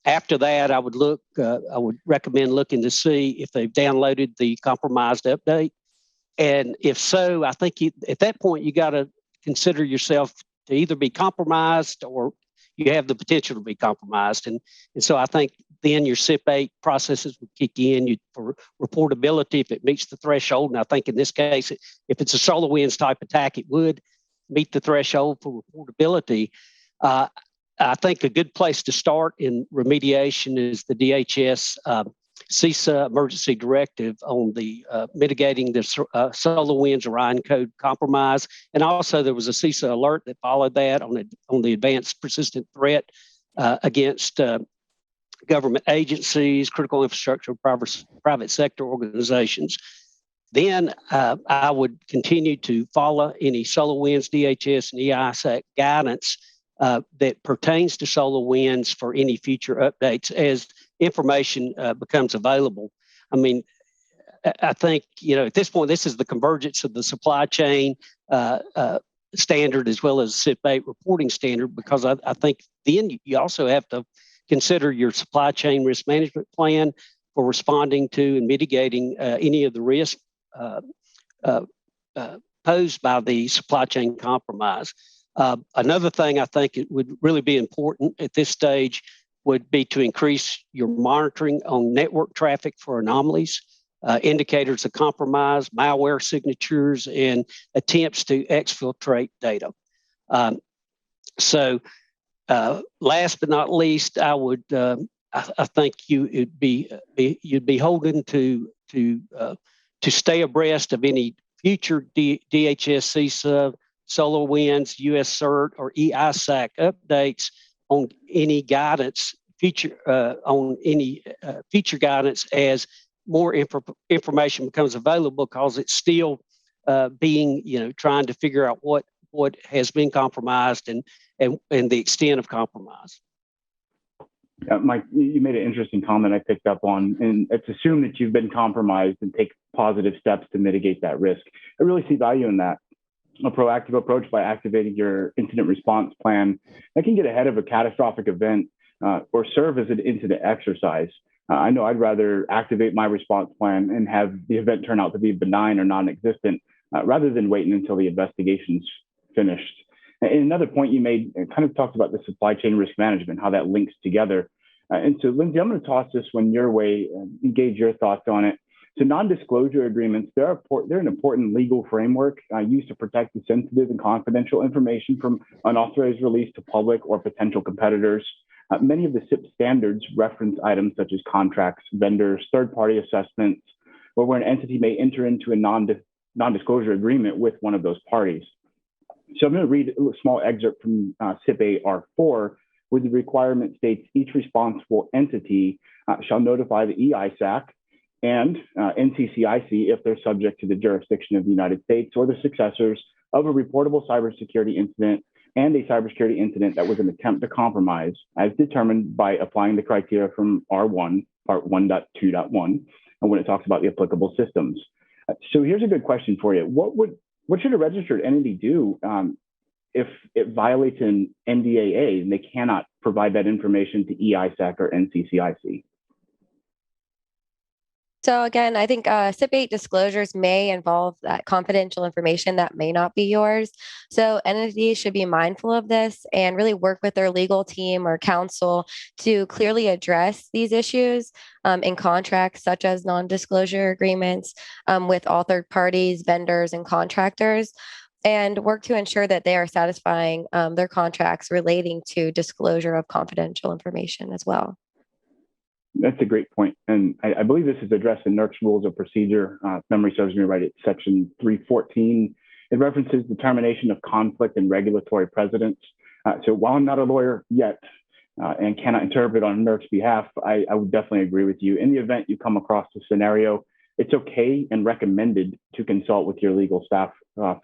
After that, I would recommend looking to see if they've downloaded the compromised update. And if so, I think at that point, you got to consider yourself to either be compromised or you have the potential to be compromised. And so I think then your CIP 8 processes would kick in for reportability if it meets the threshold. And I think in this case, if it's a SolarWinds type attack, it would meet the threshold for reportability. I think a good place to start in remediation is the DHS CISA emergency directive on the mitigating the SolarWinds Orion code compromise. And also there was a CISA alert that followed that on the advanced persistent threat against government agencies, critical infrastructure, private sector organizations. Then I would continue to follow any SolarWinds, DHS, and E-ISAC guidance that pertains to SolarWinds for any future updates as information becomes available. I mean, I think, at this point, this is the convergence of the supply chain standard as well as CIP 8 reporting standard, because I think then you also have to consider your supply chain risk management plan for responding to and mitigating any of the risks posed by the supply chain compromise. Another thing I think it would really be important at this stage would be to increase your monitoring on network traffic for anomalies, indicators of compromise, malware signatures, and attempts to exfiltrate data. Last but not least, I would I think you'd be holden to stay abreast of any future DHS, CISA, SolarWinds, US CERT, or E-ISAC updates on any guidance feature guidance as more information becomes available, because it's still being trying to figure out what what has been compromised and the extent of compromise. Mike, you made an interesting comment I picked up on, and it's assumed that you've been compromised and take positive steps to mitigate that risk. I really see value in that. A proactive approach by activating your incident response plan that can get ahead of a catastrophic event or serve as an incident exercise. I know I'd rather activate my response plan and have the event turn out to be benign or non-existent rather than waiting until the investigation's finished. And another point you made kind of talked about the supply chain risk management, how that links together. And so, Lindsay, I'm going to toss this one your way, engage your thoughts on it. So non-disclosure agreements, they're an important legal framework used to protect the sensitive and confidential information from unauthorized release to public or potential competitors. Many of the CIP standards reference items such as contracts, vendors, third-party assessments, or where an entity may enter into a non-disclosure agreement with one of those parties. So I'm going to read a small excerpt from CIP AR4, where the requirement states each responsible entity shall notify the E-ISAC and NCCIC if they're subject to the jurisdiction of the United States or the successors of a reportable cybersecurity incident and a cybersecurity incident that was an attempt to compromise as determined by applying the criteria from R1, part 1.2.1, and when it talks about the applicable systems. So here's a good question for you. What should a registered entity do if it violates an NDAA and they cannot provide that information to E-ISAC or NCCIC? So again, I think CIP 8 disclosures may involve that confidential information that may not be yours. So entities should be mindful of this and really work with their legal team or counsel to clearly address these issues in contracts such as non-disclosure agreements with all third parties, vendors, and contractors, and work to ensure that they are satisfying their contracts relating to disclosure of confidential information as well. That's a great point. And I believe this is addressed in NERC's Rules of Procedure. If memory serves me right, it's section 314. It references determination of conflict and regulatory precedents. So while I'm not a lawyer yet and cannot interpret on NERC's behalf, I would definitely agree with you. In the event you come across a scenario, it's okay and recommended to consult with your legal staff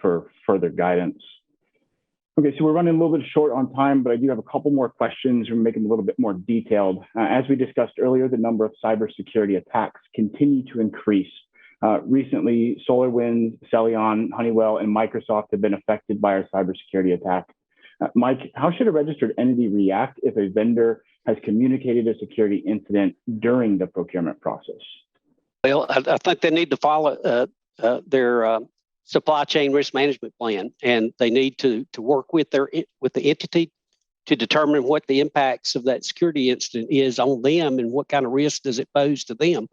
for further guidance. Okay, so we're running a little bit short on time, but I do have a couple more questions. We're making them a little bit more detailed. As we discussed earlier, the number of cybersecurity attacks continue to increase. Recently, SolarWinds, Celion, Honeywell, and Microsoft have been affected by our cybersecurity attack. Mike, how should a registered entity react if a vendor has communicated a security incident during the procurement process? Well, I think they need to follow their supply chain risk management plan, and they need to work with the entity to determine what the impacts of that security incident is on them and what kind of risk does it pose to them.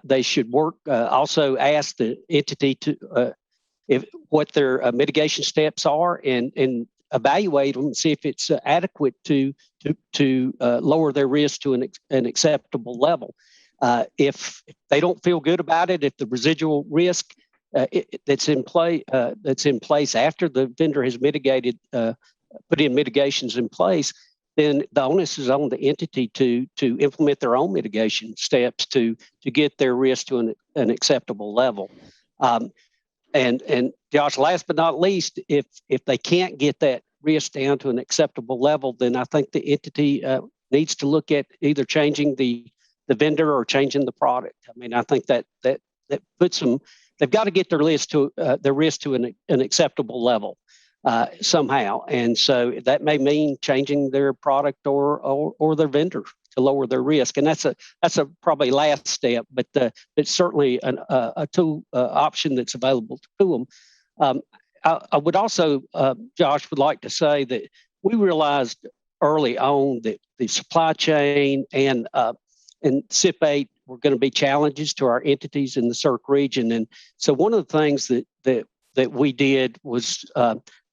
They should work also ask the entity to what their mitigation steps are and evaluate them and see if it's adequate to lower their risk to an acceptable level. If they don't feel good about it, if the residual risk that's in place after the vendor has mitigated, put in mitigations in place, then the onus is on the entity to implement their own mitigation steps to get their risk to an acceptable level. And Josh, last but not least, if they can't get that risk down to an acceptable level, then I think the entity needs to look at either changing the vendor or changing the product. I mean, I think that puts them. They've got to get their risk to an acceptable level somehow, and so that may mean changing their product or their vendor to lower their risk. And that's a probably last step, but it's certainly a tool option that's available to them. I would also, Josh, would like to say that we realized early on that the supply chain and CIP 8 were going to be challenges to our entities in the CERC region. And so one of the things that we did was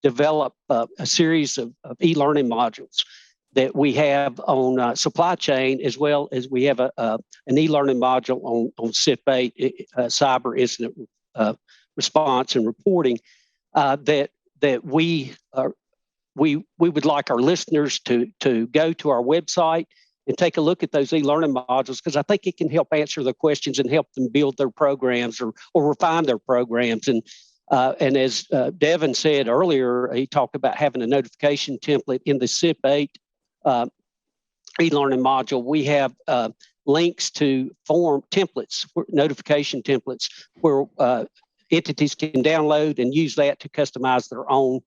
develop a series of e-learning modules that we have on supply chain, as well as we have an e-learning module on CIP 8, cyber incident response and reporting, that we would like our listeners to go to our website and take a look at those e-learning modules, because I think it can help answer the questions and help them build their programs or refine their programs. And And as Devin said earlier, he talked about having a notification template in the CIP 8 e-learning module. We have links to form templates, notification templates, where entities can download and use that to customize their own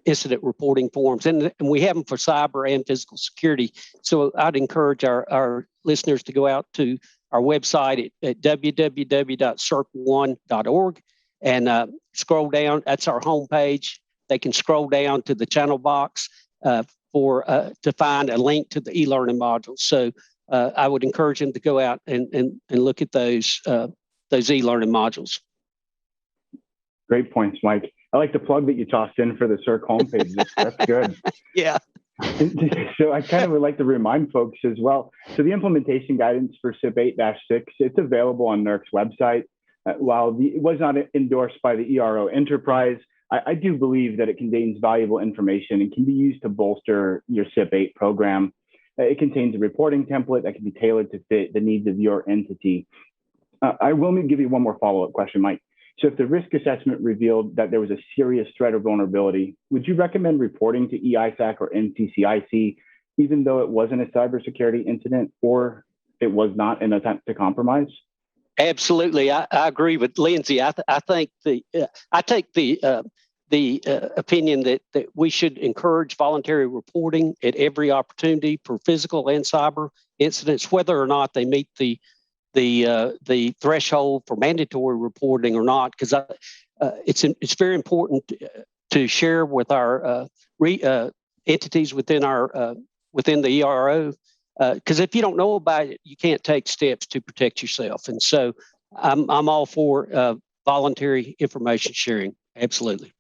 incident reporting forms. And we have them for cyber and physical security. So I'd encourage our listeners to go out to our website at www.circ1.org and scroll down. That's our homepage. They can scroll down to the channel box to find a link to the e-learning modules. So I would encourage them to go out and look at those e-learning modules. Great points, Mike. I like the plug that you tossed in for the CIRC homepage. That's good. Yeah. So I kind of would like to remind folks as well. So the implementation guidance for CIP 8-6, it's available on NERC's website. While it was not endorsed by the ERO enterprise, I do believe that it contains valuable information and can be used to bolster your CIP 8 program. It contains a reporting template that can be tailored to fit the needs of your entity. I will give you one more follow-up question, Mike. So if the risk assessment revealed that there was a serious threat or vulnerability, would you recommend reporting to E-ISAC or NCCIC, even though it wasn't a cybersecurity incident or it was not an attempt to compromise? Absolutely, I agree with Lindsay. I think I take the opinion that we should encourage voluntary reporting at every opportunity for physical and cyber incidents, whether or not they meet the threshold for mandatory reporting or not, because it's very important to share with our entities within the ERO. Because if you don't know about it, you can't take steps to protect yourself. And so I'm all for voluntary information sharing. Absolutely.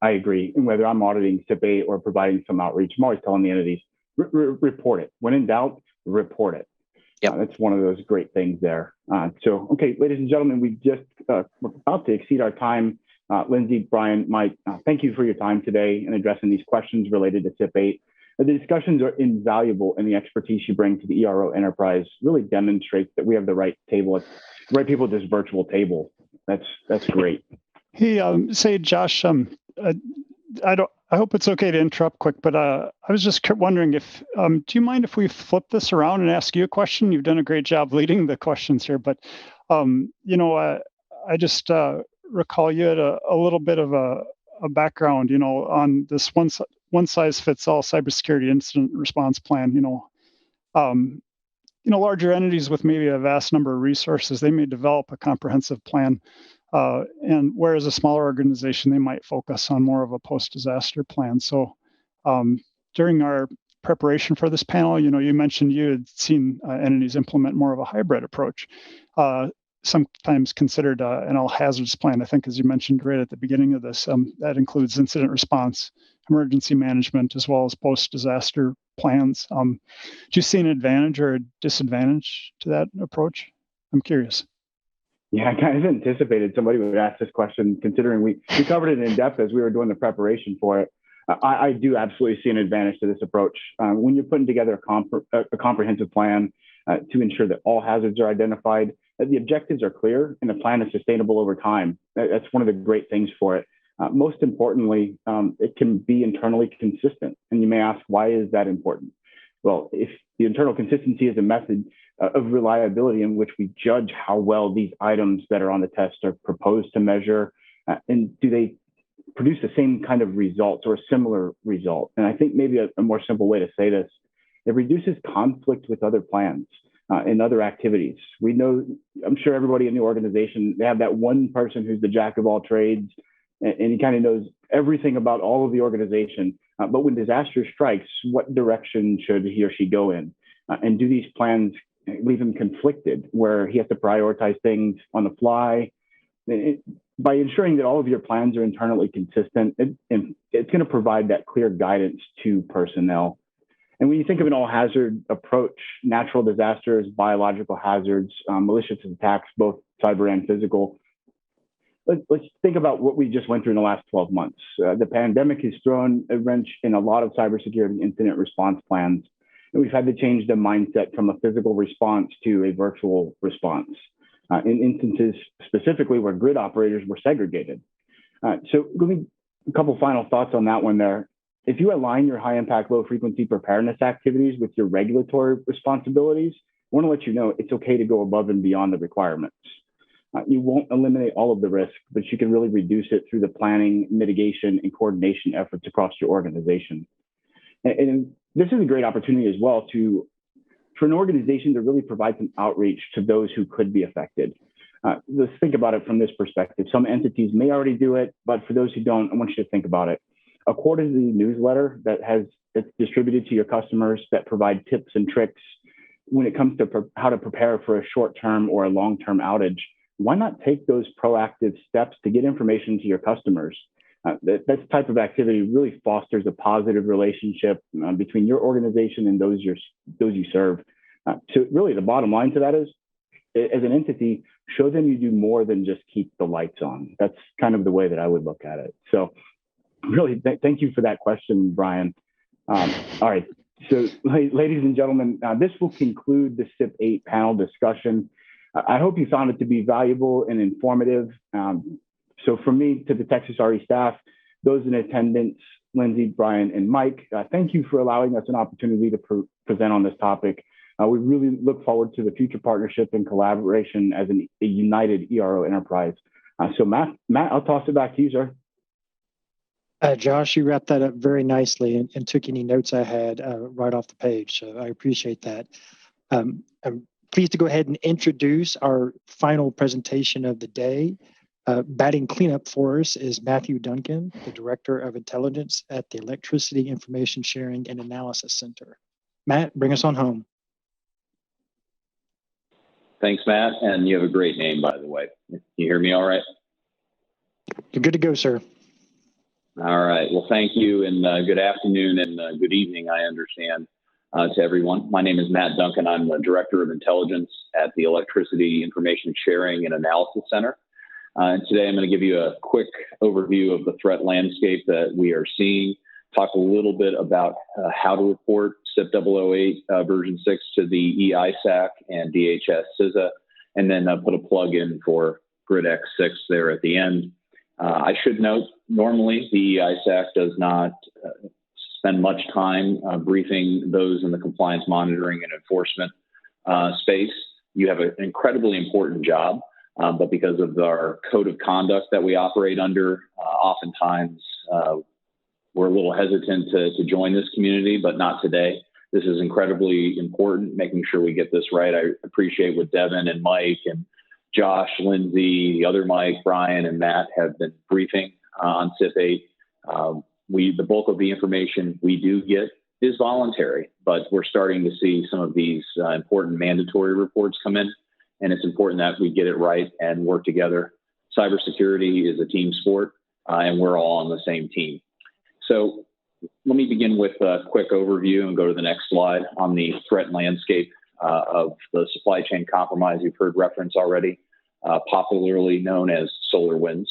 I agree. And whether I'm auditing CIP 8 or providing some outreach, I'm always telling the entities, report it. When in doubt, report it. Yeah, that's one of those great things there. Okay, ladies and gentlemen, we're about to exceed our time. Lindsay, Brian, Mike, thank you for your time today and addressing these questions related to CIP 8. The discussions are invaluable, and the expertise you bring to the ERO enterprise really demonstrates that we have the right people at this virtual table. That's great. Hey, say Josh, I hope it's okay to interrupt quick, but I was just wondering if do you mind if we flip this around and ask you a question? You've done a great job leading the questions here, but I just recall you had a little bit of a background, on this one size fits all cybersecurity incident response plan. Larger entities with maybe a vast number of resources, they may develop a comprehensive plan. And whereas a smaller organization, they might focus on more of a post-disaster plan. So during our preparation for this panel, you mentioned you had seen entities implement more of a hybrid approach, sometimes considered an all hazards plan. I think, as you mentioned right at the beginning of this, that includes incident response, emergency management, as well as post-disaster plans. Do you see an advantage or a disadvantage to that approach? I'm curious. Yeah, I kind of anticipated somebody would ask this question, considering we covered it in depth as we were doing the preparation for it. I do absolutely see an advantage to this approach. When you're putting together a comprehensive plan to ensure that all hazards are identified, that the objectives are clear, and the plan is sustainable over time. That's one of the great things for it. Most importantly, it can be internally consistent. And you may ask, why is that important? Well, if the internal consistency is a method of reliability in which we judge how well these items that are on the test are proposed to measure, and do they produce the same kind of results or a similar result? And I think maybe a more simple way to say this, it reduces conflict with other plans and other activities. We know, I'm sure everybody in the organization, they have that one person who's the jack of all trades, and he kind of knows everything about all of the organization. But when disaster strikes, what direction should he or she go in? And do these plans leave him conflicted, where he has to prioritize things on the fly? By ensuring that all of your plans are internally consistent, it's going to provide that clear guidance to personnel. And when you think of an all-hazard approach, natural disasters, biological hazards, malicious attacks, both cyber and physical, let's think about what we just went through in the last 12 months. The pandemic has thrown a wrench in a lot of cybersecurity incident response plans. And we've had to change the mindset from a physical response to a virtual response. in instances specifically where grid operators were segregated. So let me, a couple final thoughts on that one there. If you align your high impact, low frequency preparedness activities with your regulatory responsibilities, I want to let you know it's okay to go above and beyond the requirements. You won't eliminate all of the risk, but you can really reduce it through the planning, mitigation, and coordination efforts across your organization. And this is a great opportunity as well for an organization to really provide some outreach to those who could be affected. Let's think about it from this perspective. Some entities may already do it, but for those who don't, I want you to think about it. A quarterly newsletter that's distributed to your customers that provide tips and tricks when it comes to how to prepare for a short-term or a long-term outage. Why not take those proactive steps to get information to your customers? That type of activity really fosters a positive relationship between your organization and those you serve. So really the bottom line to that is, as an entity, show them you do more than just keep the lights on. That's kind of the way that I would look at it. So really, thank you for that question, Brian. All right, so ladies and gentlemen, this will conclude the CIP 8 panel discussion. I hope you found it to be valuable and informative. So from me to the Texas RE staff, those in attendance, Lindsay, Brian, and Mike, thank you for allowing us an opportunity to present on this topic. We really look forward to the future partnership and collaboration as a united ERO enterprise. So Matt, I'll toss it back to you, sir. Josh, you wrapped that up very nicely and took any notes I had right off the page. So I appreciate that. I'm pleased to go ahead and introduce our final presentation of the day. Batting cleanup for us is Matthew Duncan, the Director of Intelligence at the Electricity Information Sharing and Analysis Center. Matt, bring us on home. Thanks, Matt, and you have a great name, by the way. You hear me all right? You're good to go, sir. All right. Well, thank you, and good afternoon and good evening, I understand, to everyone. My name is Matt Duncan. I'm the Director of Intelligence at the Electricity Information Sharing and Analysis Center. And today I'm going to give you a quick overview of the threat landscape that we are seeing, talk a little bit about how to report CIP 008 version 6 to the E-ISAC and DHS CISA, and then put a plug in for Grid X6 there at the end. I should note, normally the E-ISAC does not spend much time briefing those in the compliance monitoring and enforcement space. You have an incredibly important job, but because of our code of conduct that we operate under, oftentimes we're a little hesitant to join this community, but not today. This is incredibly important, making sure we get this right. I appreciate what Devin and Mike and Josh, Lindsay, the other Mike, Brian, and Matt have been briefing on CIP 8. The bulk of the information we do get is voluntary, but we're starting to see some of these important mandatory reports come in, and it's important that we get it right and work together. Cybersecurity is a team sport, and we're all on the same team. So let me begin with a quick overview and go to the next slide on the threat landscape of the supply chain compromise you've heard reference already, popularly known as SolarWinds.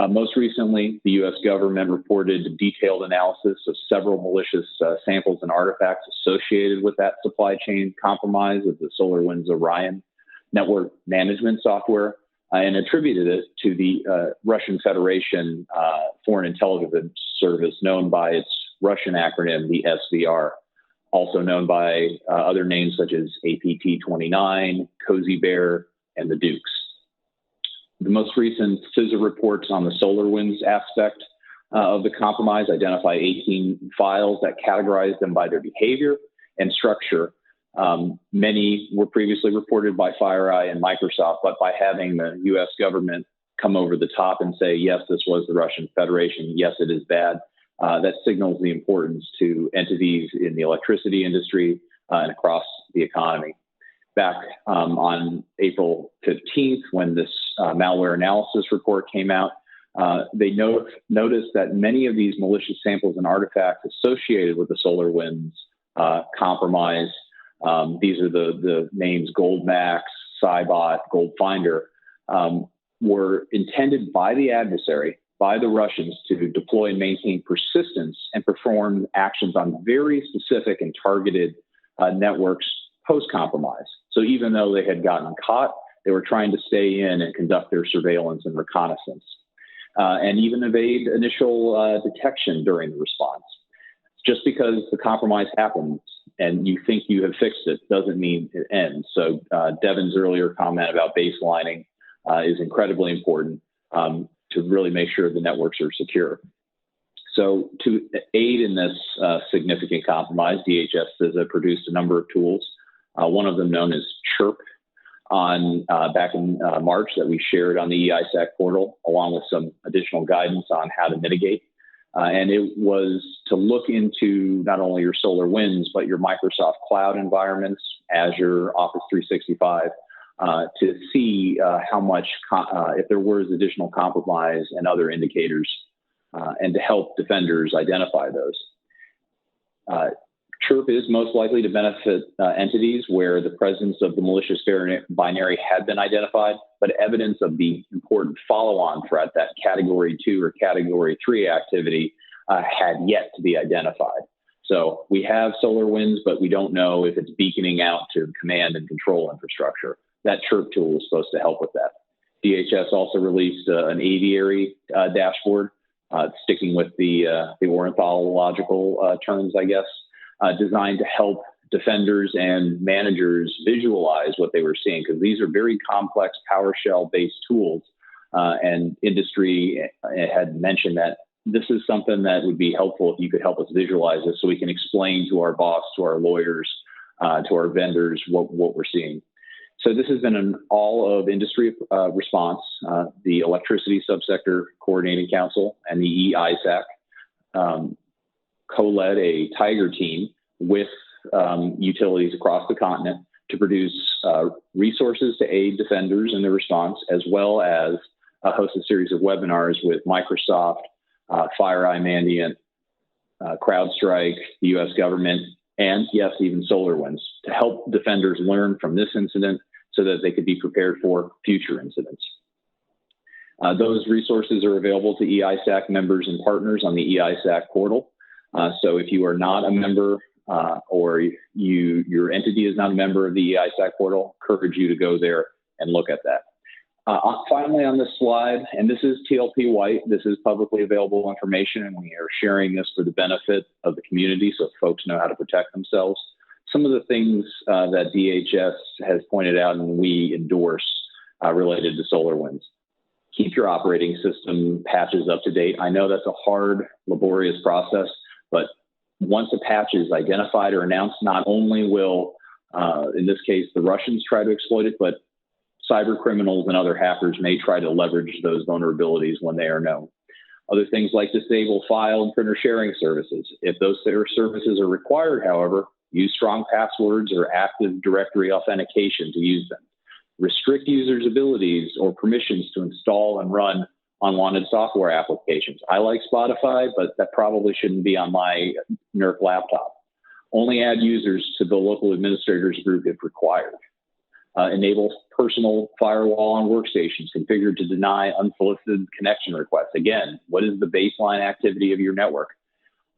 Most recently, the U.S. government reported a detailed analysis of several malicious samples and artifacts associated with that supply chain compromise of the SolarWinds Orion network management software, and attributed it to the Russian Federation Foreign Intelligence Service, known by its Russian acronym, the SVR, also known by other names such as APT-29, Cozy Bear, and the Dukes. The most recent CISA reports on the SolarWinds aspect of the compromise identify 18 files that categorize them by their behavior and structure. Many were previously reported by FireEye and Microsoft, but by having the U.S. government come over the top and say, yes, this was the Russian Federation, yes, it is bad, that signals the importance to entities in the electricity industry and across the economy. Back on April 15th, when this malware analysis report came out, they noticed that many of these malicious samples and artifacts associated with the SolarWinds compromise, these are the names Goldmax, Cybot, Goldfinder, were intended by the adversary, by the Russians, to deploy and maintain persistence and perform actions on very specific and targeted networks post-compromise. So even though they had gotten caught, They were trying to stay in and conduct their surveillance and reconnaissance, and even evade initial detection during the response. Just because the compromise happens and you think you have fixed it doesn't mean it ends. So Devin's earlier comment about baselining is incredibly important to really make sure the networks are secure. So to aid in this significant compromise, DHS has produced a number of tools. One of them known as CHIRP back in March that we shared on the E-ISAC portal, along with some additional guidance on how to mitigate. And it was to look into not only your SolarWinds, but your Microsoft Cloud environments, Azure, Office 365, to see how much, if there was additional compromise and other indicators, and to help defenders identify those. CHIRP is most likely to benefit entities where the presence of the malicious binary had been identified, but evidence of the important follow-on threat, that Category 2 or Category 3 activity, had yet to be identified. So we have SolarWinds, but we don't know if it's beaconing out to command and control infrastructure. That CHIRP tool is supposed to help with that. DHS also released an aviary dashboard, sticking with the ornithological terms, I guess, designed to help defenders and managers visualize what they were seeing, because these are very complex PowerShell-based tools. And industry had mentioned that this is something that would be helpful if you could help us visualize this so we can explain to our boss, to our lawyers, to our vendors what we're seeing. So this has been an all-of-industry response. The Electricity Subsector Coordinating Council and the E-ISAC co-led a Tiger team with utilities across the continent to produce resources to aid defenders in their response, as well as host a series of webinars with Microsoft, FireEye Mandiant, CrowdStrike, the U.S. government, and yes, even SolarWinds, to help defenders learn from this incident so that they could be prepared for future incidents. Those resources are available to E-ISAC members and partners on the E-ISAC portal. So if you are not a member or your entity is not a member of the E-ISAC portal, encourage you to go there and look at that. Finally, on this slide, and this is TLP White, this is publicly available information, and we are sharing this for the benefit of the community so folks know how to protect themselves. Some of the things that DHS has pointed out and we endorse related to SolarWinds. Keep your operating system patches up to date. I know that's a hard, laborious process, but once a patch is identified or announced, not only will, in this case, the Russians try to exploit it, but cyber criminals and other hackers may try to leverage those vulnerabilities when they are known. Other things like disable file and printer sharing services. If those services are required, however, use strong passwords or Active Directory authentication to use them. Restrict users' abilities or permissions to install and run unwanted software applications. I like Spotify, but that probably shouldn't be on my NERC laptop. Only add users to the local administrators group if required. Enable personal firewall on workstations configured to deny unsolicited connection requests. Again, what is the baseline activity of your network?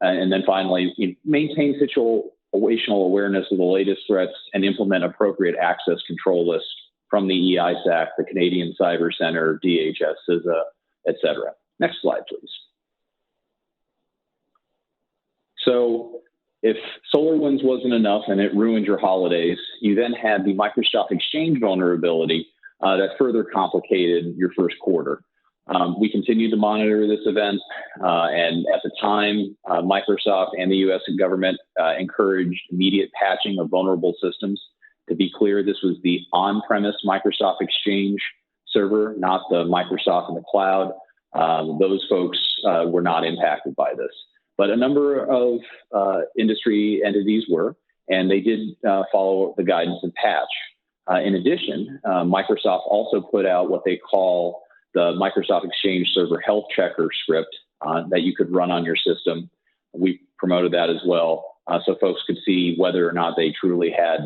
And then finally, maintain situational awareness of the latest threats and implement appropriate access control lists from the E-ISAC, the Canadian Cyber Center, DHS, CISA, et cetera. Next slide, please. So if SolarWinds wasn't enough and it ruined your holidays, you then had the Microsoft Exchange vulnerability that further complicated your first quarter. We continued to monitor this event, and at the time, Microsoft and the U.S. government encouraged immediate patching of vulnerable systems. To be clear, this was the on-premise Microsoft Exchange server, not the Microsoft in the cloud. Those folks were not impacted by this. But a number of industry entities were, and they did follow the guidance and patch. In addition, Microsoft also put out what they call the Microsoft Exchange Server Health Checker script that you could run on your system. We promoted that as well, so folks could see whether or not they truly had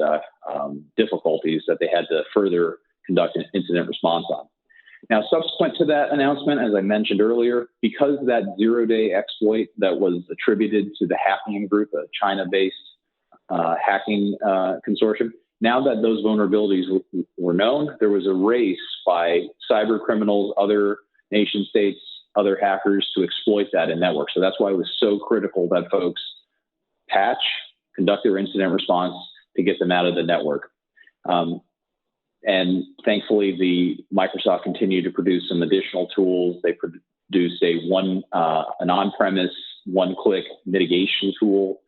difficulties that they had to further conduct an incident response on. Now, subsequent to that announcement, as I mentioned earlier, because that zero-day exploit that was attributed to the hacking group, a China-based hacking consortium, Now that those vulnerabilities were known, there was a race by cyber criminals, other nation states, other hackers to exploit that in network. So that's why it was so critical that folks patch, conduct their incident response to get them out of the network. And thankfully, Microsoft continued to produce some additional tools. They produced an on-premise one-click mitigation tool.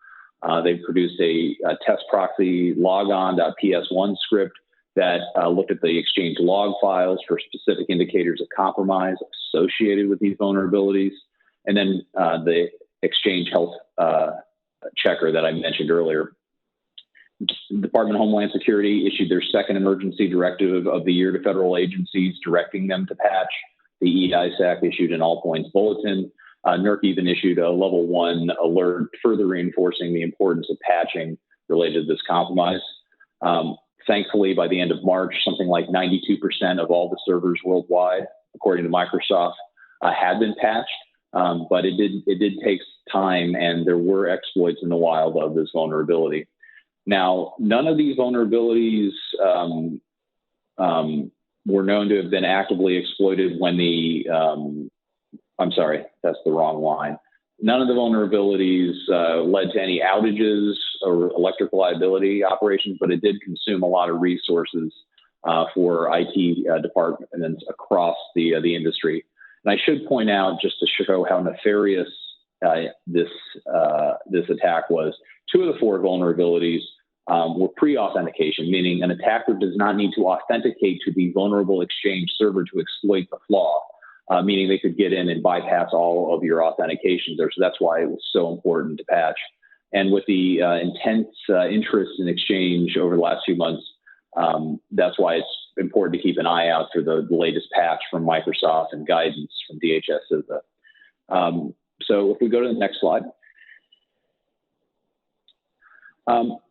They produced a test proxy logon.ps1 script that looked at the Exchange log files for specific indicators of compromise associated with these vulnerabilities. And then the Exchange Health checker that I mentioned earlier. The Department of Homeland Security issued their second emergency directive of the year to federal agencies, directing them to patch. The E-ISAC issued an all points bulletin. NERC even issued a level 1 alert, further reinforcing the importance of patching related to this compromise. Thankfully, by the end of March, something like 92% of all the servers worldwide, according to Microsoft, had been patched. But it did take time, and there were exploits in the wild of this vulnerability. Now, none of these vulnerabilities were known to have been actively exploited when I'm sorry, that's the wrong line. None of the vulnerabilities led to any outages or electric reliability operations, but it did consume a lot of resources for IT departments across the industry. And I should point out, just to show how nefarious this attack was, 2 of the 4 vulnerabilities were pre-authentication, meaning an attacker does not need to authenticate to the vulnerable Exchange server to exploit the flaw, meaning they could get in and bypass all of your authentications there. So that's why it was so important to patch. And with the intense interest in Exchange over the last few months, that's why it's important to keep an eye out for the latest patch from Microsoft and guidance from DHS. So if we go to the next slide.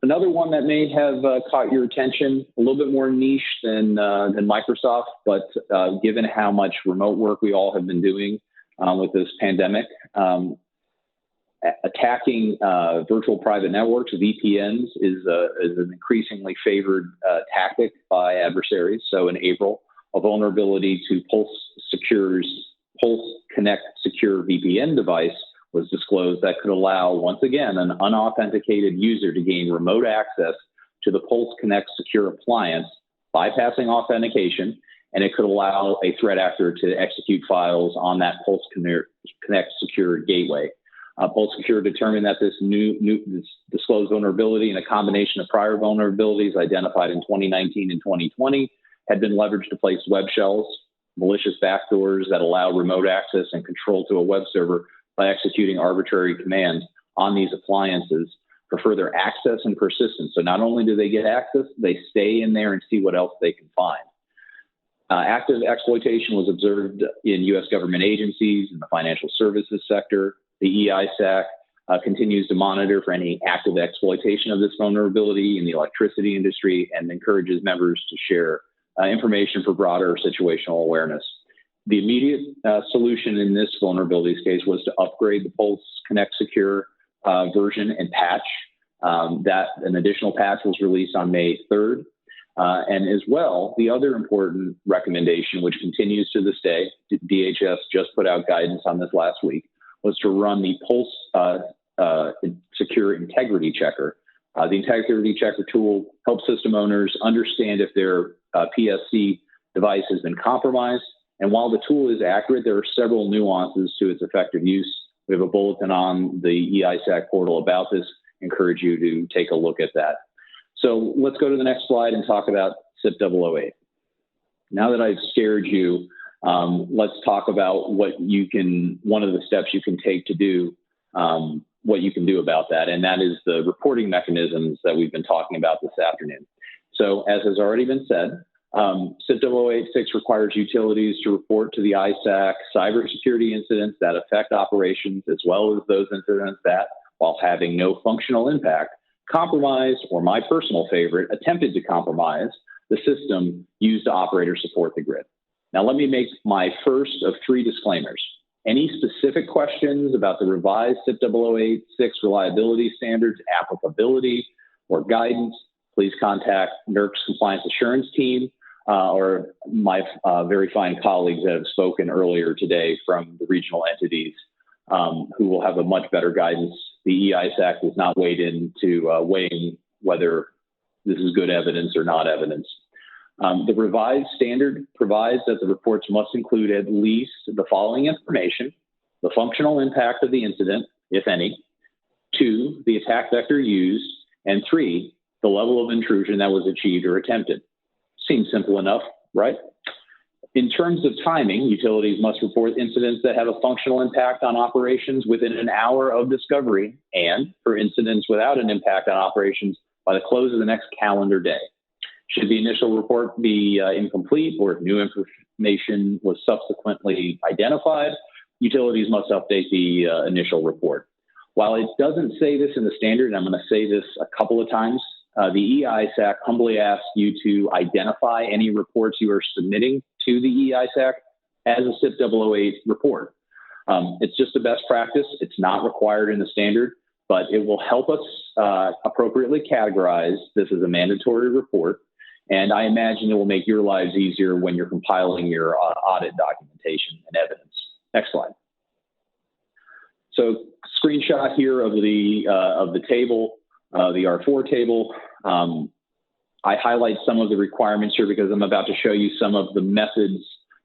Another one that may have caught your attention, a little bit more niche than Microsoft, but given how much remote work we all have been doing with this pandemic, attacking virtual private networks, VPNs, is an increasingly favored tactic by adversaries. So in April, a vulnerability to Pulse Connect Secure VPN device was disclosed that could allow, once again, an unauthenticated user to gain remote access to the Pulse Connect Secure appliance, bypassing authentication, and it could allow a threat actor to execute files on that Pulse Connect Secure gateway. Pulse Secure determined that this this disclosed vulnerability and a combination of prior vulnerabilities identified in 2019 and 2020 had been leveraged to place web shells, malicious backdoors that allow remote access and control to a web server by executing arbitrary commands on these appliances for further access and persistence. So not only do they get access, they stay in there and see what else they can find. Active exploitation was observed in U.S. government agencies, in the financial services sector. The E-ISAC continues to monitor for any active exploitation of this vulnerability in the electricity industry and encourages members to share information for broader situational awareness. The immediate solution in this vulnerabilities case was to upgrade the Pulse Connect Secure version and patch. An additional patch was released on May 3rd. And as well, the other important recommendation, which continues to this day, DHS just put out guidance on this last week, was to run the Pulse Secure Integrity Checker. The Integrity Checker tool helps system owners understand if their PSC device has been compromised. And while the tool is accurate, there are several nuances to its effective use. We have a bulletin on the E-ISAC portal about this. Encourage you to take a look at that. So let's go to the next slide and talk about CIP 008. Now that I've scared you, let's talk about one of the steps you can take to do what you can do about that, and that is the reporting mechanisms that we've been talking about this afternoon. So as has already been said, CIP 008-6 requires utilities to report to the ISAC cybersecurity incidents that affect operations, as well as those incidents that, while having no functional impact, compromised, or my personal favorite, attempted to compromise the system used to operate or support the grid. Now, let me make my first of 3 disclaimers. Any specific questions about the revised CIP 008-6 reliability standards, applicability, or guidance, please contact NERC's compliance assurance team or my very fine colleagues that have spoken earlier today from the regional entities who will have a much better guidance. The E-ISAC does not wade into weighing whether this is good evidence or not evidence. The revised standard provides that the reports must include at least the following information: the functional impact of the incident, if any; 2, the attack vector used; and 3, the level of intrusion that was achieved or attempted. Seems simple enough, right? In terms of timing, utilities must report incidents that have a functional impact on operations within an hour of discovery, and for incidents without an impact on operations by the close of the next calendar day. Should the initial report be incomplete, or if new information was subsequently identified, utilities must update the initial report. While it doesn't say this in the standard, and I'm going to say this a couple of times, the E-ISAC humbly asks you to identify any reports you are submitting to the E-ISAC as a CIP 008 report. It's just a best practice. It's not required in the standard, but it will help us appropriately categorize this as a mandatory report. And I imagine it will make your lives easier when you're compiling your audit documentation and evidence. Next slide. So screenshot here of the table, the R4 table. I highlight some of the requirements here because I'm about to show you some of the methods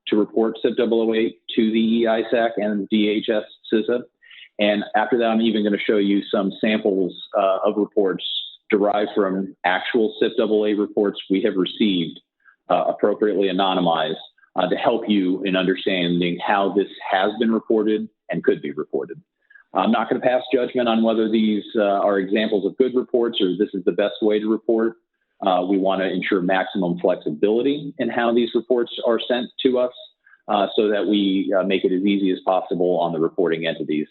to report CIP 008 to the E-ISAC and DHS CISA. And after that, I'm even going to show you some samples of reports derived from actual CIP 008 reports we have received, appropriately anonymized, to help you in understanding how this has been reported and could be reported. I'm not going to pass judgment on whether these are examples of good reports or this is the best way to report. We want to ensure maximum flexibility in how these reports are sent to us so that we make it as easy as possible on the reporting entities.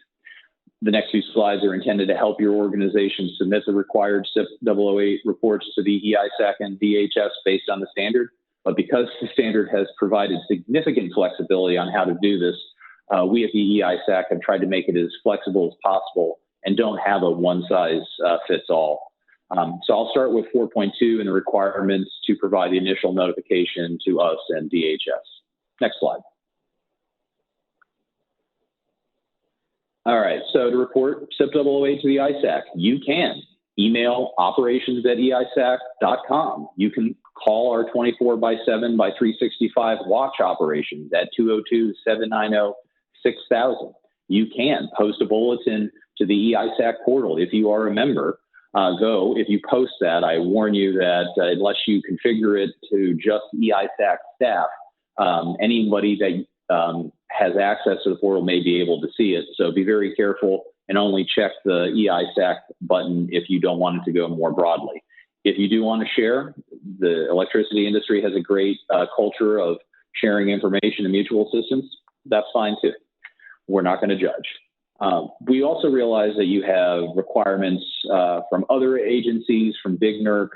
The next few slides are intended to help your organization submit the required CIP 008 reports to the E-ISAC and DHS based on the standard. But because the standard has provided significant flexibility on how to do this, we at the E-ISAC have tried to make it as flexible as possible and don't have a one-size-fits-all. So I'll start with 4.2 and the requirements to provide the initial notification to us and DHS. Next slide. All right, so to report CIP 008 to the ISAC, you can email operations@eisac.com. You can call our 24/7 by 365 watch operations at 202-790-6000. You can post a bulletin to the E-ISAC portal. If you are a member, if you post that, I warn you that unless you configure it to just E-ISAC staff, anybody that has access to the portal may be able to see it. So be very careful and only check the E-ISAC button if you don't want it to go more broadly. If you do want to share, the electricity industry has a great culture of sharing information and mutual assistance. That's fine too. We're not going to judge. We also realize that you have requirements from other agencies, from Big NERC,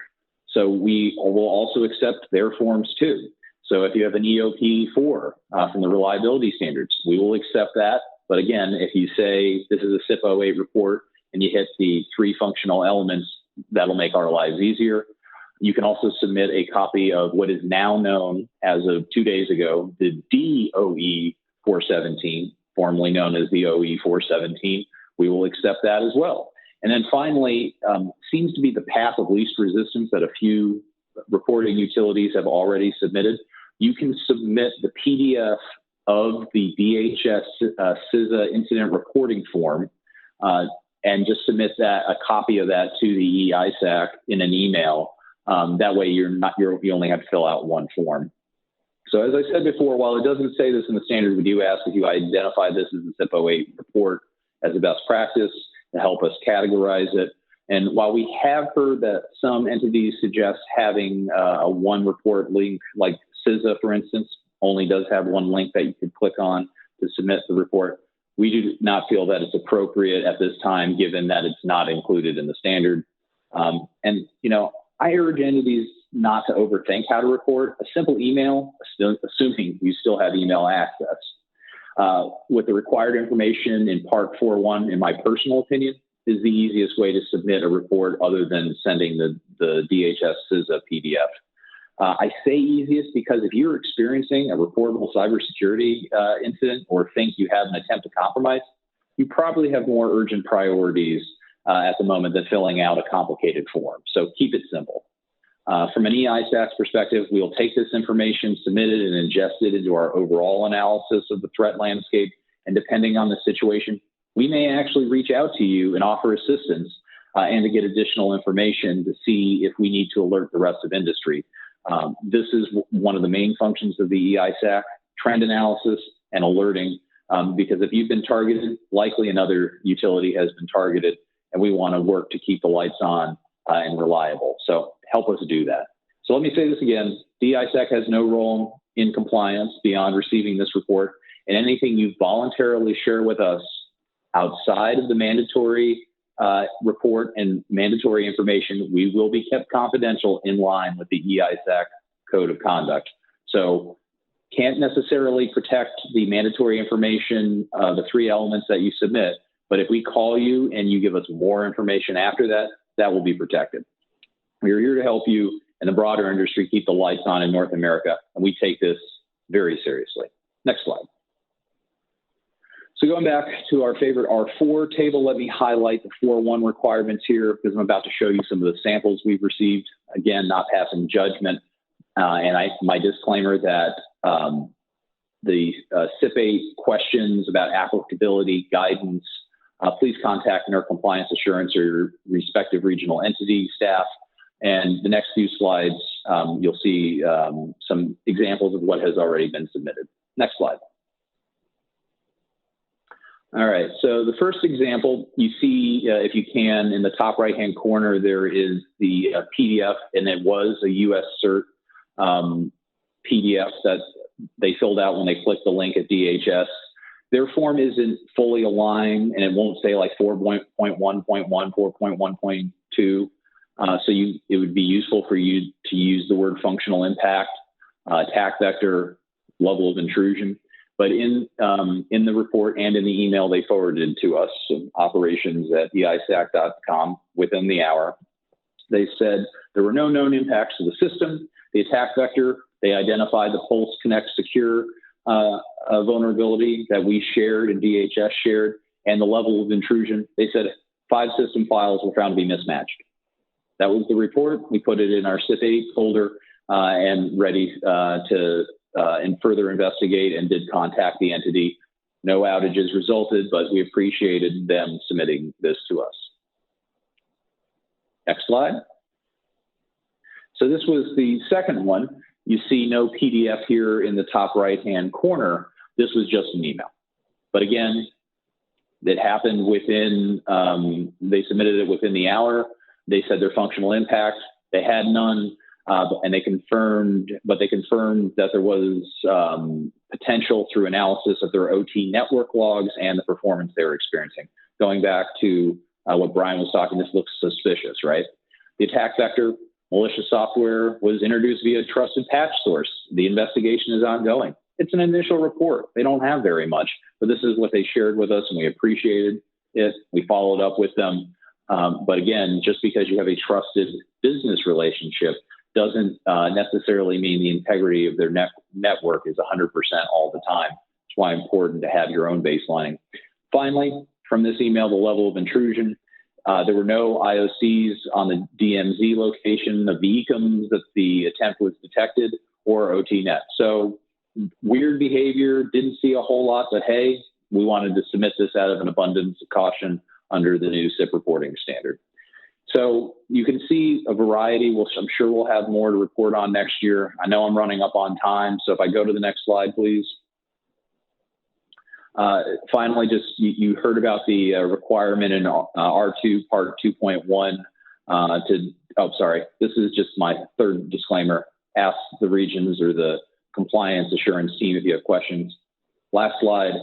so we will also accept their forms too. So if you have an EOP4 from the reliability standards, we will accept that. But again, if you say this is a CIP 08 report and you hit the 3 functional elements, that'll make our lives easier. You can also submit a copy of what is now known as of 2 days ago, the DOE 417, formerly known as the OE 417. We will accept that as well. And then finally, seems to be the path of least resistance that a few reporting utilities have already submitted. You can submit the PDF of the DHS CISA incident reporting form and just submit a copy of that to the E-ISAC in an email. That way you only have to fill out one form. So as I said before, while it doesn't say this in the standard, we do ask if you identify this as a CIP 08 report as a best practice to help us categorize it. And while we have heard that some entities suggest having a one report link, like CISA, for instance, only does have one link that you could click on to submit the report, we do not feel that it's appropriate at this time, given that it's not included in the standard. And, you know, I urge entities not to overthink how to report. A simple email, assuming you still have email access, with the required information in Part 4.1, in my personal opinion, is the easiest way to submit a report other than sending the DHS CISA PDF. I say easiest because if you're experiencing a reportable cybersecurity incident or think you have an attempt to compromise, you probably have more urgent priorities at the moment than filling out a complicated form. So keep it simple. From an E-ISAC perspective, we'll take this information, submit it, and ingest it into our overall analysis of the threat landscape. And depending on the situation, we may actually reach out to you and offer assistance and to get additional information to see if we need to alert the rest of industry. This is one of the main functions of the E-ISAC, trend analysis and alerting, because if you've been targeted, likely another utility has been targeted, and we want to work to keep the lights on and reliable. So help us do that. So let me say this again, the E-ISAC has no role in compliance beyond receiving this report, and anything you voluntarily share with us outside of the mandatory report and mandatory information, we will be kept confidential in line with the E-ISAC Code of Conduct. So can't necessarily protect the mandatory information, the 3 elements that you submit, but if we call you and you give us more information after that, that will be protected. We're here to help you and the broader industry keep the lights on in North America, and we take this very seriously. Next slide. So going back to our favorite R4 table, let me highlight the 4.1 requirements here because I'm about to show you some of the samples we've received. Again, not passing judgment. My disclaimer that the CIP questions about applicability guidance, please contact NERC Compliance Assurance or your respective regional entity staff. And the next few slides, you'll see some examples of what has already been submitted. Next slide. All right, so the first example you see, if you can, in the top right-hand corner, there is the PDF, and it was a US CERT PDF that they filled out when they clicked the link at DHS. Their form isn't fully aligned, and it won't say like 4.1.1, 4.1.2. So it would be useful for you to use the word functional impact, attack vector, level of intrusion. But in the report and in the email they forwarded to us, operations@eisac.com, within the hour, they said there were no known impacts to the system. The attack vector, they identified the Pulse Connect Secure vulnerability that we shared and DHS shared, and the level of intrusion. They said 5 system files were found to be mismatched. That was the report. We put it in our CIP folder and ready to further investigate, and did contact the entity. No outages resulted, but we appreciated them submitting this to us. Next slide. So this was the second one. You see no PDF here in the top right-hand corner. This was just an email. But again, it happened within, they submitted it within the hour. They said their functional impact, they had none. And they confirmed that there was potential through analysis of their OT network logs and the performance they were experiencing. Going back to what Brian was talking, this looks suspicious, right? The attack vector, malicious software, was introduced via trusted patch source. The investigation is ongoing. It's an initial report. They don't have very much, but this is what they shared with us, and we appreciated it. We followed up with them. But again, just because you have a trusted business relationship doesn't necessarily mean the integrity of their network is 100% all the time. That's why it's important to have your own baselining. Finally, from this email, the level of intrusion, there were no IOCs on the DMZ location of the ECOMs that the attempt was detected, or OTNet. So weird behavior, didn't see a whole lot, but hey, we wanted to submit this out of an abundance of caution under the new CIP reporting standard. So you can see a variety. I'm sure we'll have more to report on next year. I know I'm running up on time, so if I go to the next slide, please. Finally, just you heard about the requirement in R2 Part 2.1 this is just my third disclaimer. Ask the regions or the compliance assurance team if you have questions. Last slide.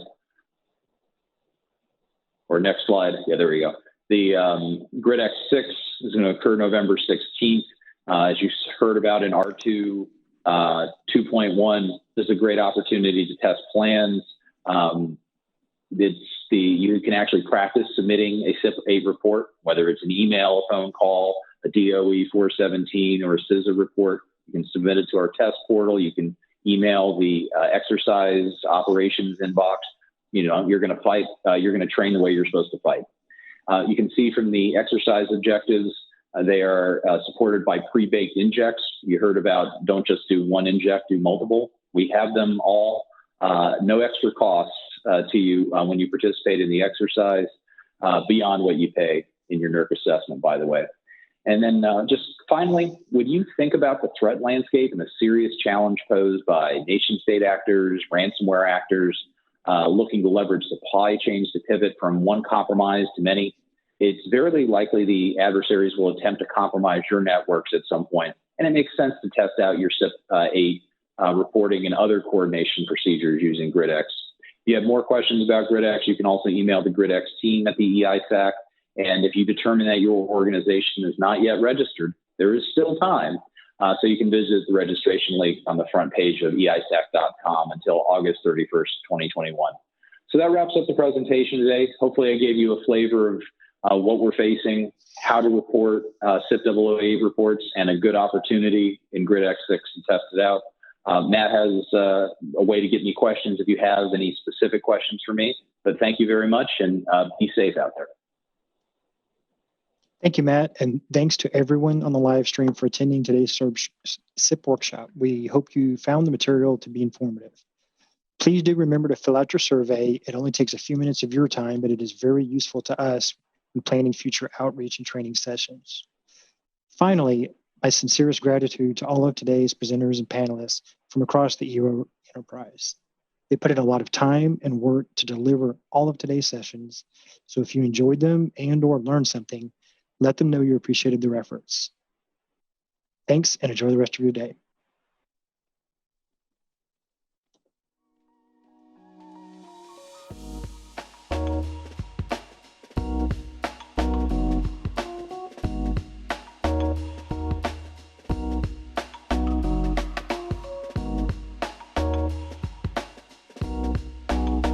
Or next slide. Yeah, there we go. The Grid X6 is going to occur November 16th. As you heard about in R2 2.1, this is a great opportunity to test plans. It's You can actually practice submitting a SIP 8 report, whether it's an email, a phone call, a DOE 417, or a CISA report. You can submit it to our test portal. You can email the exercise operations inbox. You know, you're going to fight. You're going to train the way you're supposed to fight. You can see from the exercise objectives, they are supported by pre-baked injects. You heard about don't just do one inject, do multiple. We have them all, no extra costs to you when you participate in the exercise, beyond what you pay in your NERC assessment, by the way. And then just finally, when you think about the threat landscape and the serious challenge posed by nation-state actors, ransomware actors, looking to leverage supply chains to pivot from one compromise to many, it's very likely the adversaries will attempt to compromise your networks at some point. And it makes sense to test out your SIP 8 reporting and other coordination procedures using GridX. If you have more questions about GridX, you can also email the GridX team at the E-ISAC. And if you determine that your organization is not yet registered, there is still time. So you can visit the registration link on the front page of eisac.com until August 31st, 2021. So that wraps up the presentation today. Hopefully I gave you a flavor of what we're facing, how to report SIP 008 reports, and a good opportunity in GridX 6 to test it out. Matt has a way to get me questions if you have any specific questions for me. But thank you very much, and be safe out there. Thank you, Matt, and thanks to everyone on the live stream for attending today's SIP workshop. We hope you found the material to be informative. Please do remember to fill out your survey. It only takes a few minutes of your time, but it is very useful to us when planning future outreach and training sessions. Finally, my sincerest gratitude to all of today's presenters and panelists from across the EO enterprise. They put in a lot of time and work to deliver all of today's sessions. So if you enjoyed them and/or learned something, let them know you appreciated their efforts. Thanks and enjoy the rest of your day.